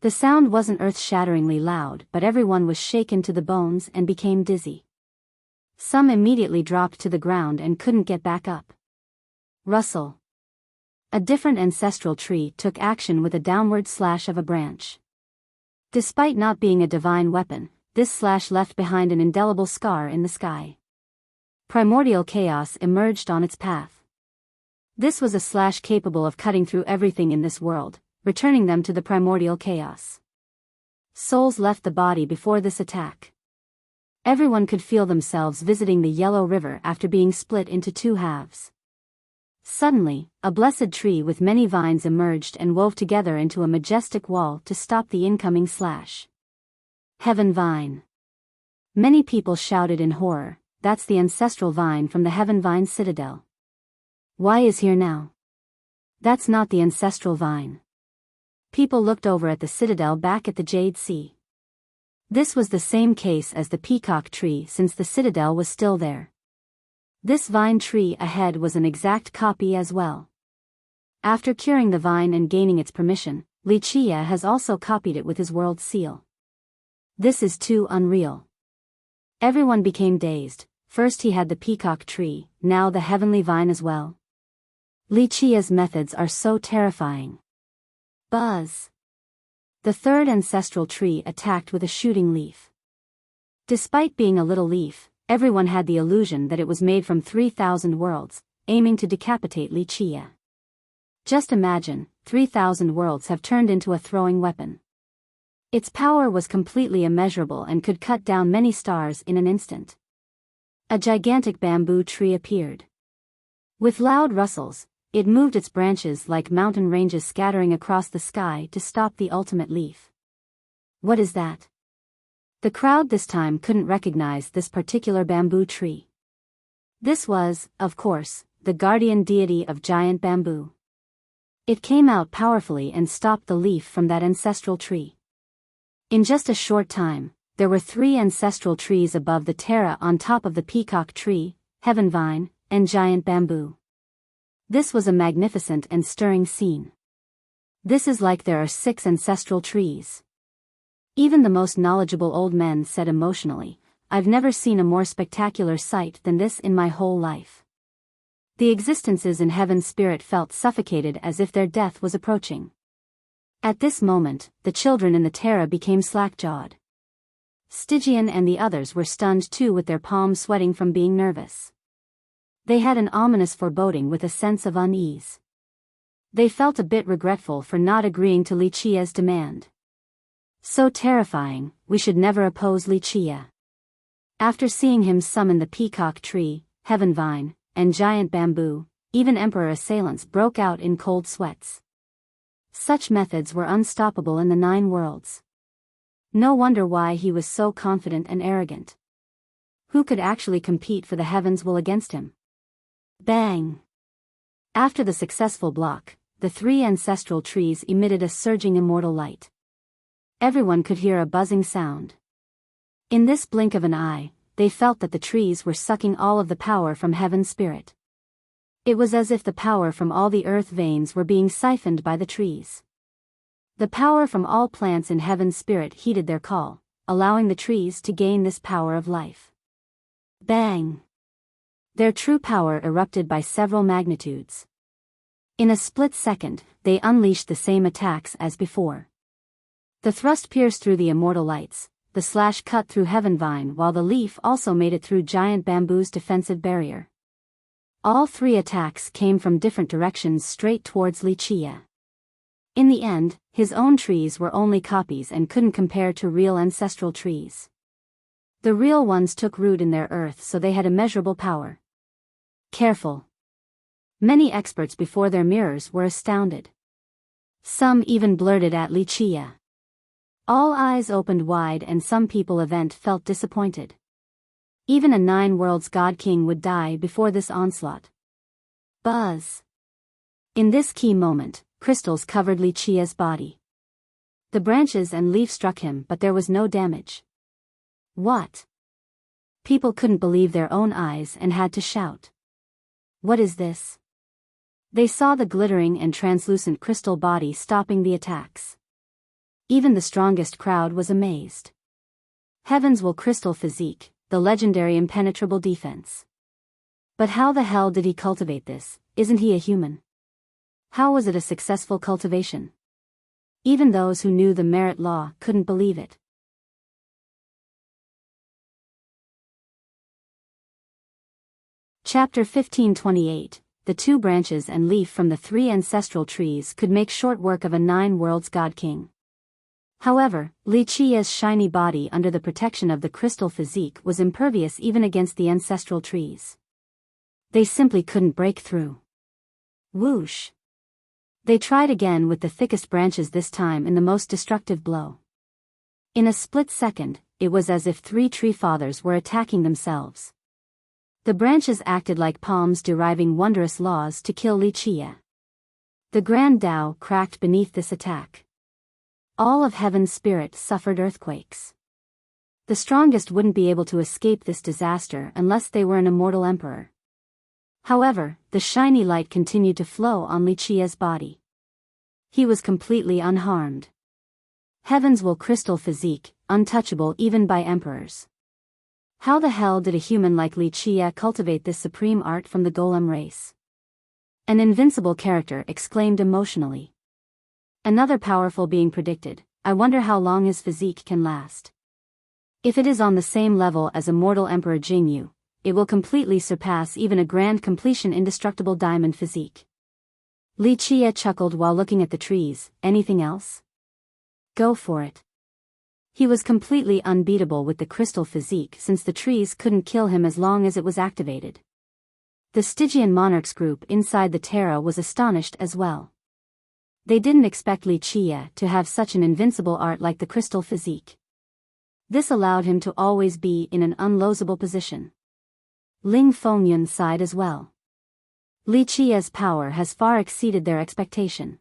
The sound wasn't earth-shatteringly loud, but everyone was shaken to the bones and became dizzy. Some immediately dropped to the ground and couldn't get back up. Rustle. A different ancestral tree took action with a downward slash of a branch. Despite not being a divine weapon, this slash left behind an indelible scar in the sky. Primordial chaos emerged on its path. This was a slash capable of cutting through everything in this world, returning them to the primordial chaos. Souls left the body before this attack. Everyone could feel themselves visiting the Yellow River after being split into 2 halves. Suddenly, a blessed tree with many vines emerged and wove together into a majestic wall to stop the incoming slash. Heaven Vine. Many people shouted in horror, "That's the ancestral vine from the Heaven Vine Citadel. Why is here now? That's not the ancestral vine." People looked over at the citadel back at the Jade Sea. This was the same case as the peacock tree, since the citadel was still there. This vine tree ahead was an exact copy as well. After curing the vine and gaining its permission, Li Qie has also copied it with his world seal. This is too unreal. Everyone became dazed. First he had the peacock tree, now the heavenly vine as well. Li Qie's methods are so terrifying. Buzz! The 3rd ancestral tree attacked with a shooting leaf. Despite being a little leaf, everyone had the illusion that it was made from 3,000 worlds, aiming to decapitate Li Qie. Just imagine, 3,000 worlds have turned into a throwing weapon. Its power was completely immeasurable and could cut down many stars in an instant. A gigantic bamboo tree appeared. With loud rustles, it moved its branches like mountain ranges scattering across the sky to stop the ultimate leaf. What is that? The crowd this time couldn't recognize this particular bamboo tree. This was, of course, the guardian deity of giant bamboo. It came out powerfully and stopped the leaf from that ancestral tree. In just a short time, there were 3 ancestral trees above the Terra on top of the peacock tree, heaven vine, and giant bamboo. This was a magnificent and stirring scene. This is like there are 6 ancestral trees. Even the most knowledgeable old men said emotionally, "I've never seen a more spectacular sight than this in my whole life." The existences in heaven's spirit felt suffocated as if their death was approaching. At this moment, the children in the Terra became slack-jawed. Stygian and the others were stunned too, with their palms sweating from being nervous. They had an ominous foreboding with a sense of unease. They felt a bit regretful for not agreeing to Li Qie's demand. So terrifying, we should never oppose Li Qie. After seeing him summon the peacock tree, heaven vine, and giant bamboo, even emperor assailants broke out in cold sweats. Such methods were unstoppable in the 9 worlds. No wonder why he was so confident and arrogant. Who could actually compete for the heavens will against him? Bang! After the successful block, the 3 ancestral trees emitted a surging immortal light. Everyone could hear a buzzing sound. In this blink of an eye, they felt that the trees were sucking all of the power from heaven's spirit. It was as if the power from all the earth veins were being siphoned by the trees. The power from all plants in heaven's spirit heeded their call, allowing the trees to gain this power of life. Bang! Their true power erupted by several magnitudes. In a split second, they unleashed the same attacks as before. The thrust pierced through the immortal lights, the slash cut through heaven vine, while the leaf also made it through giant bamboo's defensive barrier. All three attacks came from different directions straight towards Wuxia. In the end, his own trees were only copies and couldn't compare to real ancestral trees. The real ones took root in their earth, so they had immeasurable power. Careful! Many experts before their mirrors were astounded. Some even blurted at Wuxia. All eyes opened wide, and some people event felt disappointed. Even a 9 worlds god king would die before this onslaught. Buzz! In this key moment, crystals covered Wuxia's body. The branches and leaf struck him, but there was no damage. What? People couldn't believe their own eyes and had to shout. What is this? They saw the glittering and translucent crystal body stopping the attacks. Even the strongest crowd was amazed. Heaven's will crystal physique, the legendary impenetrable defense. But how the hell did he cultivate this? Isn't he a human? How was it a successful cultivation? Even those who knew the merit law couldn't believe it. Chapter 1528. The 2 branches and leaf from the 3 ancestral trees could make short work of a 9 worlds god king. However, Wuxia's shiny body under the protection of the crystal physique was impervious even against the ancestral trees. They simply couldn't break through. Whoosh! They tried again with the thickest branches, this time in the most destructive blow. In a split second, it was as if 3 tree fathers were attacking themselves. The branches acted like palms deriving wondrous laws to kill Wuxia. The grand Tao cracked beneath this attack. All of heaven's spirit suffered earthquakes. The strongest wouldn't be able to escape this disaster unless they were an immortal emperor. However, the shiny light continued to flow on Wuxia's body. He was completely unharmed. Heaven's will crystal physique, untouchable even by emperors. How the hell did a human like Wuxia cultivate this supreme art from the golem race? An invincible character exclaimed emotionally. Another powerful being predicted, I wonder how long his physique can last. If it is on the same level as immortal Emperor Jingyu, it will completely surpass even a grand completion indestructible diamond physique. Wuxia chuckled while looking at the trees. Anything else? Go for it. He was completely unbeatable with the crystal physique, since the trees couldn't kill him as long as it was activated. The Stygian monarchs group inside the Terra was astonished as well. They didn't expect Wuxia to have such an invincible art like the crystal physique. This allowed him to always be in an unlosable position. Ling Fengyun sighed as well. Wuxia's power has far exceeded their expectation.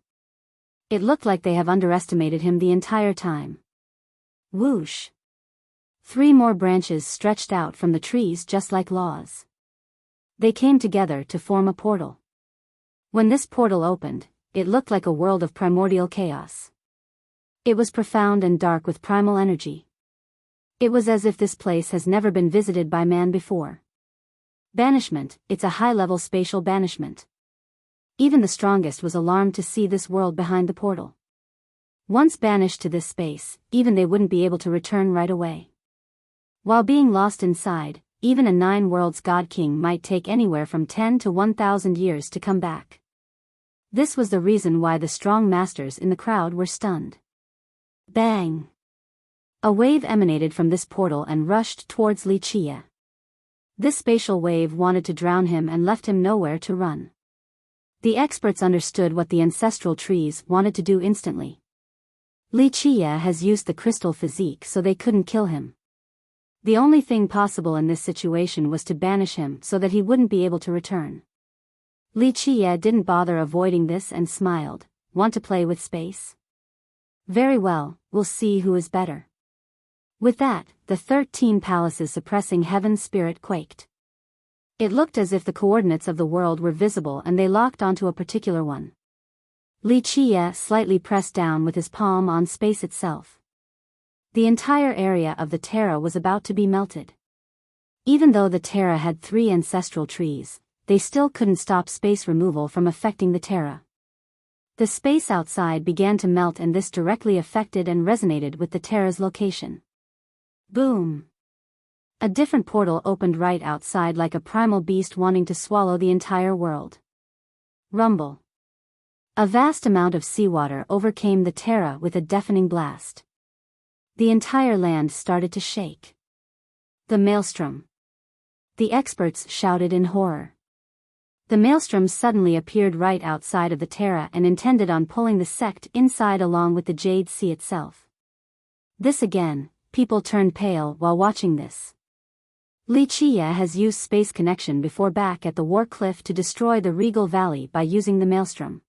It looked like they have underestimated him the entire time. Whoosh! 3 more branches stretched out from the trees just like laws. They came together to form a portal. When this portal opened, it looked like a world of primordial chaos. It was profound and dark with primal energy. It was as if this place has never been visited by man before. Banishment, it's a high-level spatial banishment. Even the strongest was alarmed to see this world behind the portal. Once banished to this space, even they wouldn't be able to return right away. While being lost inside, even a 9 worlds god king might take anywhere from 10 to 1,000 years to come back. This was the reason why the strong masters in the crowd were stunned. Bang! A wave emanated from this portal and rushed towards Wuxia. This spatial wave wanted to drown him and left him nowhere to run. The experts understood what the ancestral trees wanted to do instantly. Wuxia has used the crystal physique, so they couldn't kill him. The only thing possible in this situation was to banish him so that he wouldn't be able to return. Wuxia didn't bother avoiding this and smiled. Want to play with space? Very well, we'll see who is better. With that, the 13 palaces suppressing heaven's spirit quaked. It looked as if the coordinates of the world were visible and they locked onto a particular one. Li Qiye slightly pressed down with his palm on space itself. The entire area of the Terra was about to be melted. Even though the Terra had 3 ancestral trees, they still couldn't stop space removal from affecting the Terra. The space outside began to melt, and this directly affected and resonated with the Terra's location. Boom! A different portal opened right outside, like a primal beast wanting to swallow the entire world. Rumble. A vast amount of seawater overcame the Terra with a deafening blast. The entire land started to shake. The maelstrom. The experts shouted in horror. The maelstrom suddenly appeared right outside of the Terra and intended on pulling the sect inside along with the Jade Sea itself. This again, people turned pale while watching this. Li Qiye has used space connection before back at the War Cliff to destroy the Regal Valley by using the maelstrom.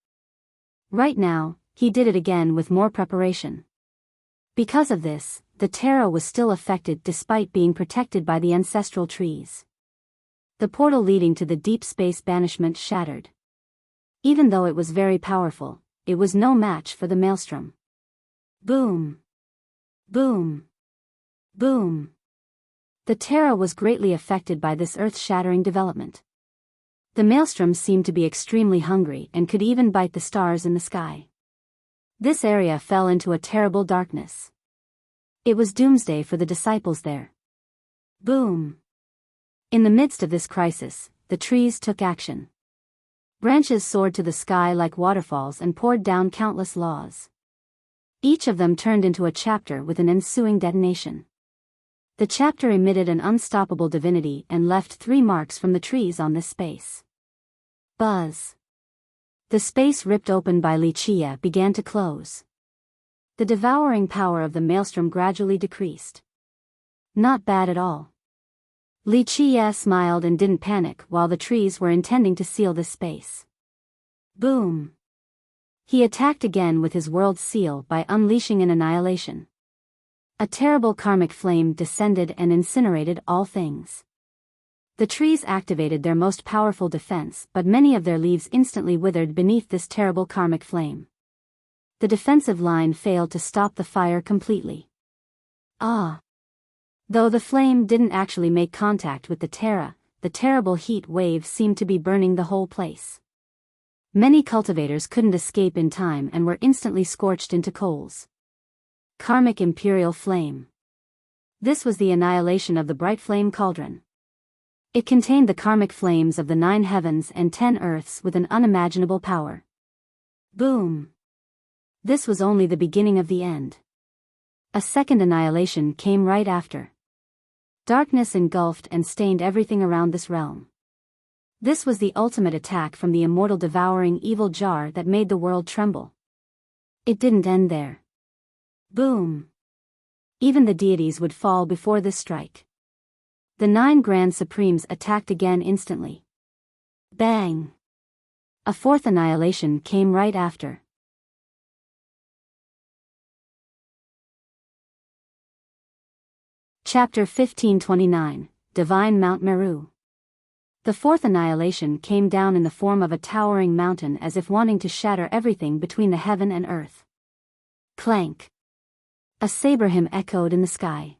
Right now, he did it again with more preparation. Because of this, the Terra was still affected despite being protected by the ancestral trees. The portal leading to the deep space banishment shattered. Even though it was very powerful, it was no match for the maelstrom. Boom! Boom! Boom! The Terra was greatly affected by this earth-shattering development. The maelstrom seemed to be extremely hungry and could even bite the stars in the sky. This area fell into a terrible darkness. It was doomsday for the disciples there. Boom! In the midst of this crisis, the trees took action. Branches soared to the sky like waterfalls and poured down countless laws. Each of them turned into a chapter with an ensuing detonation. The chapter emitted an unstoppable divinity and left 3 marks from the trees on this space. Buzz. The space ripped open by Li Qiye began to close. The devouring power of the maelstrom gradually decreased. Not bad at all. Li Qiye smiled and didn't panic while the trees were intending to seal this space. Boom! He attacked again with his world seal by unleashing an annihilation. A terrible karmic flame descended and incinerated all things. The trees activated their most powerful defense, but many of their leaves instantly withered beneath this terrible karmic flame. The defensive line failed to stop the fire completely. Though the flame didn't actually make contact with the Terra, the terrible heat wave seemed to be burning the whole place. Many cultivators couldn't escape in time and were instantly scorched into coals. Karmic Imperial Flame. This was the annihilation of the bright flame cauldron. It contained the karmic flames of the 9 heavens and 10 earths with an unimaginable power. Boom! This was only the beginning of the end. A second annihilation came right after. Darkness engulfed and stained everything around this realm. This was the ultimate attack from the immortal devouring evil jar that made the world tremble. It didn't end there. Boom! Even the deities would fall before this strike. The 9 Grand Supremes attacked again instantly. Bang! A 4th annihilation came right after. Chapter 1529, Divine Mount Meru. The 4th annihilation came down in the form of a towering mountain as if wanting to shatter everything between the heaven and earth. Clank! A saber hymn echoed in the sky.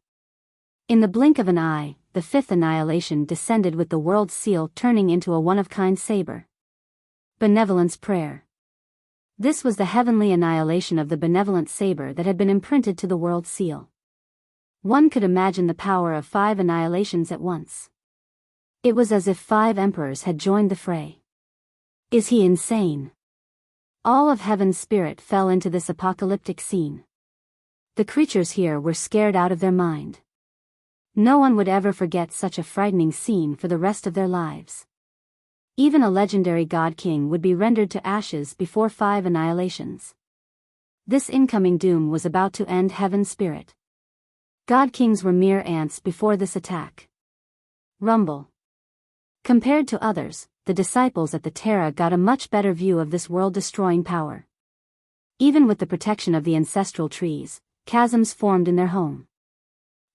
In the blink of an eye, the 5th annihilation descended with the world seal turning into a one-of-kind saber. Benevolence Prayer. This was the heavenly annihilation of the benevolent saber that had been imprinted to the world seal. One could imagine the power of 5 annihilations at once. It was as if 5 emperors had joined the fray. Is he insane? All of heaven's spirit fell into this apocalyptic scene. The creatures here were scared out of their mind. No one would ever forget such a frightening scene for the rest of their lives. Even a legendary god-king would be rendered to ashes before 5 annihilations. This incoming doom was about to end heaven's spirit. God-kings were mere ants before this attack. Rumble. Compared to others, the disciples at the Terra got a much better view of this world-destroying power. Even with the protection of the ancestral trees, chasms formed in their home.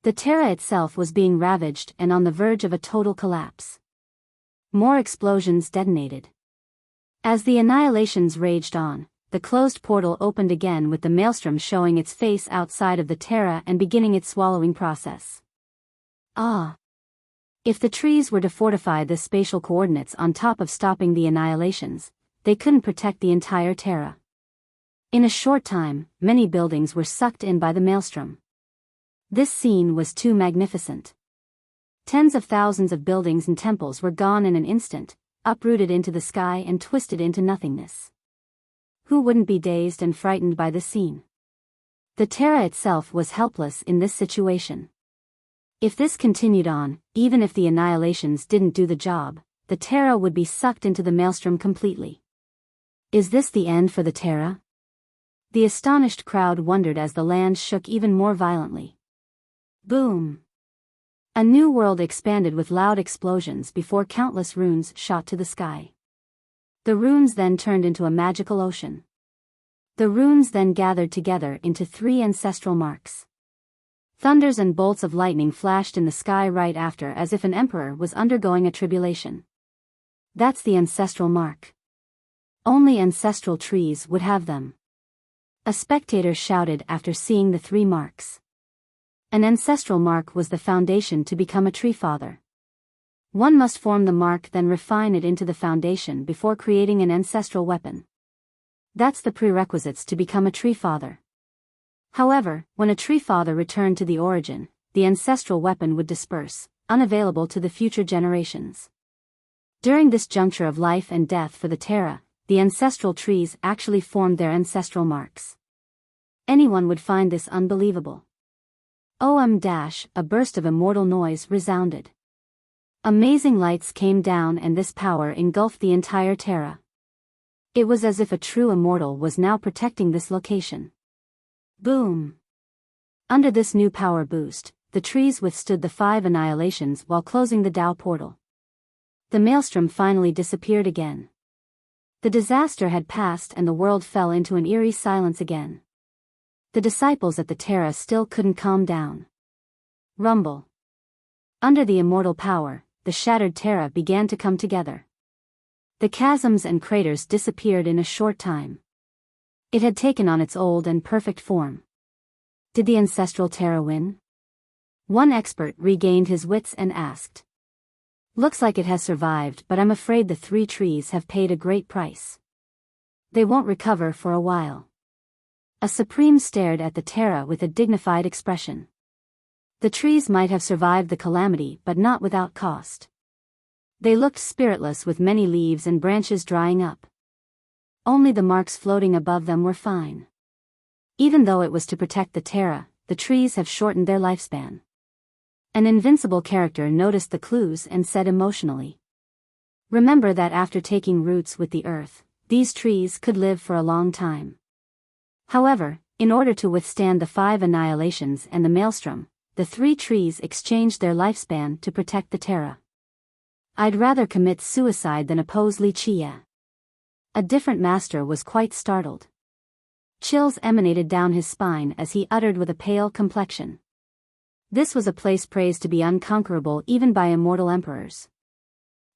The Terra itself was being ravaged and on the verge of a total collapse. More explosions detonated. As the annihilations raged on, the closed portal opened again with the maelstrom showing its face outside of the Terra and beginning its swallowing process. Ah! If the trees were to fortify the spatial coordinates on top of stopping the annihilations, they couldn't protect the entire Terra. In a short time, many buildings were sucked in by the maelstrom. This scene was too magnificent. Tens of thousands of buildings and temples were gone in an instant, uprooted into the sky and twisted into nothingness. Who wouldn't be dazed and frightened by this scene? The Terra itself was helpless in this situation. If this continued on, even if the annihilations didn't do the job, the Terra would be sucked into the maelstrom completely. Is this the end for the Terra? The astonished crowd wondered as the land shook even more violently. Boom! A new world expanded with loud explosions before countless runes shot to the sky. The runes then turned into a magical ocean. The runes then gathered together into 3 ancestral marks. Thunders and bolts of lightning flashed in the sky right after, as if an emperor was undergoing a tribulation. That's the ancestral mark. Only ancestral trees would have them. A spectator shouted after seeing the 3 marks. An ancestral mark was the foundation to become a tree father. One must form the mark, then refine it into the foundation before creating an ancestral weapon. That's the prerequisites to become a tree father. However, when a tree father returned to the origin, the ancestral weapon would disperse, unavailable to the future generations. During this juncture of life and death for the Terra, the ancestral trees actually formed their ancestral marks. Anyone would find this unbelievable. A burst of immortal noise resounded. Amazing lights came down and this power engulfed the entire Terra. It was as if a true immortal was now protecting this location. Boom! Under this new power boost, the trees withstood the 5 annihilations while closing the Tao portal. The maelstrom finally disappeared again. The disaster had passed and the world fell into an eerie silence again. The disciples at the Terra still couldn't calm down. Rumble. Under the immortal power, the shattered Terra began to come together. The chasms and craters disappeared in a short time. It had taken on its old and perfect form. Did the ancestral Terra win? One expert regained his wits and asked. Looks like it has survived, but I'm afraid the 3 trees have paid a great price. They won't recover for a while. A Supreme stared at the Terra with a dignified expression. The trees might have survived the calamity but not without cost. They looked spiritless with many leaves and branches drying up. Only the marks floating above them were fine. Even though it was to protect the Terra, the trees have shortened their lifespan. An invincible character noticed the clues and said emotionally. Remember that after taking roots with the earth, these trees could live for a long time. However, in order to withstand the 5 annihilations and the maelstrom, the 3 trees exchanged their lifespan to protect the Terra. I'd rather commit suicide than oppose Wuxia. A different master was quite startled. Chills emanated down his spine as he uttered with a pale complexion. This was a place praised to be unconquerable even by immortal emperors.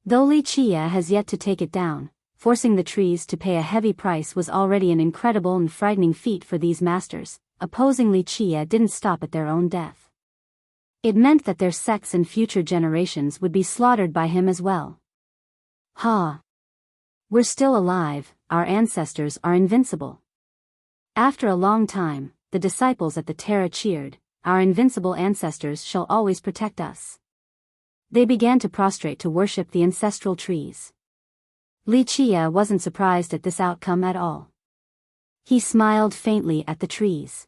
Though Wuxia has yet to take it down, forcing the trees to pay a heavy price was already an incredible and frightening feat for these masters. Opposing Wuxia didn't stop at their own death. It meant that their sects and future generations would be slaughtered by him as well. Ha! We're still alive, our ancestors are invincible. After a long time, the disciples at the Terra cheered, our invincible ancestors shall always protect us. They began to prostrate to worship the ancestral trees. Wuxia wasn't surprised at this outcome at all. He smiled faintly at the trees.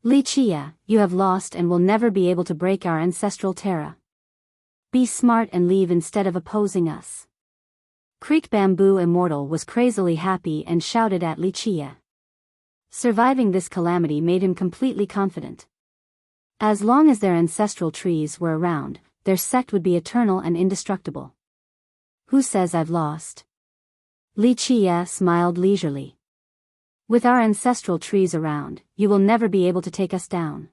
Wuxia, you have lost and will never be able to break our ancestral Terra. Be smart and leave instead of opposing us. Creek Bamboo Immortal was crazily happy and shouted at Wuxia. Surviving this calamity made him completely confident. As long as their ancestral trees were around, their sect would be eternal and indestructible. Who says I've lost? Wuxia smiled leisurely. With our ancestral trees around, you will never be able to take us down.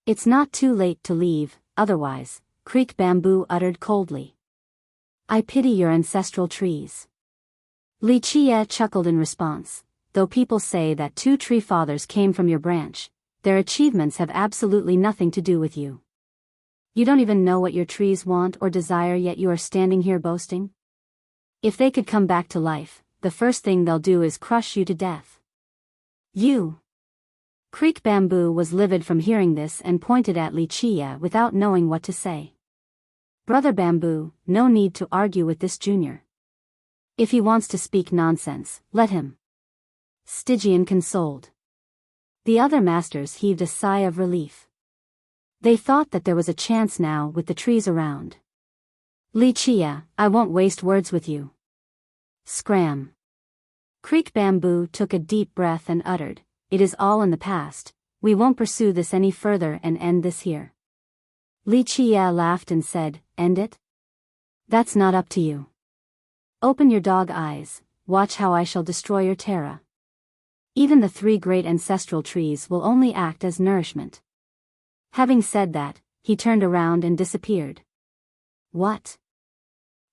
It's not too late to leave, otherwise, Creek Bamboo uttered coldly. I pity your ancestral trees. Wuxia chuckled in response. though people say that 2 tree fathers came from your branch, their achievements have absolutely nothing to do with you. You don't even know what your trees want or desire, yet you are standing here boasting? If they could come back to life, the first thing they'll do is crush you to death. You. Creek Bamboo was livid from hearing this and pointed at Wuxia without knowing what to say. Brother Bamboo, no need to argue with this junior. If he wants to speak nonsense, let him. Stygian consoled. The other masters heaved a sigh of relief. They thought that there was a chance now with the trees around. Wuxia, I won't waste words with you. Scram. Creek Bamboo took a deep breath and uttered, it is all in the past, we won't pursue this any further and end this here. Wuxia laughed and said, end it? That's not up to you. Open your dog eyes, watch how I shall destroy your terra. Even the 3 great ancestral trees will only act as nourishment. Having said that, he turned around and disappeared. What?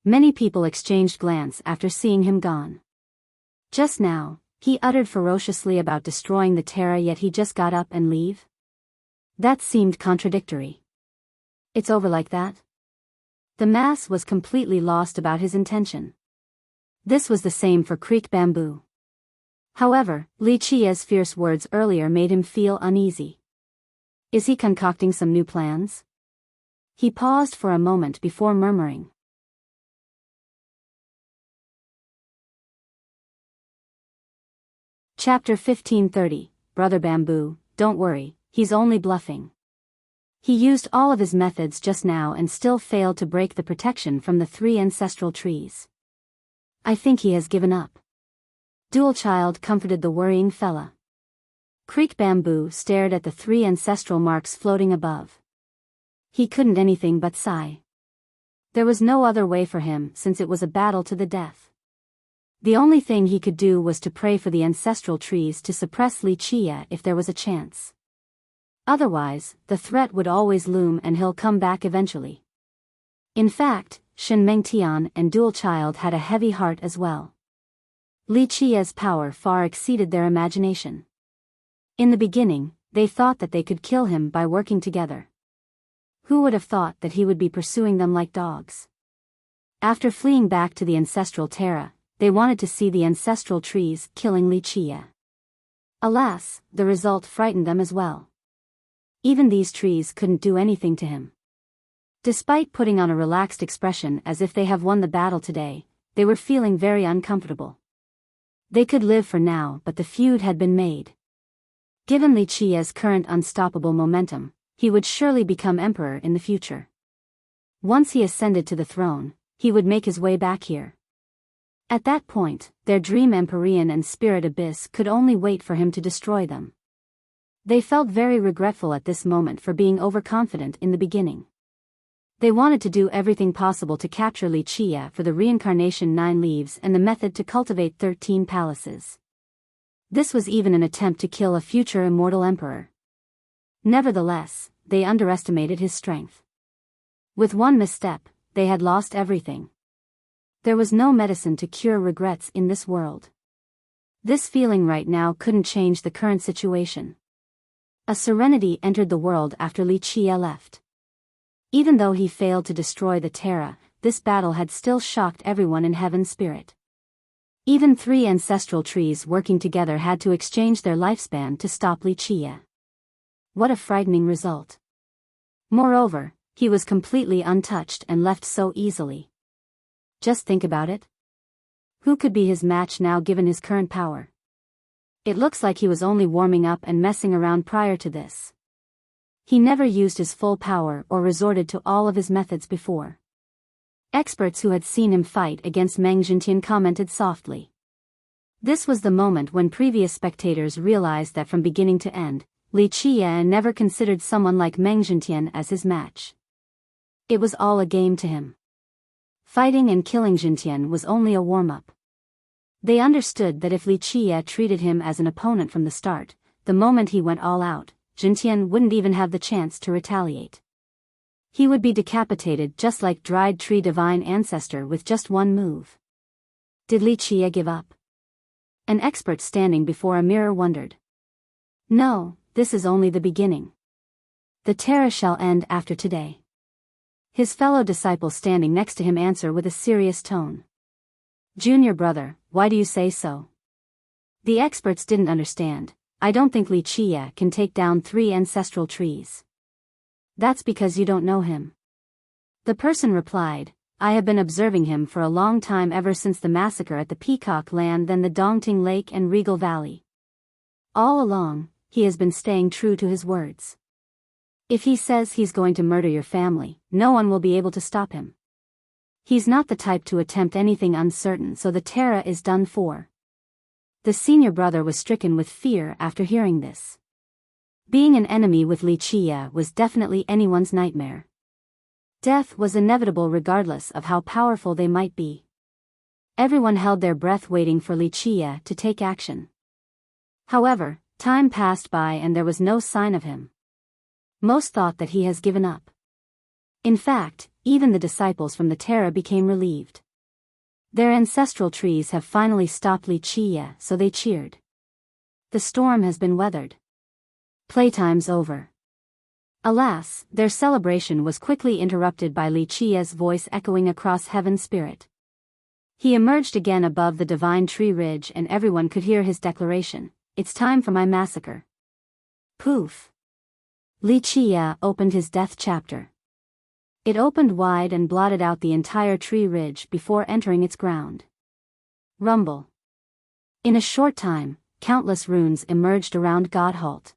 Many people exchanged glance after seeing him gone. Just now, he uttered ferociously about destroying the terra, yet he just got up and leave? That seemed contradictory. It's over like that? The mass was completely lost about his intention. This was the same for Creek Bamboo. However, Wuxia's fierce words earlier made him feel uneasy. Is he concocting some new plans? He paused for a moment before murmuring. Chapter 1530, Brother Bamboo, don't worry, he's only bluffing. He used all of his methods just now and still failed to break the protection from the 3 ancestral trees. I think he has given up. Dual Child comforted the worrying fella. Creek Bamboo stared at the 3 ancestral marks floating above. He couldn't anything but sigh. There was no other way for him since it was a battle to the death. The only thing he could do was to pray for the ancestral trees to suppress Wuxia if there was a chance. Otherwise, the threat would always loom and he'll come back eventually. In fact, Shen Mengtian and Dual Child had a heavy heart as well. Wuxia's power far exceeded their imagination. In the beginning, they thought that they could kill him by working together. Who would have thought that he would be pursuing them like dogs? After fleeing back to the ancestral terra, they wanted to see the ancestral trees killing Wuxia. Alas, the result frightened them as well. Even these trees couldn't do anything to him. Despite putting on a relaxed expression as if they have won the battle today, they were feeling very uncomfortable. They could live for now, but the feud had been made. Given Wuxia's current unstoppable momentum, he would surely become emperor in the future. Once he ascended to the throne, he would make his way back here. At that point, their dream Empyrean and Spirit Abyss could only wait for him to destroy them. They felt very regretful at this moment for being overconfident in the beginning. They wanted to do everything possible to capture Wuxia for the reincarnation 9 leaves and the method to cultivate 13 palaces. This was even an attempt to kill a future immortal emperor. Nevertheless, they underestimated his strength. With one misstep, they had lost everything. There was no medicine to cure regrets in this world. This feeling right now couldn't change the current situation. A serenity entered the world after Wuxia left. Even though he failed to destroy the Terra, this battle had still shocked everyone in Heaven's spirit. Even 3 ancestral trees working together had to exchange their lifespan to stop Wuxia. What a frightening result. Moreover, he was completely untouched and left so easily. Just think about it. Who could be his match now given his current power? It looks like he was only warming up and messing around prior to this. He never used his full power or resorted to all of his methods before. Experts who had seen him fight against Meng Jintian commented softly. This was the moment when previous spectators realized that from beginning to end, Wuxia never considered someone like Meng Jintian as his match. It was all a game to him. Fighting and killing Jintian was only a warm-up. They understood that if Wuxia treated him as an opponent from the start, the moment he went all out, Jintian wouldn't even have the chance to retaliate. He would be decapitated just like Dried Tree Divine Ancestor with just one move. Did Wuxia give up? An expert standing before a mirror wondered. No, this is only the beginning. The terror shall end after today. His fellow disciple standing next to him answered with a serious tone. Junior brother, why do you say so? The experts didn't understand. I don't think Wuxia can take down 3 ancestral trees. That's because you don't know him. The person replied, I have been observing him for a long time, ever since the massacre at the Peacock Land, then the Dongting Lake and Regal Valley. All along, he has been staying true to his words. If he says he's going to murder your family, no one will be able to stop him. He's not the type to attempt anything uncertain, so the terror is done for. The senior brother was stricken with fear after hearing this. Being an enemy with Wuxia was definitely anyone's nightmare. Death was inevitable regardless of how powerful they might be. Everyone held their breath waiting for Wuxia to take action. However, time passed by and there was no sign of him. Most thought that he has given up. In fact, even the disciples from the Terra became relieved. Their ancestral trees have finally stopped Wuxia, so they cheered. The storm has been weathered. Playtime's over. Alas, their celebration was quickly interrupted by Wuxia's voice echoing across heaven's spirit. He emerged again above the divine tree ridge and everyone could hear his declaration, it's time for my massacre. Poof. Wuxia opened his death chapter. It opened wide and blotted out the entire tree ridge before entering its ground. Rumble. In a short time, countless runes emerged around Godhalt.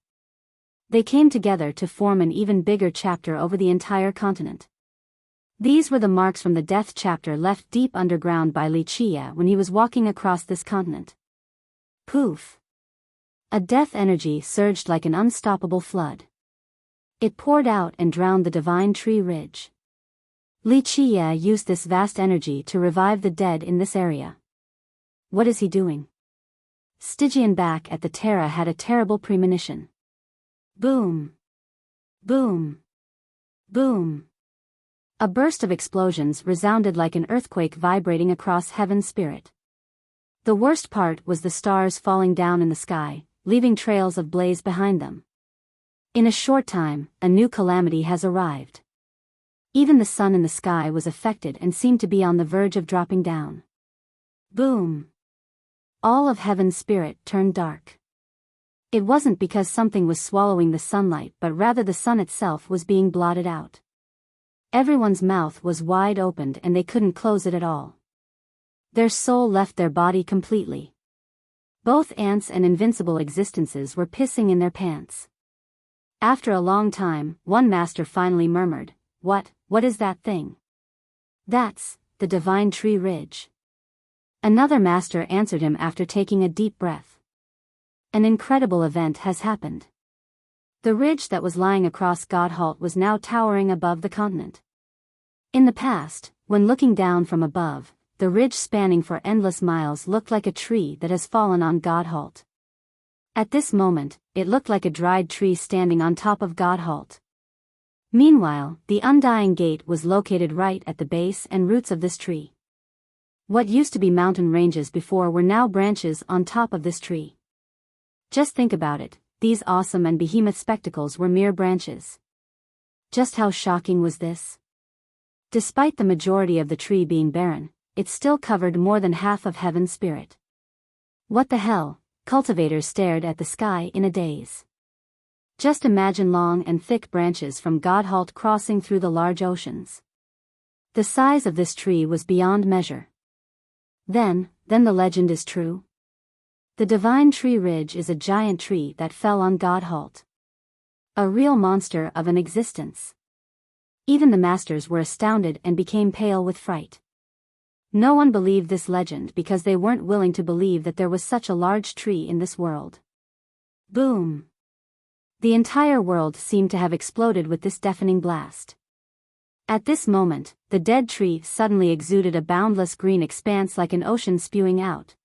They came together to form an even bigger chapter over the entire continent. These were the marks from the death chapter left deep underground by Wuxia when he was walking across this continent. Poof. A death energy surged like an unstoppable flood. It poured out and drowned the divine tree ridge. Wuxia used this vast energy to revive the dead in this area. What is he doing? Stygian back at the Terra had a terrible premonition. Boom. Boom. Boom. A burst of explosions resounded like an earthquake vibrating across heaven's spirit. The worst part was the stars falling down in the sky, leaving trails of blaze behind them. In a short time, a new calamity has arrived. Even the sun in the sky was affected and seemed to be on the verge of dropping down. Boom. All of heaven's spirit turned dark. It wasn't because something was swallowing the sunlight, but rather the sun itself was being blotted out. Everyone's mouth was wide opened and they couldn't close it at all. Their soul left their body completely. Both ants and invincible existences were pissing in their pants. After a long time, one master finally murmured, What is that thing? That's the divine tree ridge. Another master answered him after taking a deep breath. An incredible event has happened. The ridge that was lying across Godhalt was now towering above the continent. In the past, when looking down from above, the ridge spanning for endless miles looked like a tree that has fallen on Godhalt. At this moment, it looked like a dried tree standing on top of Godhalt. Meanwhile, the Undying Gate was located right at the base and roots of this tree. What used to be mountain ranges before were now branches on top of this tree. Just think about it, these awesome and behemoth spectacles were mere branches. Just how shocking was this? Despite the majority of the tree being barren, it still covered more than half of heaven's spirit. What the hell? Cultivators stared at the sky in a daze. Just imagine long and thick branches from Godhalt crossing through the large oceans. The size of this tree was beyond measure. Then the legend is true. The divine tree ridge is a giant tree that fell on Godhalt. A real monster of an existence. Even the masters were astounded and became pale with fright. No one believed this legend because they weren't willing to believe that there was such a large tree in this world. Boom. The entire world seemed to have exploded with this deafening blast. At this moment, the dead tree suddenly exuded a boundless green expanse like an ocean spewing out.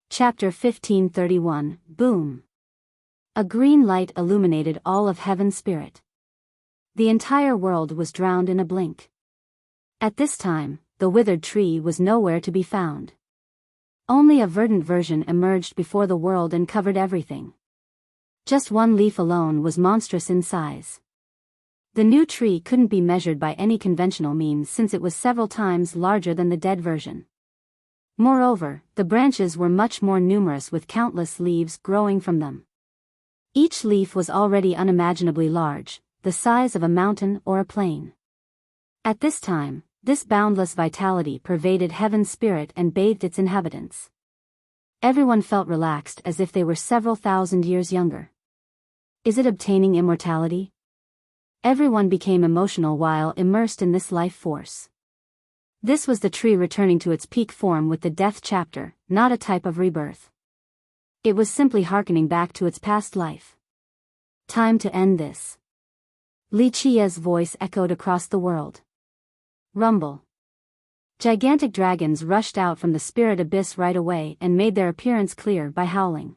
Chapter 1531, Boom. A green light illuminated all of heaven's spirit. The entire world was drowned in a blink. At this time, the withered tree was nowhere to be found. Only a verdant version emerged before the world and covered everything. Just one leaf alone was monstrous in size. The new tree couldn't be measured by any conventional means since it was several times larger than the dead version. Moreover, the branches were much more numerous with countless leaves growing from them. Each leaf was already unimaginably large, the size of a mountain or a plain. At this time, this boundless vitality pervaded heaven's spirit and bathed its inhabitants. Everyone felt relaxed as if they were several thousand years younger. Is it obtaining immortality? Everyone became emotional while immersed in this life force. This was the tree returning to its peak form with the death chapter, not a type of rebirth. It was simply hearkening back to its past life. Time to end this. Li Qia's voice echoed across the world. Rumble. Gigantic dragons rushed out from the spirit abyss right away and made their appearance clear by howling.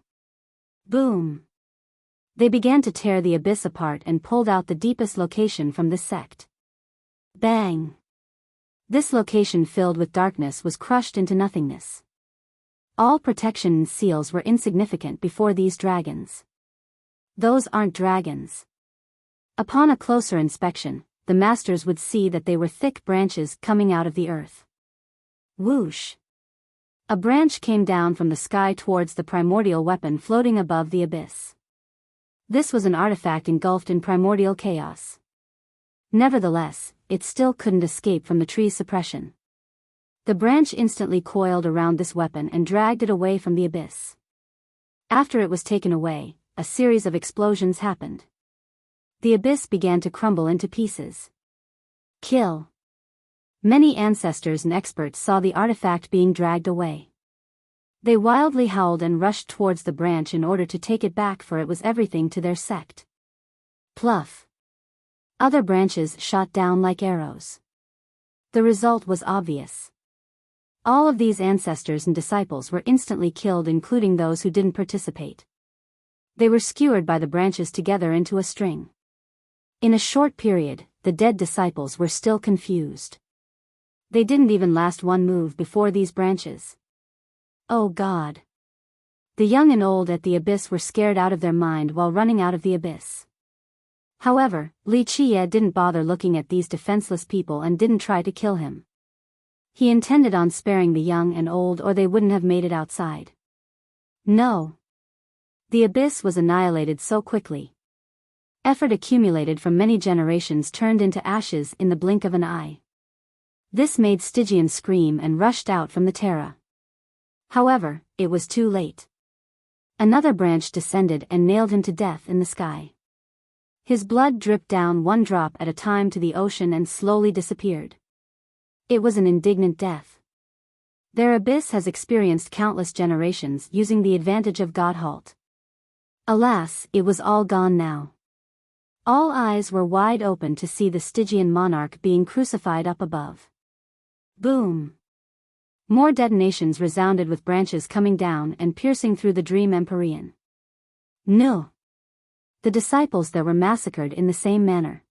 Boom! They began to tear the abyss apart and pulled out the deepest location from this sect. Bang! This location filled with darkness was crushed into nothingness. All protection and seals were insignificant before these dragons. Those aren't dragons. Upon a closer inspection, the masters would see that they were thick branches coming out of the earth. Whoosh! A branch came down from the sky towards the primordial weapon floating above the abyss. This was an artifact engulfed in primordial chaos. Nevertheless, it still couldn't escape from the tree's suppression. The branch instantly coiled around this weapon and dragged it away from the abyss. After it was taken away, a series of explosions happened. The abyss began to crumble into pieces. Kill. Many ancestors and experts saw the artifact being dragged away. They wildly howled and rushed towards the branch in order to take it back, for it was everything to their sect. Pluff. Other branches shot down like arrows. The result was obvious. All of these ancestors and disciples were instantly killed, including those who didn't participate. They were skewered by the branches together into a string. In a short period, the dead disciples were still confused. They didn't even last one move before these branches. Oh God! The young and old at the abyss were scared out of their mind while running out of the abyss. However, Li Qia didn't bother looking at these defenseless people and didn't try to kill him. He intended on sparing the young and old, or they wouldn't have made it outside. No. The abyss was annihilated so quickly. Effort accumulated from many generations turned into ashes in the blink of an eye. This made Stygian scream and rushed out from the Terra. However, it was too late. Another branch descended and nailed him to death in the sky. His blood dripped down one drop at a time to the ocean and slowly disappeared. It was an indignant death. Their abyss has experienced countless generations using the advantage of Godhalt. Alas, it was all gone now. All eyes were wide open to see the Stygian monarch being crucified up above. Boom! More detonations resounded with branches coming down and piercing through the dream Empyrean. No! The disciples there were massacred in the same manner.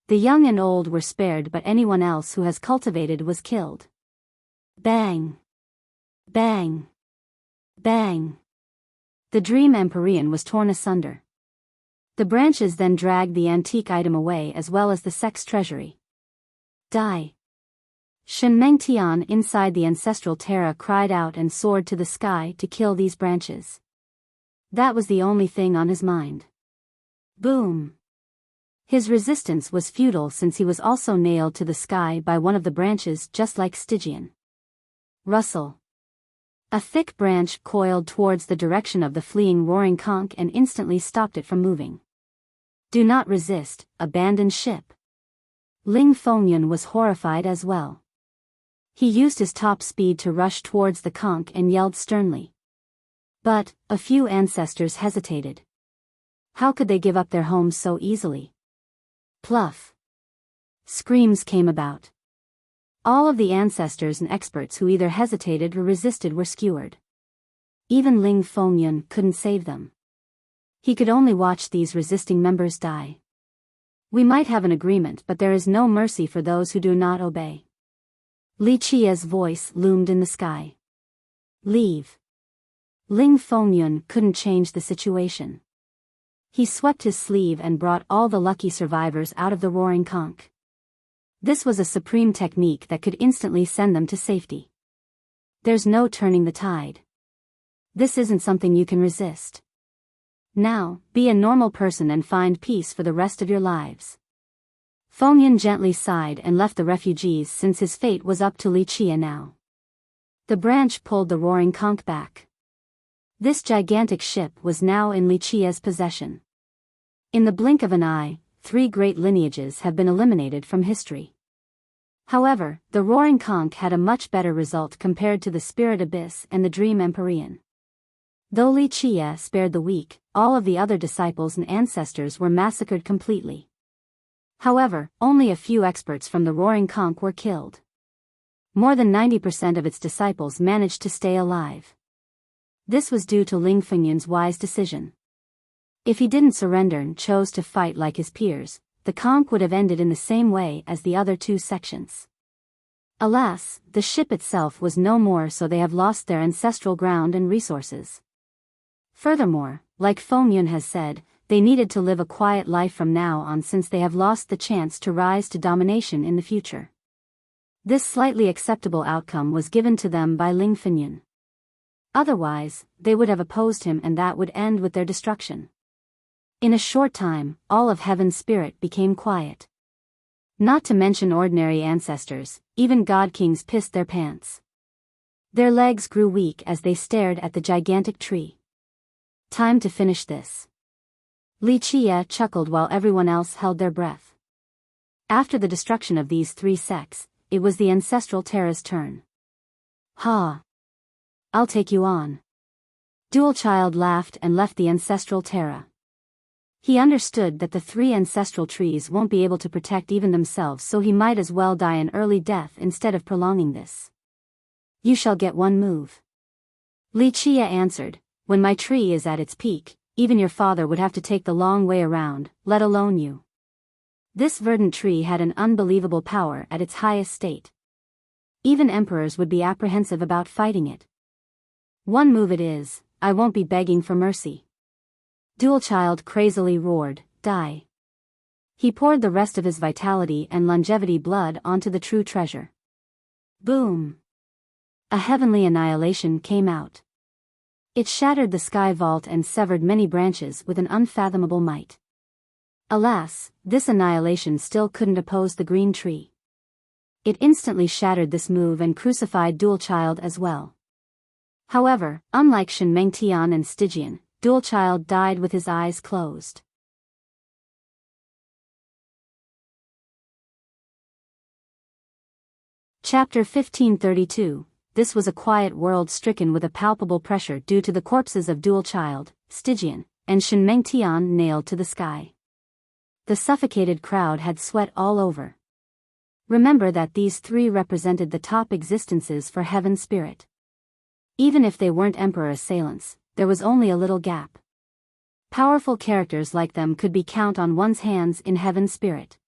The young and old were spared, but anyone else who has cultivated was killed. Bang! Bang! Bang! The dream Empyrean was torn asunder. The branches then dragged the antique item away as well as the sect's treasury. Die! Shen Mengtian inside the ancestral Terra cried out and soared to the sky to kill these branches. That was the only thing on his mind. Boom! His resistance was futile since he was also nailed to the sky by one of the branches, just like Stygian. Rustle. A thick branch coiled towards the direction of the fleeing roaring conch and instantly stopped it from moving. Do not resist, abandon ship. Ling Fengyun was horrified as well. He used his top speed to rush towards the conch and yelled sternly. But, a few ancestors hesitated. How could they give up their homes so easily? Pluff. Screams came about. All of the ancestors and experts who either hesitated or resisted were skewered. Even Ling Fengyun couldn't save them. He could only watch these resisting members die. We might have an agreement, but there is no mercy for those who do not obey. Li Qia's voice loomed in the sky. Leave. Ling Fengyun couldn't change the situation. He swept his sleeve and brought all the lucky survivors out of the roaring conch. This was a supreme technique that could instantly send them to safety. There's no turning the tide. This isn't something you can resist. Now, be a normal person and find peace for the rest of your lives. Fengyun gently sighed and left the refugees since his fate was up to Li Qia now. The branch pulled the roaring conch back. This gigantic ship was now in Li Qia's possession. In the blink of an eye, 3 great lineages have been eliminated from history. However, the roaring conch had a much better result compared to the spirit abyss and the dream empyrean. Though Li Qia spared the weak, all of the other disciples and ancestors were massacred completely. However, only a few experts from the roaring conch were killed. More than 90% of its disciples managed to stay alive. This was due to Ling Fengyun's wise decision. If he didn't surrender and chose to fight like his peers, the conch would have ended in the same way as the other 2 sections. Alas, the ship itself was no more, so they have lost their ancestral ground and resources. Furthermore, like Fengyun has said, they needed to live a quiet life from now on since they have lost the chance to rise to domination in the future. This slightly acceptable outcome was given to them by Ling Fengyun. Otherwise, they would have opposed him and that would end with their destruction. In a short time, all of heaven's spirit became quiet. Not to mention ordinary ancestors, even god kings pissed their pants. Their legs grew weak as they stared at the gigantic tree. Time to finish this. Li Qia chuckled while everyone else held their breath. After the destruction of these 3 sects, it was the ancestral Terra's turn. Ha! I'll take you on. Dual Child laughed and left the ancestral Terra. He understood that the 3 ancestral trees won't be able to protect even themselves, so he might as well die an early death instead of prolonging this. You shall get one move. Li Qia answered, when my tree is at its peak, even your father would have to take the long way around, let alone you. This verdant tree had an unbelievable power at its highest state. Even emperors would be apprehensive about fighting it. One move it is, I won't be begging for mercy. Dual Child crazily roared, die. He poured the rest of his vitality and longevity blood onto the true treasure. Boom! A heavenly annihilation came out. It shattered the sky vault and severed many branches with an unfathomable might. Alas, this annihilation still couldn't oppose the green tree. It instantly shattered this move and crucified Dual Child as well. However, unlike Shen Mengtian and Stygian, Dual Child died with his eyes closed. Chapter 1532. This was a quiet world stricken with a palpable pressure due to the corpses of Dual Child, Stygian, and Shen Mengtian nailed to the sky. The suffocated crowd had sweat all over. Remember that these 3 represented the top existences for heaven's spirit. Even if they weren't emperor assailants, there was only a little gap. Powerful characters like them could be counted on one's hands in heaven's spirit.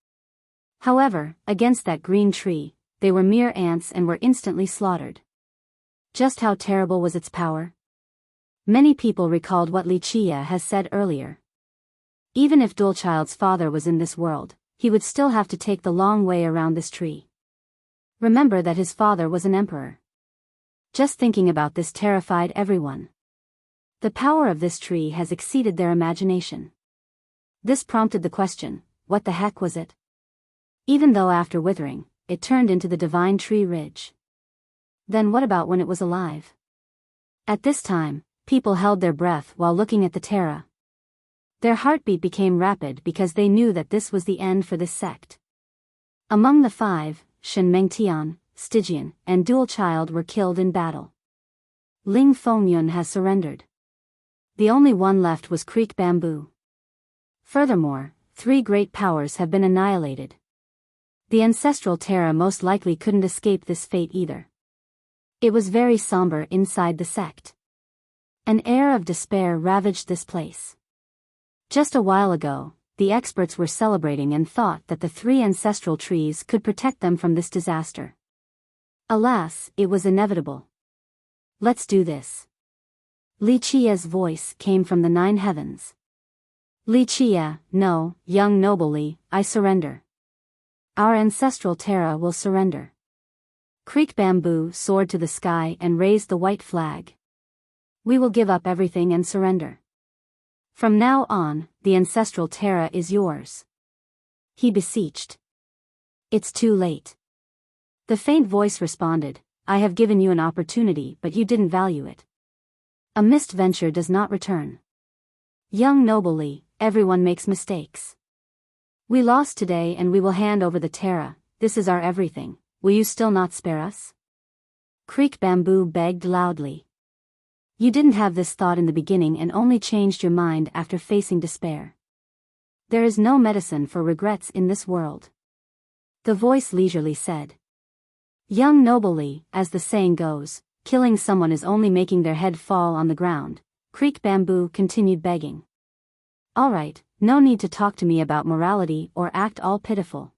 However, against that green tree, they were mere ants and were instantly slaughtered. Just how terrible was its power? Many people recalled what Li Qia has said earlier. Even if Dual Child's father was in this world, he would still have to take the long way around this tree. Remember that his father was an emperor. Just thinking about this terrified everyone. The power of this tree has exceeded their imagination. This prompted the question, what the heck was it? Even though after withering, it turned into the divine tree ridge. Then what about when it was alive? At this time, people held their breath while looking at the Terra. Their heartbeat became rapid because they knew that this was the end for this sect. Among the 5, Shen Mengtian, Stygian, and Dual Child were killed in battle. Ling Fengyun has surrendered. The only one left was Creek Bamboo. Furthermore, 3 great powers have been annihilated. The ancestral Terra most likely couldn't escape this fate either. It was very somber inside the sect. An air of despair ravaged this place. Just a while ago, the experts were celebrating and thought that the 3 ancestral trees could protect them from this disaster. Alas, it was inevitable. Let's do this. Li Qia's voice came from the 9 heavens. Li Qia, no, young noble Li, I surrender. Our ancestral Terra will surrender. Creek Bamboo soared to the sky and raised the white flag. We will give up everything and surrender. From now on, the ancestral Terra is yours. He beseeched. It's too late. The faint voice responded, I have given you an opportunity but you didn't value it. A missed venture does not return. Young noble Li, everyone makes mistakes. We lost today and we will hand over the Terra, this is our everything, will you still not spare us? Creek Bamboo begged loudly. You didn't have this thought in the beginning and only changed your mind after facing despair. There is no medicine for regrets in this world. The voice leisurely said. Young noble Li, as the saying goes, killing someone is only making their head fall on the ground. Creek Bamboo continued begging. Alright, no need to talk to me about morality or act all pitiful.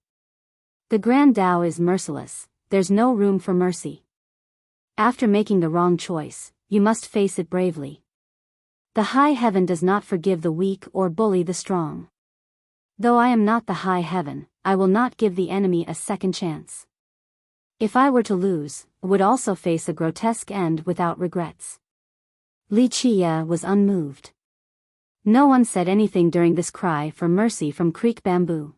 The Grand Tao is merciless, there's no room for mercy. After making the wrong choice, you must face it bravely. The high heaven does not forgive the weak or bully the strong. Though I am not the high heaven, I will not give the enemy a second chance. If I were to lose, I would also face a grotesque end without regrets. Li Qia was unmoved. No one said anything during this cry for mercy from Creek Bamboo.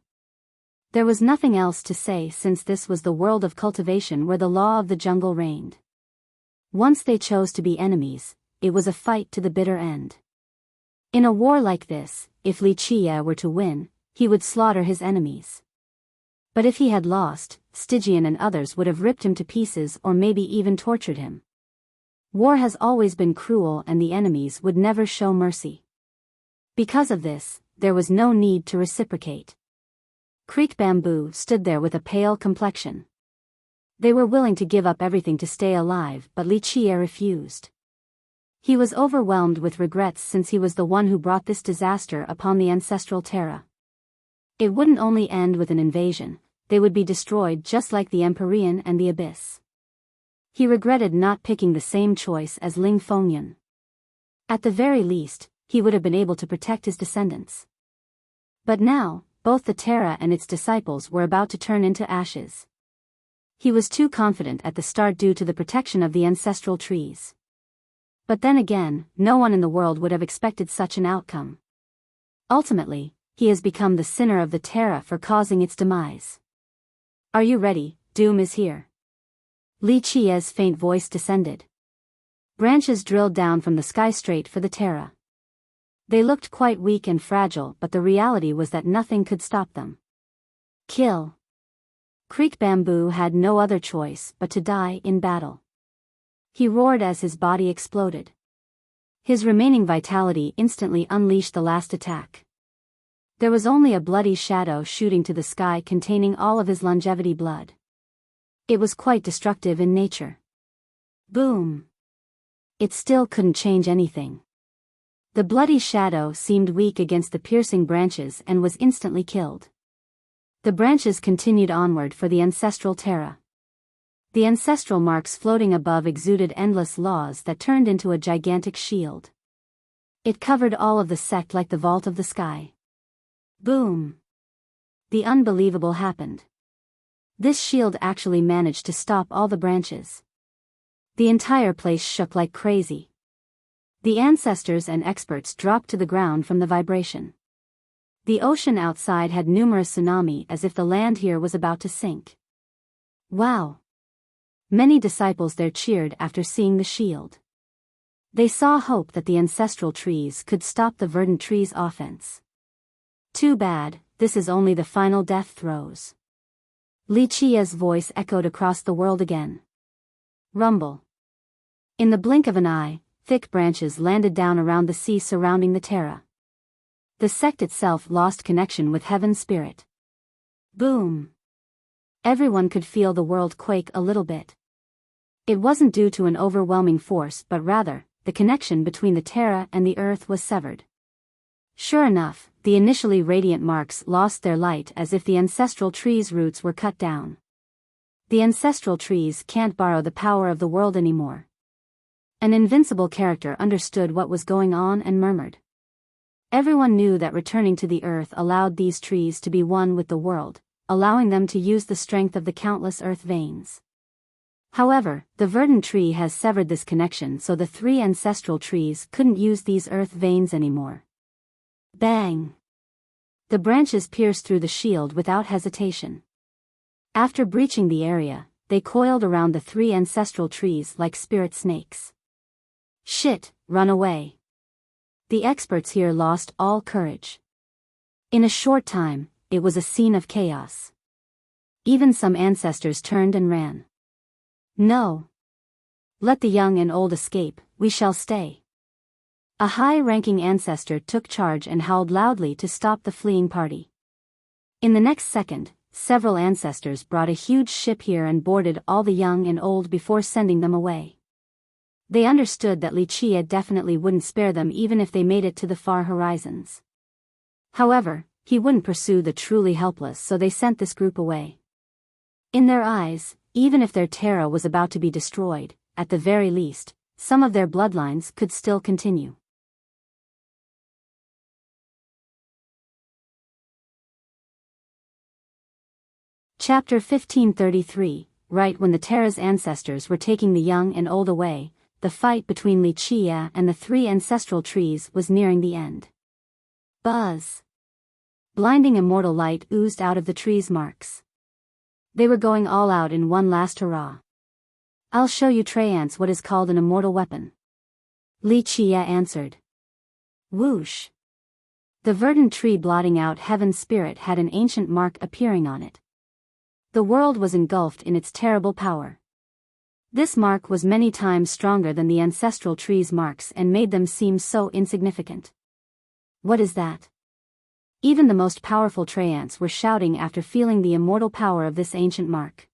There was nothing else to say since this was the world of cultivation where the law of the jungle reigned. Once they chose to be enemies, it was a fight to the bitter end. In a war like this, if Li Qia were to win, he would slaughter his enemies. But if he had lost, Stygian and others would have ripped him to pieces or maybe even tortured him. War has always been cruel and the enemies would never show mercy. Because of this, there was no need to reciprocate. Creek Bamboo stood there with a pale complexion. They were willing to give up everything to stay alive, but Li Qia refused. He was overwhelmed with regrets since he was the one who brought this disaster upon the ancestral Terra. It wouldn't only end with an invasion, they would be destroyed just like the Empyrean and the Abyss. He regretted not picking the same choice as Ling Fengyun. At the very least, he would have been able to protect his descendants. But now, both the Terra and its disciples were about to turn into ashes. He was too confident at the start due to the protection of the ancestral trees. But then again, no one in the world would have expected such an outcome. Ultimately, he has become the sinner of the Terra for causing its demise. Are you ready? Doom is here. Li Qia's faint voice descended. Branches drilled down from the sky straight for the Terra. They looked quite weak and fragile, but the reality was that nothing could stop them. Kill. Creek Bamboo had no other choice but to die in battle. He roared as his body exploded. His remaining vitality instantly unleashed the last attack. There was only a bloody shadow shooting to the sky containing all of his longevity blood. It was quite destructive in nature. Boom. It still couldn't change anything. The bloody shadow seemed weak against the piercing branches and was instantly killed. The branches continued onward for the ancestral Terra. The ancestral marks floating above exuded endless laws that turned into a gigantic shield. It covered all of the sect like the vault of the sky. Boom! The unbelievable happened. This shield actually managed to stop all the branches. The entire place shook like crazy. The ancestors and experts dropped to the ground from the vibration. The ocean outside had numerous tsunamis as if the land here was about to sink. Wow! Many disciples there cheered after seeing the shield. They saw hope that the ancestral trees could stop the verdant trees' offense. Too bad, this is only the final death throes. Li Qia's voice echoed across the world again. Rumble. In the blink of an eye, thick branches landed down around the sea surrounding the Terra. The sect itself lost connection with heaven's spirit. Boom. Everyone could feel the world quake a little bit. It wasn't due to an overwhelming force but rather, the connection between the Terra and the earth was severed. Sure enough, the initially radiant marks lost their light as if the ancestral tree's roots were cut down. The ancestral trees can't borrow the power of the world anymore. An invincible character understood what was going on and murmured. Everyone knew that returning to the earth allowed these trees to be one with the world, allowing them to use the strength of the countless earth veins. However, the verdant tree has severed this connection, so the three ancestral trees couldn't use these earth veins anymore. Bang! The branches pierced through the shield without hesitation. After breaching the area, they coiled around the three ancestral trees like spirit snakes. Shit, run away. The experts here lost all courage. In a short time, it was a scene of chaos. Even some ancestors turned and ran. No. Let the young and old escape, we shall stay. A high-ranking ancestor took charge and howled loudly to stop the fleeing party. In the next second, several ancestors brought a huge ship here and boarded all the young and old before sending them away. They understood that Wuxia definitely wouldn't spare them even if they made it to the far horizons. However, he wouldn't pursue the truly helpless, so they sent this group away. In their eyes, even if their terra was about to be destroyed, at the very least, some of their bloodlines could still continue. Chapter 1533. Right when the Terra's ancestors were taking the young and old away, the fight between Wuxia and the three ancestral trees was nearing the end. Buzz! Blinding immortal light oozed out of the trees' marks. They were going all out in one last hurrah. I'll show you Traiance what is called an immortal weapon. Wuxia answered. Whoosh! The verdant tree blotting out heaven's spirit had an ancient mark appearing on it. The world was engulfed in its terrible power. This mark was many times stronger than the ancestral tree's marks and made them seem so insignificant. What is that? Even the most powerful Traiance were shouting after feeling the immortal power of this ancient mark.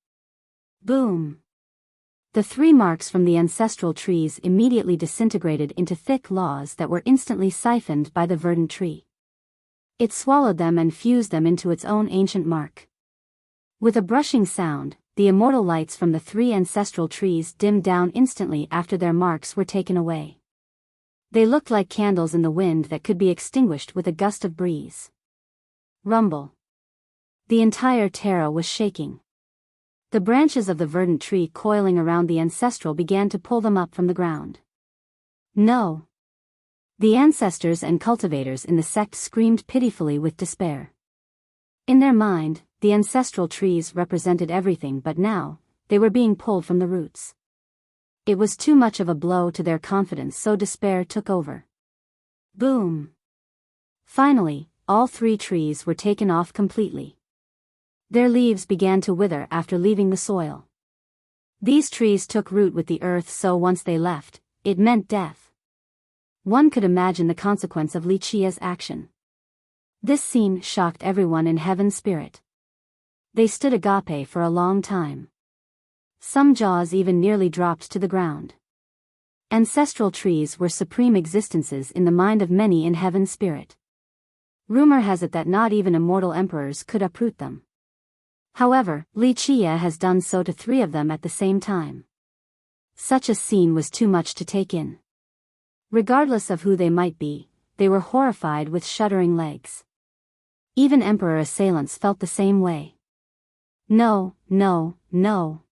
Boom! The three marks from the ancestral trees immediately disintegrated into thick laws that were instantly siphoned by the verdant tree. It swallowed them and fused them into its own ancient mark. With a brushing sound, the immortal lights from the three ancestral trees dimmed down instantly after their marks were taken away. They looked like candles in the wind that could be extinguished with a gust of breeze. Rumble. The entire terra was shaking. The branches of the verdant tree coiling around the ancestral began to pull them up from the ground. No! The ancestors and cultivators in the sect screamed pitifully with despair. In their mind, the ancestral trees represented everything, but now, they were being pulled from the roots. It was too much of a blow to their confidence, so despair took over. Boom! Finally, all three trees were taken off completely. Their leaves began to wither after leaving the soil. These trees took root with the earth, so once they left, it meant death. One could imagine the consequence of Wuxia's action. This scene shocked everyone in heaven's spirit. They stood agape for a long time. Some jaws even nearly dropped to the ground. Ancestral trees were supreme existences in the mind of many in heaven's spirit. Rumor has it that not even immortal emperors could uproot them. However, Wuxia has done so to three of them at the same time. Such a scene was too much to take in. Regardless of who they might be, they were horrified with shuddering legs. Even emperor assailants felt the same way. No, no, no.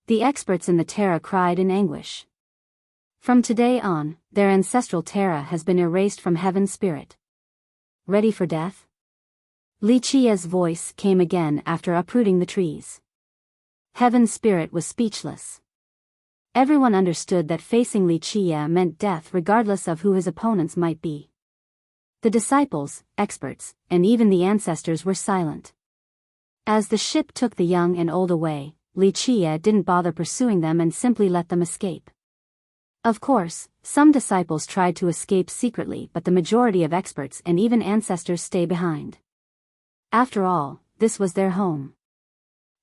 The experts in the Terra cried in anguish. From today on, their ancestral Terra has been erased from heaven's spirit. Ready for death? Wuxia's voice came again after uprooting the trees. Heaven's spirit was speechless. Everyone understood that facing Wuxia meant death regardless of who his opponents might be. The disciples, experts, and even the ancestors were silent. As the ship took the young and old away, Wuxia didn't bother pursuing them and simply let them escape. Of course, some disciples tried to escape secretly, but the majority of experts and even ancestors stay behind. After all, this was their home.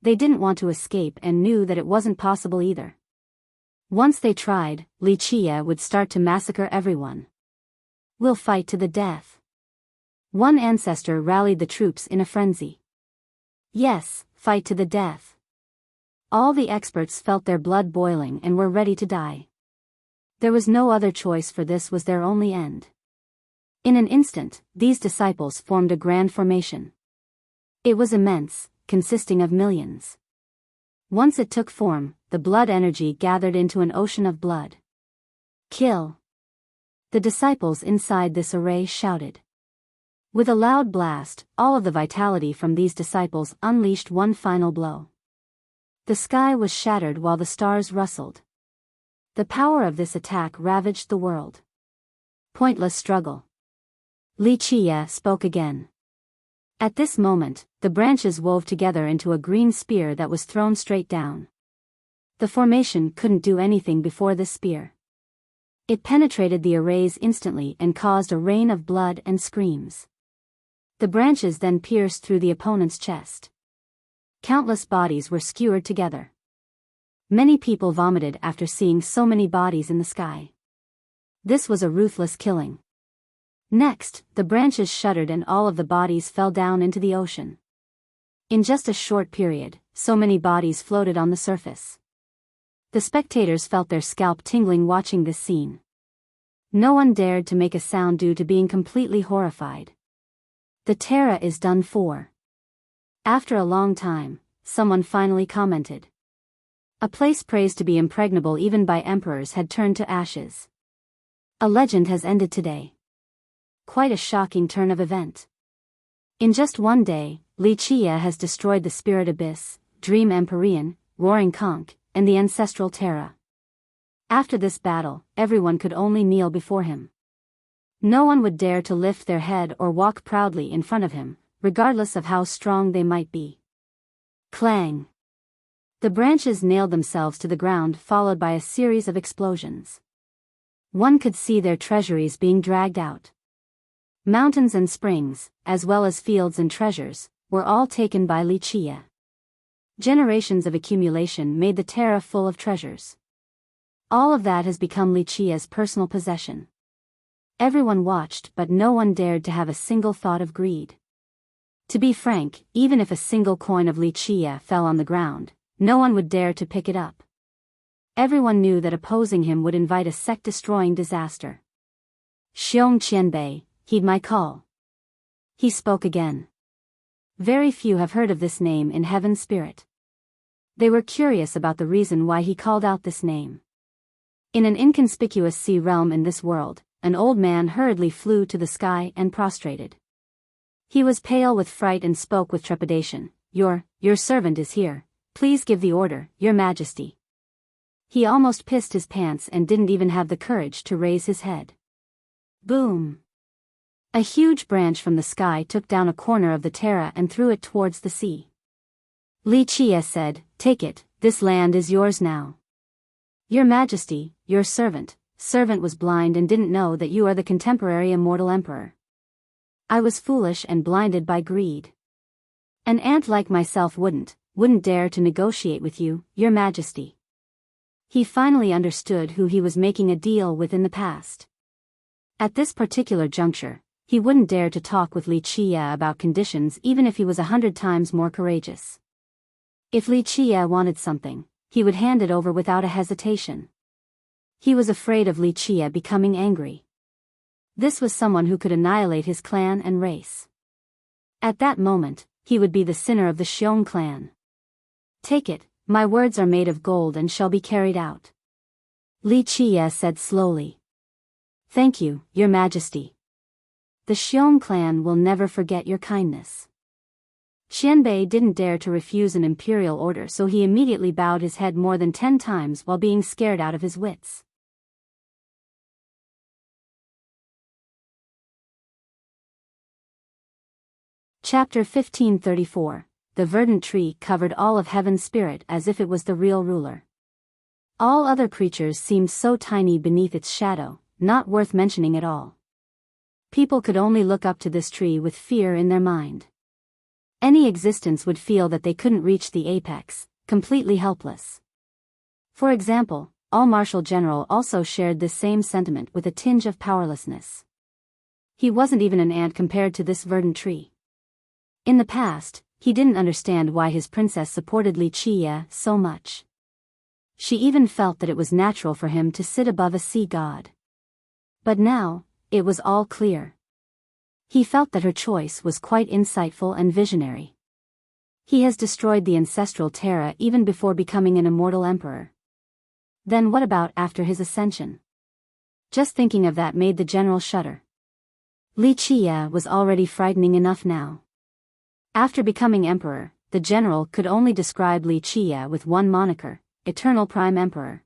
They didn't want to escape and knew that it wasn't possible either. Once they tried, Wuxia would start to massacre everyone. We'll fight to the death. One ancestor rallied the troops in a frenzy. Yes, fight to the death. All the experts felt their blood boiling and were ready to die. There was no other choice, for this was their only end. In an instant, these disciples formed a grand formation. It was immense, consisting of millions. Once it took form, the blood energy gathered into an ocean of blood. Kill! The disciples inside this array shouted. With a loud blast, all of the vitality from these disciples unleashed one final blow. The sky was shattered while the stars rustled. The power of this attack ravaged the world. Pointless struggle. Li Qie spoke again. At this moment, the branches wove together into a green spear that was thrown straight down. The formation couldn't do anything before this spear. It penetrated the arrays instantly and caused a rain of blood and screams. The branches then pierced through the opponent's chest. Countless bodies were skewered together. Many people vomited after seeing so many bodies in the sky. This was a ruthless killing. Next, the branches shuddered and all of the bodies fell down into the ocean. In just a short period, so many bodies floated on the surface. The spectators felt their scalp tingling watching this scene. No one dared to make a sound due to being completely horrified. The Terra is done for. After a long time, someone finally commented. A place praised to be impregnable even by emperors had turned to ashes. A legend has ended today. Quite a shocking turn of event. In just one day, Li Qie has destroyed the Spirit Abyss, Dream Empyrean, Roaring Conch, and the Ancestral Terra. After this battle, everyone could only kneel before him. No one would dare to lift their head or walk proudly in front of him, regardless of how strong they might be. Clang! The branches nailed themselves to the ground, followed by a series of explosions. One could see their treasuries being dragged out. Mountains and springs, as well as fields and treasures, were all taken by Li Qie. Generations of accumulation made the Terra full of treasures. All of that has become Li Qie's personal possession. Everyone watched, but no one dared to have a single thought of greed. To be frank, even if a single coin of Li Qie fell on the ground, no one would dare to pick it up. Everyone knew that opposing him would invite a sect-destroying disaster. Xiong Qianbei, heed my call. He spoke again. Very few have heard of this name in Heaven's Spirit. They were curious about the reason why he called out this name. In an inconspicuous sea realm in this world, an old man hurriedly flew to the sky and prostrated. He was pale with fright and spoke with trepidation. Your servant is here. Please give the order, Your Majesty. He almost pissed his pants and didn't even have the courage to raise his head. Boom! A huge branch from the sky took down a corner of the Terra and threw it towards the sea. Li Qie said, "Take it, this land is yours now." Your Majesty, your servant was blind and didn't know that you are the contemporary immortal emperor. I was foolish and blinded by greed. An ant like myself wouldn't dare to negotiate with you, Your Majesty. He finally understood who he was making a deal with in the past. At this particular juncture, he wouldn't dare to talk with Li Qie about conditions even if he was 100 times more courageous. If Li Qie wanted something, he would hand it over without a hesitation. He was afraid of Li Qie becoming angry. This was someone who could annihilate his clan and race. At that moment, he would be the sinner of the Xiong clan. Take it, my words are made of gold and shall be carried out. Li Qie said slowly. Thank you, Your Majesty. The Xiong clan will never forget your kindness. Qianbei didn't dare to refuse an imperial order, so he immediately bowed his head more than 10 times while being scared out of his wits. Chapter 1534. The verdant tree covered all of Heaven's Spirit as if it was the real ruler. All other creatures seemed so tiny beneath its shadow, not worth mentioning at all. People could only look up to this tree with fear in their mind. Any existence would feel that they couldn't reach the apex, completely helpless. For example, all Marshal General also shared this same sentiment with a tinge of powerlessness. He wasn't even an ant compared to this verdant tree. In the past, he didn't understand why his princess supported Wuxia so much. She even felt that it was natural for him to sit above a sea god. But now, it was all clear. He felt that her choice was quite insightful and visionary. He has destroyed the ancestral Terra even before becoming an immortal emperor. Then what about after his ascension? Just thinking of that made the general shudder. Wuxia was already frightening enough now. After becoming emperor, the general could only describe Wuxia with one moniker, Eternal Prime Emperor.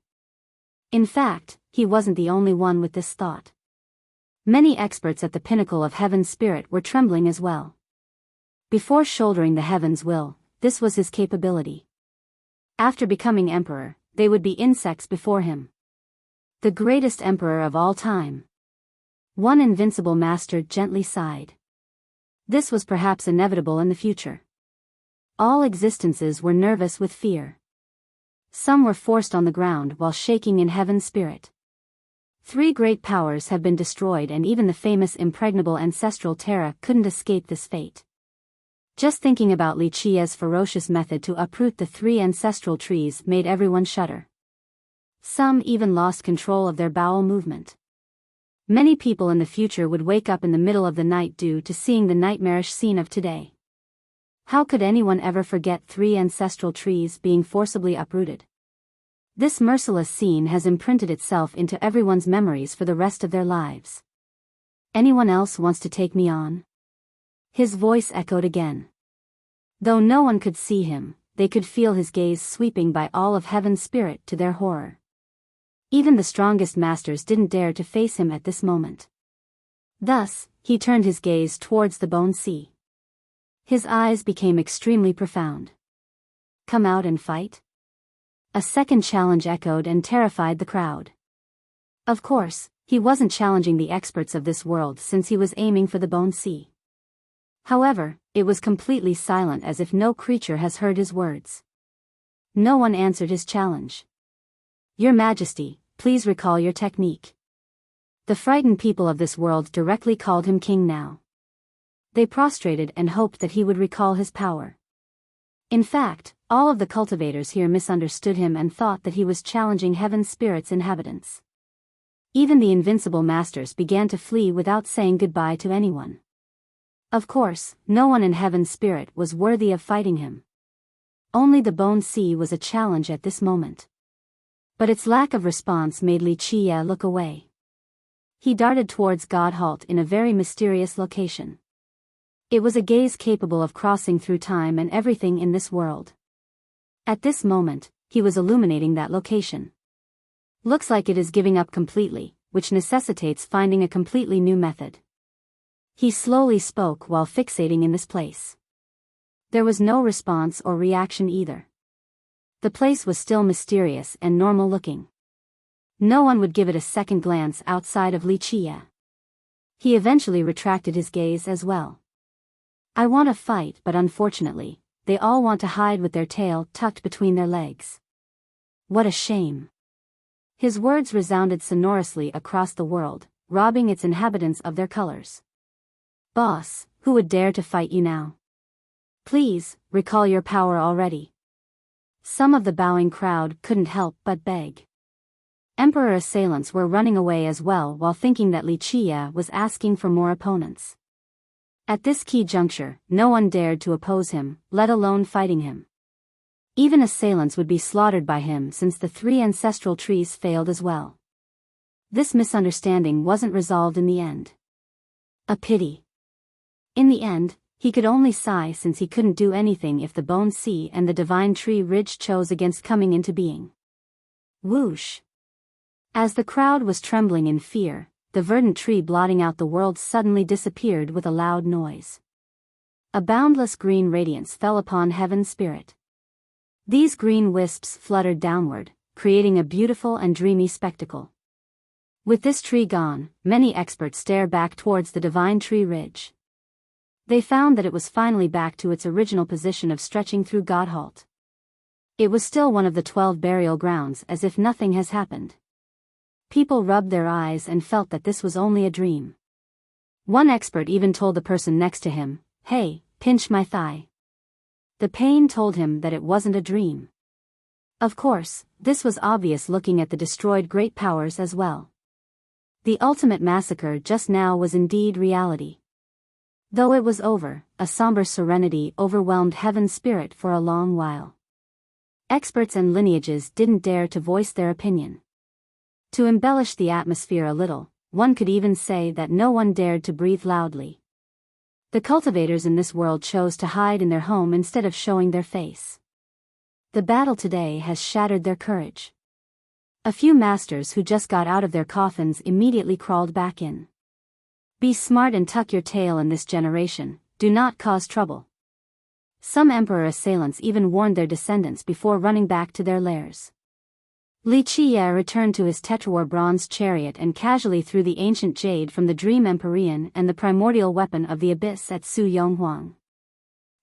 In fact, he wasn't the only one with this thought. Many experts at the pinnacle of heaven's spirit were trembling as well. Before shouldering the heaven's will, this was his capability. After becoming emperor, they would be insects before him. The greatest emperor of all time. One invincible master gently sighed. This was perhaps inevitable in the future. All existences were nervous with fear. Some were forced on the ground while shaking in heaven's spirit. 3 great powers have been destroyed, and even the famous impregnable ancestral Terra couldn't escape this fate. Just thinking about Wuxia's ferocious method to uproot the 3 ancestral trees made everyone shudder. Some even lost control of their bowel movement. Many people in the future would wake up in the middle of the night due to seeing the nightmarish scene of today. How could anyone ever forget 3 ancestral trees being forcibly uprooted? This merciless scene has imprinted itself into everyone's memories for the rest of their lives. Anyone else wants to take me on? His voice echoed again. Though no one could see him, they could feel his gaze sweeping by all of heaven's spirit to their horror. Even the strongest masters didn't dare to face him at this moment. Thus, he turned his gaze towards the bone sea. His eyes became extremely profound. Come out and fight? A second challenge echoed and terrified the crowd. Of course, he wasn't challenging the experts of this world since he was aiming for the bone sea. However, it was completely silent, as if no creature has heard his words. No one answered his challenge. Your Majesty, please recall your technique. The frightened people of this world directly called him king now. They prostrated and hoped that he would recall his power. In fact, all of the cultivators here misunderstood him and thought that he was challenging heaven's spirit's inhabitants. Even the invincible masters began to flee without saying goodbye to anyone. Of course, no one in heaven's spirit was worthy of fighting him. Only the bone sea was a challenge at this moment. But its lack of response made Wuxia look away. He darted towards God Halt in a very mysterious location. It was a gaze capable of crossing through time and everything in this world. At this moment, he was illuminating that location. Looks like it is giving up completely, which necessitates finding a completely new method. He slowly spoke while fixating in this place. There was no response or reaction either. The place was still mysterious and normal looking. No one would give it a second glance outside of Wuxia. He eventually retracted his gaze as well. I want to fight, but unfortunately, they all want to hide with their tail tucked between their legs. What a shame. His words resounded sonorously across the world, robbing its inhabitants of their colors. Boss, who would dare to fight you now? Please, recall your power already. Some of the bowing crowd couldn't help but beg. Emperor assailants were running away as well while thinking that Wuxia was asking for more opponents. At this key juncture, no one dared to oppose him, let alone fighting him. Even assailants would be slaughtered by him since the 3 ancestral trees failed as well. This misunderstanding wasn't resolved in the end. A pity. In the end, he could only sigh since he couldn't do anything if the bone sea and the divine tree ridge chose against coming into being. Whoosh! As the crowd was trembling in fear, the verdant tree blotting out the world suddenly disappeared with a loud noise. A boundless green radiance fell upon heaven's spirit. These green wisps fluttered downward, creating a beautiful and dreamy spectacle. With this tree gone, many experts stare back towards the divine tree ridge. They found that it was finally back to its original position of stretching through God Halt. It was still one of the 12 burial grounds, as if nothing has happened. People rubbed their eyes and felt that this was only a dream. One expert even told the person next to him, "Hey, pinch my thigh." The pain told him that it wasn't a dream. Of course, this was obvious looking at the destroyed great powers as well. The ultimate massacre just now was indeed reality. Though it was over, a somber serenity overwhelmed Heaven's spirit for a long while. Experts and lineages didn't dare to voice their opinion. To embellish the atmosphere a little, one could even say that no one dared to breathe loudly. The cultivators in this world chose to hide in their home instead of showing their face. The battle today has shattered their courage. A few masters who just got out of their coffins immediately crawled back in. Be smart and tuck your tail in this generation, do not cause trouble. Some emperor assailants even warned their descendants before running back to their lairs. Li Qiye returned to his tetrawar bronze chariot and casually threw the ancient jade from the Dream Empyrean and the primordial weapon of the abyss at Su Yonghuang.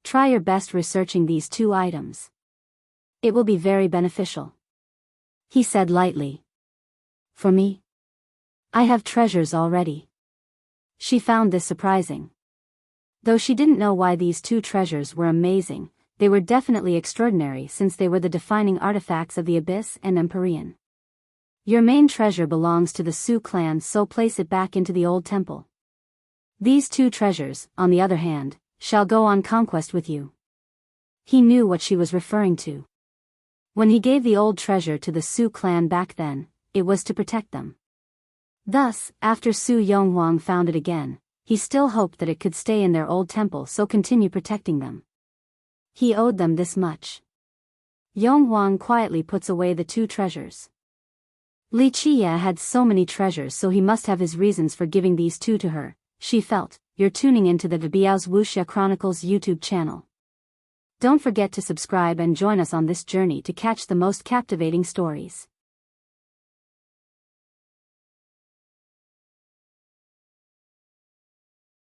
Try your best researching these two items. It will be very beneficial, he said lightly. For me? I have treasures already. She found this surprising. Though she didn't know why these two treasures were amazing, they were definitely extraordinary since they were the defining artifacts of the Abyss and Empyrean. Your main treasure belongs to the Su clan, so place it back into the old temple. These two treasures, on the other hand, shall go on conquest with you. He knew what she was referring to. When he gave the old treasure to the Su clan back then, it was to protect them. Thus, after Su Yonghuang found it again, he still hoped that it could stay in their old temple, so continue protecting them. He owed them this much. Yonghuang quietly puts away the two treasures. Li Qiye had so many treasures, so he must have his reasons for giving these two to her, she felt. You're tuning into the Biyao's Wuxia Chronicles YouTube channel. Don't forget to subscribe and join us on this journey to catch the most captivating stories.